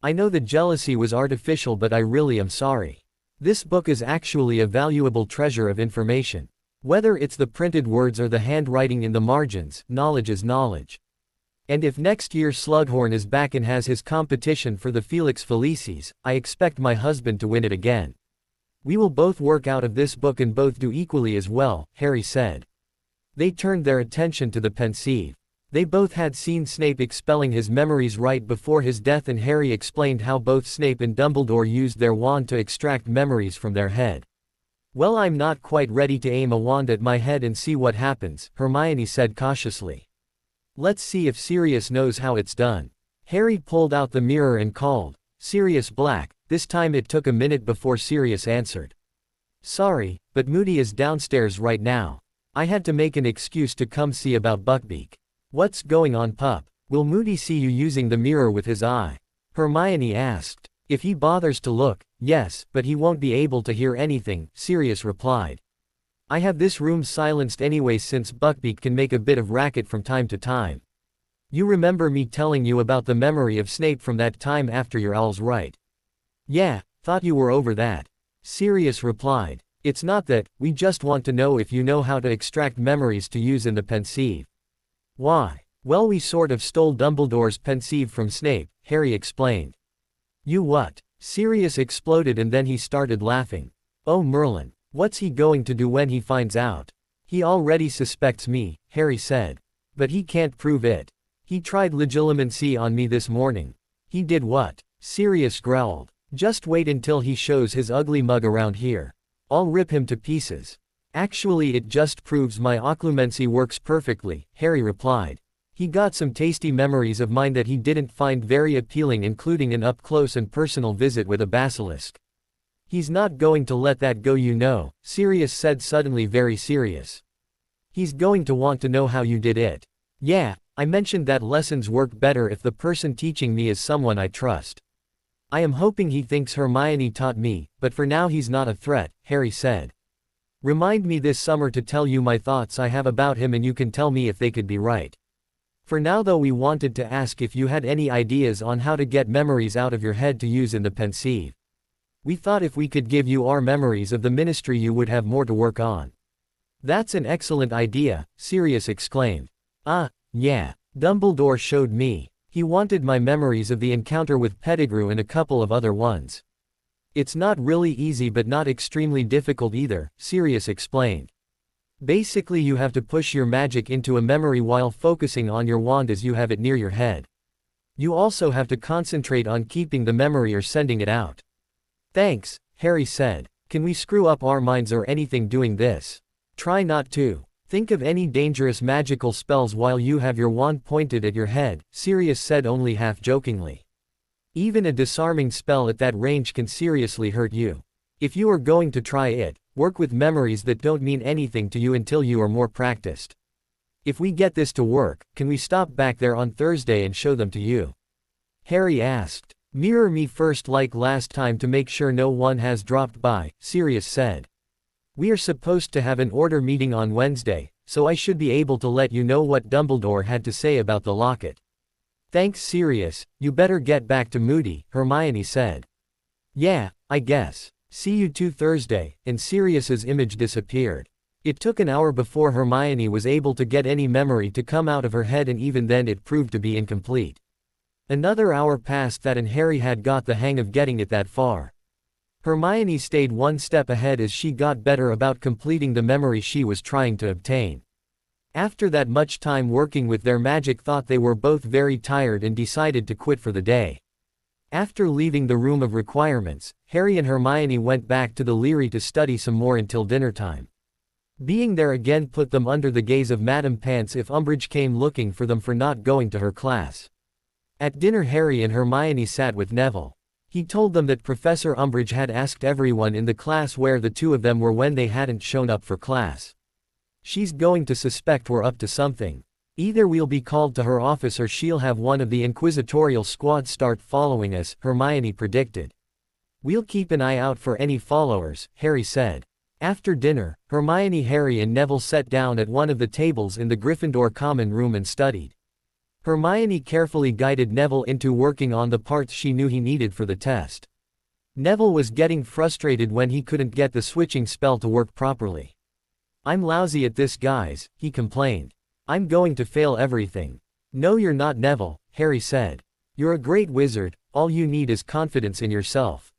I know the jealousy was artificial, but I really am sorry. This book is actually a valuable treasure of information. Whether it's the printed words or the handwriting in the margins, knowledge is knowledge. And if next year Slughorn is back and has his competition for the Felix Felicis, I expect my husband to win it again. We will both work out of this book and both do equally as well, Harry said. They turned their attention to the pensieve. They both had seen Snape expelling his memories right before his death, and Harry explained how both Snape and Dumbledore used their wand to extract memories from their head. Well, I'm not quite ready to aim a wand at my head and see what happens, Hermione said cautiously. Let's see if Sirius knows how it's done. Harry pulled out the mirror and called, Sirius Black. This time it took a minute before Sirius answered. Sorry, but Moody is downstairs right now. I had to make an excuse to come see about Buckbeak. What's going on, pup? Will Moody see you using the mirror with his eye? Hermione asked. If he bothers to look, yes, but he won't be able to hear anything, Sirius replied. I have this room silenced anyway since Buckbeak can make a bit of racket from time to time. You remember me telling you about the memory of Snape from that time after your owls, right? Yeah, thought you were over that. Sirius replied. It's not that, we just want to know if you know how to extract memories to use in the pensieve. Why? Well, we sort of stole Dumbledore's pensieve from Snape, Harry explained. You what? Sirius exploded and then he started laughing. Oh Merlin, what's he going to do when he finds out? He already suspects me, Harry said. But he can't prove it. He tried legilimency on me this morning. He did what? Sirius growled. Just wait until he shows his ugly mug around here. I'll rip him to pieces. Actually, it just proves my occlumency works perfectly, Harry replied. He got some tasty memories of mine that he didn't find very appealing, including an up-close and personal visit with a basilisk. He's not going to let that go, you know, Sirius said, suddenly very serious. He's going to want to know how you did it. Yeah, I mentioned that lessons work better if the person teaching me is someone I trust. I am hoping he thinks Hermione taught me, but for now he's not a threat, Harry said. Remind me this summer to tell you my thoughts I have about him and you can tell me if they could be right. For now though, we wanted to ask if you had any ideas on how to get memories out of your head to use in the pensieve. We thought if we could give you our memories of the ministry you would have more to work on. That's an excellent idea, Sirius exclaimed. Ah, yeah. Dumbledore showed me. He wanted my memories of the encounter with Pettigrew and a couple of other ones. It's not really easy but not extremely difficult either, Sirius explained. Basically you have to push your magic into a memory while focusing on your wand as you have it near your head. You also have to concentrate on keeping the memory or sending it out. Thanks, Harry said. Can we screw up our minds or anything doing this? Try not to. Think of any dangerous magical spells while you have your wand pointed at your head, Sirius said only half-jokingly. Even a disarming spell at that range can seriously hurt you. If you are going to try it, work with memories that don't mean anything to you until you are more practiced. If we get this to work, can we stop back there on Thursday and show them to you? Harry asked. Mirror me first like last time to make sure no one has dropped by, Sirius said. We are supposed to have an order meeting on Wednesday, so I should be able to let you know what Dumbledore had to say about the locket. Thanks Sirius, you better get back to Moody, Hermione said. Yeah, I guess. See you 2 Thursday, and Sirius's image disappeared. It took an hour before Hermione was able to get any memory to come out of her head and even then it proved to be incomplete. Another hour passed that and Harry had got the hang of getting it that far. Hermione stayed one step ahead as she got better about completing the memory she was trying to obtain. After that much time working with their magic thought they were both very tired and decided to quit for the day. After leaving the room of requirements, Harry and Hermione went back to the Leary to study some more until dinner time. Being there again put them under the gaze of Madame Pants if Umbridge came looking for them for not going to her class. At dinner Harry and Hermione sat with Neville. He told them that Professor Umbridge had asked everyone in the class where the two of them were when they hadn't shown up for class. She's going to suspect we're up to something. Either we'll be called to her office or she'll have one of the inquisitorial squad start following us, Hermione predicted. We'll keep an eye out for any followers, Harry said. After dinner, Hermione, Harry and Neville sat down at one of the tables in the Gryffindor common room and studied. Hermione carefully guided Neville into working on the parts she knew he needed for the test. Neville was getting frustrated when he couldn't get the switching spell to work properly. I'm lousy at this guys, he complained. I'm going to fail everything. No you're not Neville, Harry said. You're a great wizard, all you need is confidence in yourself.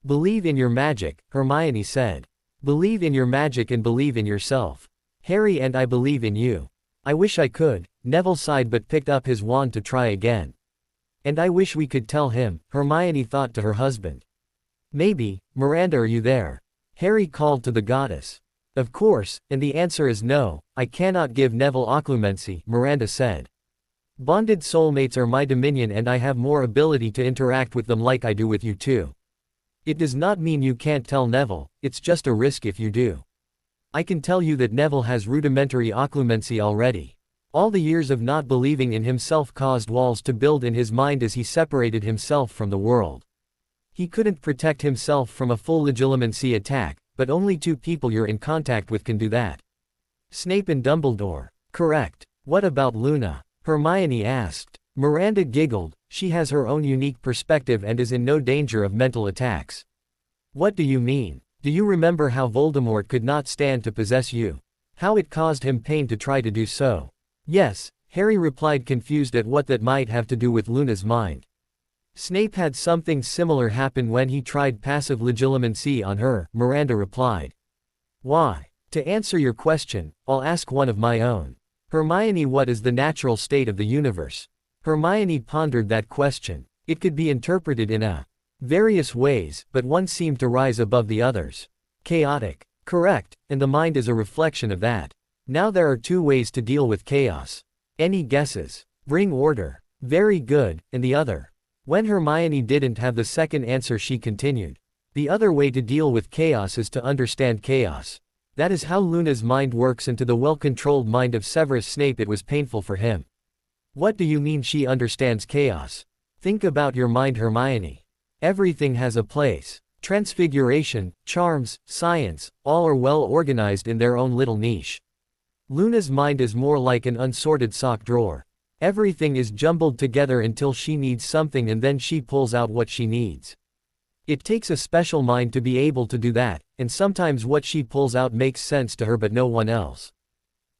Believe in your magic, Hermione said. Believe in your magic and believe in yourself. Harry and I believe in you. I wish I could, Neville sighed but picked up his wand to try again. And I wish we could tell him, Hermione thought to her husband. Maybe, Miranda are you there? Harry called to the goddess. Of course, and the answer is no, I cannot give Neville occlumency, Miranda said. Bonded soulmates are my dominion and I have more ability to interact with them like I do with you too. It does not mean you can't tell Neville, it's just a risk if you do. I can tell you that Neville has rudimentary occlumency already. All the years of not believing in himself caused walls to build in his mind as he separated himself from the world. He couldn't protect himself from a full legilimency attack, but only 2 people you're in contact with can do that. Snape and Dumbledore. Correct. What about Luna? Hermione asked. Miranda giggled, she has her own unique perspective and is in no danger of mental attacks. What do you mean? Do you remember how Voldemort could not stand to possess you? How it caused him pain to try to do so? Yes, Harry replied confused at what that might have to do with Luna's mind. Snape had something similar happen when he tried passive legilimency on her, Miranda replied. Why? To answer your question, I'll ask one of my own. Hermione, what is the natural state of the universe? Hermione pondered that question. It could be interpreted in various ways, but one seemed to rise above the others. Chaotic. Correct, and the mind is a reflection of that. Now there are 2 ways to deal with chaos. Any guesses? Bring order. Very good, and the other? When Hermione didn't have the second answer she continued. The other way to deal with chaos is to understand chaos. That is how Luna's mind works, and to the well-controlled mind of Severus Snape it was painful for him. What do you mean she understands chaos? Think about your mind, Hermione. Everything has a place. Transfiguration, charms, science, all are well organized in their own little niche. Luna's mind is more like an unsorted sock drawer. Everything is jumbled together until she needs something and then she pulls out what she needs. It takes a special mind to be able to do that, and sometimes what she pulls out makes sense to her but no one else.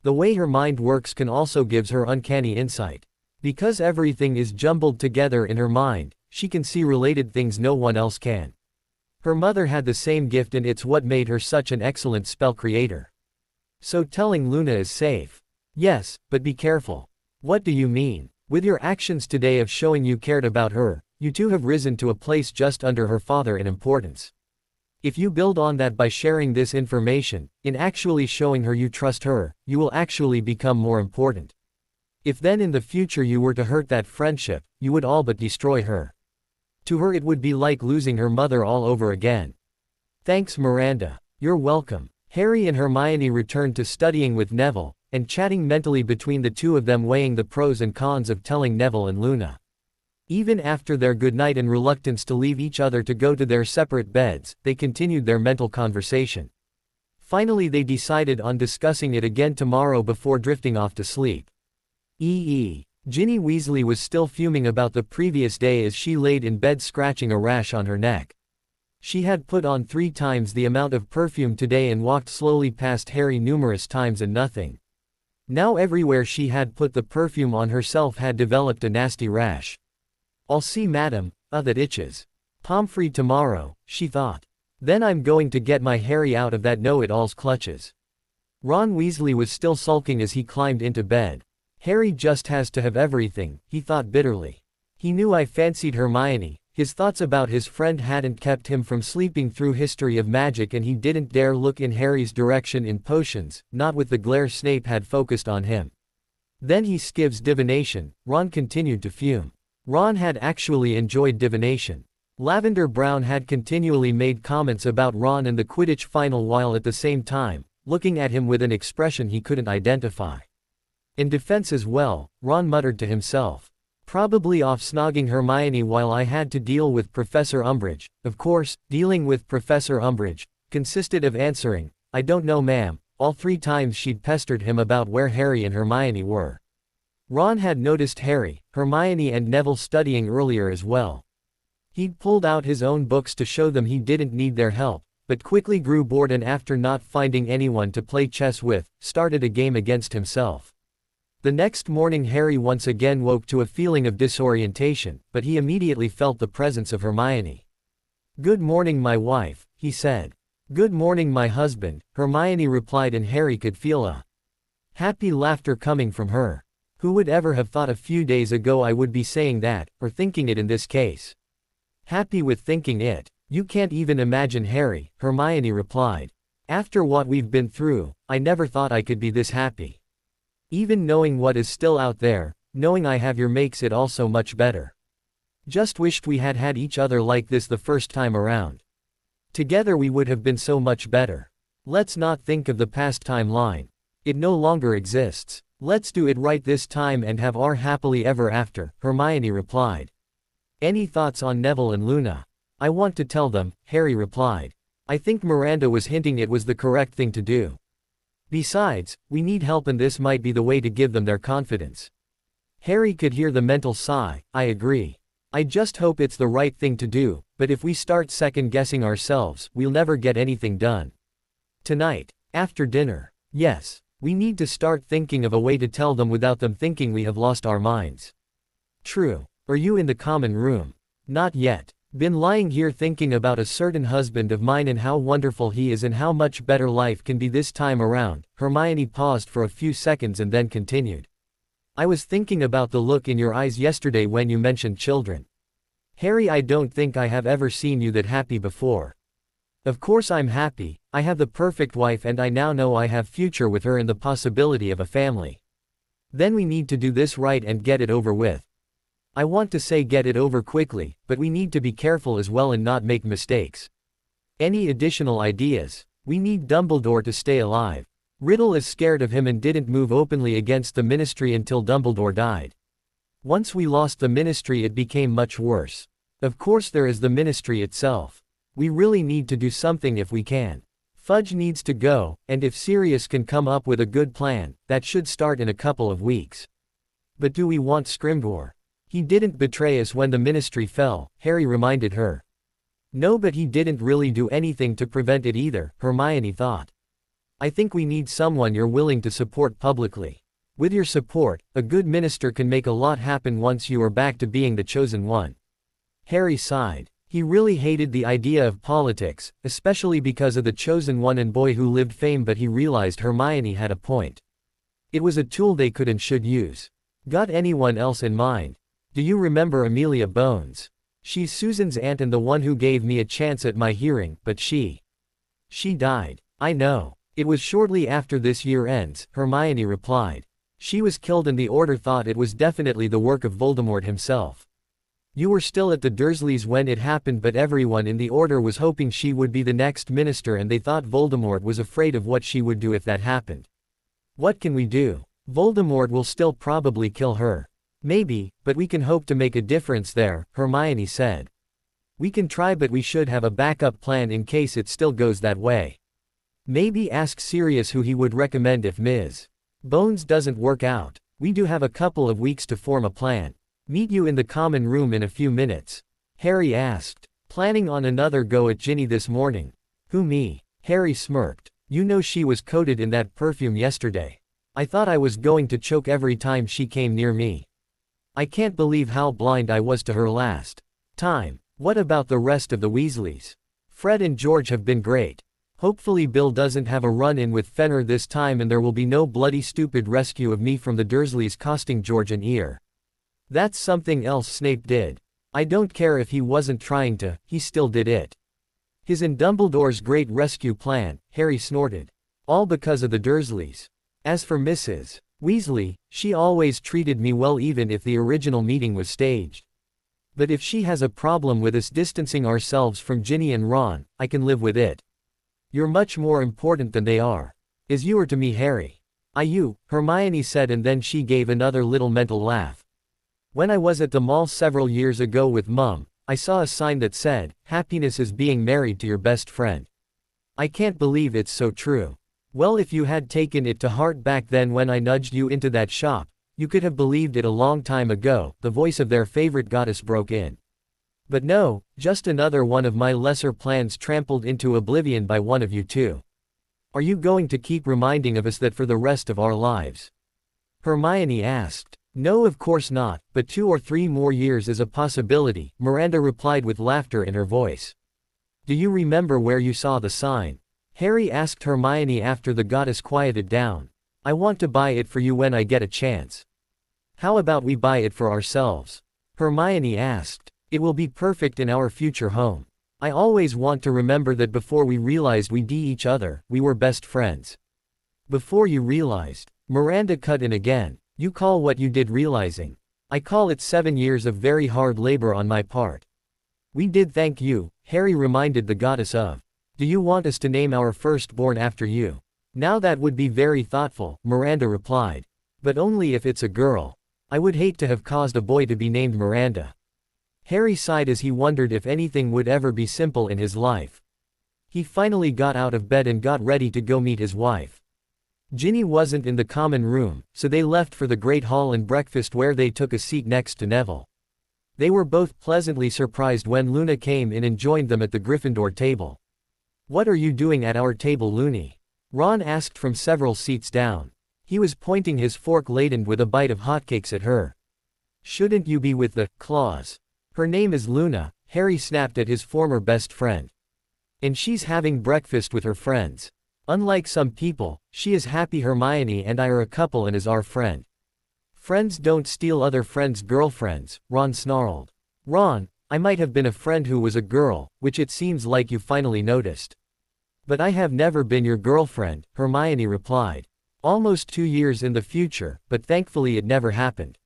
The way her mind works can also gives her uncanny insight. Because everything is jumbled together in her mind, she can see related things no one else can. Her mother had the same gift and it's what made her such an excellent spell creator. So telling Luna is safe. Yes, but be careful. What do you mean? With your actions today of showing you cared about her, you two have risen to a place just under her father in importance. If you build on that by sharing this information, in actually showing her you trust her, you will actually become more important. If then in the future you were to hurt that friendship, you would all but destroy her. To her it would be like losing her mother all over again. Thanks Miranda. You're welcome. Harry and Hermione returned to studying with Neville, and chatting mentally between the two of them, weighing the pros and cons of telling Neville and Luna. Even after their goodnight and reluctance to leave each other to go to their separate beds, they continued their mental conversation. Finally they decided on discussing it again tomorrow before drifting off to sleep. Ginny Weasley was still fuming about the previous day as she laid in bed scratching a rash on her neck. She had put on 3 times the amount of perfume today and walked slowly past Harry numerous times and nothing. Now everywhere she had put the perfume on herself had developed a nasty rash. I'll see madam, that itches. Pomfrey tomorrow, she thought. Then I'm going to get my Harry out of that know-it-all's clutches. Ron Weasley was still sulking as he climbed into bed. Harry just has to have everything, he thought bitterly. He knew I fancied Hermione. His thoughts about his friend hadn't kept him from sleeping through History of Magic, and he didn't dare look in Harry's direction in potions, not with the glare Snape had focused on him. Then he skips divination. Ron continued to fume. Ron had actually enjoyed divination. Lavender Brown had continually made comments about Ron and the Quidditch final while at the same time, looking at him with an expression he couldn't identify. In defense as well, Ron muttered to himself. Probably off snogging Hermione while I had to deal with Professor Umbridge. Of course, dealing with Professor Umbridge consisted of answering, I don't know ma'am, all 3 times she'd pestered him about where Harry and Hermione were. Ron had noticed Harry, Hermione and Neville studying earlier as well. He'd pulled out his own books to show them he didn't need their help, but quickly grew bored and after not finding anyone to play chess with, started a game against himself. The next morning Harry once again woke to a feeling of disorientation, but he immediately felt the presence of Hermione. Good morning my wife, he said. Good morning my husband, Hermione replied, and Harry could feel a happy laughter coming from her. Who would ever have thought a few days ago I would be saying that, or thinking it in this case? Happy with thinking it. You can't even imagine Harry, Hermione replied. After what we've been through, I never thought I could be this happy. Even knowing what is still out there, knowing I have you makes it all so much better. Just wished we had had each other like this the first time around. Together we would have been so much better. Let's not think of the past timeline. It no longer exists. Let's do it right this time and have our happily ever after, Hermione replied. Any thoughts on Neville and Luna? I want to tell them, Harry replied. I think Miranda was hinting it was the correct thing to do. Besides, we need help and this might be the way to give them their confidence. Harry could hear the mental sigh. I agree. I just hope it's the right thing to do, but if we start second-guessing ourselves, we'll never get anything done. Tonight, after dinner. Yes, we need to start thinking of a way to tell them without them thinking we have lost our minds. True. Are you in the common room? Not yet. Been lying here thinking about a certain husband of mine and how wonderful he is and how much better life can be this time around. Hermione paused for a few seconds and then continued. I was thinking about the look in your eyes yesterday when you mentioned children. Harry, I don't think I have ever seen you that happy before. Of course I'm happy, I have the perfect wife and I now know I have future with her and the possibility of a family. Then we need to do this right and get it over with. I want to say get it over quickly, but we need to be careful as well and not make mistakes. Any additional ideas? We need Dumbledore to stay alive. Riddle is scared of him and didn't move openly against the Ministry until Dumbledore died. Once we lost the Ministry it became much worse. Of course there is the Ministry itself. We really need to do something if we can. Fudge needs to go, and if Sirius can come up with a good plan, that should start in a couple of weeks. But do we want Scrimgeour? He didn't betray us when the Ministry fell, Harry reminded her. No, but he didn't really do anything to prevent it either, Hermione thought. I think we need someone you're willing to support publicly. With your support, a good minister can make a lot happen once you are back to being the chosen one. Harry sighed. He really hated the idea of politics, especially because of the chosen one and boy who lived fame, but he realized Hermione had a point. It was a tool they could and should use. Got anyone else in mind? Do you remember Amelia Bones? She's Susan's aunt and the one who gave me a chance at my hearing, but she died. I know. It was shortly after this year ends, Hermione replied. She was killed and the Order thought it was definitely the work of Voldemort himself. You were still at the Dursleys when it happened, but everyone in the Order was hoping she would be the next minister and they thought Voldemort was afraid of what she would do if that happened. What can we do? Voldemort will still probably kill her. Maybe, but we can hope to make a difference there, Hermione said. We can try, but we should have a backup plan in case it still goes that way. Maybe ask Sirius who he would recommend if Ms. Bones doesn't work out. We do have a couple of weeks to form a plan. Meet you in the common room in a few minutes. Harry asked. Planning on another go at Ginny this morning? Who, me? Harry smirked. You know she was coated in that perfume yesterday. I thought I was going to choke every time she came near me. I can't believe how blind I was to her last time. What about the rest of the Weasleys? Fred and George have been great. Hopefully Bill doesn't have a run-in with Fenner this time and there will be no bloody stupid rescue of me from the Dursleys costing George an ear. That's something else Snape did. I don't care if he wasn't trying to, he still did it. His and Dumbledore's great rescue plan, Harry snorted. All because of the Dursleys. As for Mrs. Weasley, she always treated me well even if the original meeting was staged. But if she has a problem with us distancing ourselves from Ginny and Ron, I can live with it. You're much more important than they are. As you are to me, Harry. You, Hermione said, and then she gave another little mental laugh. When I was at the mall several years ago with Mum, I saw a sign that said, "Happiness is being married to your best friend." I can't believe it's so true. Well, if you had taken it to heart back then when I nudged you into that shop, you could have believed it a long time ago, the voice of their favorite goddess broke in. But no, just another one of my lesser plans trampled into oblivion by one of you two. Are you going to keep reminding of us that for the rest of our lives? Hermione asked. No, of course not, but 2 or 3 more years is a possibility, Miranda replied with laughter in her voice. Do you remember where you saw the sign? Harry asked Hermione after the goddess quieted down. I want to buy it for you when I get a chance. How about we buy it for ourselves? Hermione asked. It will be perfect in our future home. I always want to remember that before we realized we'd each other, we were best friends. Before you realized, Miranda cut in again. You call what you did realizing. I call it 7 years of very hard labor on my part. We did, thank you, Harry reminded the goddess of. Do you want us to name our firstborn after you? Now that would be very thoughtful, Miranda replied. But only if it's a girl. I would hate to have caused a boy to be named Miranda. Harry sighed as he wondered if anything would ever be simple in his life. He finally got out of bed and got ready to go meet his wife. Ginny wasn't in the common room, so they left for the Great Hall and breakfast where they took a seat next to Neville. They were both pleasantly surprised when Luna came in and joined them at the Gryffindor table. What are you doing at our table, Loony? Ron asked from several seats down. He was pointing his fork laden with a bite of hotcakes at her. Shouldn't you be with the Claus? Her name is Luna, Harry snapped at his former best friend. And she's having breakfast with her friends. Unlike some people, she is happy. Hermione and I are a couple and is our friend. Friends don't steal other friends' girlfriends, Ron snarled. Ron, I might have been a friend who was a girl, which it seems like you finally noticed. But I have never been your girlfriend, Hermione replied. Almost 2 years in the future, but thankfully it never happened.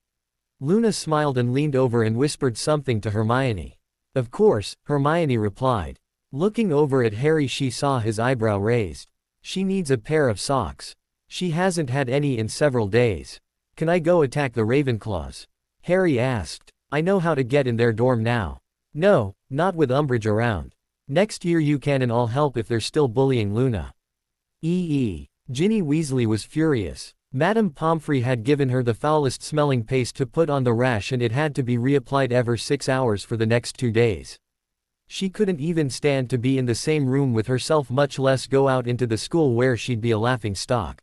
Luna smiled and leaned over and whispered something to Hermione. Of course, Hermione replied. Looking over at Harry, she saw his eyebrow raised. She needs a pair of socks. She hasn't had any in several days. Can I go attack the Ravenclaws? Harry asked. I know how to get in their dorm now. No, not with Umbridge around. Next year you can, and I'll help if they're still bullying Luna. Ginny Weasley was furious. Madame Pomfrey had given her the foulest smelling paste to put on the rash and it had to be reapplied every 6 hours for the next 2 days. She couldn't even stand to be in the same room with herself, much less go out into the school where she'd be a laughing stock.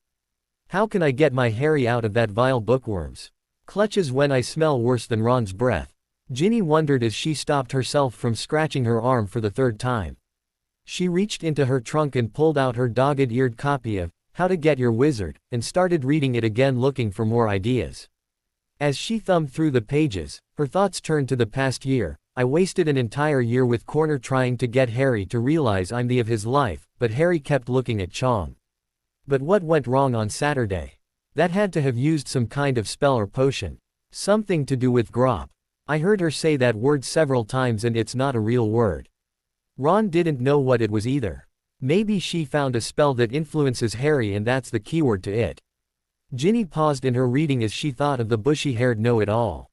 How can I get my Harry out of that vile bookworm's clutches when I smell worse than Ron's breath? Ginny wondered as she stopped herself from scratching her arm for the third time. She reached into her trunk and pulled out her dog-eared copy of How to Get Your Wizard, and started reading it again, looking for more ideas. As she thumbed through the pages, her thoughts turned to the past year. I wasted an entire year with Corner trying to get Harry to realize I'm the of his life, but Harry kept looking at Chong. But what went wrong on Saturday? That had to have used some kind of spell or potion. Something to do with Grop. I heard her say that word several times and it's not a real word. Ron didn't know what it was either. Maybe she found a spell that influences Harry and that's the keyword to it. Ginny paused in her reading as she thought of the bushy-haired know-it-all.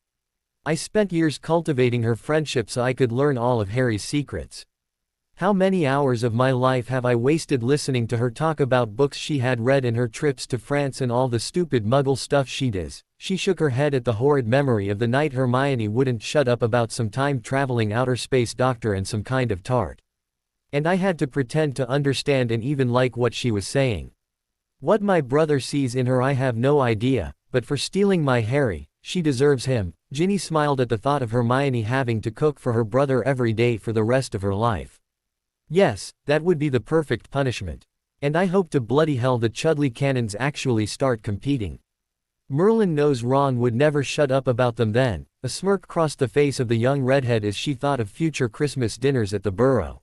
I spent years cultivating her friendship so I could learn all of Harry's secrets. How many hours of my life have I wasted listening to her talk about books she had read and her trips to France and all the stupid muggle stuff she does. She shook her head at the horrid memory of the night Hermione wouldn't shut up about some time-traveling outer space doctor and some kind of tart. And I had to pretend to understand and even like what she was saying. What my brother sees in her I have no idea, but for stealing my Harry, she deserves him. Ginny smiled at the thought of Hermione having to cook for her brother every day for the rest of her life. Yes, that would be the perfect punishment. And I hope to bloody hell the Chudley cannons actually start competing. Merlin knows Ron would never shut up about them then. A smirk crossed the face of the young redhead as she thought of future Christmas dinners at the Burrow.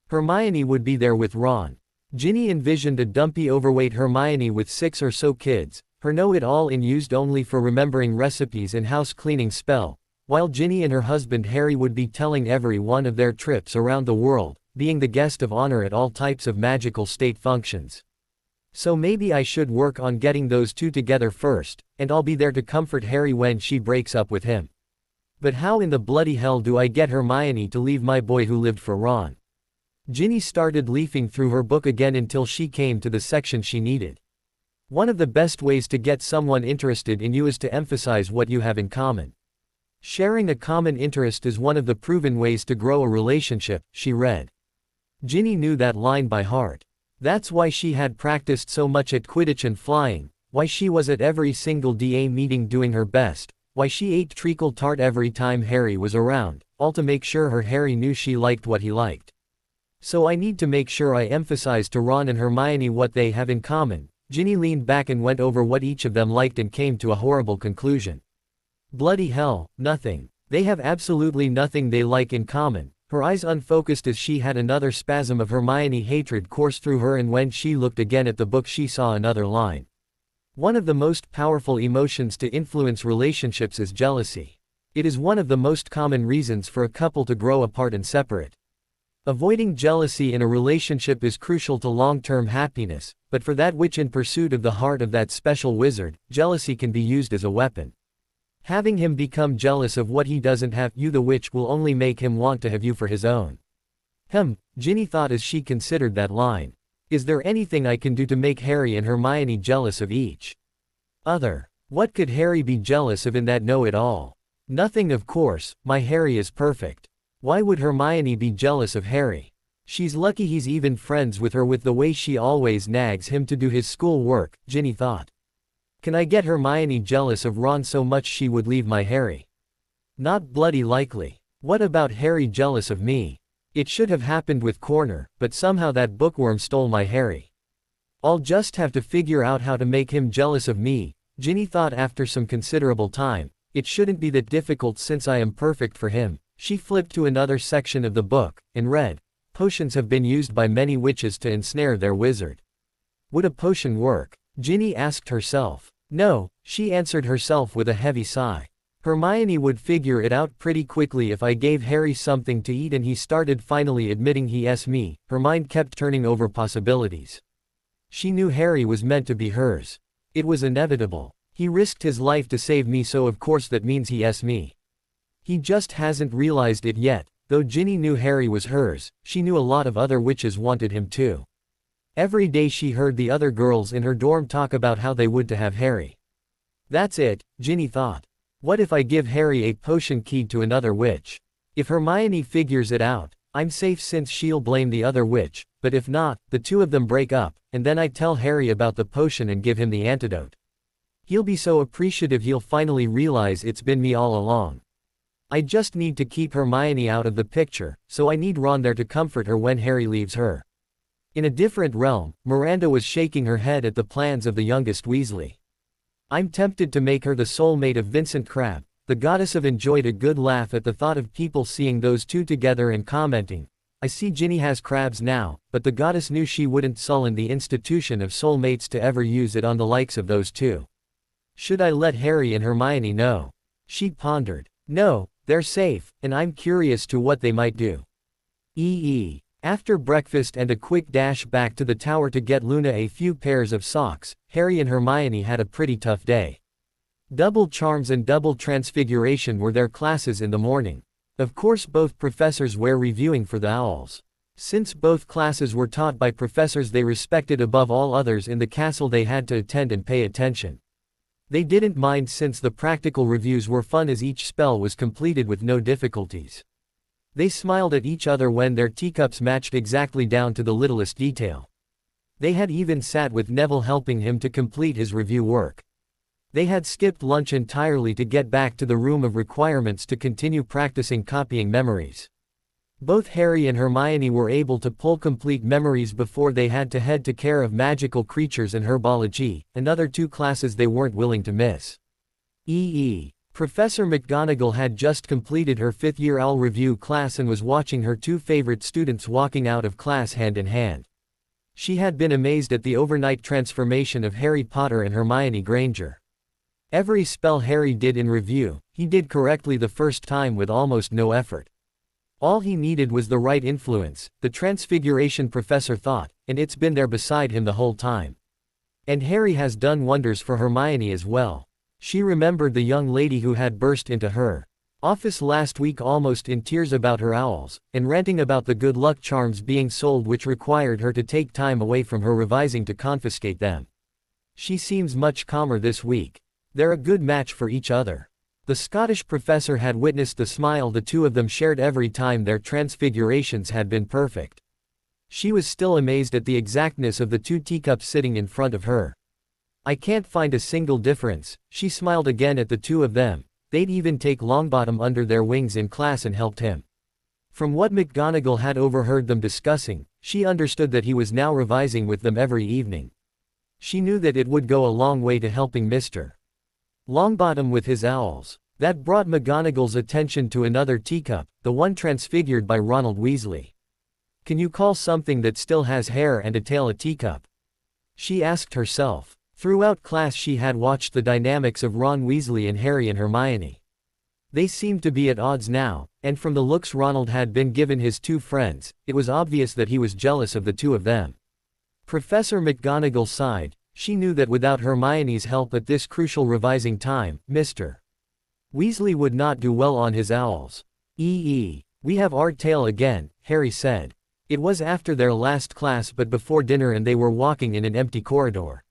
Hermione would be there with Ron. Ginny envisioned a dumpy overweight Hermione with 6 or so kids, her know-it-all in used only for remembering recipes and house-cleaning spell, while Ginny and her husband Harry would be telling every one of their trips around the world, being the guest of honor at all types of magical state functions. So maybe I should work on getting those two together first, and I'll be there to comfort Harry when she breaks up with him. But how in the bloody hell do I get Hermione to leave my boy who lived for Ron? Ginny started leafing through her book again until she came to the section she needed. One of the best ways to get someone interested in you is to emphasize what you have in common. Sharing a common interest is one of the proven ways to grow a relationship, she read. Ginny knew that line by heart. That's why she had practiced so much at Quidditch and flying, why she was at every single DA meeting doing her best, why she ate treacle tart every time Harry was around, all to make sure her Harry knew she liked what he liked. So I need to make sure I emphasize to Ron and Hermione what they have in common. Ginny leaned back and went over what each of them liked and came to a horrible conclusion. Bloody hell, nothing. They have absolutely nothing they like in common. Her eyes unfocused as she had another spasm of Hermione hatred course through her, and when she looked again at the book she saw another line. One of the most powerful emotions to influence relationships is jealousy. It is one of the most common reasons for a couple to grow apart and separate. Avoiding jealousy in a relationship is crucial to long-term happiness, but for that witch in pursuit of the heart of that special wizard, jealousy can be used as a weapon. Having him become jealous of what he doesn't have, you the witch, will only make him want to have you for his own. Ginny thought as she considered that line. Is there anything I can do to make Harry and Hermione jealous of each other? What could Harry be jealous of in that know-it-all? Nothing, of course. My Harry is perfect. Why would Hermione be jealous of Harry? She's lucky he's even friends with her with the way she always nags him to do his school work, Ginny thought. Can I get Hermione jealous of Ron so much she would leave my Harry? Not bloody likely. What about Harry jealous of me? It should have happened with Corner, but somehow that bookworm stole my Harry. I'll just have to figure out how to make him jealous of me, Ginny thought after some considerable time. It shouldn't be that difficult since I am perfect for him. She flipped to another section of the book, and read, Potions have been used by many witches to ensnare their wizard. Would a potion work? Ginny asked herself. No, she answered herself with a heavy sigh. Hermione would figure it out pretty quickly if I gave Harry something to eat and he started finally admitting he's me. Her mind kept turning over possibilities. She knew Harry was meant to be hers. It was inevitable. He risked his life to save me, so of course that means he's me. He just hasn't realized it yet. Though Ginny knew Harry was hers, she knew a lot of other witches wanted him too. Every day she heard the other girls in her dorm talk about how they would to have Harry. That's it, Ginny thought. What if I give Harry a potion key to another witch? If Hermione figures it out, I'm safe since she'll blame the other witch, but if not, the two of them break up, and then I tell Harry about the potion and give him the antidote. He'll be so appreciative he'll finally realize it's been me all along. I just need to keep Hermione out of the picture, so I need Ron there to comfort her when Harry leaves her." In a different realm, Miranda was shaking her head at the plans of the youngest Weasley. "I'm tempted to make her the soulmate of Vincent Crabbe." The goddess of enjoyed a good laugh at the thought of people seeing those two together and commenting, "I see Ginny has crabs now," but the goddess knew she wouldn't sullen the institution of soulmates to ever use it on the likes of those two. "Should I let Harry and Hermione know?" she pondered. "No, they're safe, and I'm curious to what they might do." After breakfast and a quick dash back to the tower to get Luna a few pairs of socks, Harry and Hermione had a pretty tough day. Double Charms and Double Transfiguration were their classes in the morning. Of course both professors were reviewing for the owls. Since both classes were taught by professors they respected above all others in the castle, they had to attend and pay attention. They didn't mind since the practical reviews were fun as each spell was completed with no difficulties. They smiled at each other when their teacups matched exactly down to the littlest detail. They had even sat with Neville helping him to complete his review work. They had skipped lunch entirely to get back to the room of requirements to continue practicing copying memories. Both Harry and Hermione were able to pull complete memories before they had to head to Care of Magical Creatures and Herbology, another two classes they weren't willing to miss. Professor McGonagall had just completed her fifth-year OWL review class and was watching her two favorite students walking out of class hand in hand. She had been amazed at the overnight transformation of Harry Potter and Hermione Granger. Every spell Harry did in review, he did correctly the first time with almost no effort. All he needed was the right influence, the Transfiguration professor thought, and it's been there beside him the whole time. And Harry has done wonders for Hermione as well. She remembered the young lady who had burst into her office last week almost in tears about her owls, and ranting about the good luck charms being sold which required her to take time away from her revising to confiscate them. She seems much calmer this week. They're a good match for each other. The Scottish professor had witnessed the smile the two of them shared every time their transfigurations had been perfect. She was still amazed at the exactness of the two teacups sitting in front of her. "I can't find a single difference," she smiled again at the two of them. They'd even take Longbottom under their wings in class and helped him. From what McGonagall had overheard them discussing, she understood that he was now revising with them every evening. She knew that it would go a long way to helping Mr. Longbottom with his owls. That brought McGonagall's attention to another teacup, the one transfigured by Ronald Weasley. "Can you call something that still has hair and a tail a teacup?" she asked herself. Throughout class she had watched the dynamics of Ron Weasley and Harry and Hermione. They seemed to be at odds now, and from the looks Ronald had been given his two friends, it was obvious that he was jealous of the two of them. Professor McGonagall sighed. She knew that without Hermione's help at this crucial revising time, Mr. Weasley would not do well on his owls. We have our tale again," Harry said. It was after their last class but before dinner and they were walking in an empty corridor.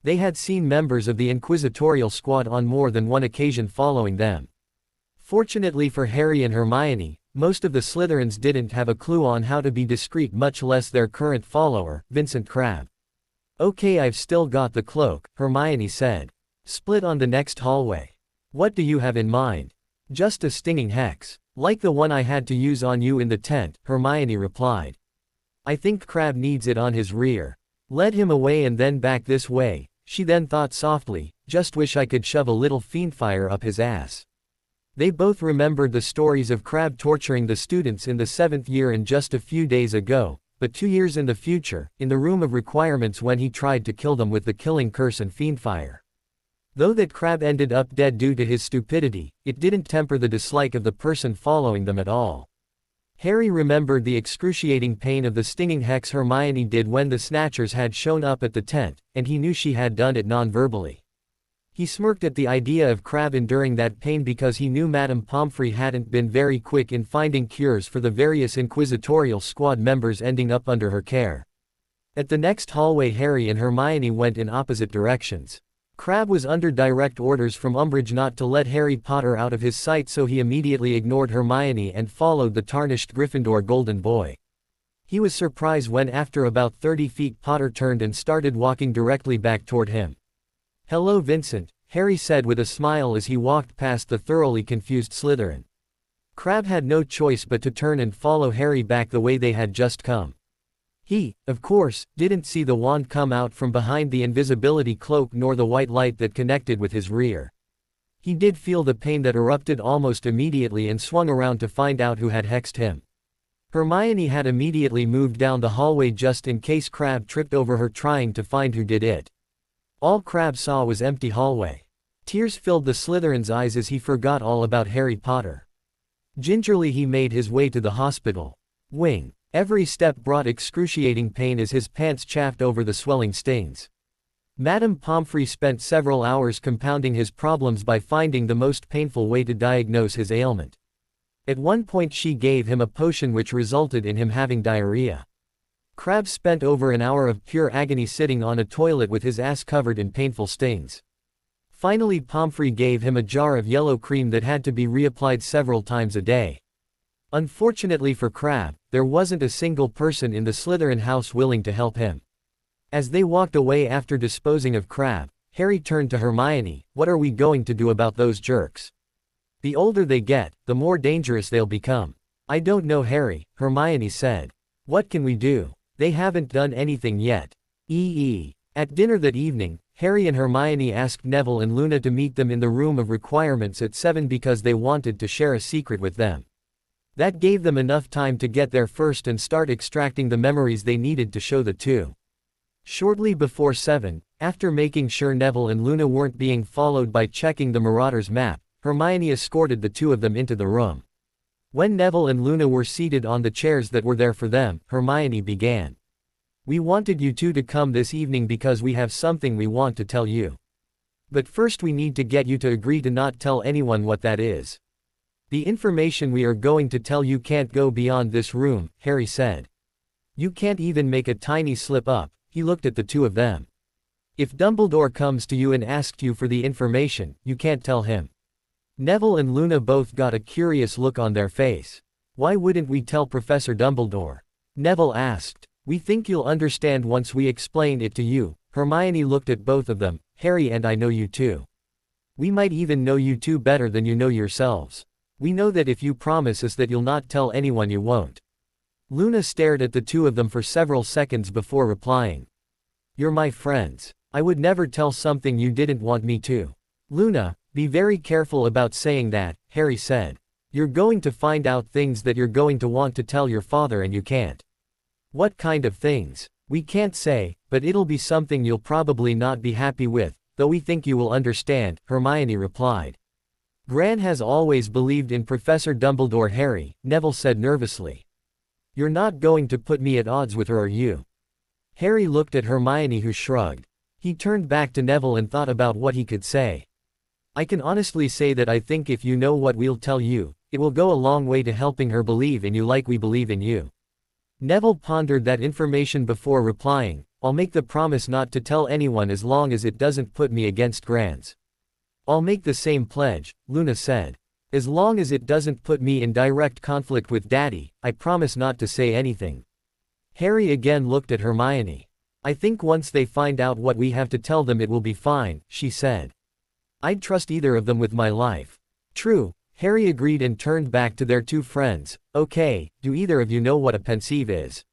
They had seen members of the Inquisitorial Squad on more than one occasion following them. Fortunately for Harry and Hermione, most of the Slytherins didn't have a clue on how to be discreet, much less their current follower, Vincent Crabbe. "Okay, I've still got the cloak," Hermione said. "Split on the next hallway. What do you have in mind?" "Just a stinging hex. Like the one I had to use on you in the tent," Hermione replied. "I think Crabbe needs it on his rear. Led him away and then back this way." She then thought softly, "Just wish I could shove a little fiendfire up his ass." They both remembered the stories of Crabbe torturing the students in the 7th year and just a few days ago, but 2 years in the future, in the room of requirements when he tried to kill them with the killing curse and fiendfire. Though that Crabbe ended up dead due to his stupidity, it didn't temper the dislike of the person following them at all. Harry remembered the excruciating pain of the stinging hex Hermione did when the Snatchers had shown up at the tent, and he knew she had done it non-verbally. He smirked at the idea of Crabbe enduring that pain because he knew Madame Pomfrey hadn't been very quick in finding cures for the various Inquisitorial Squad members ending up under her care. At the next hallway Harry and Hermione went in opposite directions. Crabbe was under direct orders from Umbridge not to let Harry Potter out of his sight, so he immediately ignored Hermione and followed the tarnished Gryffindor golden boy. He was surprised when after about 30 feet Potter turned and started walking directly back toward him. "Hello Vincent," Harry said with a smile as he walked past the thoroughly confused Slytherin. Crabbe had no choice but to turn and follow Harry back the way they had just come. He, of course, didn't see the wand come out from behind the invisibility cloak nor the white light that connected with his rear. He did feel the pain that erupted almost immediately and swung around to find out who had hexed him. Hermione had immediately moved down the hallway just in case Crabbe tripped over her trying to find who did it. All Crabbe saw was empty hallway. Tears filled the Slytherin's eyes as he forgot all about Harry Potter. Gingerly he made his way to the hospital wing. Every step brought excruciating pain as his pants chafed over the swelling stings. Madame Pomfrey spent several hours compounding his problems by finding the most painful way to diagnose his ailment. At one point she gave him a potion which resulted in him having diarrhea. Crabbe spent over an hour of pure agony sitting on a toilet with his ass covered in painful stings. Finally Pomfrey gave him a jar of yellow cream that had to be reapplied several times a day. Unfortunately for Crabbe, there wasn't a single person in the Slytherin house willing to help him. As they walked away after disposing of Crabbe, Harry turned to Hermione. "What are we going to do about those jerks? The older they get, the more dangerous they'll become." "I don't know Harry," Hermione said. "What can we do? They haven't done anything yet." At dinner that evening, Harry and Hermione asked Neville and Luna to meet them in the room of requirements at 7 because they wanted to share a secret with them. That gave them enough time to get there first and start extracting the memories they needed to show the two. Shortly before 7, after making sure Neville and Luna weren't being followed by checking the Marauders' map, Hermione escorted the two of them into the room. When Neville and Luna were seated on the chairs that were there for them, Hermione began. "We wanted you two to come this evening because we have something we want to tell you. But first we need to get you to agree to not tell anyone what that is. The information we are going to tell you can't go beyond this room," Harry said. "You can't even make a tiny slip-up." He looked at the two of them. "If Dumbledore comes to you and asked you for the information, you can't tell him." Neville and Luna both got a curious look on their face. "Why wouldn't we tell Professor Dumbledore?" Neville asked. "We think you'll understand once we explain it to you." Hermione looked at both of them. "Harry and I know you too. We might even know you two better than you know yourselves. We know that if you promise us that you'll not tell anyone, you won't." Luna stared at the two of them for several seconds before replying. "You're my friends. I would never tell something you didn't want me to." "Luna, be very careful about saying that," Harry said. "You're going to find out things that you're going to want to tell your father and you can't." "What kind of things?" "We can't say, but it'll be something you'll probably not be happy with, though we think you will understand," Hermione replied. "Gran has always believed in Professor Dumbledore, Harry," Neville said nervously. "You're not going to put me at odds with her, are you?" Harry looked at Hermione, who shrugged. He turned back to Neville and thought about what he could say. "I can honestly say that I think if you know what we'll tell you, it will go a long way to helping her believe in you like we believe in you." Neville pondered that information before replying. "I'll make the promise not to tell anyone as long as it doesn't put me against Gran's." "I'll make the same pledge," Luna said. "As long as it doesn't put me in direct conflict with Daddy, I promise not to say anything." Harry again looked at Hermione. "I think once they find out what we have to tell them it will be fine," she said. "I'd trust either of them with my life." "True," Harry agreed and turned back to their two friends. "Okay, do either of you know what a pensieve is?"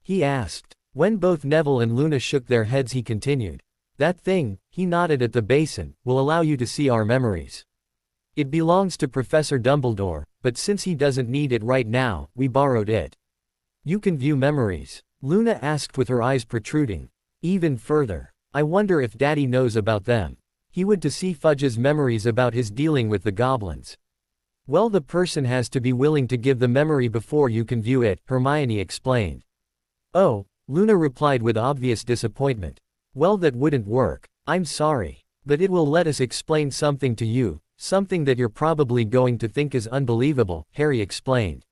he asked. When both Neville and Luna shook their heads, he continued. "That thing," he nodded at the basin, "will allow you to see our memories. It belongs to Professor Dumbledore, but since he doesn't need it right now, we borrowed it." "You can view memories?" Luna asked with her eyes protruding. "Even further. I wonder if Daddy knows about them. He would to see Fudge's memories about his dealing with the goblins." "Well, the person has to be willing to give the memory before you can view it," Hermione explained. "Oh," Luna replied with obvious disappointment. "Well, that wouldn't work. I'm sorry. But it will let us explain something to you, something that you're probably going to think is unbelievable," Harry explained.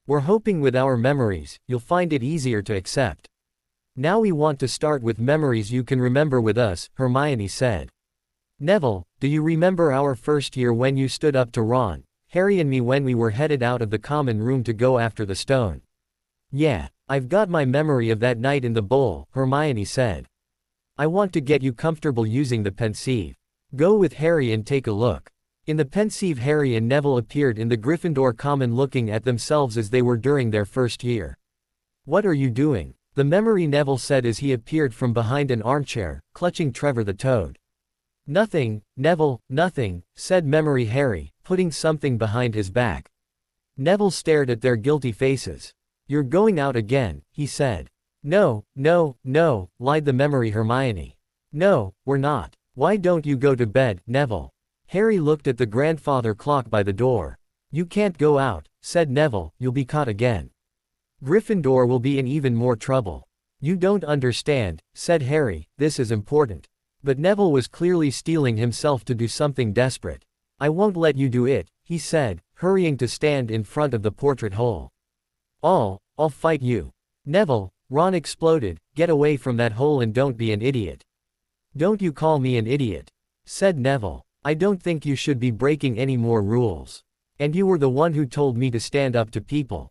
"We're hoping with our memories, you'll find it easier to accept." "Now we want to start with memories you can remember with us," Hermione said. Neville, do you remember our first year when you stood up to Ron, Harry and me when we were headed out of the common room to go after the stone? Yeah, I've got my memory of that night in the bowl, Hermione said. I want to get you comfortable using the pensieve. Go with Harry and take a look. In the pensieve, Harry and Neville appeared in the Gryffindor common looking at themselves as they were during their first year. What are you doing? The memory, Neville said as he appeared from behind an armchair, clutching Trevor the Toad. Nothing, Neville, nothing, said memory Harry, putting something behind his back. Neville stared at their guilty faces. You're going out again, he said. No, no, no, lied the memory Hermione. No, we're not. Why don't you go to bed, Neville? Harry looked at the grandfather clock by the door. You can't go out, said Neville, you'll be caught again. Gryffindor will be in even more trouble. You don't understand, said Harry, this is important. But Neville was clearly steeling himself to do something desperate. I won't let you do it, he said, hurrying to stand in front of the portrait hole. I'll fight you. Neville, Ron exploded, get away from that hole and don't be an idiot. Don't you call me an idiot, said Neville. I don't think you should be breaking any more rules. And you were the one who told me to stand up to people.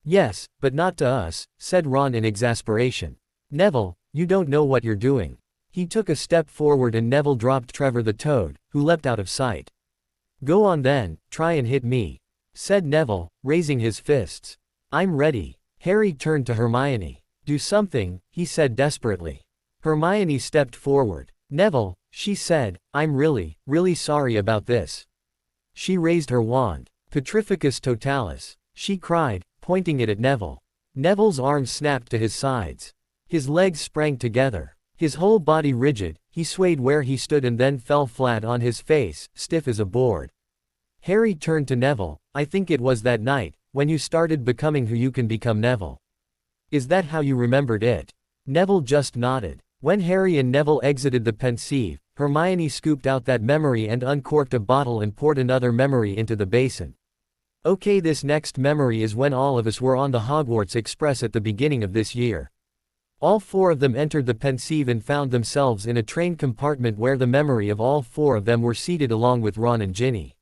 Yes, but not to us, said Ron in exasperation. Neville, you don't know what you're doing. He took a step forward and Neville dropped Trevor the Toad, who leapt out of sight. Go on then, try and hit me, said Neville, raising his fists. I'm ready. Harry turned to Hermione. Do something, he said desperately. Hermione stepped forward. Neville, she said, I'm really, really sorry about this. She raised her wand. Petrificus totalis, she cried, pointing it at Neville. Neville's arms snapped to his sides. His legs sprang together. His whole body rigid, he swayed where he stood and then fell flat on his face, stiff as a board. Harry turned to Neville. I think it was that night, when you started becoming who you can become, Neville. Is that how you remembered it? Neville just nodded. When Harry and Neville exited the pensieve, Hermione scooped out that memory and uncorked a bottle and poured another memory into the basin. Okay, this next memory is when all of us were on the Hogwarts Express at the beginning of this year. All four of them entered the pensieve and found themselves in a train compartment where the memory of all four of them were seated along with Ron and Ginny.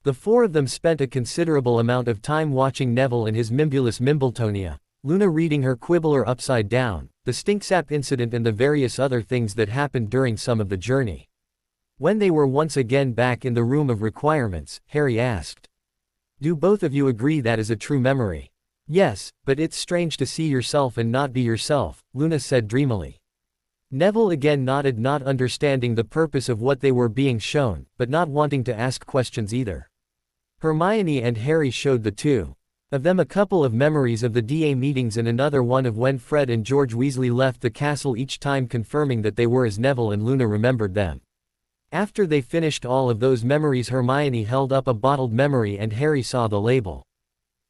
The four of them spent a considerable amount of time watching Neville and his Mimbulus Mimbletonia, Luna reading her Quibbler upside down, the Stinksap incident and the various other things that happened during some of the journey. When they were once again back in the room of requirements, Harry asked. Do both of you agree that is a true memory? Yes, but it's strange to see yourself and not be yourself, Luna said dreamily. Neville again nodded, not understanding the purpose of what they were being shown, but not wanting to ask questions either. Hermione and Harry showed the two of them a couple of memories of the DA meetings and another one of when Fred and George Weasley left the castle, each time confirming that they were as Neville and Luna remembered them. After they finished all of those memories, Hermione held up a bottled memory and Harry saw the label.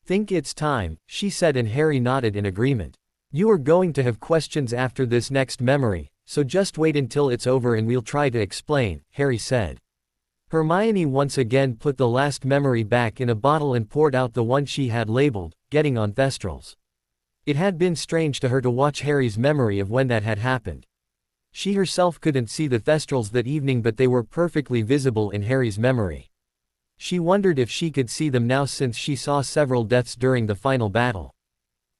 Think it's time, she said, and Harry nodded in agreement. You are going to have questions after this next memory, so just wait until it's over and we'll try to explain, Harry said. Hermione once again put the last memory back in a bottle and poured out the one she had labeled, getting on Thestrals. It had been strange to her to watch Harry's memory of when that had happened. She herself couldn't see the Thestrals that evening, but they were perfectly visible in Harry's memory. She wondered if she could see them now since she saw several deaths during the final battle.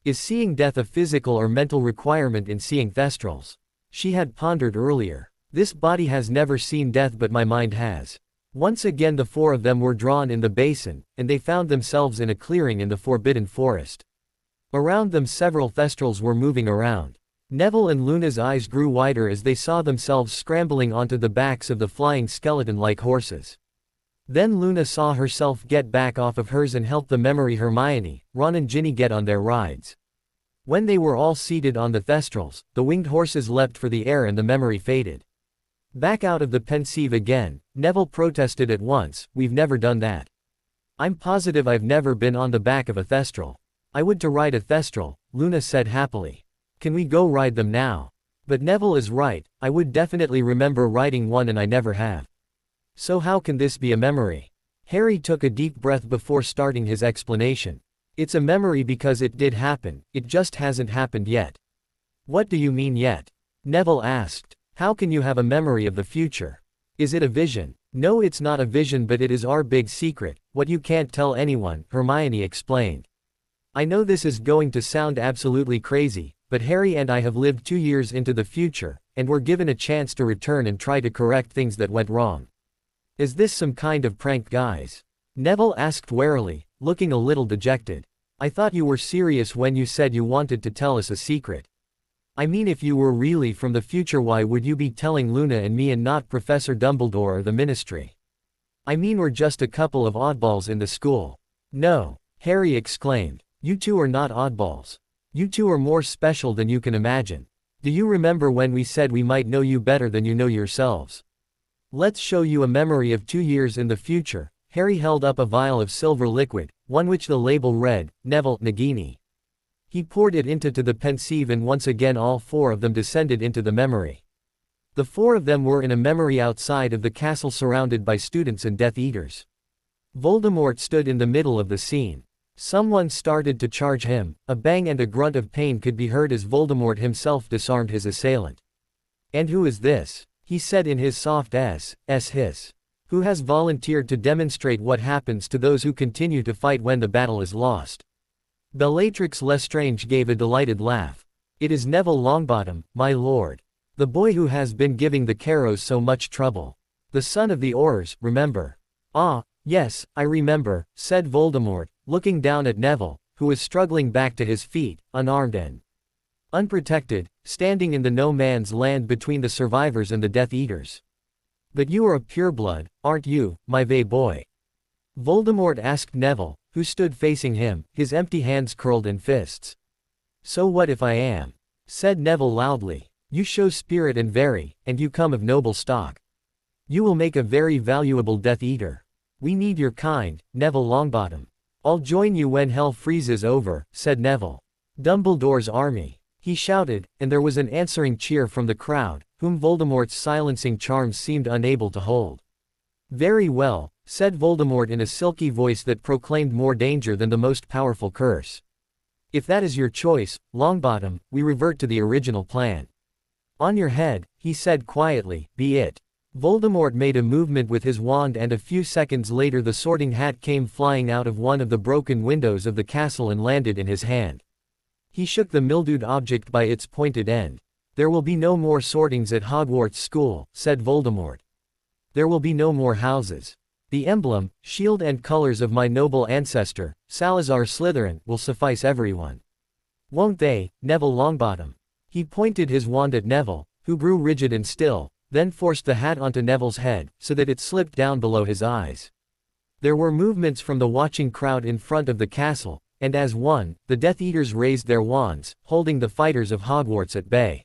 Is seeing death a physical or mental requirement in seeing Thestrals? She had pondered earlier. This body has never seen death, but my mind has. Once again the four of them were drawn in the basin, and they found themselves in a clearing in the Forbidden Forest. Around them several Thestrals were moving around. Neville and Luna's eyes grew wider as they saw themselves scrambling onto the backs of the flying skeleton-like horses. Then Luna saw herself get back off of hers and help the memory Hermione, Ron and Ginny get on their rides. When they were all seated on the Thestrals, the winged horses leapt for the air and the memory faded. Back out of the pensieve again, Neville protested at once, we've never done that. I'm positive I've never been on the back of a Thestral. I would to ride a Thestral, Luna said happily. Can we go ride them now? But Neville is right, I would definitely remember riding one and I never have. So how can this be a memory? Harry took a deep breath before starting his explanation. It's a memory because it did happen, it just hasn't happened yet. What do you mean yet? Neville asked. How can you have a memory of the future? Is it a vision? No, it's not a vision, but it is our big secret, what you can't tell anyone, Hermione explained. I know this is going to sound absolutely crazy, but Harry and I have lived 2 years into the future, and we're given a chance to return and try to correct things that went wrong. Is this some kind of prank, guys? Neville asked warily, looking a little dejected. I thought you were serious when you said you wanted to tell us a secret. I mean, if you were really from the future, why would you be telling Luna and me and not Professor Dumbledore or the Ministry? I mean, we're just a couple of oddballs in the school. No, Harry exclaimed. You two are not oddballs. You two are more special than you can imagine. Do you remember when we said we might know you better than you know yourselves? Let's show you a memory of 2 years in the future. Harry held up a vial of silver liquid, one which the label read, Neville, Nagini. He poured it into the pensieve, and once again all 4 of them descended into the memory. The 4 of them were in a memory outside of the castle, surrounded by students and Death Eaters. Voldemort stood in the middle of the scene. Someone started to charge him. A bang and a grunt of pain could be heard as Voldemort himself disarmed his assailant. And who is this? He said in his soft hiss. Who has volunteered to demonstrate what happens to those who continue to fight when the battle is lost? Bellatrix Lestrange gave a delighted laugh. It is Neville Longbottom, my lord. The boy who has been giving the Carrows so much trouble. The son of the Aurors, remember? Ah, yes, I remember, said Voldemort, looking down at Neville, who was struggling back to his feet, unarmed and unprotected, standing in the no man's land between the survivors and the Death Eaters. But you are a pureblood, aren't you, my boy? Voldemort asked Neville, who stood facing him, his empty hands curled in fists. So what if I am? Said Neville loudly. You show spirit and you come of noble stock. You will make a very valuable Death Eater. We need your kind, Neville Longbottom. I'll join you when hell freezes over, said Neville. Dumbledore's army. He shouted, and there was an answering cheer from the crowd, whom Voldemort's silencing charms seemed unable to hold. Very well, said Voldemort in a silky voice that proclaimed more danger than the most powerful curse. If that is your choice, Longbottom, we revert to the original plan. On your head, he said quietly, be it. Voldemort made a movement with his wand, and a few seconds later the Sorting Hat came flying out of one of the broken windows of the castle and landed in his hand. He shook the mildewed object by its pointed end. There will be no more sortings at Hogwarts School, said Voldemort. There will be no more houses. The emblem, shield and colors of my noble ancestor, Salazar Slytherin, will suffice everyone. Won't they, Neville Longbottom? He pointed his wand at Neville, who grew rigid and still, then forced the hat onto Neville's head, so that it slipped down below his eyes. There were movements from the watching crowd in front of the castle, and as one, the Death Eaters raised their wands, holding the fighters of Hogwarts at bay.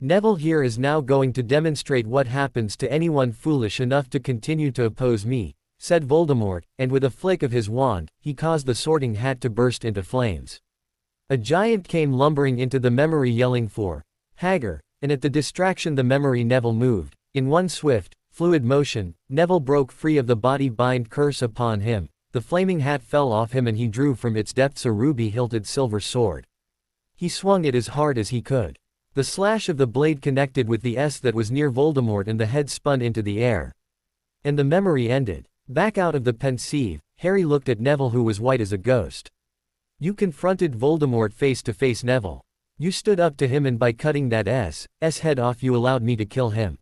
Neville here is now going to demonstrate what happens to anyone foolish enough to continue to oppose me, said Voldemort, and with a flick of his wand, he caused the Sorting Hat to burst into flames. A giant came lumbering into the memory yelling for Haggar, and at the distraction the memory Neville moved. In one swift, fluid motion, Neville broke free of the body-bind curse upon him. The flaming hat fell off him and he drew from its depths a ruby-hilted silver sword. He swung it as hard as he could. The slash of the blade connected with the S that was near Voldemort and the head spun into the air. And the memory ended. Back out of the pensieve, Harry looked at Neville, who was white as a ghost. You confronted Voldemort face to face, Neville. You stood up to him, and by cutting that S head off you allowed me to kill him.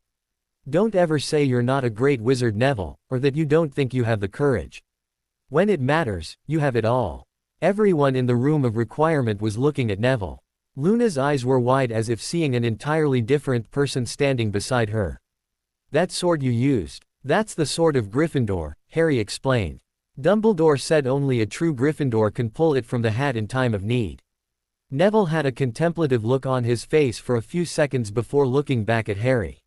Don't ever say you're not a great wizard, Neville, or that you don't think you have the courage. When it matters, you have it all. Everyone in the room of requirement was looking at Neville. Luna's eyes were wide as if seeing an entirely different person standing beside her. That sword you used, that's the sword of Gryffindor, Harry explained. Dumbledore said only a true Gryffindor can pull it from the hat in time of need. Neville had a contemplative look on his face for a few seconds before looking back at Harry.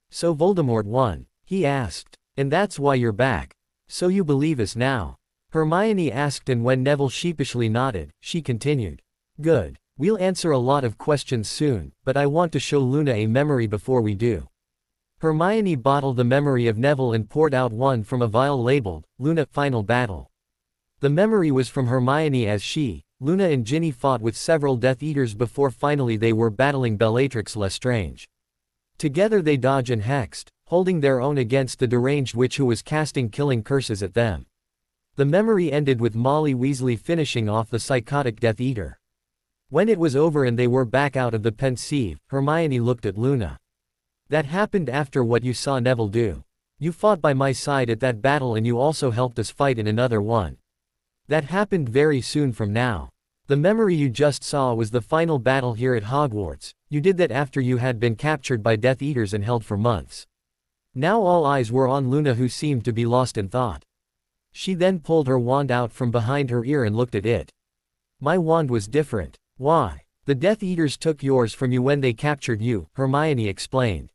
So Voldemort won? He asked. And that's why you're back? So you believe us now? Hermione asked, and when Neville sheepishly nodded, she continued. Good. We'll answer a lot of questions soon, but I want to show Luna a memory before we do. Hermione bottled the memory of Neville and poured out one from a vial labeled, Luna, Final Battle. The memory was from Hermione as she, Luna and Ginny fought with several Death Eaters before finally they were battling Bellatrix Lestrange. Together they dodged and hexed, holding their own against the deranged witch who was casting killing curses at them. The memory ended with Molly Weasley finishing off the psychotic Death Eater. When it was over and they were back out of the pensieve, Hermione looked at Luna. That happened after what you saw Neville do. You fought by my side at that battle and you also helped us fight in another one. That happened very soon from now. The memory you just saw was the final battle here at Hogwarts. You did that after you had been captured by Death Eaters and held for months. Now all eyes were on Luna, who seemed to be lost in thought. She then pulled her wand out from behind her ear and looked at it. My wand was different. Why? The Death Eaters took yours from you when they captured you, Hermione explained.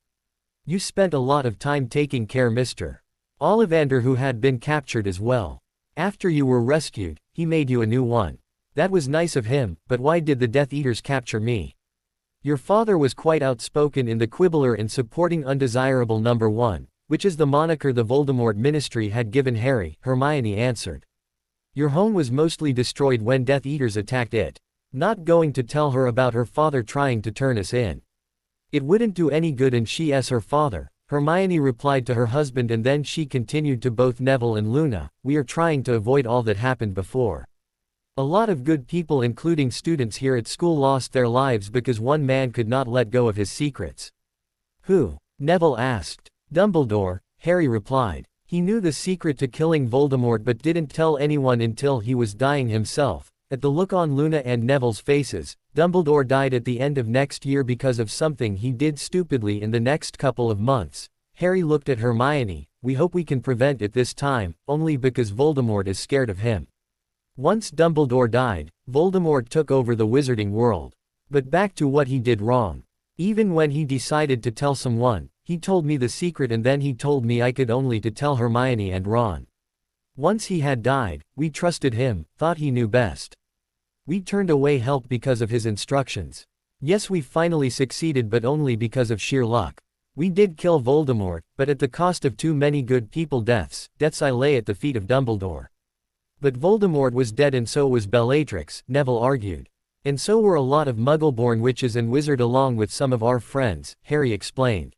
You spent a lot of time taking care Mr. Ollivander, who had been captured as well. After you were rescued, he made you a new one. That was nice of him, but why did the Death Eaters capture me? Your father was quite outspoken in the Quibbler in supporting Undesirable Number 1, which is the moniker the Voldemort Ministry had given Harry, Hermione answered. Your home was mostly destroyed when Death Eaters attacked it. Not going to tell her about her father trying to turn us in. It wouldn't do any good, and she as her father, Hermione replied to her husband, and then she continued to both Neville and Luna, we are trying to avoid all that happened before. A lot of good people including students here at school lost their lives because one man could not let go of his secrets. Who? Neville asked. Dumbledore, Harry replied. He knew the secret to killing Voldemort but didn't tell anyone until he was dying himself. At the look on Luna and Neville's faces, Dumbledore died at the end of next year because of something he did stupidly in the next couple of months. Harry looked at Hermione. We hope we can prevent it this time, only because Voldemort is scared of him. Once Dumbledore died, Voldemort took over the wizarding world. But back to what he did wrong. Even when he decided to tell someone, he told me the secret and then he told me I could only to tell Hermione and Ron. Once he had died, we trusted him, thought he knew best. We turned away help because of his instructions. Yes, we finally succeeded, but only because of sheer luck. We did kill Voldemort, but at the cost of too many good people deaths I lay at the feet of Dumbledore. But Voldemort was dead and so was Bellatrix, Neville argued. And so were a lot of Muggle-born witches and wizard along with some of our friends, Harry explained.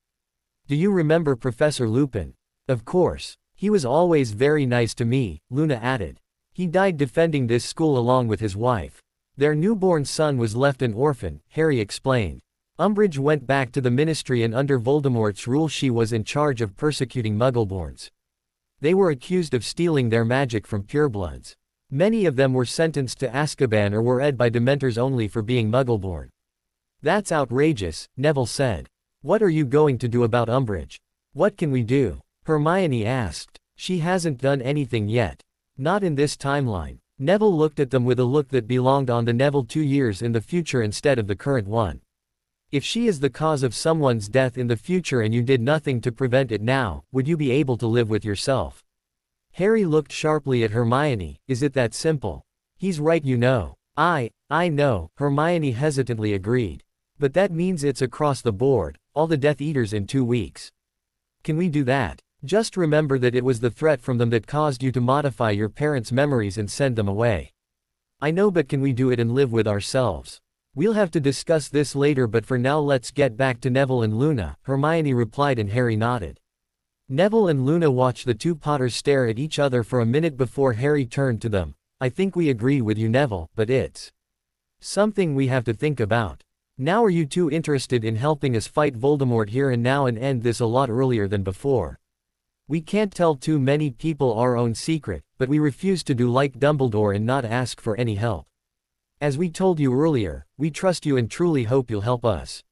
Do you remember Professor Lupin? Of course. He was always very nice to me, Luna added. He died defending this school along with his wife. Their newborn son was left an orphan, Harry explained. Umbridge went back to the Ministry and under Voldemort's rule she was in charge of persecuting Muggleborns. They were accused of stealing their magic from purebloods. Many of them were sentenced to Azkaban or were ed by Dementors only for being Muggleborn. That's outrageous, Neville said. What are you going to do about Umbridge? What can we do? Hermione asked. She hasn't done anything yet. Not in this timeline. Neville looked at them with a look that belonged on the Neville 2 years in the future instead of the current one. If she is the cause of someone's death in the future and you did nothing to prevent it now, would you be able to live with yourself? Harry looked sharply at Hermione. Is it that simple? He's right, you know. I know, Hermione hesitantly agreed. But that means it's across the board, all the Death Eaters in 2 weeks. Can we do that? Just remember that it was the threat from them that caused you to modify your parents' memories and send them away. I know, but can we do it and live with ourselves? We'll have to discuss this later, but for now let's get back to Neville and Luna, Hermione replied and Harry nodded. Neville and Luna watched the two Potters stare at each other for a minute before Harry turned to them. I think we agree with you, Neville, but it's something we have to think about. Now are you two interested in helping us fight Voldemort here and now and end this a lot earlier than before? We can't tell too many people our own secret, but we refuse to do like Dumbledore and not ask for any help. As we told you earlier, we trust you and truly hope you'll help us.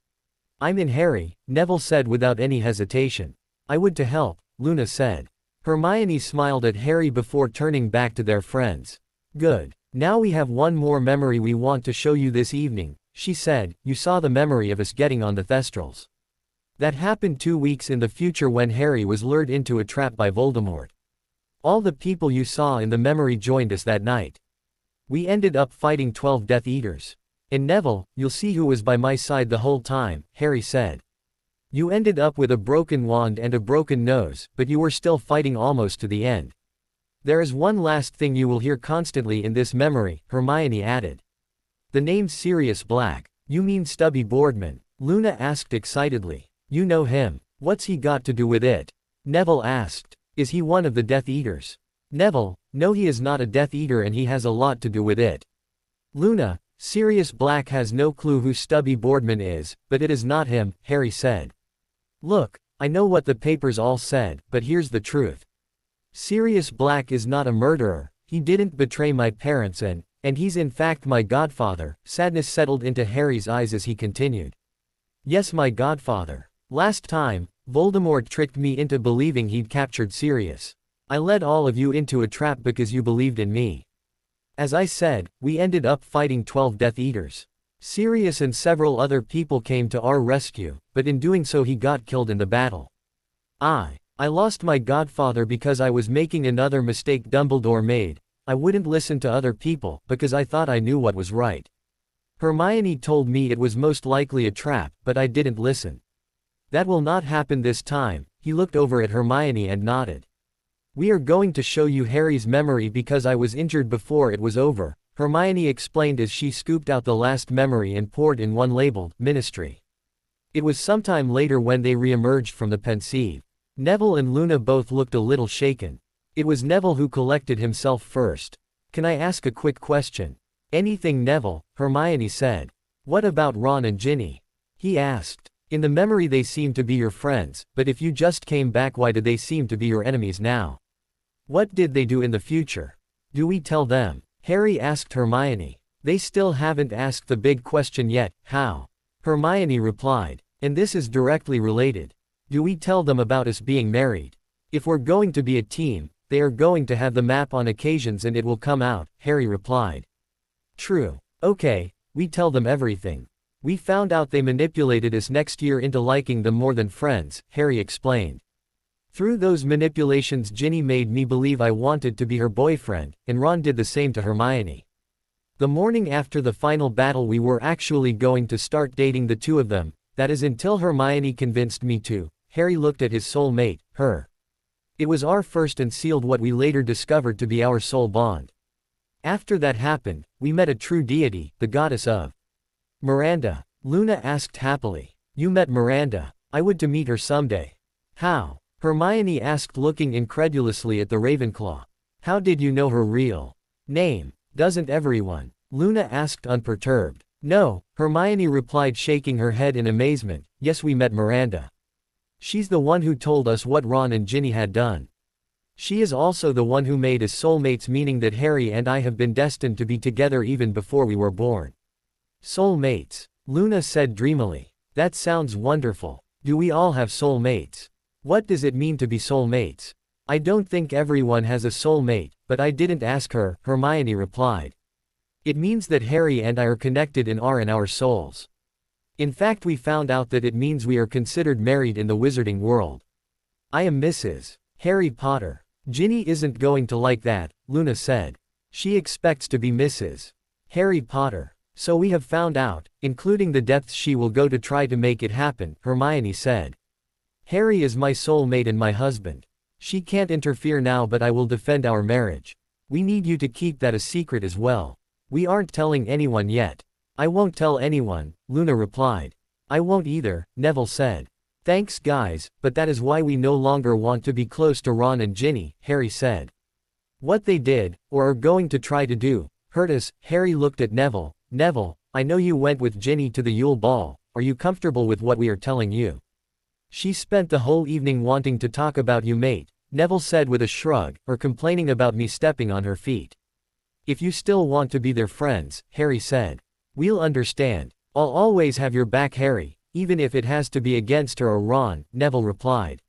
I'm in, Harry, Neville said without any hesitation. I would to help, Luna said. Hermione smiled at Harry before turning back to their friends. Good. Now we have one more memory we want to show you this evening, she said. You saw the memory of us getting on the Thestrals. That happened 2 weeks in the future when Harry was lured into a trap by Voldemort. All the people you saw in the memory joined us that night. We ended up fighting 12 Death Eaters. And Neville, you'll see who was by my side the whole time, Harry said. You ended up with a broken wand and a broken nose, but you were still fighting almost to the end. There is one last thing you will hear constantly in this memory, Hermione added. The name's Sirius Black. You mean Stubby Boardman? Luna asked excitedly. You know him. What's he got to do with it? Neville asked. Is he one of the Death Eaters? Neville, no, he is not a Death Eater and he has a lot to do with it. Luna, Sirius Black has no clue who Stubby Boardman is, but it is not him, Harry said. Look, I know what the papers all said, but here's the truth. Sirius Black is not a murderer, he didn't betray my parents and he's in fact my godfather. Sadness settled into Harry's eyes as he continued. Yes, my godfather. Last time, Voldemort tricked me into believing he'd captured Sirius. I led all of you into a trap because you believed in me. As I said, we ended up fighting 12 Death Eaters. Sirius and several other people came to our rescue, but in doing so he got killed in the battle. I lost my godfather because I was making another mistake Dumbledore made. I wouldn't listen to other people, because I thought I knew what was right. Hermione told me it was most likely a trap, but I didn't listen. That will not happen this time. He looked over at Hermione and nodded. We are going to show you Harry's memory because I was injured before it was over, Hermione explained as she scooped out the last memory and poured in one labeled, Ministry. It was sometime later when they re-emerged from the pensieve. Neville and Luna both looked a little shaken. It was Neville who collected himself first. Can I ask a quick question? Anything, Neville, Hermione said. What about Ron and Ginny? He asked. In the memory they seem to be your friends, but if you just came back, why do they seem to be your enemies now? What did they do in the future? Do we tell them? Harry asked Hermione. They still haven't asked the big question yet, how? Hermione replied. And this is directly related. Do we tell them about us being married? If we're going to be a team, they are going to have the map on occasions and it will come out, Harry replied. True. Okay, we tell them everything. We found out they manipulated us next year into liking them more than friends, Harry explained. Through those manipulations Ginny made me believe I wanted to be her boyfriend, and Ron did the same to Hermione. The morning after the final battle we were actually going to start dating the two of them, that is until Hermione convinced me to. Harry looked at his soulmate, her. It was our first and sealed what we later discovered to be our soul bond. After that happened, we met a true deity, the goddess of Miranda. Luna asked happily. You met Miranda? I would to meet her someday. How? Hermione asked looking incredulously at the Ravenclaw. How did you know her real name? Doesn't everyone? Luna asked unperturbed. No, Hermione replied shaking her head in amazement. Yes, we met Miranda. She's the one who told us what Ron and Ginny had done. She is also the one who made us soulmates, meaning that Harry and I have been destined to be together even before we were born. Soulmates, Luna said dreamily. That sounds wonderful. Do we all have soulmates? What does it mean to be soulmates? I don't think everyone has a soulmate, but I didn't ask her, Hermione replied. It means that Harry and I are connected in our souls. In fact, we found out that it means we are considered married in the wizarding world. I am Mrs. Harry Potter. Ginny isn't going to like that, Luna said. She expects to be Mrs. Harry Potter. So we have found out, including the depths she will go to try to make it happen, Hermione said. Harry is my soulmate and my husband. She can't interfere now, but I will defend our marriage. We need you to keep that a secret as well. We aren't telling anyone yet. I won't tell anyone, Luna replied. I won't either, Neville said. Thanks guys, but that is why we no longer want to be close to Ron and Ginny, Harry said. What they did, or are going to try to do, hurt us. Harry looked at Neville. Neville, I know you went with Ginny to the Yule Ball. Are you comfortable with what we are telling you? She spent the whole evening wanting to talk about you, mate, Neville said with a shrug, or complaining about me stepping on her feet. If you still want to be their friends, Harry said. We'll understand. I'll always have your back, Harry, even if it has to be against her or Ron, Neville replied.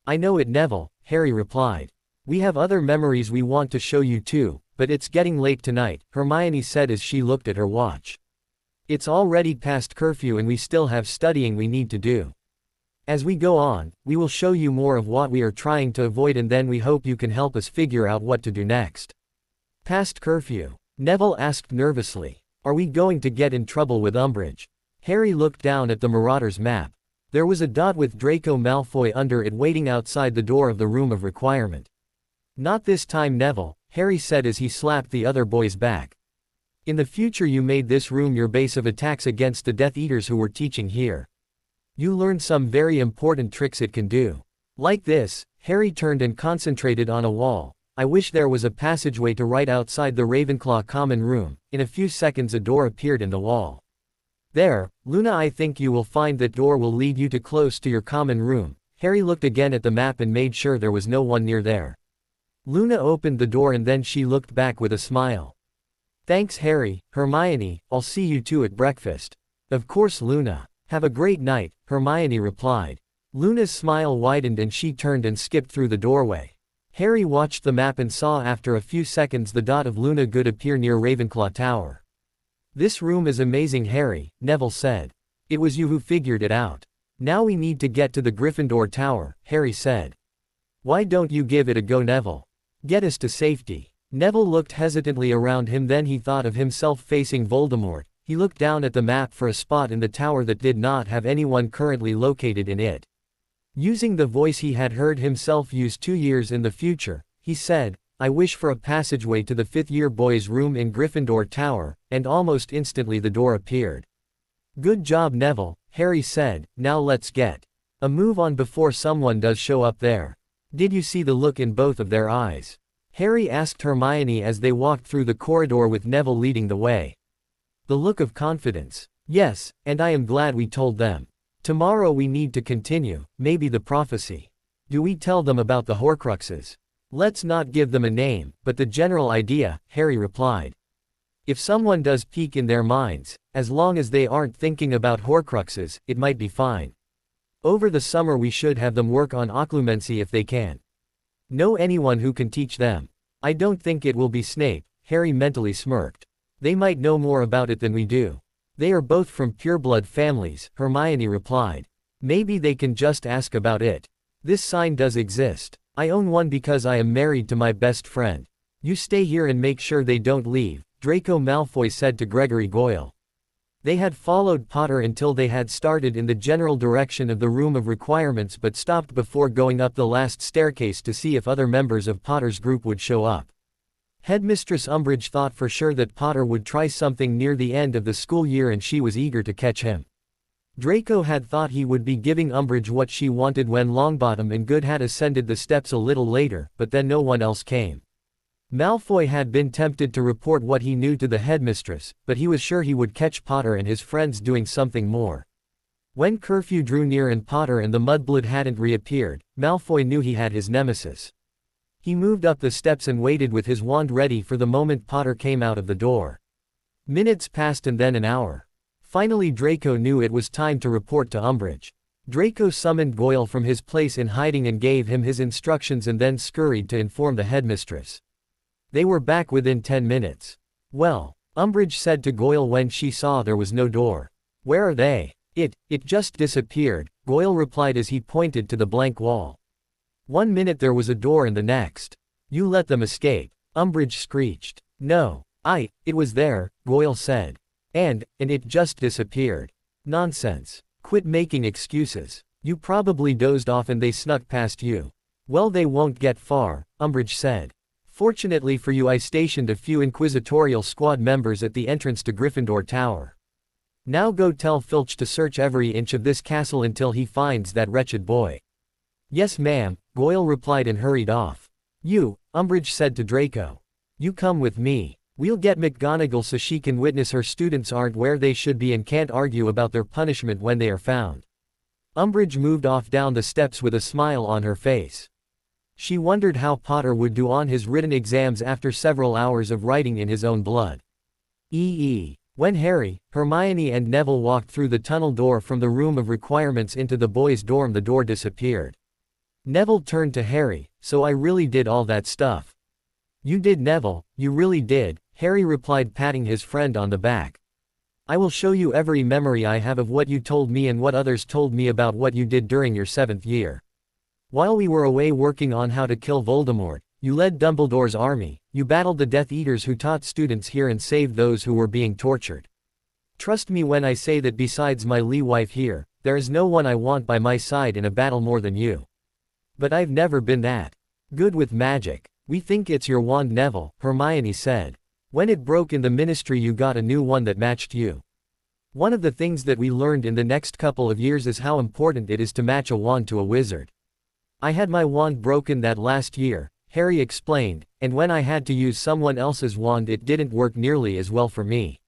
I know it, Neville, Harry replied. We have other memories we want to show you too, but it's getting late tonight, Hermione said as she looked at her watch. It's already past curfew and we still have studying we need to do. As we go on, we will show you more of what we are trying to avoid and then we hope you can help us figure out what to do next. Past curfew? Neville asked nervously. Are we going to get in trouble with Umbridge? Harry looked down at the Marauders map. There was a dot with Draco Malfoy under it waiting outside the door of the room of requirement. Not this time, Neville, Harry said as he slapped the other boy's back. In the future you made this room your base of attacks against the Death Eaters who were teaching here. You learn some very important tricks it can do. Like this. Harry turned and concentrated on a wall. I wish there was a passageway to right outside the Ravenclaw common room. In a few seconds a door appeared in the wall. There, Luna, I think you will find that door will lead you to close to your common room. Harry looked again at the map and made sure there was no one near there. Luna opened the door and then she looked back with a smile. Thanks Harry, Hermione, I'll see you two at breakfast. Of course Luna. Have a great night, Hermione replied. Luna's smile widened and she turned and skipped through the doorway. Harry watched the map and saw after a few seconds the dot of Luna Good appear near Ravenclaw Tower. This room is amazing Harry, Neville said. It was you who figured it out. Now we need to get to the Gryffindor Tower, Harry said. Why don't you give it a go Neville? Get us to safety. Neville looked hesitantly around him, then he thought of himself facing Voldemort. He looked down at the map for a spot in the tower that did not have anyone currently located in it. Using the voice he had heard himself use 2 years in the future, he said, I wish for a passageway to the 5th-year boys' room in Gryffindor Tower, and almost instantly the door appeared. Good job Neville, Harry said, now let's get a move on before someone does show up there. Did you see the look in both of their eyes? Harry asked Hermione as they walked through the corridor with Neville leading the way. The look of confidence. Yes, and I am glad we told them. Tomorrow we need to continue, maybe the prophecy. Do we tell them about the Horcruxes? Let's not give them a name, but the general idea, Harry replied. If someone does peek in their minds, as long as they aren't thinking about Horcruxes, it might be fine. Over the summer we should have them work on occlumency if they can. Know anyone who can teach them. I don't think it will be Snape, Harry mentally smirked. They might know more about it than we do. They are both from pureblood families, Hermione replied. Maybe they can just ask about it. This sign does exist. I own one because I am married to my best friend. You stay here and make sure they don't leave, Draco Malfoy said to Gregory Goyle. They had followed Potter until they had started in the general direction of the Room of Requirements but stopped before going up the last staircase to see if other members of Potter's group would show up. Headmistress Umbridge thought for sure that Potter would try something near the end of the school year and she was eager to catch him. Draco had thought he would be giving Umbridge what she wanted when Longbottom and Good had ascended the steps a little later, but then no one else came. Malfoy had been tempted to report what he knew to the headmistress, but he was sure he would catch Potter and his friends doing something more. When curfew drew near and Potter and the Mudblood hadn't reappeared, Malfoy knew he had his nemesis. He moved up the steps and waited with his wand ready for the moment Potter came out of the door. Minutes passed and then an hour. Finally Draco knew it was time to report to Umbridge. Draco summoned Goyle from his place in hiding and gave him his instructions and then scurried to inform the headmistress. They were back within 10 minutes. Well, Umbridge said to Goyle when she saw there was no door. Where are they? It just disappeared, Goyle replied as he pointed to the blank wall. 1 minute there was a door and the next. You let them escape, Umbridge screeched. No, it was there, Goyle said. And it just disappeared. Nonsense. Quit making excuses. You probably dozed off and they snuck past you. Well, they won't get far, Umbridge said. Fortunately for you I stationed a few Inquisitorial Squad members at the entrance to Gryffindor Tower. Now go tell Filch to search every inch of this castle until he finds that wretched boy. Yes ma'am, Goyle replied and hurried off. You, Umbridge said to Draco. You come with me. We'll get McGonagall so she can witness her students aren't where they should be and can't argue about their punishment when they are found. Umbridge moved off down the steps with a smile on her face. She wondered how Potter would do on his written exams after several hours of writing in his own blood. When Harry, Hermione and Neville walked through the tunnel door from the Room of Requirements into the boys' dorm, the door disappeared. Neville turned to Harry, so I really did all that stuff. You did Neville, you really did, Harry replied patting his friend on the back. I will show you every memory I have of what you told me and what others told me about what you did during your 7th year. While we were away working on how to kill Voldemort, you led Dumbledore's army, you battled the Death Eaters who taught students here and saved those who were being tortured. Trust me when I say that besides my Lee wife here, there is no one I want by my side in a battle more than you. But I've never been that good with magic. We think it's your wand Neville, Hermione said. When it broke in the Ministry you got a new one that matched you. One of the things that we learned in the next couple of years is how important it is to match a wand to a wizard. I had my wand broken that last year, Harry explained, and when I had to use someone else's wand it didn't work nearly as well for me.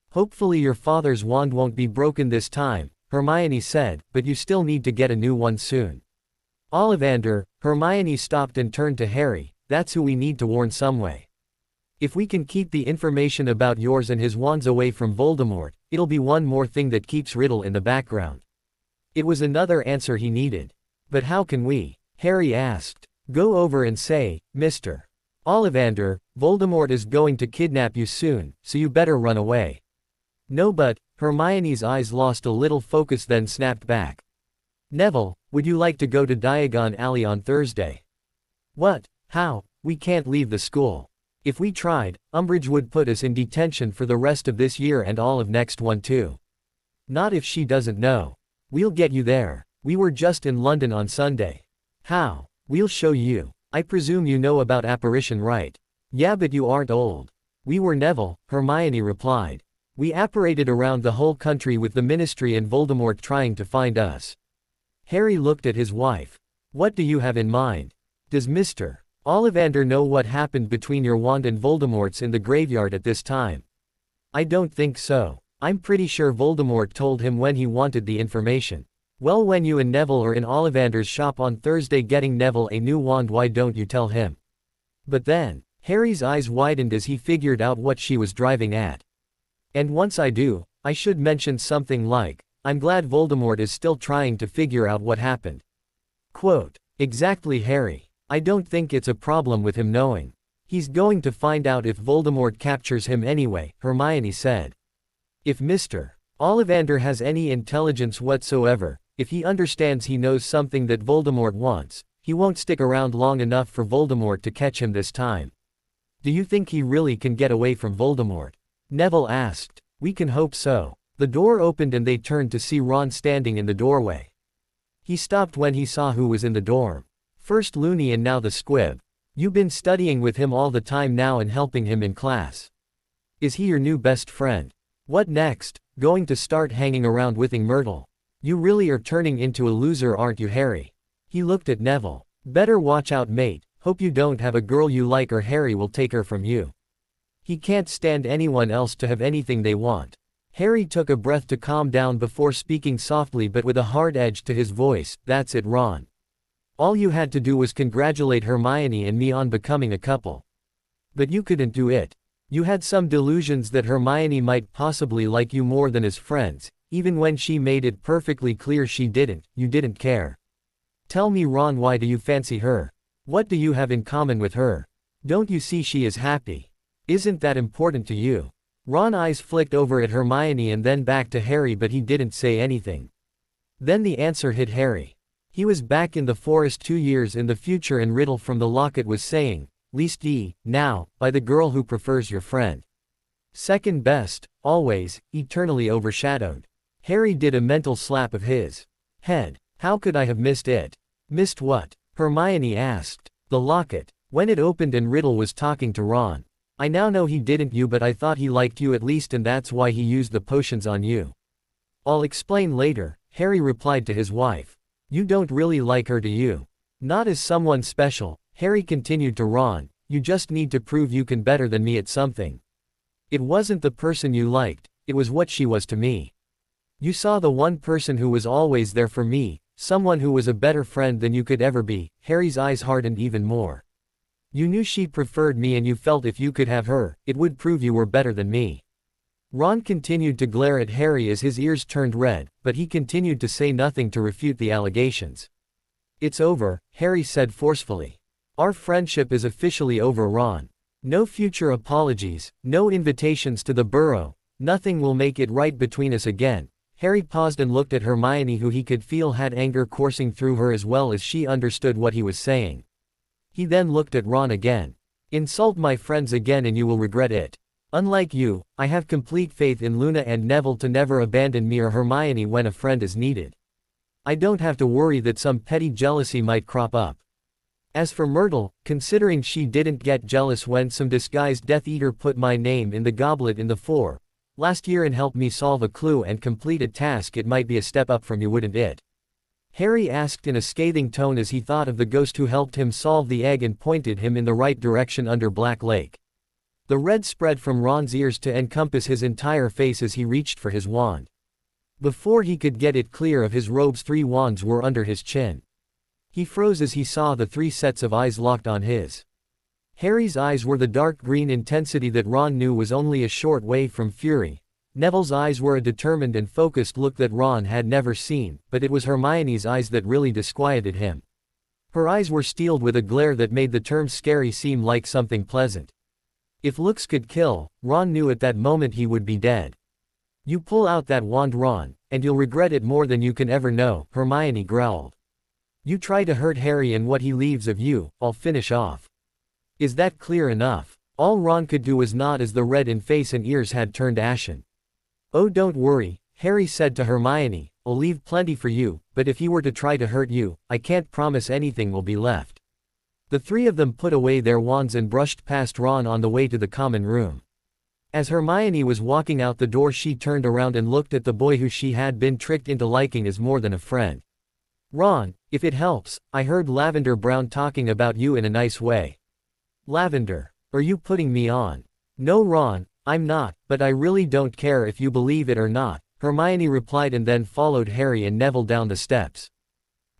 Hopefully your father's wand won't be broken this time, Hermione said, but you still need to get a new one soon. Ollivander, Hermione stopped and turned to Harry, that's who we need to warn someway. If we can keep the information about yours and his wands away from Voldemort, it'll be one more thing that keeps Riddle in the background. It was another answer he needed. But how can we? Harry asked. Go over and say, Mr. Ollivander, Voldemort is going to kidnap you soon, so you better run away. No but, Hermione's eyes lost a little focus then snapped back. Neville, would you like to go to Diagon Alley on Thursday? What? How? We can't leave the school. If we tried, Umbridge would put us in detention for the rest of this year and all of next one too. Not if she doesn't know. We'll get you there. We were just in London on Sunday. How? We'll show you. I presume you know about apparition, right? Yeah, but you aren't old. We were Neville, Hermione replied. We apparated around the whole country with the Ministry and Voldemort trying to find us. Harry looked at his wife. What do you have in mind? Does Mr. Ollivander know what happened between your wand and Voldemort's in the graveyard at this time? I don't think so. I'm pretty sure Voldemort told him when he wanted the information. Well, when you and Neville are in Ollivander's shop on Thursday getting Neville a new wand, why don't you tell him? But then, Harry's eyes widened as he figured out what she was driving at. And once I do, I should mention something like, I'm glad Voldemort is still trying to figure out what happened. Quote, exactly, Harry. I don't think it's a problem with him knowing. He's going to find out if Voldemort captures him anyway, Hermione said. If Mr. Ollivander has any intelligence whatsoever, if he understands he knows something that Voldemort wants, he won't stick around long enough for Voldemort to catch him this time. Do you think he really can get away from Voldemort? Neville asked. We can hope so. The door opened and they turned to see Ron standing in the doorway. He stopped when he saw who was in the dorm. First Looney and now the Squib. You've been studying with him all the time now and helping him in class. Is he your new best friend? What next? Going to start hanging around with Myrtle? You really are turning into a loser, aren't you, Harry? He looked at Neville. Better watch out, mate. Hope you don't have a girl you like or Harry will take her from you. He can't stand anyone else to have anything they want. Harry took a breath to calm down before speaking softly but with a hard edge to his voice. That's it, Ron. All you had to do was congratulate Hermione and me on becoming a couple. But you couldn't do it. You had some delusions that Hermione might possibly like you more than as friends, even when she made it perfectly clear she didn't. You didn't care. Tell me, Ron, why do you fancy her? What do you have in common with her? Don't you see she is happy? Isn't that important to you? Ron's eyes flicked over at Hermione and then back to Harry, but he didn't say anything. Then the answer hit Harry. He was back in the forest 2 years in the future and Riddle from the locket was saying, least now, by the girl who prefers your friend. Second best, always, eternally overshadowed. Harry did a mental slap of his head. How could I have missed it? Missed what? Hermione asked. The locket. When it opened and Riddle was talking to Ron. I now know he didn't you, but I thought he liked you at least and that's why he used the potions on you. I'll explain later, Harry replied to his wife. You don't really like her, do you? Not as someone special, Harry continued to Ron, you just need to prove you can better than me at something. It wasn't the person you liked, it was what she was to me. You saw the one person who was always there for me, someone who was a better friend than you could ever be. Harry's eyes hardened even more. You knew she preferred me and you felt if you could have her, it would prove you were better than me. Ron continued to glare at Harry as his ears turned red, but he continued to say nothing to refute the allegations. It's over, Harry said forcefully. Our friendship is officially over, Ron. No future apologies, no invitations to the Burrow, nothing will make it right between us again. Harry paused and looked at Hermione, who he could feel had anger coursing through her as well as she understood what he was saying. He then looked at Ron again. Insult my friends again and you will regret it. Unlike you, I have complete faith in Luna and Neville to never abandon me or Hermione when a friend is needed. I don't have to worry that some petty jealousy might crop up. As for Myrtle, considering she didn't get jealous when some disguised Death Eater put my name in the goblet in the 4 Last year and helped me solve a clue and complete a task. It might be a step up from you, wouldn't it? Harry asked in a scathing tone as he thought of the ghost who helped him solve the egg and pointed him in the right direction under Black Lake. The red spread from Ron's ears to encompass his entire face as he reached for his wand. Before he could get it clear of his robes, 3 wands were under his chin. He froze as he saw the 3 sets of eyes locked on his. Harry's eyes were the dark green intensity that Ron knew was only a short way from fury. Neville's eyes were a determined and focused look that Ron had never seen, but it was Hermione's eyes that really disquieted him. Her eyes were steeled with a glare that made the term scary seem like something pleasant. If looks could kill, Ron knew at that moment he would be dead. You pull out that wand, Ron, and you'll regret it more than you can ever know, Hermione growled. You try to hurt Harry and what he leaves of you, I'll finish off. Is that clear enough? All Ron could do was nod as the red in face and ears had turned ashen. Oh, don't worry, Harry said to Hermione, I'll leave plenty for you, but if he were to try to hurt you, I can't promise anything will be left. The 3 of them put away their wands and brushed past Ron on the way to the common room. As Hermione was walking out the door, she turned around and looked at the boy who she had been tricked into liking as more than a friend. Ron, if it helps, I heard Lavender Brown talking about you in a nice way. Lavender, are you putting me on? No, Ron, I'm not, but I really don't care if you believe it or not, Hermione replied and then followed Harry and Neville down the steps.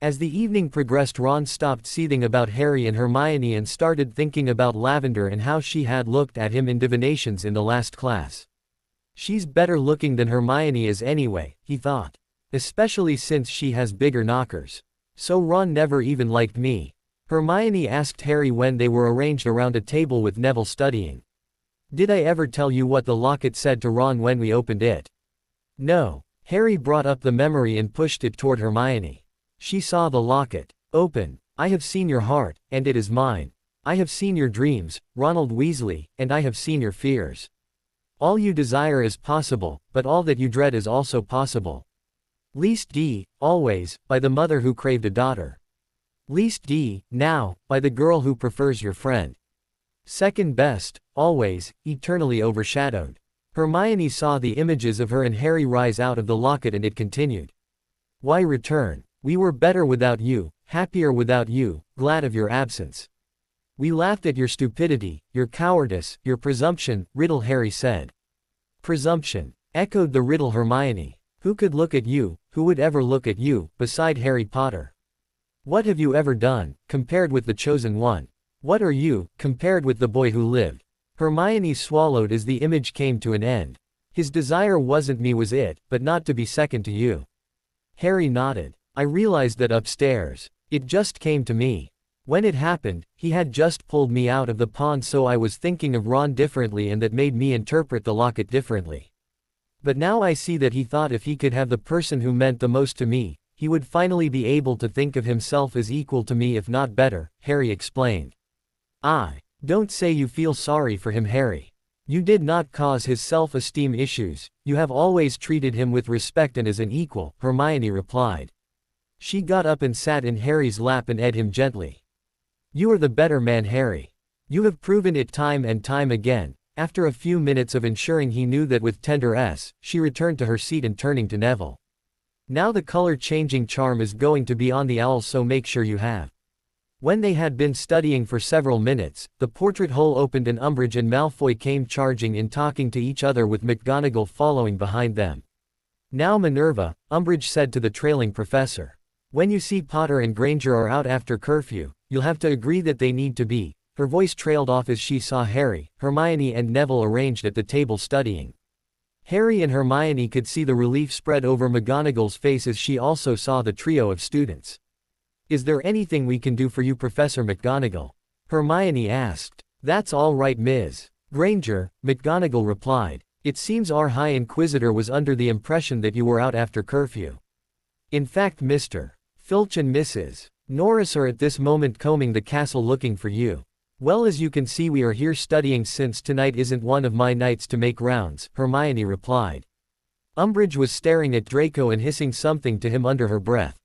As the evening progressed, Ron stopped seething about Harry and Hermione and started thinking about Lavender and how she had looked at him in divinations in the last class. She's better looking than Hermione is anyway, he thought. Especially since she has bigger knockers. So Ron never even liked me. Hermione asked Harry when they were arranged around a table with Neville studying. Did I ever tell you what the locket said to Ron when we opened it? No. Harry brought up the memory and pushed it toward Hermione. She saw the locket. Open. I have seen your heart, and it is mine. I have seen your dreams, Ronald Weasley, and I have seen your fears. All you desire is possible, but all that you dread is also possible. Least D, always, by the mother who craved a daughter. Least D, now, by the girl who prefers your friend. Second best, always, eternally overshadowed. Hermione saw the images of her and Harry rise out of the locket and it continued. Why return? We were better without you, happier without you, glad of your absence. We laughed at your stupidity, your cowardice, your presumption, Riddle, Harry said. Presumption, echoed the Riddle, Hermione. Who could look at you, who would ever look at you, beside Harry Potter? What have you ever done, compared with the chosen one? What are you, compared with the boy who lived? Hermione swallowed as the image came to an end. His desire wasn't me, was it, but not to be second to you. Harry nodded. I realized that upstairs. It just came to me. When it happened, he had just pulled me out of the pond, so I was thinking of Ron differently and that made me interpret the locket differently. But now I see that he thought if he could have the person who meant the most to me, he would finally be able to think of himself as equal to me if not better, Harry explained. Don't say you feel sorry for him, Harry. You did not cause his self-esteem issues, you have always treated him with respect and as an equal, Hermione replied. She got up and sat in Harry's lap and eyed him gently. You are the better man, Harry. You have proven it time and time again. After a few minutes of ensuring he knew that with tender she returned to her seat and turning to Neville. Now the color-changing charm is going to be on the owl, so make sure you have. When they had been studying for several minutes, the portrait hole opened and Umbridge and Malfoy came charging in, talking to each other with McGonagall following behind them. Now Minerva, Umbridge said to the trailing professor. When you see Potter and Granger are out after curfew, you'll have to agree that they need to be. Her voice trailed off as she saw Harry, Hermione and Neville arranged at the table studying. Harry and Hermione could see the relief spread over McGonagall's face as she also saw the trio of students. Is there anything we can do for you, Professor McGonagall? Hermione asked. That's all right, Ms. Granger, McGonagall replied. It seems our High Inquisitor was under the impression that you were out after curfew. In fact, Mr. Filch and Mrs. Norris are at this moment combing the castle looking for you. Well, as you can see, we are here studying since tonight isn't one of my nights to make rounds, Hermione replied. Umbridge was staring at Draco and hissing something to him under her breath.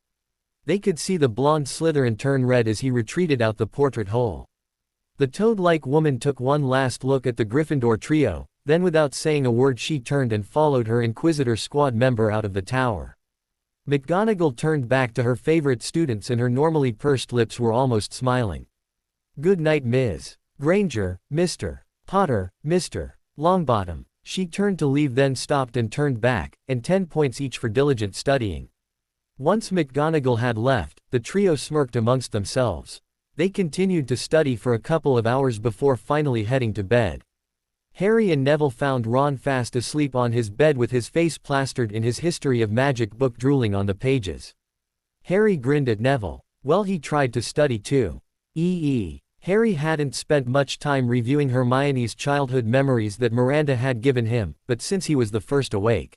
They could see the blonde Slytherin turn red as he retreated out the portrait hole. The toad-like woman took one last look at the Gryffindor trio, Then without saying a word she turned and followed her Inquisitor squad member out of the tower. McGonagall turned back to her favorite students and her normally pursed lips were almost smiling. "Good night, Ms. Granger, Mr. Potter, Mr. Longbottom." She turned to leave, then stopped and turned back, and 10 points each for diligent studying. Once McGonagall had left, the trio smirked amongst themselves. They continued to study for a couple of hours before finally heading to bed. Harry and Neville found Ron fast asleep on his bed with his face plastered in his History of Magic book drooling on the pages. Harry grinned at Neville. Well, he tried to study too. Harry hadn't spent much time reviewing Hermione's childhood memories that Miranda had given him, but since he was the first awake.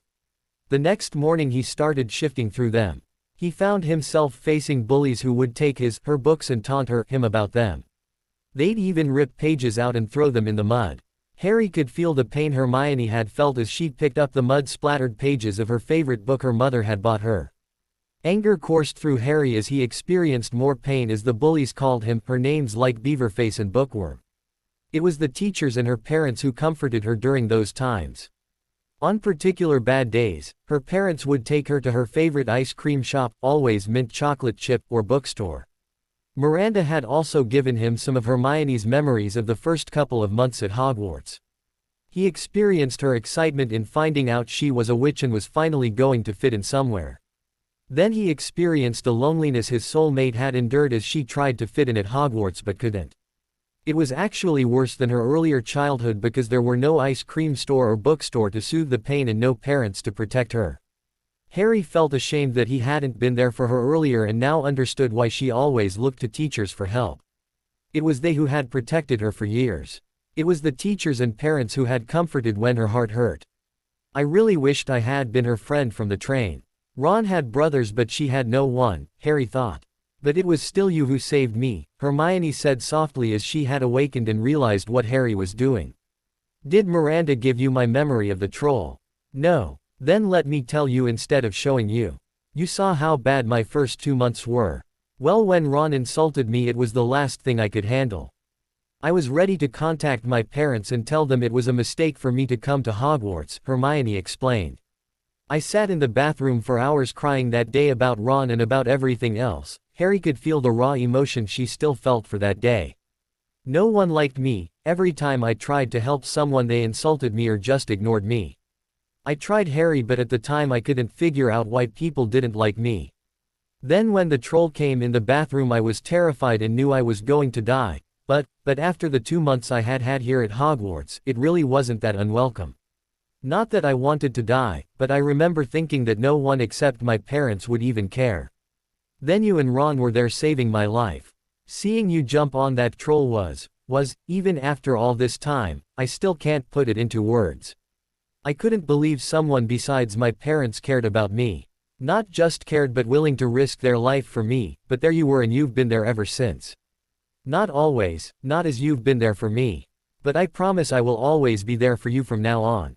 The next morning he started shifting through them. He found himself facing bullies who would take her books and taunt him about them. They'd even rip pages out and throw them in the mud. Harry could feel the pain Hermione had felt as she picked up the mud-splattered pages of her favorite book her mother had bought her. Anger coursed through Harry as he experienced more pain as the bullies called her names like Beaverface and Bookworm. It was the teachers and her parents who comforted her during those times. On particular bad days, her parents would take her to her favorite ice cream shop, always mint chocolate chip, or bookstore. Miranda had also given him some of Hermione's memories of the first couple of months at Hogwarts. He experienced her excitement in finding out she was a witch and was finally going to fit in somewhere. Then he experienced the loneliness his soulmate had endured as she tried to fit in at Hogwarts but couldn't. It was actually worse than her earlier childhood because there were no ice cream store or bookstore to soothe the pain and no parents to protect her. Harry felt ashamed that he hadn't been there for her earlier and now understood why she always looked to teachers for help. It was they who had protected her for years. It was the teachers and parents who had comforted when her heart hurt. I really wished I had been her friend from the train. Ron had brothers but she had no one, Harry thought. But it was still you who saved me, Hermione said softly as she had awakened and realized what Harry was doing. Did Miranda give you my memory of the troll? No. Then let me tell you instead of showing you. You saw how bad my first 2 months were. Well, when Ron insulted me it was the last thing I could handle. I was ready to contact my parents and tell them it was a mistake for me to come to Hogwarts, Hermione explained. I sat in the bathroom for hours crying that day about Ron and about everything else. Harry could feel the raw emotion she still felt for that day. No one liked me. Every time I tried to help someone they insulted me or just ignored me. I tried, Harry, but at the time I couldn't figure out why people didn't like me. Then when the troll came in the bathroom I was terrified and knew I was going to die. But after the 2 months I had here at Hogwarts, it really wasn't that unwelcome. Not that I wanted to die, but I remember thinking that no one except my parents would even care. Then you and Ron were there saving my life. Seeing you jump on that troll was, even after all this time, I still can't put it into words. I couldn't believe someone besides my parents cared about me. Not just cared but willing to risk their life for me, but there you were and you've been there ever since. Not always, not as you've been there for me. But I promise I will always be there for you from now on.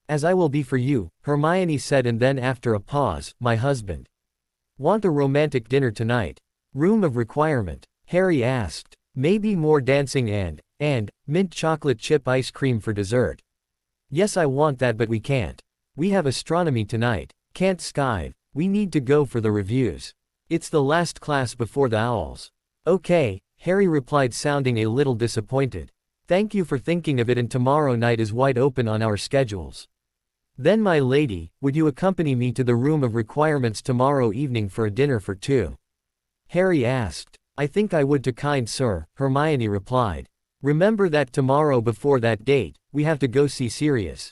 As I will be for you, Hermione said, and then after a pause, my husband. Want a romantic dinner tonight? Room of requirement? Harry asked. Maybe more dancing and mint chocolate chip ice cream for dessert. Yes, I want that, but we can't. We have astronomy tonight. Can't skive. We need to go for the reviews. It's the last class before the owls. Okay, Harry replied, sounding a little disappointed. Thank you for thinking of it, and tomorrow night is wide open on our schedules. Then my lady, would you accompany me to the room of requirements tomorrow evening for a dinner for two? Harry asked. I think I would, to kind sir, Hermione replied. Remember that tomorrow before that date, we have to go see Sirius.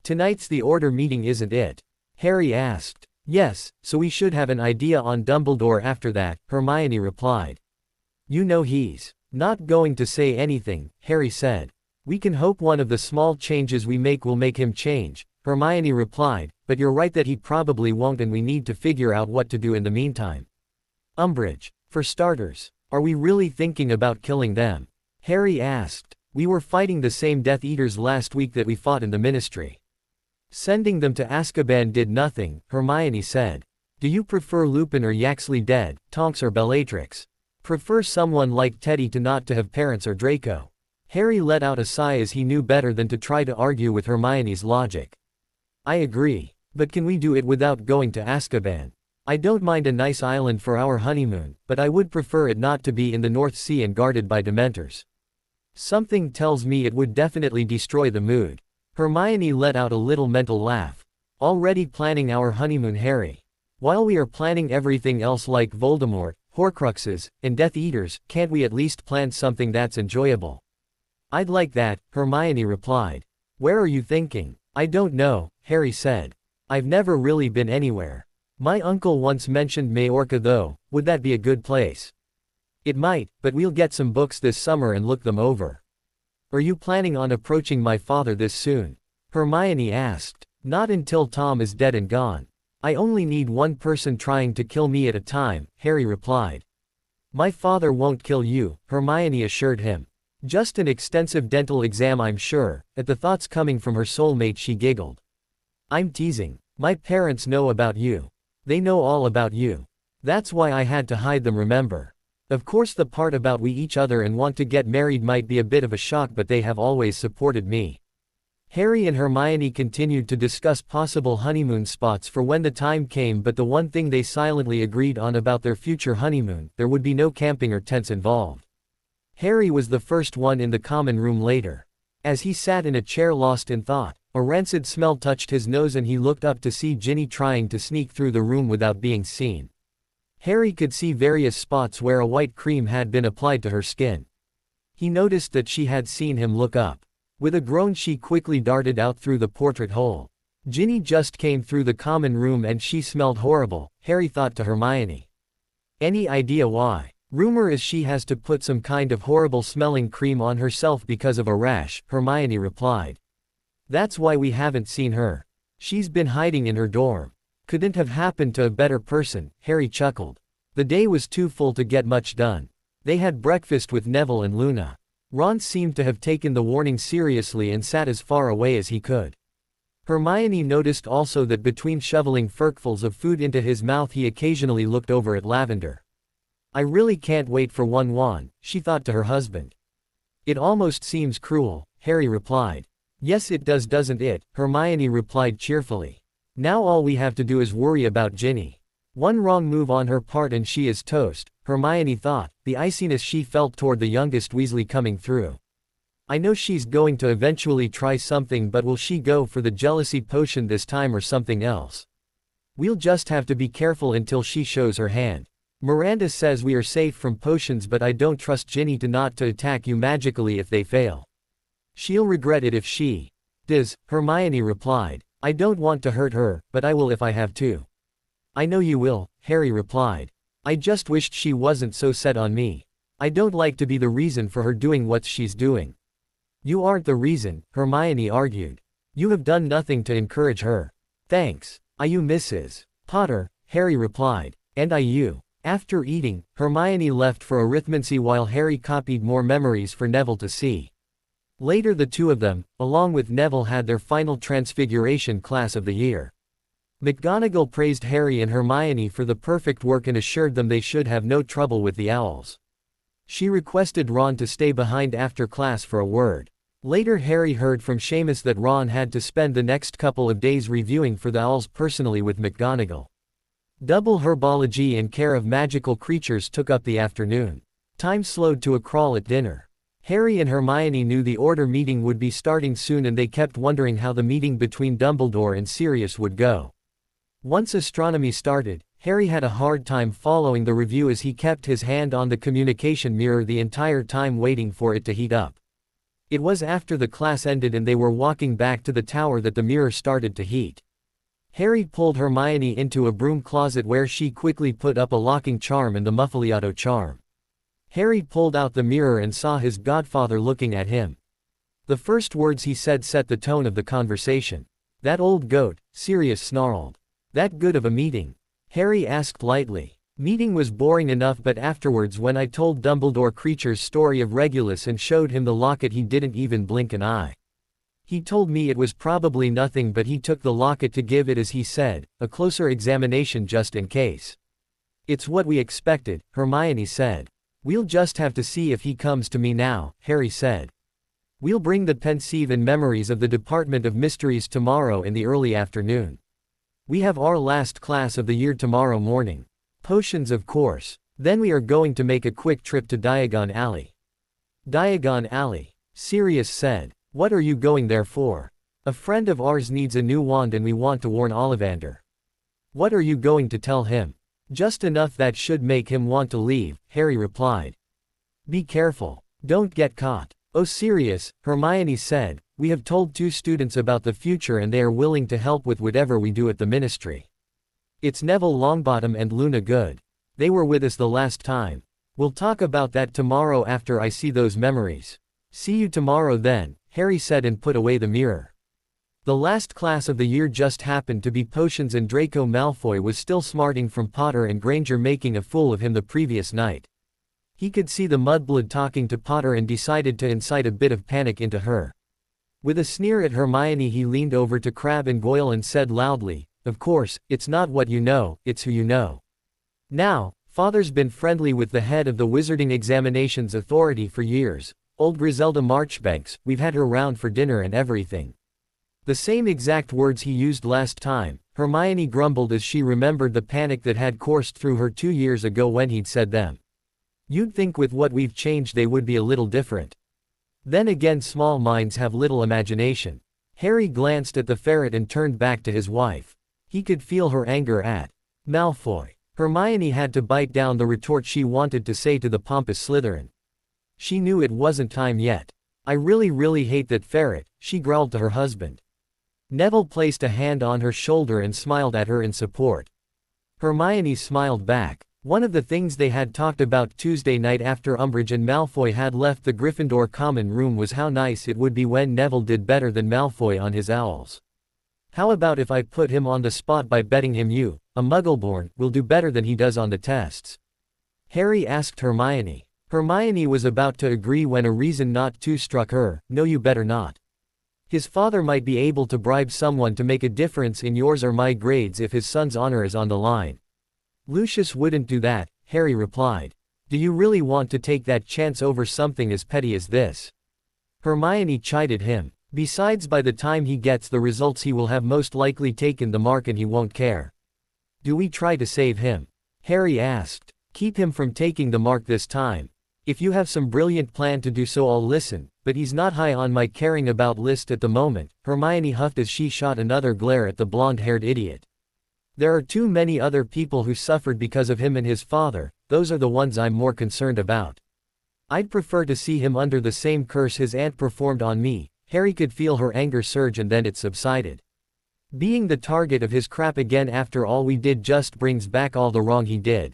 Tonight's the order meeting, isn't it? Harry asked. Yes, so we should have an idea on Dumbledore after that, Hermione replied. You know he's not going to say anything, Harry said. We can hope one of the small changes we make will make him change, Hermione replied, but you're right that he probably won't, and we need to figure out what to do in the meantime. Umbridge. For starters, are we really thinking about killing them? Harry asked. We were fighting the same Death Eaters last week that we fought in the Ministry. Sending them to Azkaban did nothing, Hermione said. Do you prefer Lupin or Yaxley dead, Tonks or Bellatrix? Prefer someone like Teddy to not to have parents or Draco? Harry let out a sigh as he knew better than to try to argue with Hermione's logic. I agree. But can we do it without going to Azkaban? I don't mind a nice island for our honeymoon, but I would prefer it not to be in the North Sea and guarded by Dementors. Something tells me it would definitely destroy the mood. Hermione let out a little mental laugh. Already planning our honeymoon, Harry. While we are planning everything else like Voldemort, Horcruxes, and Death Eaters, can't we at least plan something that's enjoyable? I'd like that, Hermione replied. Where are you thinking? I don't know, Harry said. I've never really been anywhere. My uncle once mentioned Majorca though, would that be a good place? It might, but we'll get some books this summer and look them over. Are you planning on approaching my father this soon? Hermione asked. Not until Tom is dead and gone. I only need one person trying to kill me at a time, Harry replied. My father won't kill you, Hermione assured him. Just an extensive dental exam, I'm sure. At the thoughts coming from her soulmate, she giggled. I'm teasing. My parents know about you. They know all about you. That's why I had to hide them, remember? Of course the part about we each other and want to get married might be a bit of a shock, but they have always supported me. Harry and Hermione continued to discuss possible honeymoon spots for when the time came, but the one thing they silently agreed on about their future honeymoon, there would be no camping or tents involved. Harry was the first one in the common room later. As he sat in a chair lost in thought, a rancid smell touched his nose and he looked up to see Ginny trying to sneak through the room without being seen. Harry could see various spots where a white cream had been applied to her skin. He noticed that she had seen him look up. With a groan she quickly darted out through the portrait hole. Ginny just came through the common room and she smelled horrible, Harry thought to Hermione. Any idea why? Rumor is she has to put some kind of horrible smelling cream on herself because of a rash, Hermione replied. That's why we haven't seen her. She's been hiding in her dorm. Couldn't have happened to a better person, Harry chuckled. The day was too full to get much done. They had breakfast with Neville and Luna. Ron seemed to have taken the warning seriously and sat as far away as he could. Hermione noticed also that between shoveling furkfuls of food into his mouth he occasionally looked over at Lavender. I really can't wait for 1-1, she thought to her husband. It almost seems cruel, Harry replied. Yes it does, doesn't it? Hermione replied cheerfully. Now all we have to do is worry about Ginny. One wrong move on her part and she is toast, Hermione thought, the iciness she felt toward the youngest Weasley coming through. I know she's going to eventually try something, but will she go for the jealousy potion this time or something else? We'll just have to be careful until she shows her hand. Miranda says we are safe from potions, but I don't trust Ginny not to attack you magically if they fail. She'll regret it if she does, Hermione replied. I don't want to hurt her, but I will if I have to. I know you will, Harry replied. I just wished she wasn't so set on me. I don't like to be the reason for her doing what she's doing. You aren't the reason, Hermione argued. You have done nothing to encourage her. Thanks. You Mrs. Potter, Harry replied. And you. After eating, Hermione left for arithmancy while Harry copied more memories for Neville to see. Later the two of them, along with Neville, had their final Transfiguration class of the year. McGonagall praised Harry and Hermione for the perfect work and assured them they should have no trouble with the owls. She requested Ron to stay behind after class for a word. Later Harry heard from Seamus that Ron had to spend the next couple of days reviewing for the owls personally with McGonagall. Double herbology and care of magical creatures took up the afternoon. Time slowed to a crawl at dinner. Harry and Hermione knew the Order meeting would be starting soon and they kept wondering how the meeting between Dumbledore and Sirius would go. Once astronomy started, Harry had a hard time following the review as he kept his hand on the communication mirror the entire time waiting for it to heat up. It was after the class ended and they were walking back to the tower that the mirror started to heat. Harry pulled Hermione into a broom closet where she quickly put up a locking charm and the Muffliato charm. Harry pulled out the mirror and saw his godfather looking at him. The first words he said set the tone of the conversation. That old goat, Sirius snarled. That good of a meeting? Harry asked lightly. Meeting was boring enough, but afterwards when I told Dumbledore Creature's story of Regulus and showed him the locket he didn't even blink an eye. He told me it was probably nothing, but he took the locket to give it, as he said, a closer examination just in case. It's what we expected, Hermione said. We'll just have to see if he comes to me now, Harry said. We'll bring the pensieve and memories of the Department of Mysteries tomorrow in the early afternoon. We have our last class of the year tomorrow morning. Potions, of course. Then we are going to make a quick trip to Diagon Alley. Diagon Alley, Sirius said. What are you going there for? A friend of ours needs a new wand and we want to warn Ollivander. What are you going to tell him? Just enough that should make him want to leave, Harry replied. Be careful. Don't get caught. Oh Sirius, Hermione said, we have told 2 students about the future and they are willing to help with whatever we do at the ministry. It's Neville Longbottom and Luna Good. They were with us the last time. We'll talk about that tomorrow after I see those memories. See you tomorrow then, Harry said and put away the mirror. The last class of the year just happened to be potions and Draco Malfoy was still smarting from Potter and Granger making a fool of him the previous night. He could see the mudblood talking to Potter and decided to incite a bit of panic into her. With a sneer at Hermione he leaned over to Crabbe and Goyle and said loudly, of course, it's not what you know, it's who you know. Now, Father's been friendly with the head of the Wizarding Examinations Authority for years, old Griselda Marchbanks, we've had her round for dinner and everything. The same exact words he used last time, Hermione grumbled as she remembered the panic that had coursed through her 2 years ago when he'd said them. You'd think with what we've changed they would be a little different. Then again small minds have little imagination. Harry glanced at the ferret and turned back to his wife. He could feel her anger at Malfoy. Hermione had to bite down the retort she wanted to say to the pompous Slytherin. She knew it wasn't time yet. I really hate that ferret, she growled to her husband. Neville placed a hand on her shoulder and smiled at her in support. Hermione smiled back. One of the things they had talked about Tuesday night after Umbridge and Malfoy had left the Gryffindor common room was how nice it would be when Neville did better than Malfoy on his owls. How about if I put him on the spot by betting him you, a Muggleborn, will do better than he does on the tests? Harry asked Hermione. Hermione was about to agree when a reason not to struck her, no you better not. His father might be able to bribe someone to make a difference in yours or my grades if his son's honor is on the line. Lucius wouldn't do that, Harry replied. Do you really want to take that chance over something as petty as this? Hermione chided him. Besides by the time he gets the results he will have most likely taken the mark and he won't care. Do we try to save him? Harry asked. Keep him from taking the mark this time. If you have some brilliant plan to do so I'll listen, but he's not high on my caring about list at the moment, Hermione huffed as she shot another glare at the blonde-haired idiot. There are too many other people who suffered because of him and his father, those are the ones I'm more concerned about. I'd prefer to see him under the same curse his aunt performed on me. Harry could feel her anger surge and then it subsided. Being the target of his crap again after all we did just brings back all the wrong he did.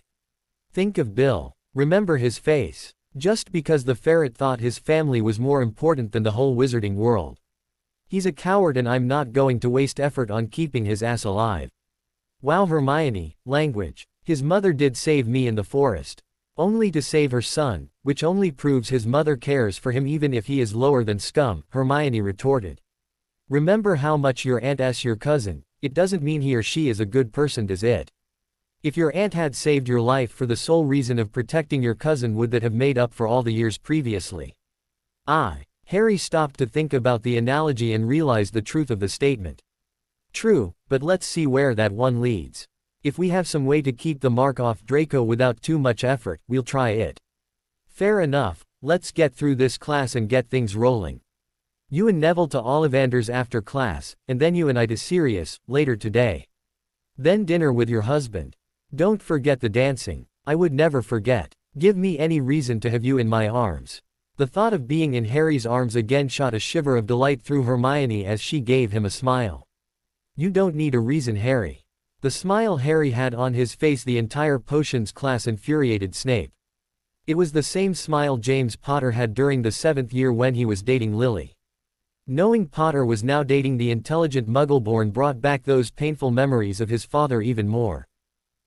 Think of Bill. Remember his face. Just because the ferret thought his family was more important than the whole wizarding world. He's a coward and I'm not going to waste effort on keeping his ass alive. Wow Hermione, language. His mother did save me in the forest. Only to save her son, which only proves his mother cares for him even if he is lower than scum, Hermione retorted. Remember how much your aunt's your cousin, it doesn't mean he or she is a good person does it? If your aunt had saved your life for the sole reason of protecting your cousin would that have made up for all the years previously? Harry stopped to think about the analogy and realized the truth of the statement. True, but let's see where that one leads. If we have some way to keep the mark off Draco without too much effort, we'll try it. Fair enough, let's get through this class and get things rolling. You and Neville to Ollivander's after class, and then you and I to Sirius, later today. Then dinner with your husband. Don't forget the dancing. I would never forget. Give me any reason to have you in my arms. The thought of being in Harry's arms again shot a shiver of delight through Hermione as she gave him a smile. You don't need a reason, Harry. The smile Harry had on his face the entire potions class infuriated Snape. It was the same smile James Potter had during the 7th year when he was dating Lily. Knowing Potter was now dating the intelligent Muggleborn brought back those painful memories of his father even more.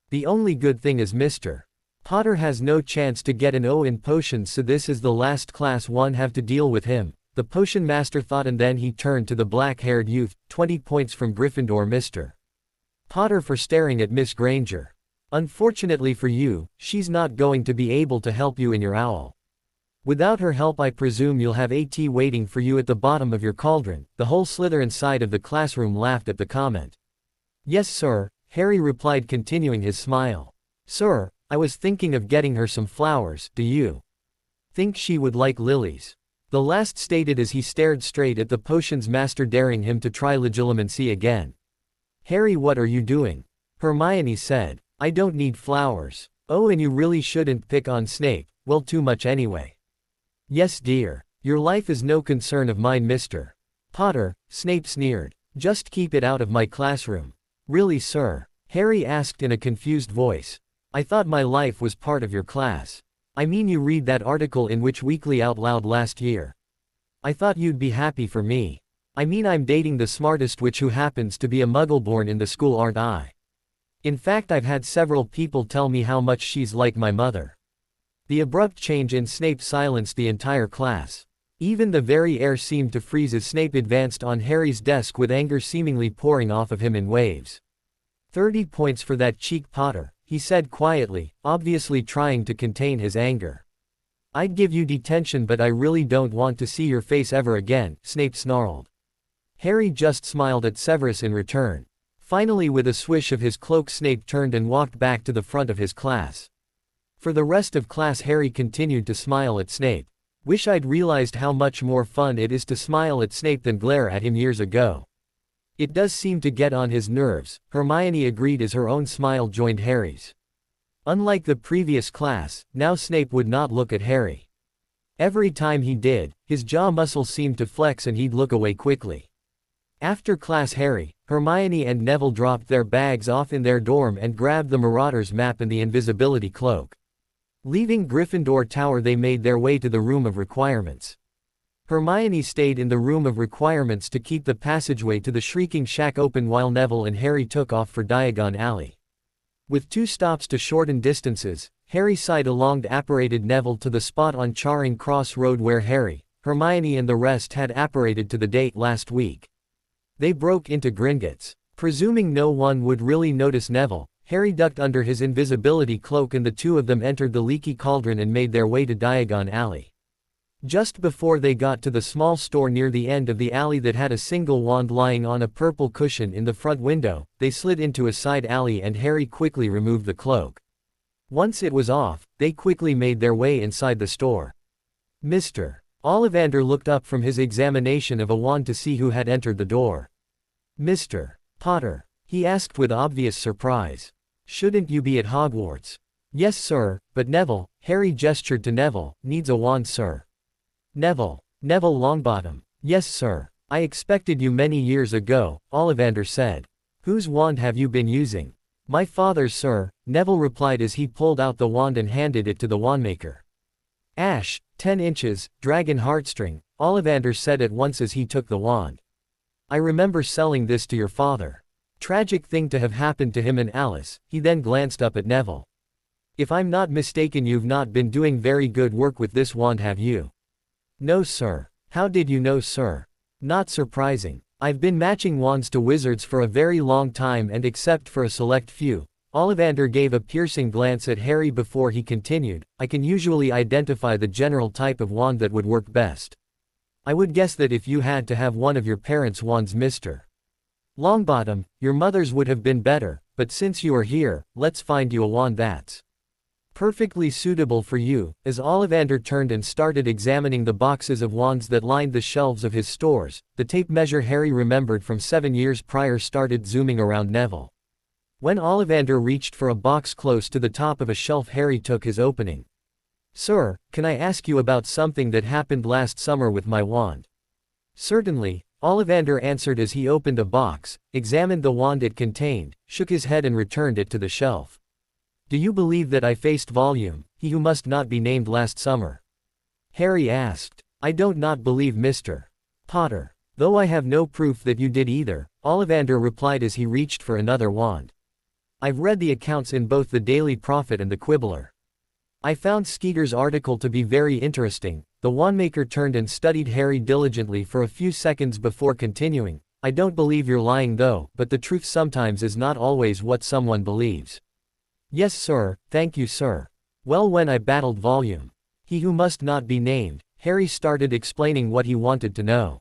The only good thing is Mr. Potter has no chance to get an O in potions, so this is the last class one have to deal with him, the potion master thought, and then he turned to the black-haired youth. 20 points from Gryffindor, Mr. Potter, for staring at Miss Granger. Unfortunately for you, she's not going to be able to help you in your owl. Without her help I presume you'll have AT waiting for you at the bottom of your cauldron." The whole Slytherin side of the classroom laughed at the comment. "Yes sir," Harry replied, continuing his smile. "Sir, I was thinking of getting her some flowers. Do you think she would like lilies?" The last stated as he stared straight at the potions master, daring him to try legilimency again. "Harry, what are you doing?" Hermione said. "I don't need flowers." "Oh, and you really shouldn't pick on Snape." "Well, too much anyway." "Yes dear. Your life is no concern of mine, Mr. Potter," Snape sneered. "Just keep it out of my classroom." "Really, sir?" Harry asked in a confused voice. "I thought my life was part of your class." "I mean, you read that article in Witch Weekly out loud last year. I thought you'd be happy for me." "I mean, I'm dating the smartest witch who happens to be a muggle born in the school, aren't I? In fact, I've had several people tell me how much she's like my mother." The abrupt change in Snape silenced the entire class. Even the very air seemed to freeze as Snape advanced on Harry's desk with anger seemingly pouring off of him in waves. 30 points for that cheek, Potter," he said quietly, obviously trying to contain his anger. "I'd give you detention, but I really don't want to see your face ever again," Snape snarled. Harry just smiled at Severus in return. Finally, with a swish of his cloak, Snape turned and walked back to the front of his class. For the rest of class, Harry continued to smile at Snape. "Wish I'd realized how much more fun it is to smile at Snape than glare at him years ago. It does seem to get on his nerves," Hermione agreed as her own smile joined Harry's. Unlike the previous class, now Snape would not look at Harry. Every time he did, his jaw muscles seemed to flex and he'd look away quickly. After class, Harry, Hermione and Neville dropped their bags off in their dorm and grabbed the Marauders map and the invisibility cloak. Leaving Gryffindor Tower, they made their way to the Room of Requirements. Hermione stayed in the Room of Requirements to keep the passageway to the Shrieking Shack open while Neville and Harry took off for Diagon Alley. With 2 stops to shorten distances, Harry side-alonged apparated Neville to the spot on Charing Cross Road where Harry, Hermione and the rest had apparated to the date last week. They broke into Gringotts. Presuming no one would really notice Neville, Harry ducked under his invisibility cloak and the two of them entered the leaky cauldron and made their way to Diagon Alley. Just before they got to the small store near the end of the alley that had a single wand lying on a purple cushion in the front window, they slid into a side alley and Harry quickly removed the cloak. Once it was off, they quickly made their way inside the store. "Mr. Ollivander looked up from his examination of a wand to see who had entered the door. "Mr. Potter?" he asked with obvious surprise. "Shouldn't you be at Hogwarts?" "Yes sir, but Neville," Harry gestured to Neville, "needs a wand sir." "Neville Longbottom." "Yes sir. I expected you many years ago," Ollivander said. "Whose wand have you been using?" "My father's sir," Neville replied as he pulled out the wand and handed it to the wandmaker. "Ash, 10 inches, dragon heartstring," Ollivander said at once as he took the wand. "I remember selling this to your father. Tragic thing to have happened to him and Alice." He then glanced up at Neville. "If I'm not mistaken, you've not been doing very good work with this wand, have you?" "No sir." "How did you know sir?" "Not surprising. I've been matching wands to wizards for a very long time and except for a select few." Ollivander gave a piercing glance at Harry before he continued, "I can usually identify the general type of wand that would work best. I would guess that if you had to have one of your parents' wands, Mr. Longbottom, your mother's would have been better, but since you are here, let's find you a wand that's perfectly suitable for you." As Ollivander turned and started examining the boxes of wands that lined the shelves of his stores, the tape measure Harry remembered from 7 years prior started zooming around Neville. When Ollivander reached for a box close to the top of a shelf, Harry took his opening. "Sir, can I ask you about something that happened last summer with my wand?" "Certainly," Ollivander answered as he opened a box, examined the wand it contained, shook his head and returned it to the shelf. "Do you believe that I faced Volume, he who must not be named, last summer?" Harry asked. "I don't not believe Mr. Potter. Though I have no proof that you did either," Ollivander replied as he reached for another wand. "I've read the accounts in both the Daily Prophet and the Quibbler. I found Skeeter's article to be very interesting." The wandmaker turned and studied Harry diligently for a few seconds before continuing, "I don't believe you're lying though, but the truth sometimes is not always what someone believes." "Yes sir, thank you sir. Well, when I battled Volume, He who must not be named. Harry started explaining what he wanted to know.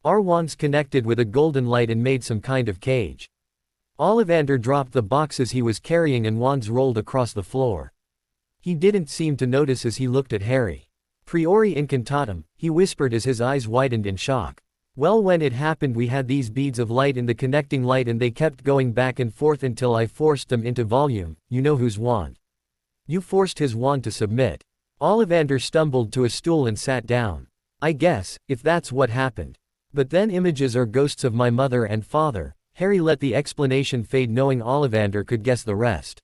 Our wands connected with a golden light and made some kind of cage. Ollivander dropped the boxes he was carrying and wands rolled across the floor. He didn't seem to notice as he looked at Harry. Priori incantatem, he whispered as his eyes widened in shock. Well, when it happened we had these beads of light in the connecting light and they kept going back and forth until I forced them into volume. You know whose wand? You forced his wand to submit. Ollivander stumbled to a stool and sat down. I guess, if that's what happened. But then images are ghosts of my mother and father. Harry let the explanation fade knowing Ollivander could guess the rest.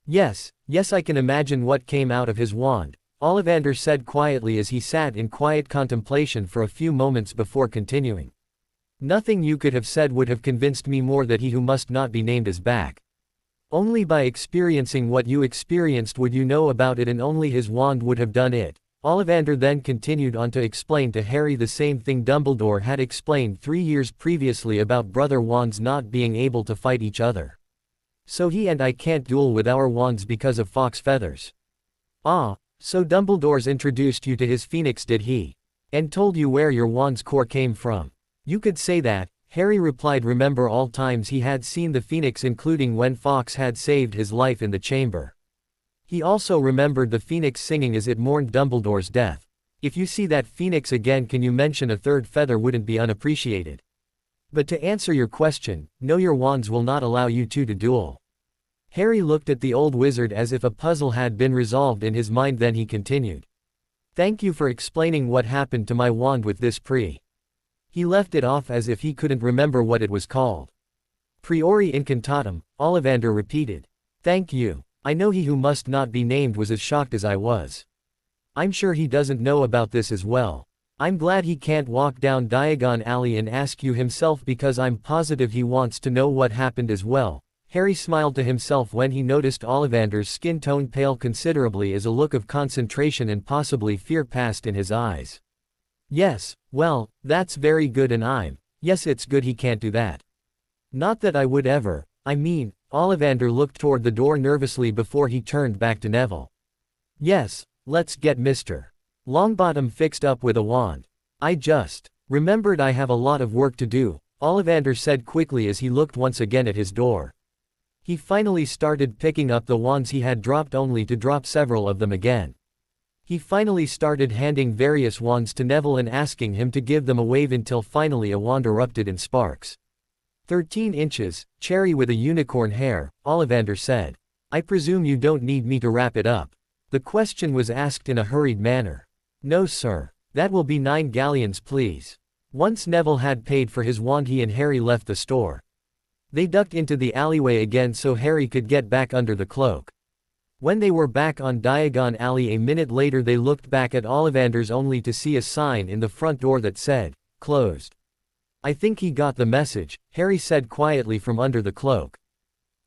Yes, I can imagine what came out of his wand, Ollivander said quietly as he sat in quiet contemplation for a few moments before continuing. Nothing you could have said would have convinced me more that he who must not be named is back. Only by experiencing what you experienced would you know about it, and only his wand would have done it. Ollivander then continued on to explain to Harry the same thing Dumbledore had explained 3 years previously about brother wands not being able to fight each other. So he and I can't duel with our wands because of fox feathers. Ah, so Dumbledore's introduced you to his phoenix, did he? And told you where your wand's core came from? You could say that, Harry replied. Remember all times he had seen the phoenix, including when Fawkes had saved his life in the chamber. He also remembered the phoenix singing as it mourned Dumbledore's death. If you see that phoenix again, can you mention a third feather wouldn't be unappreciated. But to answer your question, no, your wands will not allow you two to duel. Harry looked at the old wizard as if a puzzle had been resolved in his mind, then he continued. Thank you for explaining what happened to my wand with this He left it off as if he couldn't remember what it was called. Priori incantatem, Ollivander repeated. Thank you. I know he who must not be named was as shocked as I was. I'm sure he doesn't know about this as well. I'm glad he can't walk down Diagon Alley and ask you himself, because I'm positive he wants to know what happened as well. Harry smiled to himself when he noticed Ollivander's skin tone pale considerably as a look of concentration and possibly fear passed in his eyes. Yes, well, that's very good, and yes, it's good he can't do that. Not that I would ever, Ollivander looked toward the door nervously before he turned back to Neville. Yes, let's get Mr. Longbottom fixed up with a wand. I just remembered I have a lot of work to do, Ollivander said quickly as he looked once again at his door. He finally started picking up the wands he had dropped, only to drop several of them again. He finally started handing various wands to Neville and asking him to give them a wave until finally a wand erupted in sparks. 13 inches, cherry with a unicorn hair, Ollivander said. I presume you don't need me to wrap it up. The question was asked in a hurried manner. No sir. That will be 9 galleons please. Once Neville had paid for his wand, he and Harry left the store. They ducked into the alleyway again so Harry could get back under the cloak. When they were back on Diagon Alley a minute later, they looked back at Ollivander's only to see a sign in the front door that said, closed. I think he got the message, Harry said quietly from under the cloak.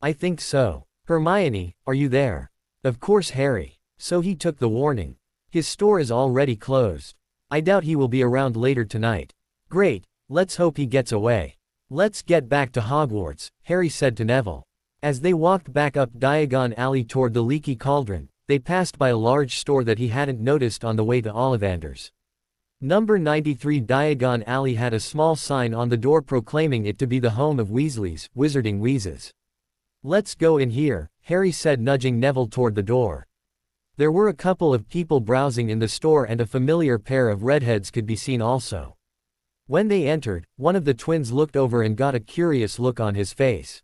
I think so. Hermione, are you there? Of course, Harry. So he took the warning. His store is already closed. I doubt he will be around later tonight. Great, let's hope he gets away. Let's get back to Hogwarts, Harry said to Neville. As they walked back up Diagon Alley toward the Leaky Cauldron, they passed by a large store that he hadn't noticed on the way to Ollivander's. Number 93 Diagon Alley had a small sign on the door proclaiming it to be the home of Weasley's Wizarding Wheezes. Let's go in here, Harry said, nudging Neville toward the door. There were a couple of people browsing in the store and a familiar pair of redheads could be seen also. When they entered, one of the twins looked over and got a curious look on his face.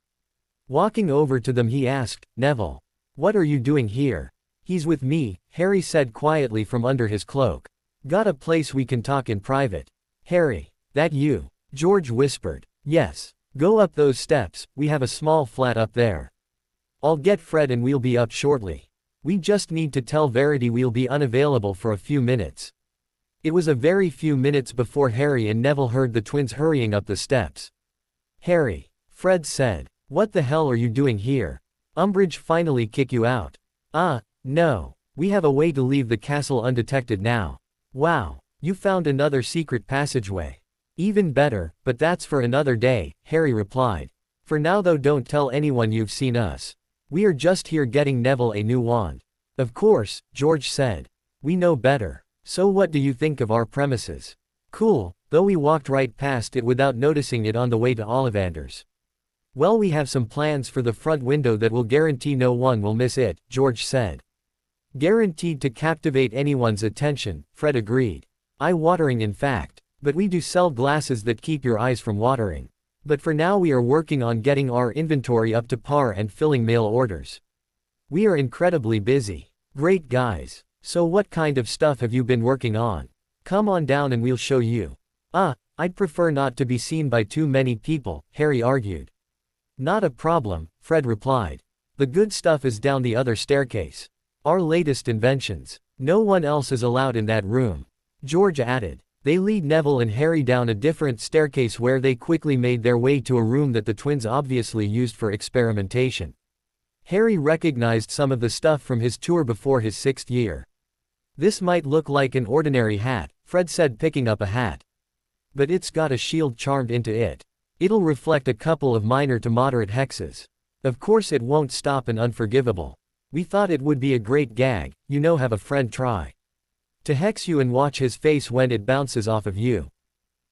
Walking over to them, he asked, Neville, what are you doing here? He's with me, Harry said quietly from under his cloak. Got a place we can talk in private? Harry, that you? George whispered. Yes. Go up those steps, we have a small flat up there. I'll get Fred and we'll be up shortly. We just need to tell Verity we'll be unavailable for a few minutes. It was a very few minutes before Harry and Neville heard the twins hurrying up the steps. Harry, Fred said. What the hell are you doing here? Umbridge finally kick you out? No. We have a way to leave the castle undetected now. Wow, you found another secret passageway. Even better, but that's for another day, Harry replied. For now though, don't tell anyone you've seen us. We are just here getting Neville a new wand. Of course, George said. We know better. So what do you think of our premises? Cool, though we walked right past it without noticing it on the way to Ollivanders. Well, we have some plans for the front window that will guarantee no one will miss it, George said. Guaranteed to captivate anyone's attention, Fred agreed. Eye-watering in fact. But we do sell glasses that keep your eyes from watering. But for now we are working on getting our inventory up to par and filling mail orders. We are incredibly busy. Great guys. So what kind of stuff have you been working on? Come on down and we'll show you. I'd prefer not to be seen by too many people, Harry argued. Not a problem, Fred replied. The good stuff is down the other staircase. Our latest inventions. No one else is allowed in that room. George added. They lead Neville and Harry down a different staircase where they quickly made their way to a room that the twins obviously used for experimentation. Harry recognized some of the stuff from his tour before his 6th year. This might look like an ordinary hat, Fred said, picking up a hat. But it's got a shield charmed into it. It'll reflect a couple of minor to moderate hexes. Of course it won't stop an unforgivable. We thought it would be a great gag, have a friend try to hex you and watch his face when it bounces off of you.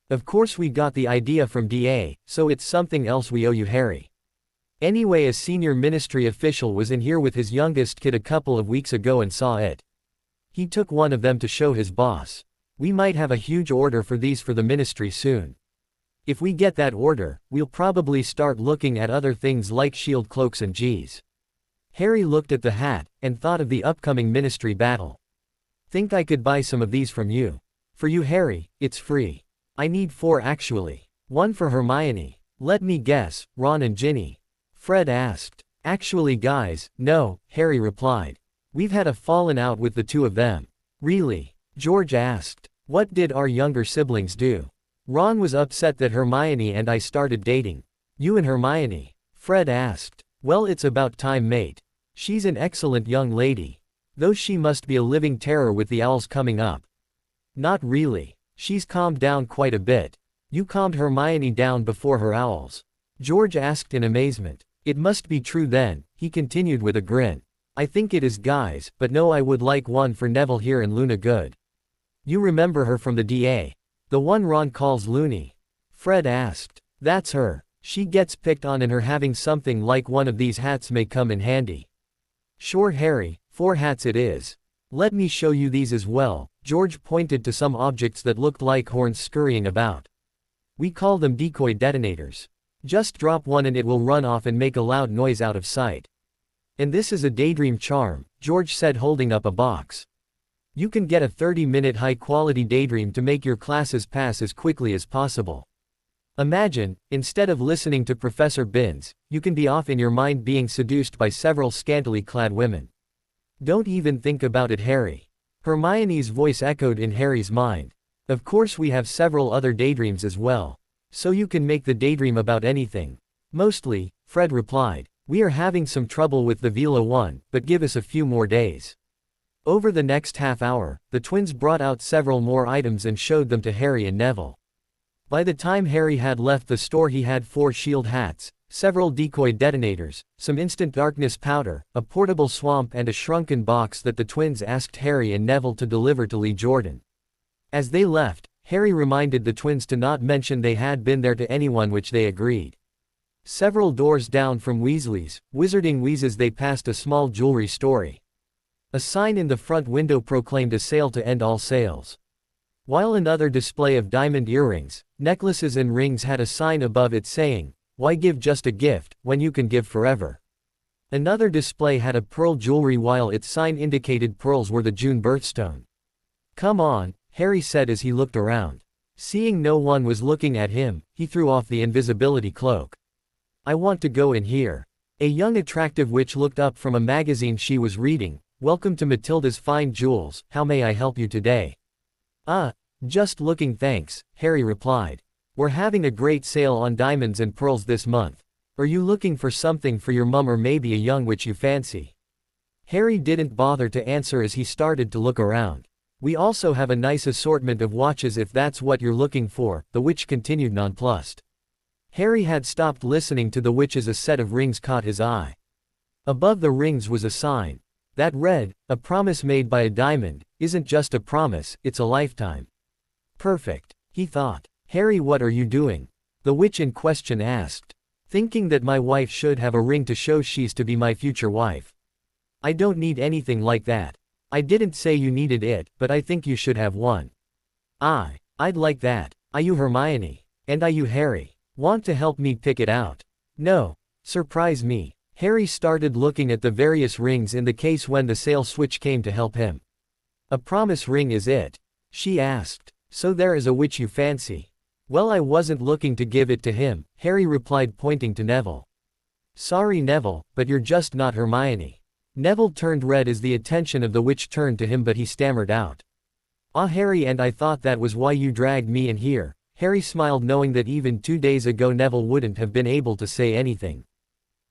Of course we got the idea from DA, so it's something else we owe you, Harry. Anyway, a senior ministry official was in here with his youngest kid a couple of weeks ago and saw it. He took one of them to show his boss. We might have a huge order for these for the ministry soon. If we get that order, we'll probably start looking at other things like shield cloaks and Gs. Harry looked at the hat, and thought of the upcoming ministry battle. Think I could buy some of these from you? For you, Harry, it's free. I need 4 actually. 1 for Hermione. Let me guess, Ron and Ginny. Fred asked. Actually guys, no, Harry replied. We've had a falling out with the 2 of them. Really? George asked. What did our younger siblings do? Ron was upset that Hermione and I started dating. You and Hermione? Fred asked. Well, it's about time, mate. She's an excellent young lady. Though she must be a living terror with the owls coming up. Not really. She's calmed down quite a bit. You calmed Hermione down before her owls? George asked in amazement. It must be true then, he continued with a grin. I think it is, guys, but no, I would like one for Neville here and Luna Good. You remember her from the DA? The one Ron calls Loony? Fred asked. That's her. She gets picked on, and her having something like one of these hats may come in handy. Sure, Harry, 4 hats it is. Let me show you these as well. George pointed to some objects that looked like horns scurrying about. We call them decoy detonators. Just drop one and it will run off and make a loud noise out of sight. And this is a daydream charm, George said, holding up a box. You can get a 30-minute high-quality daydream to make your classes pass as quickly as possible. Imagine, instead of listening to Professor Binns, you can be off in your mind being seduced by several scantily clad women. Don't even think about it, Harry. Hermione's voice echoed in Harry's mind. Of course we have several other daydreams as well. So you can make the daydream about anything. Mostly, Fred replied. We are having some trouble with the Vela one, but give us a few more days. Over the next half hour, the twins brought out several more items and showed them to Harry and Neville. By the time Harry had left the store, he had 4 shield hats, several decoy detonators, some instant darkness powder, a portable swamp, and a shrunken box that the twins asked Harry and Neville to deliver to Lee Jordan. As they left, Harry reminded the twins to not mention they had been there to anyone, which they agreed. Several doors down from Weasley's, Wizarding Wheezes, they passed a small jewelry store. A sign in the front window proclaimed a sale to end all sales. While another display of diamond earrings, necklaces and rings had a sign above it saying, "Why give just a gift, when you can give forever?" Another display had a pearl jewelry while its sign indicated pearls were the June birthstone. Come on, Harry said as he looked around. Seeing no one was looking at him, he threw off the invisibility cloak. I want to go in here. A young attractive witch looked up from a magazine she was reading. Welcome to Matilda's Fine Jewels, how may I help you today? Just looking, thanks, Harry replied. We're having a great sale on diamonds and pearls this month. Are you looking for something for your mum or maybe a young witch you fancy? Harry didn't bother to answer as he started to look around. We also have a nice assortment of watches if that's what you're looking for, the witch continued nonplussed. Harry had stopped listening to the witch as a set of rings caught his eye. Above the rings was a sign. That read, "A promise made by a diamond, isn't just a promise, it's a lifetime." Perfect, he thought. "Harry, what are you doing?" the witch in question asked. "Thinking that my wife should have a ring to show she's to be my future wife." "I don't need anything like that. I didn't say you needed it, but I think you should have one." I'd like that. Are you Hermione? And are you Harry? Want to help me pick it out?" "No. Surprise me." Harry started looking at the various rings in the case when the sale switch came to help him. "A promise ring is it?" she asked. "So there is a witch you fancy?" "Well, I wasn't looking to give it to him," Harry replied, pointing to Neville. "Sorry, Neville, but you're just not Hermione." Neville turned red as the attention of the witch turned to him, but he stammered out, "Ah, Harry, and I thought that was why you dragged me in here." Harry smiled, knowing that even 2 days ago Neville wouldn't have been able to say anything.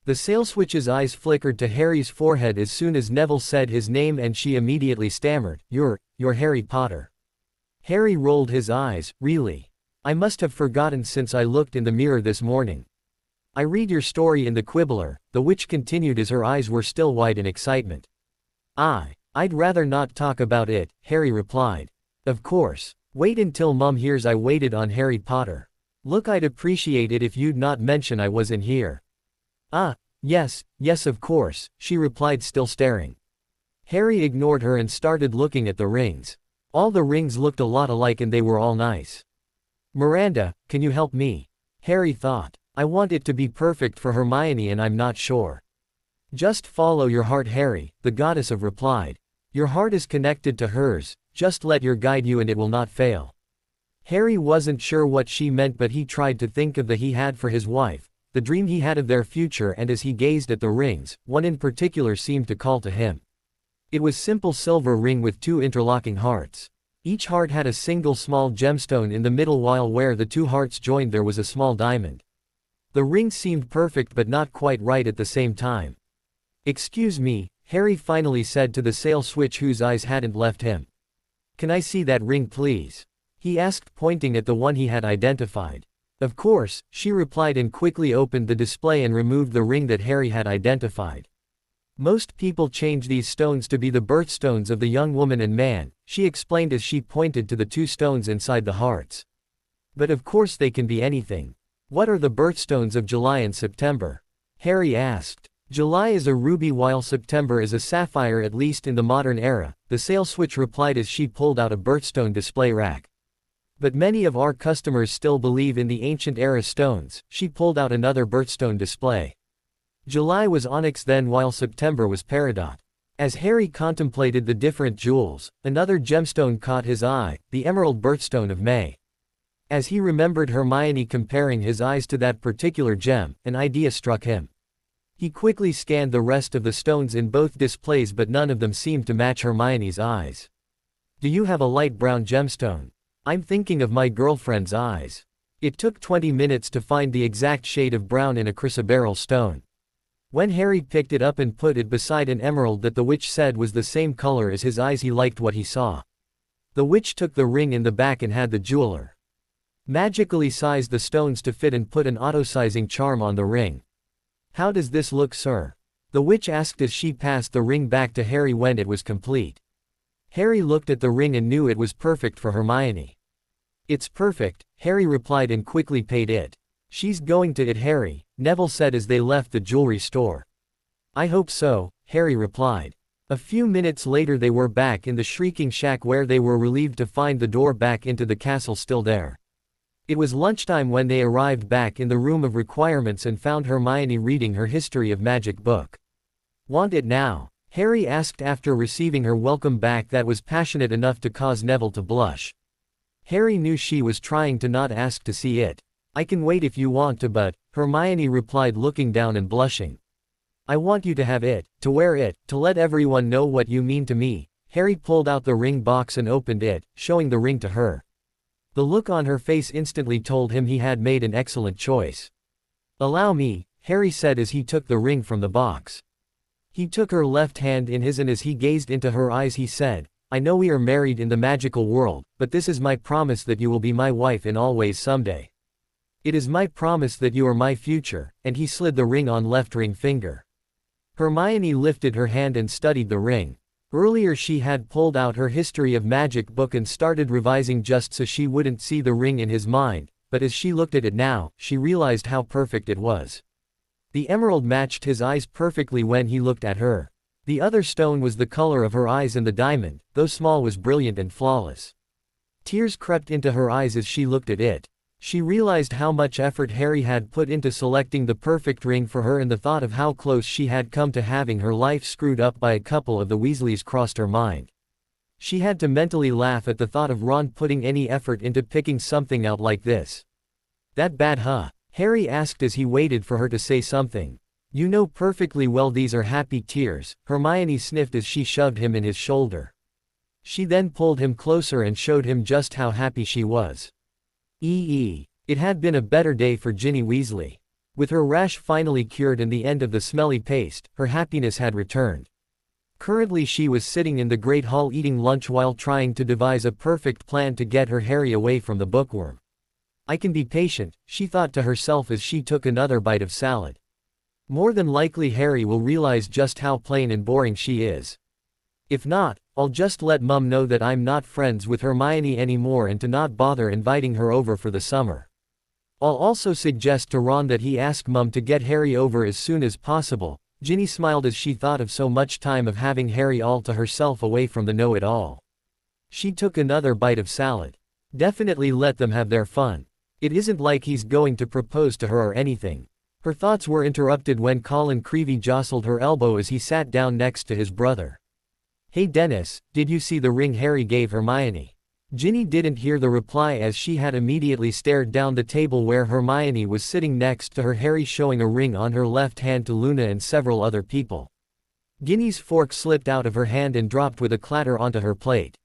The sale switch's eyes flickered to Harry's forehead as soon as Neville said his name, and she immediately stammered, You're Harry Potter." Harry rolled his eyes. "Really? I must have forgotten since I looked in the mirror this morning." "I read your story in the Quibbler," the witch continued as her eyes were still wide in excitement. I'd rather not talk about it," Harry replied. "Of course. Wait until Mum hears I waited on Harry Potter. Look, I'd appreciate it if you'd not mention I was in here." Yes, of course," she replied, still staring. Harry ignored her and started looking at the rings. All the rings looked a lot alike and they were all nice. "Miranda, can you help me?" Harry thought. "I want it to be perfect for Hermione and I'm not sure." "Just follow your heart, Harry," the goddess of replied. "Your heart is connected to hers, just let her guide you and it will not fail." Harry wasn't sure what she meant, but he tried to think of the he had for his wife, the dream he had of their future, and as he gazed at the rings, one in particular seemed to call to him. It was simple silver ring with 2 interlocking hearts. Each heart had a single small gemstone in the middle, while where the 2 hearts joined there was a small diamond. The ring seemed perfect but not quite right at the same time. "Excuse me," Harry finally said to the sale switch, whose eyes hadn't left him. "Can I see that ring, please?" he asked, pointing at the one he had identified. "Of course," she replied, and quickly opened the display and removed the ring that Harry had identified. "Most people change these stones to be the birthstones of the young woman and man," she explained as she pointed to the 2 stones inside the hearts. "But of course they can be anything." "What are the birthstones of July and September?" Harry asked. "July is a ruby while September is a sapphire, at least in the modern era," the sale switch replied as she pulled out a birthstone display rack. "But many of our customers still believe in the ancient era stones." She pulled out another birthstone display. July was onyx then, while September was peridot. As Harry contemplated the different jewels, another gemstone caught his eye, the emerald birthstone of May. As he remembered Hermione comparing his eyes to that particular gem, an idea struck him. He quickly scanned the rest of the stones in both displays, but none of them seemed to match Hermione's eyes. "Do you have a light brown gemstone?" "I'm thinking of my girlfriend's eyes." It took 20 minutes to find the exact shade of brown in a chrysoberyl stone. When Harry picked it up and put it beside an emerald that the witch said was the same color as his eyes, he liked what he saw. The witch took the ring in the back and had the jeweler magically size the stones to fit and put an auto-sizing charm on the ring. "How does this look, sir?" the witch asked as she passed the ring back to Harry when it was complete. Harry looked at the ring and knew it was perfect for Hermione. "It's perfect," Harry replied and quickly paid it. "She's going to it, Harry," Neville said as they left the jewelry store. "I hope so," Harry replied. A few minutes later they were back in the Shrieking Shack, where they were relieved to find the door back into the castle still there. It was lunchtime when they arrived back in the room of requirements and found Hermione reading her History of Magic book. "Want it now?" Harry asked after receiving her welcome back that was passionate enough to cause Neville to blush. Harry knew she was trying to not ask to see it. "I can wait if you want to, but," Hermione replied, looking down and blushing. "I want you to have it, to wear it, to let everyone know what you mean to me." Harry pulled out the ring box and opened it, showing the ring to her. The look on her face instantly told him he had made an excellent choice. "Allow me," Harry said as he took the ring from the box. He took her left hand in his and as he gazed into her eyes he said, "I know we are married in the magical world, but this is my promise that you will be my wife in all ways someday. It is my promise that you are my future," and he slid the ring on left ring finger. Hermione lifted her hand and studied the ring. Earlier she had pulled out her History of Magic book and started revising just so she wouldn't see the ring in his mind, but as she looked at it now, she realized how perfect it was. The emerald matched his eyes perfectly when he looked at her. The other stone was the color of her eyes, and the diamond, though small, was brilliant and flawless. Tears crept into her eyes as she looked at it. She realized how much effort Harry had put into selecting the perfect ring for her, and the thought of how close she had come to having her life screwed up by a couple of the Weasleys crossed her mind. She had to mentally laugh at the thought of Ron putting any effort into picking something out like this. "That bad, huh?" Harry asked as he waited for her to say something. "You know perfectly well these are happy tears," Hermione sniffed as she shoved him in his shoulder. She then pulled him closer and showed him just how happy she was. It had been a better day for Ginny Weasley. With her rash finally cured and the end of the smelly paste, her happiness had returned. Currently she was sitting in the Great Hall eating lunch while trying to devise a perfect plan to get her Harry away from the bookworm. "I can be patient," she thought to herself as she took another bite of salad. "More than likely Harry will realize just how plain and boring she is. If not, I'll just let Mum know that I'm not friends with Hermione anymore and to not bother inviting her over for the summer. I'll also suggest to Ron that he ask Mum to get Harry over as soon as possible." Ginny smiled as she thought of so much time of having Harry all to herself away from the know-it-all. She took another bite of salad. Definitely let them have their fun. It isn't like he's going to propose to her or anything. Her thoughts were interrupted when Colin Creevey jostled her elbow as he sat down next to his brother. "Hey Dennis, did you see the ring Harry gave Hermione?" Ginny didn't hear the reply as she had immediately stared down the table where Hermione was sitting next to her, Harry showing a ring on her left hand to Luna and several other people. Ginny's fork slipped out of her hand and dropped with a clatter onto her plate.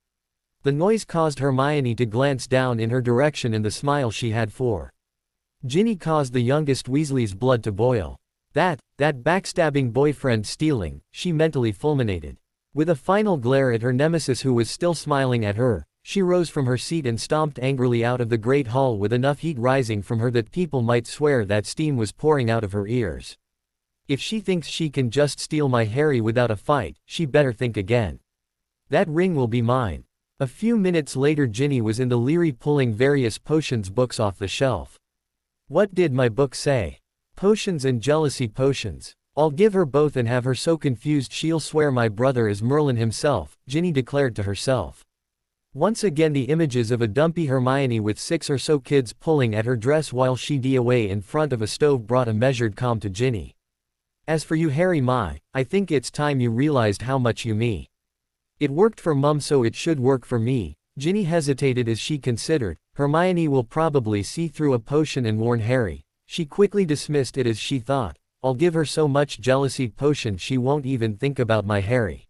The noise caused Hermione to glance down in her direction, and the smile she had for Ginny caused the youngest Weasley's blood to boil. That backstabbing boyfriend stealing," she mentally fulminated. With a final glare at her nemesis who was still smiling at her, she rose from her seat and stomped angrily out of the Great Hall with enough heat rising from her that people might swear that steam was pouring out of her ears. "If she thinks she can just steal my Harry without a fight, she better think again. That ring will be mine." A few minutes later Ginny was in the Leary pulling various potions books off the shelf. "What did my book say? Potions and jealousy potions. I'll give her both and have her so confused she'll swear my brother is Merlin himself," Ginny declared to herself. Once again the images of a dumpy Hermione with 6 or so kids pulling at her dress while she d away in front of a stove brought a measured calm to Ginny. "As for you Harry, I think it's time you realized how much you mean. It worked for Mum, so it should work for me." Ginny hesitated as she considered, Hermione will probably see through a potion and warn Harry. She quickly dismissed it as she thought, "I'll give her so much jealousy potion she won't even think about my Harry."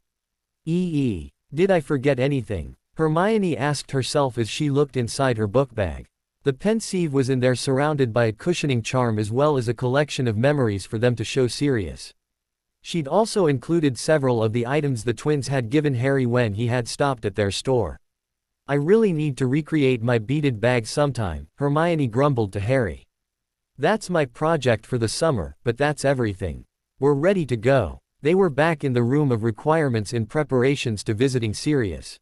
Did I forget anything?" Hermione asked herself as she looked inside her book bag. The pensieve was in there, surrounded by a cushioning charm as well as a collection of memories for them to show Sirius. She'd also included several of the items the twins had given Harry when he had stopped at their store. "I really need to recreate my beaded bag sometime," Hermione grumbled to Harry. "That's my project for the summer, but that's everything. We're ready to go." They were back in the room of requirements in preparations to visiting Sirius.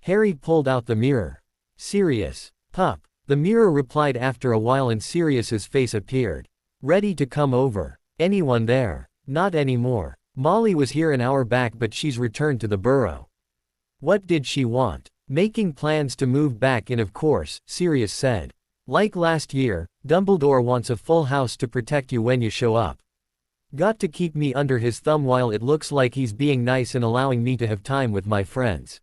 Harry pulled out the mirror. "Sirius, pup," the mirror replied after a while, and Sirius's face appeared. "Ready to come over. Anyone there?" "Not anymore. Molly was here an hour back, but she's returned to the burrow." "What did she want?" "Making plans to move back in, of course," Sirius said. "Like last year, Dumbledore wants a full house to protect you when you show up. Got to keep me under his thumb while it looks like he's being nice and allowing me to have time with my friends."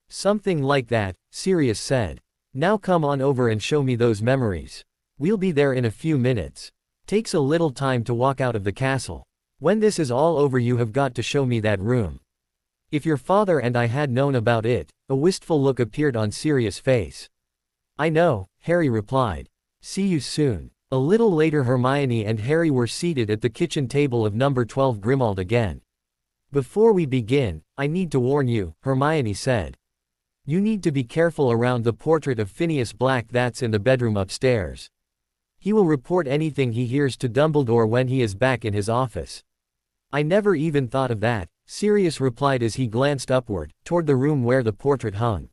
"Something like that," Sirius said. "Now come on over and show me those memories. We'll be there in a few minutes. Takes a little time to walk out of the castle. When this is all over you have got to show me that room." "If your father and I had known about it," a wistful look appeared on Sirius' face. "I know," Harry replied. "See you soon." A little later Hermione and Harry were seated at the kitchen table of number 12 Grimmauld again. "Before we begin, I need to warn you," Hermione said. "You need to be careful around the portrait of Phineas Black that's in the bedroom upstairs. He will report anything he hears to Dumbledore when he is back in his office." I never even thought of that, Sirius replied as he glanced upward, toward the room where the portrait hung.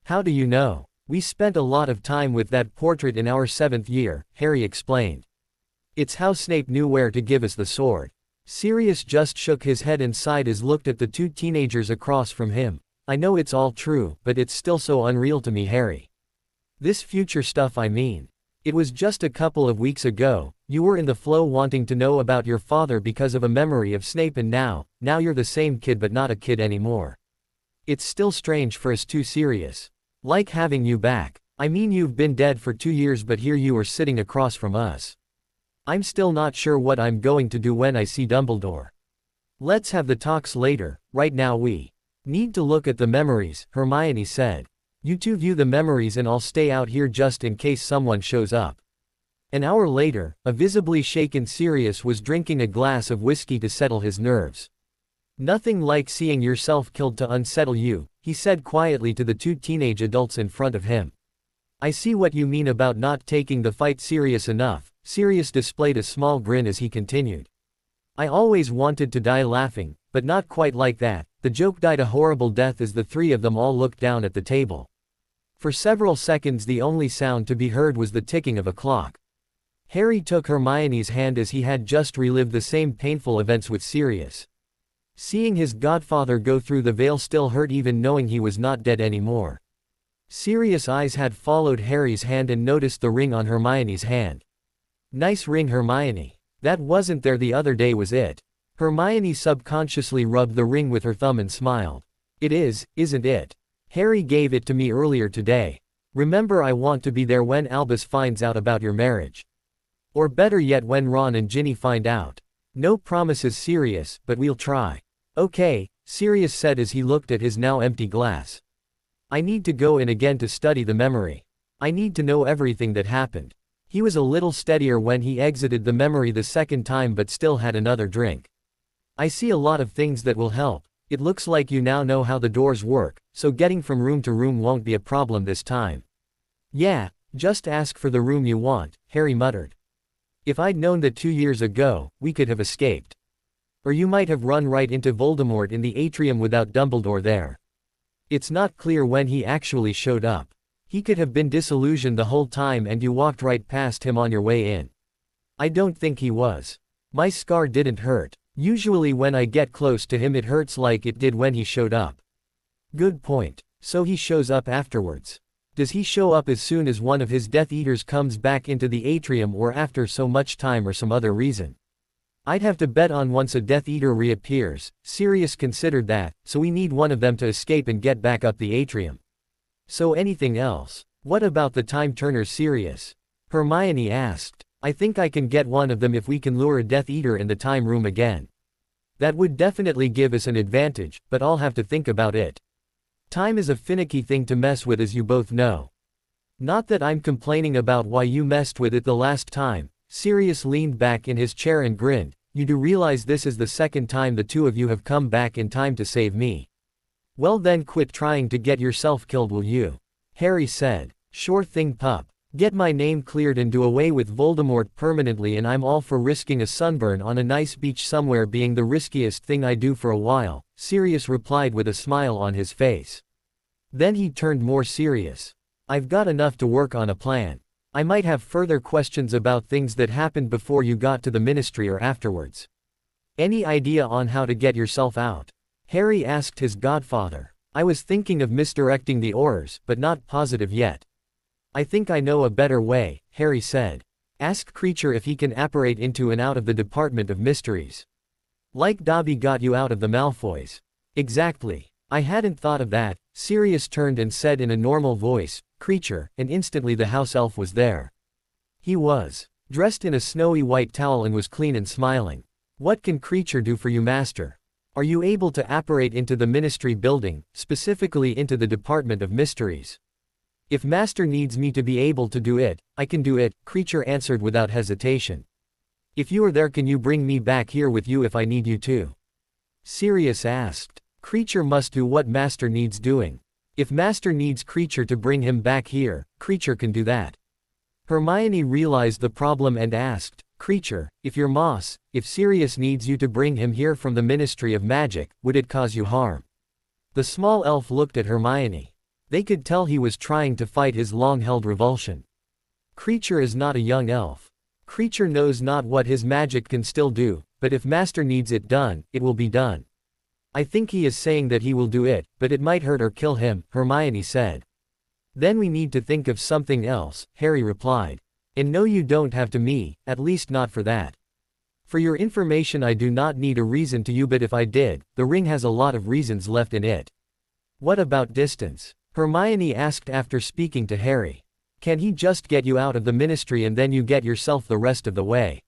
How do you know? We spent a lot of time with that portrait in our 7th year, Harry explained. It's how Snape knew where to give us the sword. Sirius just shook his head and sighed as looked at the two teenagers across from him. I know it's all true, but it's still so unreal to me, Harry. This future stuff, I mean. It was just a couple of weeks ago, you were in the flow wanting to know about your father because of a memory of Snape, and now you're the same kid but not a kid anymore. It's still strange for us too, Sirius. Like having you back. I mean, you've been dead for 2 years, but here you are sitting across from us. I'm still not sure what I'm going to do when I see Dumbledore. Let's have the talks later, right now we need to look at the memories, Hermione said. You two view the memories and I'll stay out here just in case someone shows up. An hour later, a visibly shaken Sirius was drinking a glass of whiskey to settle his nerves. Nothing like seeing yourself killed to unsettle you, he said quietly to the two teenage adults in front of him. I see what you mean about not taking the fight serious enough. Sirius displayed a small grin as he continued. I always wanted to die laughing, but not quite like that. The joke died a horrible death as the three of them all looked down at the table. For several seconds the only sound to be heard was the ticking of a clock. Harry took Hermione's hand as he had just relived the same painful events with Sirius. Seeing his godfather go through the veil still hurt, even knowing he was not dead anymore. Sirius' eyes had followed Harry's hand and noticed the ring on Hermione's hand. Nice ring, Hermione. That wasn't there the other day, was it? Hermione subconsciously rubbed the ring with her thumb and smiled. It is, isn't it? Harry gave it to me earlier today. Remember, I want to be there when Albus finds out about your marriage. Or better yet, when Ron and Ginny find out. No promises, Sirius, but we'll try. Okay, Sirius said as he looked at his now empty glass. I need to go in again to study the memory. I need to know everything that happened. He was a little steadier when he exited the memory the second time, but still had another drink. I see a lot of things that will help. It looks like you now know how the doors work, so getting from room to room won't be a problem this time. Yeah, just ask for the room you want, Harry muttered. If I'd known that 2 years ago, we could have escaped. Or you might have run right into Voldemort in the atrium without Dumbledore there. It's not clear when he actually showed up. He could have been disillusioned the whole time and you walked right past him on your way in. I don't think he was. My scar didn't hurt. Usually when I get close to him it hurts like it did when he showed up. Good point. So he shows up afterwards. Does he show up as soon as one of his Death Eaters comes back into the atrium, or after so much time, or some other reason? I'd have to bet on once a Death Eater reappears. Sirius considered that, so we need one of them to escape and get back up the atrium. So anything else? What about the Time Turners, Sirius? Hermione asked. I think I can get one of them if we can lure a Death Eater in the time room again. That would definitely give us an advantage, but I'll have to think about it. Time is a finicky thing to mess with, as you both know. Not that I'm complaining about why you messed with it the last time. Sirius leaned back in his chair and grinned. You do realize this is the second time the two of you have come back in time to save me. Well then, quit trying to get yourself killed, will you? Harry said. Sure thing, pup. Get my name cleared and do away with Voldemort permanently, and I'm all for risking a sunburn on a nice beach somewhere being the riskiest thing I do for a while, Sirius replied with a smile on his face. Then he turned more serious. I've got enough to work on a plan. I might have further questions about things that happened before you got to the Ministry or afterwards. Any idea on how to get yourself out? Harry asked his godfather. I was thinking of misdirecting the Aurors, but not positive yet. I think I know a better way, Harry said. Ask Creature if he can apparate into and out of the Department of Mysteries. Like Dobby got you out of the Malfoys. Exactly. I hadn't thought of that. Sirius turned and said in a normal voice, Creature, and instantly the house elf was there. He was dressed in a snowy white towel and was clean and smiling. What can Creature do for you, Master? Are you able to apparate into the Ministry building, specifically into the Department of Mysteries? If Master needs me to be able to do it, I can do it, Creature answered without hesitation. If you are there, can you bring me back here with you if I need you to? Sirius asked. Creature must do what Master needs doing. If Master needs Creature to bring him back here, Creature can do that. Hermione realized the problem and asked, Creature, if Sirius needs you to bring him here from the Ministry of Magic, would it cause you harm? The small elf looked at Hermione. They could tell he was trying to fight his long-held revulsion. Creature is not a young elf. Creature knows not what his magic can still do, but if Master needs it done, it will be done. I think he is saying that he will do it, but it might hurt or kill him, Hermione said. Then we need to think of something else, Harry replied. And no, you don't have to me, at least not for that. For your information, I do not need a reason to you, but if I did, the ring has a lot of reasons left in it. What about distance? Hermione asked after speaking to Harry. Can he just get you out of the ministry and then you get yourself the rest of the way?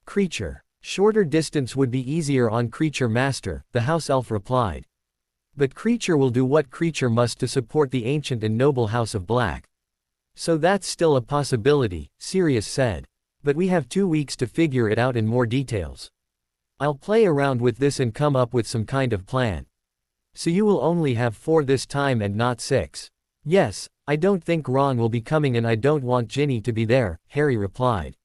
Creature. Shorter distance would be easier on Creature Master, the house elf replied. But Creature will do what Creature must to support the ancient and noble House of Black. So that's still a possibility, Sirius said. But we have 2 weeks to figure it out in more details. I'll play around with this and come up with some kind of plan. So you will only have 4 this time and not 6. Yes, I don't think Ron will be coming and I don't want Ginny to be there, Harry replied.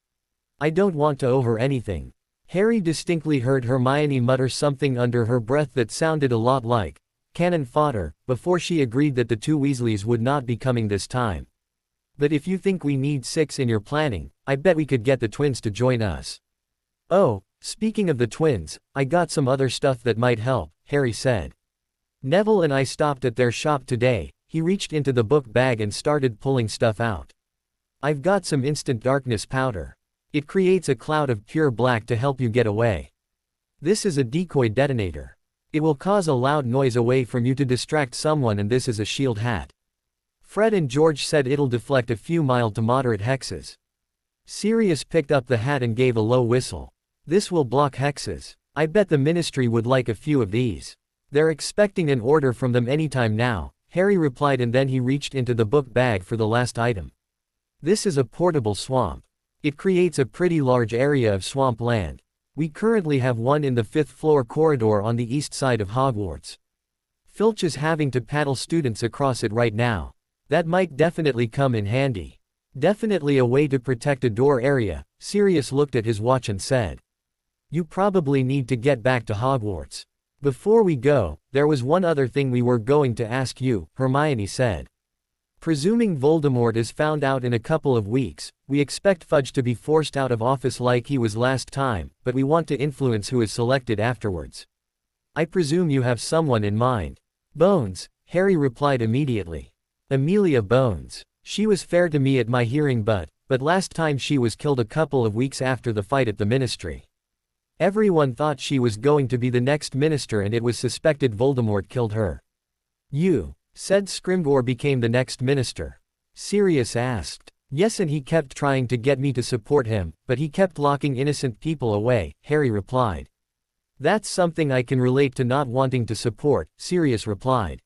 I don't want to over anything. Harry distinctly heard Hermione mutter something under her breath that sounded a lot like cannon fodder, before she agreed that the 2 Weasleys would not be coming this time. But if you think we need 6 in your planning, I bet we could get the twins to join us. Oh, speaking of the twins, I got some other stuff that might help, Harry said. Neville and I stopped at their shop today. He reached into the book bag and started pulling stuff out. I've got some instant darkness powder. It creates a cloud of pure black to help you get away. This is a decoy detonator. It will cause a loud noise away from you to distract someone, and this is a shield hat. Fred and George said it'll deflect a few mild to moderate hexes. Sirius picked up the hat and gave a low whistle. This will block hexes. I bet the ministry would like a few of these. They're expecting an order from them anytime now, Harry replied, and then he reached into the book bag for the last item. This is a portable swamp. It creates a pretty large area of swamp land. We currently have one in the 5th floor corridor on the east side of Hogwarts. Filch is having to paddle students across it right now. That might definitely come in handy. Definitely a way to protect a door area, Sirius looked at his watch and said. You probably need to get back to Hogwarts. Before we go, there was one other thing we were going to ask you, Hermione said. Presuming Voldemort is found out in a couple of weeks, we expect Fudge to be forced out of office like he was last time, but we want to influence who is selected afterwards. I presume you have someone in mind. Bones, Harry replied immediately. Amelia Bones. She was fair to me at my hearing, but last time she was killed a couple of weeks after the fight at the ministry. Everyone thought she was going to be the next minister and it was suspected Voldemort killed her. You said Scrimgeour became the next minister? Sirius asked. Yes, and he kept trying to get me to support him, but he kept locking innocent people away, Harry replied. That's something I can relate to, not wanting to support, Sirius replied.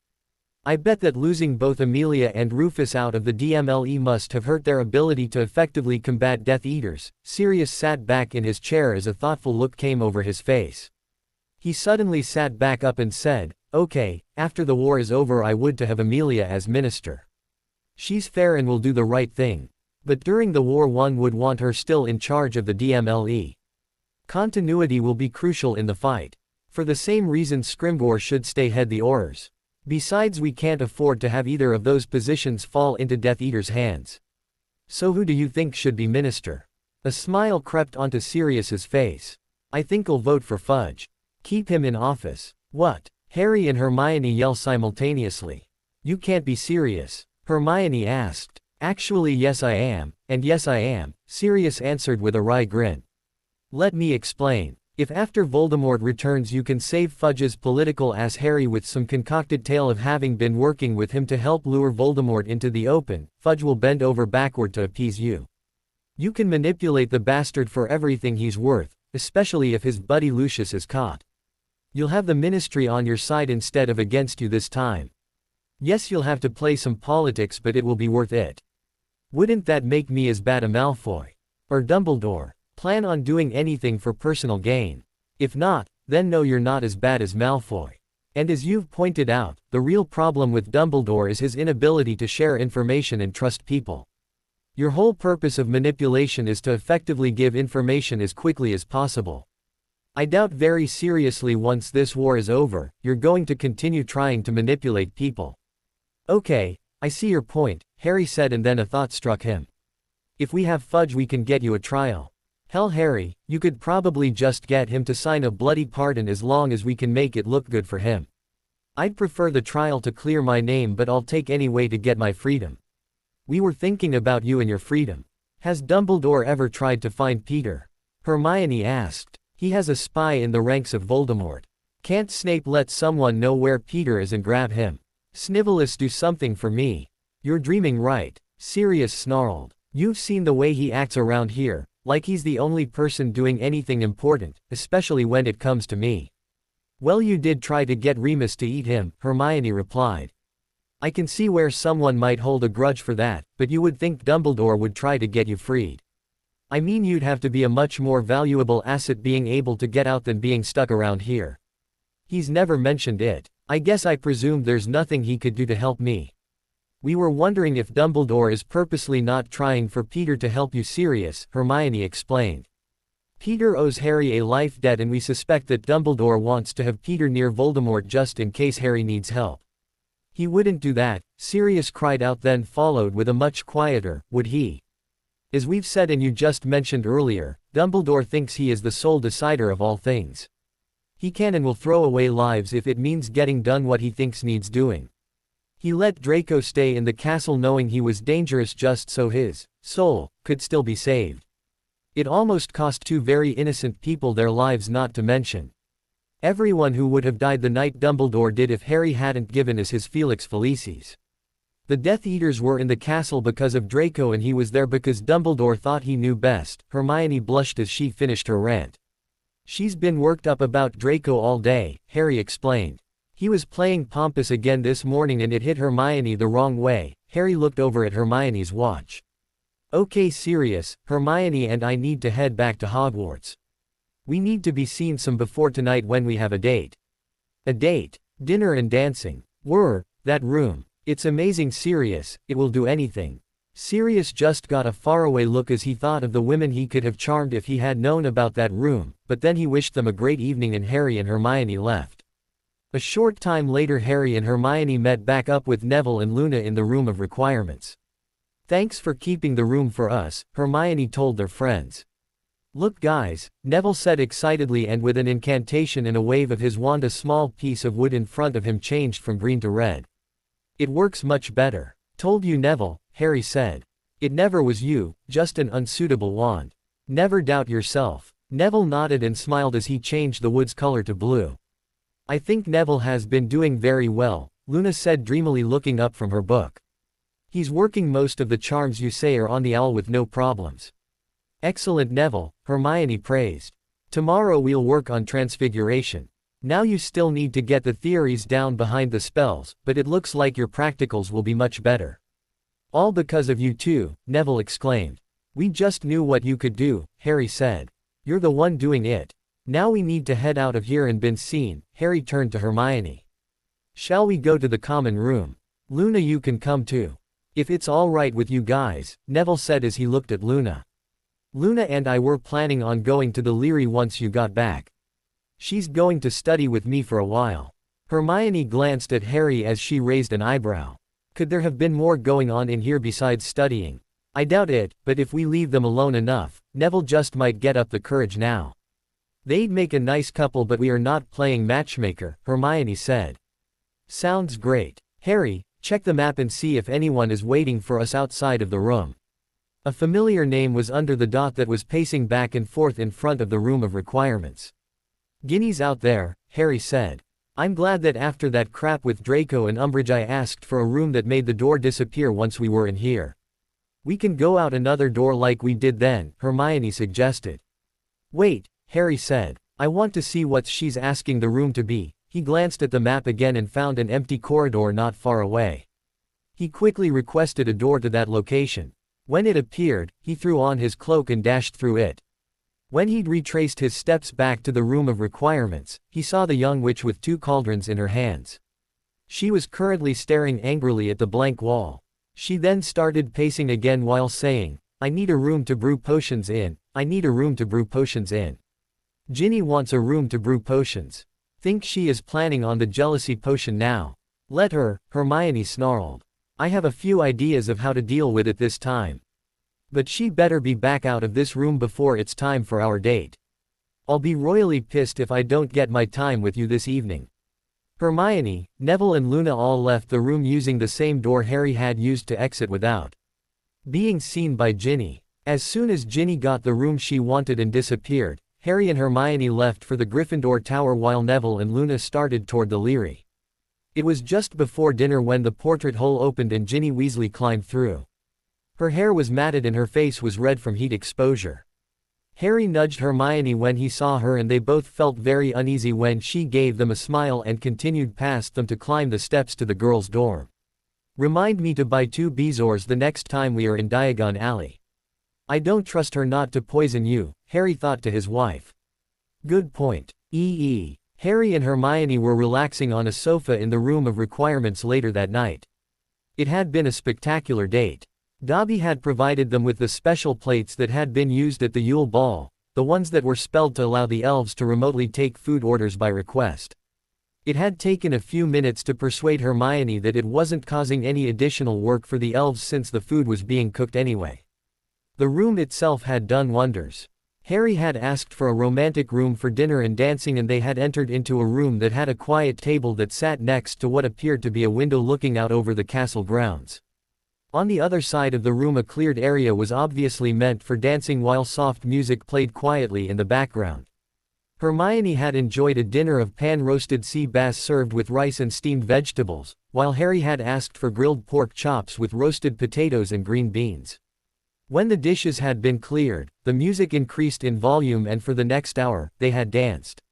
I bet that losing both Amelia and Rufus out of the DMLE must have hurt their ability to effectively combat Death Eaters. Sirius sat back in his chair as a thoughtful look came over his face. He suddenly sat back up and said, okay, after the war is over I would to have Amelia as minister. She's fair and will do the right thing. But during the war one would want her still in charge of the DMLE. Continuity will be crucial in the fight. For the same reason Scrimgeour should stay head the Aurors. Besides, we can't afford to have either of those positions fall into Death Eater's hands. So who do you think should be minister? A smile crept onto Sirius's face. I think I'll vote for Fudge. Keep him in office. What? Harry and Hermione yell simultaneously. You can't be serious. Hermione asked. Actually yes I am, and yes I am, Sirius answered with a wry grin. Let me explain. If after Voldemort returns you can save Fudge's political ass Harry with some concocted tale of having been working with him to help lure Voldemort into the open, Fudge will bend over backward to appease you. You can manipulate the bastard for everything he's worth, especially if his buddy Lucius is caught. You'll have the ministry on your side instead of against you this time. Yes, you'll have to play some politics, but it will be worth it. Wouldn't that make me as bad a Malfoy? Or Dumbledore? Plan on doing anything for personal gain. If not, then no, you're not as bad as Malfoy. And as you've pointed out, the real problem with Dumbledore is his inability to share information and trust people. Your whole purpose of manipulation is to effectively give information as quickly as possible. I doubt very seriously once this war is over, you're going to continue trying to manipulate people. Okay, I see your point, Harry said, and then a thought struck him. If we have Fudge, we can get you a trial. Hell, Harry, you could probably just get him to sign a bloody pardon as long as we can make it look good for him. I'd prefer the trial to clear my name, but I'll take any way to get my freedom. We were thinking about you and your freedom. Has Dumbledore ever tried to find Peter? Hermione asked. He has a spy in the ranks of Voldemort. Can't Snape let someone know where Peter is and grab him? Snivellus, do something for me. You're dreaming, right? Sirius snarled. You've seen the way he acts around here, like he's the only person doing anything important, especially when it comes to me. Well, you did try to get Remus to eat him, Hermione replied. I can see where someone might hold a grudge for that, but you would think Dumbledore would try to get you freed. I mean, you'd have to be a much more valuable asset being able to get out than being stuck around here. He's never mentioned it. I guess I presumed there's nothing he could do to help me. We were wondering if Dumbledore is purposely not trying for Peter to help you, Sirius, Hermione explained. Peter owes Harry a life debt, and we suspect that Dumbledore wants to have Peter near Voldemort just in case Harry needs help. He wouldn't do that, Sirius cried out, then followed with a much quieter, would he? As we've said and you just mentioned earlier, Dumbledore thinks he is the sole decider of all things. He can and will throw away lives if it means getting done what he thinks needs doing. He let Draco stay in the castle knowing he was dangerous just so his soul could still be saved. It almost cost two very innocent people their lives, not to mention everyone who would have died the night Dumbledore did if Harry hadn't given us his Felix Felicis. The Death Eaters were in the castle because of Draco, and he was there because Dumbledore thought he knew best. Hermione blushed as she finished her rant. She's been worked up about Draco all day, Harry explained. He was playing pompous again this morning and it hit Hermione the wrong way. Harry looked over at Hermione's watch. Okay, Sirius, Hermione and I need to head back to Hogwarts. We need to be seen some before tonight when we have a date. A date? Dinner and dancing. That room. It's amazing, Sirius, it will do anything. Sirius just got a faraway look as he thought of the women he could have charmed if he had known about that room, but then he wished them a great evening and Harry and Hermione left. A short time later, Harry and Hermione met back up with Neville and Luna in the room of requirements. Thanks for keeping the room for us, Hermione told their friends. Look guys, Neville said excitedly, and with an incantation and a wave of his wand a small piece of wood in front of him changed from green to red. It works much better. Told you, Neville, Harry said. It never was you, just an unsuitable wand. Never doubt yourself. Neville nodded and smiled as he changed the wood's color to blue. I think Neville has been doing very well, Luna said dreamily, looking up from her book. He's working most of the charms you say are on the owl with no problems. Excellent, Neville, Hermione praised. Tomorrow we'll work on transfiguration. Now you still need to get the theories down behind the spells, but it looks like your practicals will be much better. All because of you two, Neville exclaimed. We just knew what you could do, Harry said. You're the one doing it. Now we need to head out of here and been seen. Harry turned to Hermione. Shall we go to the common room? Luna, you can come too. If it's all right with you guys, Neville said as he looked at Luna. Luna and I were planning on going to the Leary once you got back. She's going to study with me for a while. Hermione glanced at Harry as she raised an eyebrow. Could there have been more going on in here besides studying? I doubt it, but if we leave them alone enough, Neville just might get up the courage now. They'd make a nice couple, but we are not playing matchmaker, Hermione said. Sounds great. Harry, check the map and see if anyone is waiting for us outside of the room. A familiar name was under the dot that was pacing back and forth in front of the room of requirements. Ginny's out there, Harry said. I'm glad that after that crap with Draco and Umbridge I asked for a room that made the door disappear once we were in here. We can go out another door like we did then, Hermione suggested. Wait, Harry said. I want to see what she's asking the room to be. He glanced at the map again and found an empty corridor not far away. He quickly requested a door to that location. When it appeared, he threw on his cloak and dashed through it. When he'd retraced his steps back to the room of requirements, he saw the young witch with 2 cauldrons in her hands. She was currently staring angrily at the blank wall. She then started pacing again while saying, I need a room to brew potions in, I need a room to brew potions in. Ginny wants a room to brew potions. Think she is planning on the jealousy potion now. Let her, Hermione snarled. I have a few ideas of how to deal with it this time. But she better be back out of this room before it's time for our date. I'll be royally pissed if I don't get my time with you this evening. Hermione, Neville and Luna all left the room using the same door Harry had used to exit without being seen by Ginny. As soon as Ginny got the room she wanted and disappeared, Harry and Hermione left for the Gryffindor Tower while Neville and Luna started toward the Leary. It was just before dinner when the portrait hole opened and Ginny Weasley climbed through. Her hair was matted and her face was red from heat exposure. Harry nudged Hermione when he saw her and they both felt very uneasy when she gave them a smile and continued past them to climb the steps to the girls' dorm. Remind me to buy 2 Bezoars the next time we are in Diagon Alley. I don't trust her not to poison you, Harry thought to his wife. Good point. Harry and Hermione were relaxing on a sofa in the room of requirements later that night. It had been a spectacular date. Dobby had provided them with the special plates that had been used at the Yule Ball, the ones that were spelled to allow the elves to remotely take food orders by request. It had taken a few minutes to persuade Hermione that it wasn't causing any additional work for the elves since the food was being cooked anyway. The room itself had done wonders. Harry had asked for a romantic room for dinner and dancing and they had entered into a room that had a quiet table that sat next to what appeared to be a window looking out over the castle grounds. On the other side of the room a cleared area was obviously meant for dancing while soft music played quietly in the background. Hermione had enjoyed a dinner of pan-roasted sea bass served with rice and steamed vegetables, while Harry had asked for grilled pork chops with roasted potatoes and green beans. When the dishes had been cleared, the music increased in volume and for the next hour, they had danced.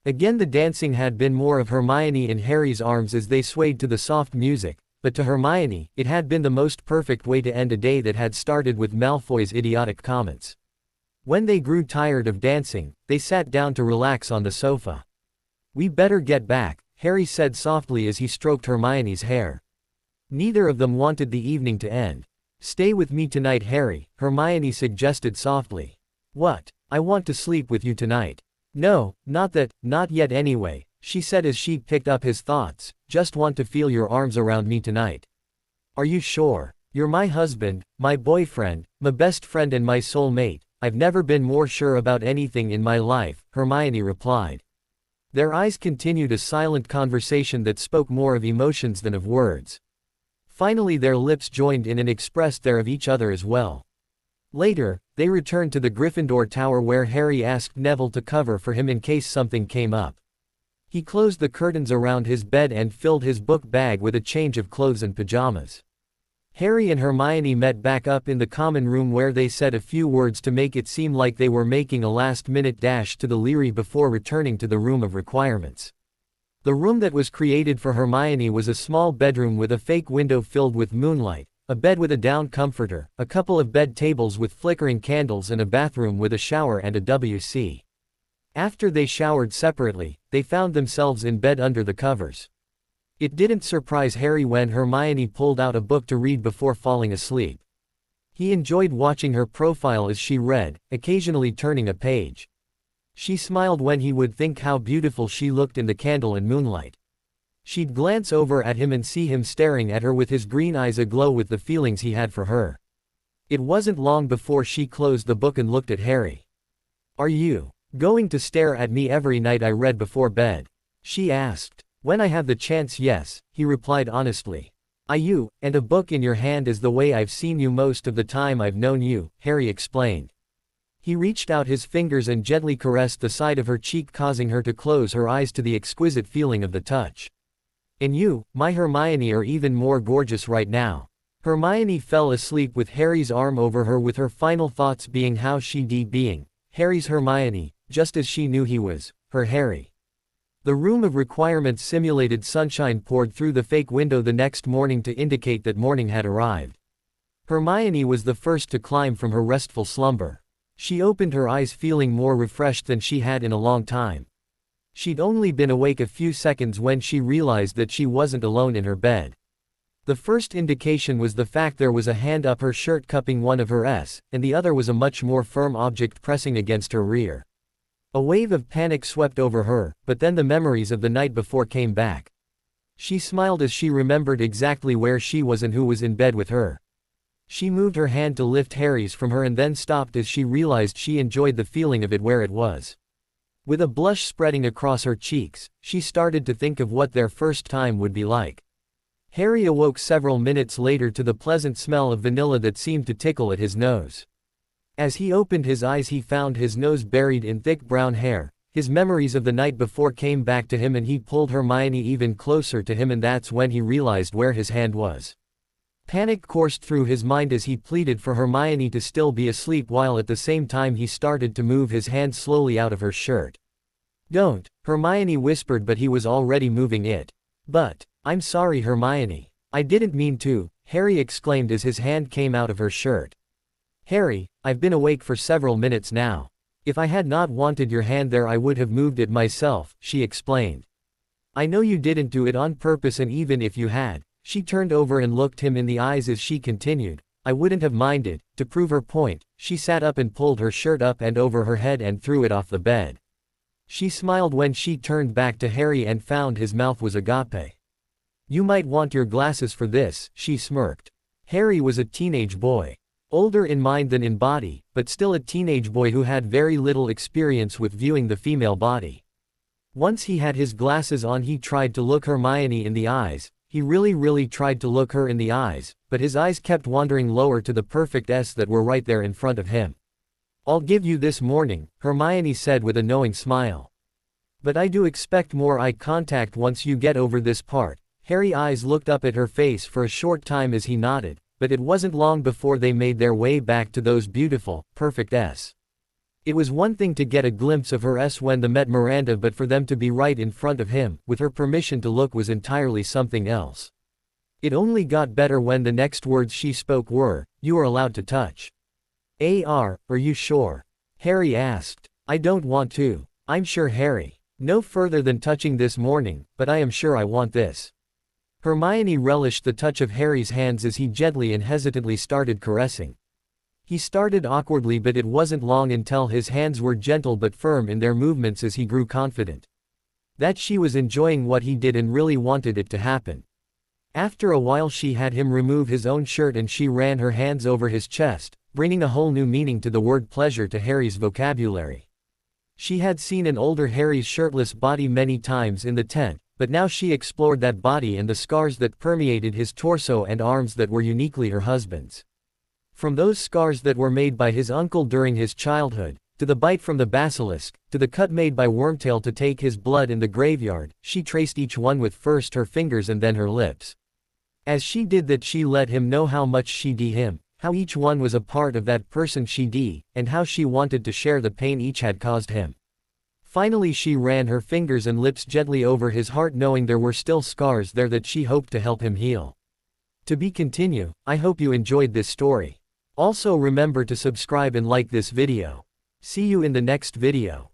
Again the dancing had been more of Hermione in Harry's arms as they swayed to the soft music, but to Hermione, it had been the most perfect way to end a day that had started with Malfoy's idiotic comments. When they grew tired of dancing, they sat down to relax on the sofa. We better get back, Harry said softly as he stroked Hermione's hair. Neither of them wanted the evening to end. Stay with me tonight, Harry, Hermione suggested softly. What? I want to sleep with you tonight. No, not yet anyway, she said as she picked up his thoughts, just want to feel your arms around me tonight. Are you sure? You're my husband, my boyfriend, my best friend and my soulmate. I've never been more sure about anything in my life, Hermione replied. Their eyes continued a silent conversation that spoke more of emotions than of words. Finally their lips joined in and expressed their of each other as well. Later, they returned to the Gryffindor Tower where Harry asked Neville to cover for him in case something came up. He closed the curtains around his bed and filled his book bag with a change of clothes and pajamas. Harry and Hermione met back up in the common room where they said a few words to make it seem like they were making a last-minute dash to the Leary before returning to the room of requirements. The room that was created for Hermione was a small bedroom with a fake window filled with moonlight, a bed with a down comforter, a couple of bed tables with flickering candles and a bathroom with a shower and a WC. After they showered separately, they found themselves in bed under the covers. It didn't surprise Harry when Hermione pulled out a book to read before falling asleep. He enjoyed watching her profile as she read, occasionally turning a page. She smiled when he would think how beautiful she looked in the candle and moonlight. She'd glance over at him and see him staring at her with his green eyes aglow with the feelings he had for her. It wasn't long before she closed the book and looked at Harry. Are you going to stare at me every night I read before bed? She asked. When I have the chance, yes, he replied honestly. You, and a book in your hand is the way I've seen you most of the time I've known you, Harry explained. He reached out his fingers and gently caressed the side of her cheek, causing her to close her eyes to the exquisite feeling of the touch. And you, my Hermione, are even more gorgeous right now. Hermione fell asleep with Harry's arm over her, with her final thoughts being how she'd being Harry's Hermione, just as she knew he was her Harry. The room of requirements simulated sunshine poured through the fake window the next morning to indicate that morning had arrived. Hermione was the first to climb from her restful slumber. She opened her eyes feeling more refreshed than she had in a long time. She'd only been awake a few seconds when she realized that she wasn't alone in her bed. The first indication was the fact there was a hand up her shirt cupping one of her s, and the other was a much more firm object pressing against her rear. A wave of panic swept over her, but then the memories of the night before came back. She smiled as she remembered exactly where she was and who was in bed with her. She moved her hand to lift Harry's from her and then stopped as she realized she enjoyed the feeling of it where it was. With a blush spreading across her cheeks, she started to think of what their first time would be like. Harry awoke several minutes later to the pleasant smell of vanilla that seemed to tickle at his nose. As he opened his eyes he found his nose buried in thick brown hair. His memories of the night before came back to him and he pulled Hermione even closer to him, and that's when he realized where his hand was. Panic coursed through his mind as he pleaded for Hermione to still be asleep while at the same time he started to move his hand slowly out of her shirt. "Don't," Hermione whispered, but he was already moving it. "But, I'm sorry Hermione. I didn't mean to," Harry exclaimed as his hand came out of her shirt. "Harry, I've been awake for several minutes now. If I had not wanted your hand there I would have moved it myself," she explained. "I know you didn't do it on purpose, and even if you had," she turned over and looked him in the eyes as she continued, "I wouldn't have minded." To prove her point, she sat up and pulled her shirt up and over her head and threw it off the bed. She smiled when she turned back to Harry and found his mouth was agape. "You might want your glasses for this," she smirked. Harry was a teenage boy. Older in mind than in body, but still a teenage boy who had very little experience with viewing the female body. Once he had his glasses on he tried to look Hermione in the eyes. He really tried to look her in the eyes, but his eyes kept wandering lower to the perfect S that were right there in front of him. "I'll give you this morning," Hermione said with a knowing smile. "But I do expect more eye contact once you get over this part." Harry's eyes looked up at her face for a short time as he nodded, but it wasn't long before they made their way back to those beautiful, perfect S. It was one thing to get a glimpse of her S when they met Miranda, but for them to be right in front of him, with her permission to look, was entirely something else. It only got better when the next words she spoke were, "You are allowed to touch." Are you sure?" Harry asked. "I don't want to." "I'm sure Harry. No further than touching this morning, but I am sure I want this." Hermione relished the touch of Harry's hands as he gently and hesitantly started caressing. He started awkwardly, but it wasn't long until his hands were gentle but firm in their movements as he grew confident that she was enjoying what he did and really wanted it to happen. After a while she had him remove his own shirt and she ran her hands over his chest, bringing a whole new meaning to the word pleasure to Harry's vocabulary. She had seen an older Harry's shirtless body many times in the tent, but now she explored that body and the scars that permeated his torso and arms that were uniquely her husband's. From those scars that were made by his uncle during his childhood, to the bite from the basilisk, to the cut made by Wormtail to take his blood in the graveyard, she traced each one with first her fingers and then her lips. As she did that she let him know how much she did him, how each one was a part of that person she did, and how she wanted to share the pain each had caused him. Finally she ran her fingers and lips gently over his heart, knowing there were still scars there that she hoped to help him heal. To be continued. I hope you enjoyed this story. Also remember to subscribe and like this video. See you in the next video.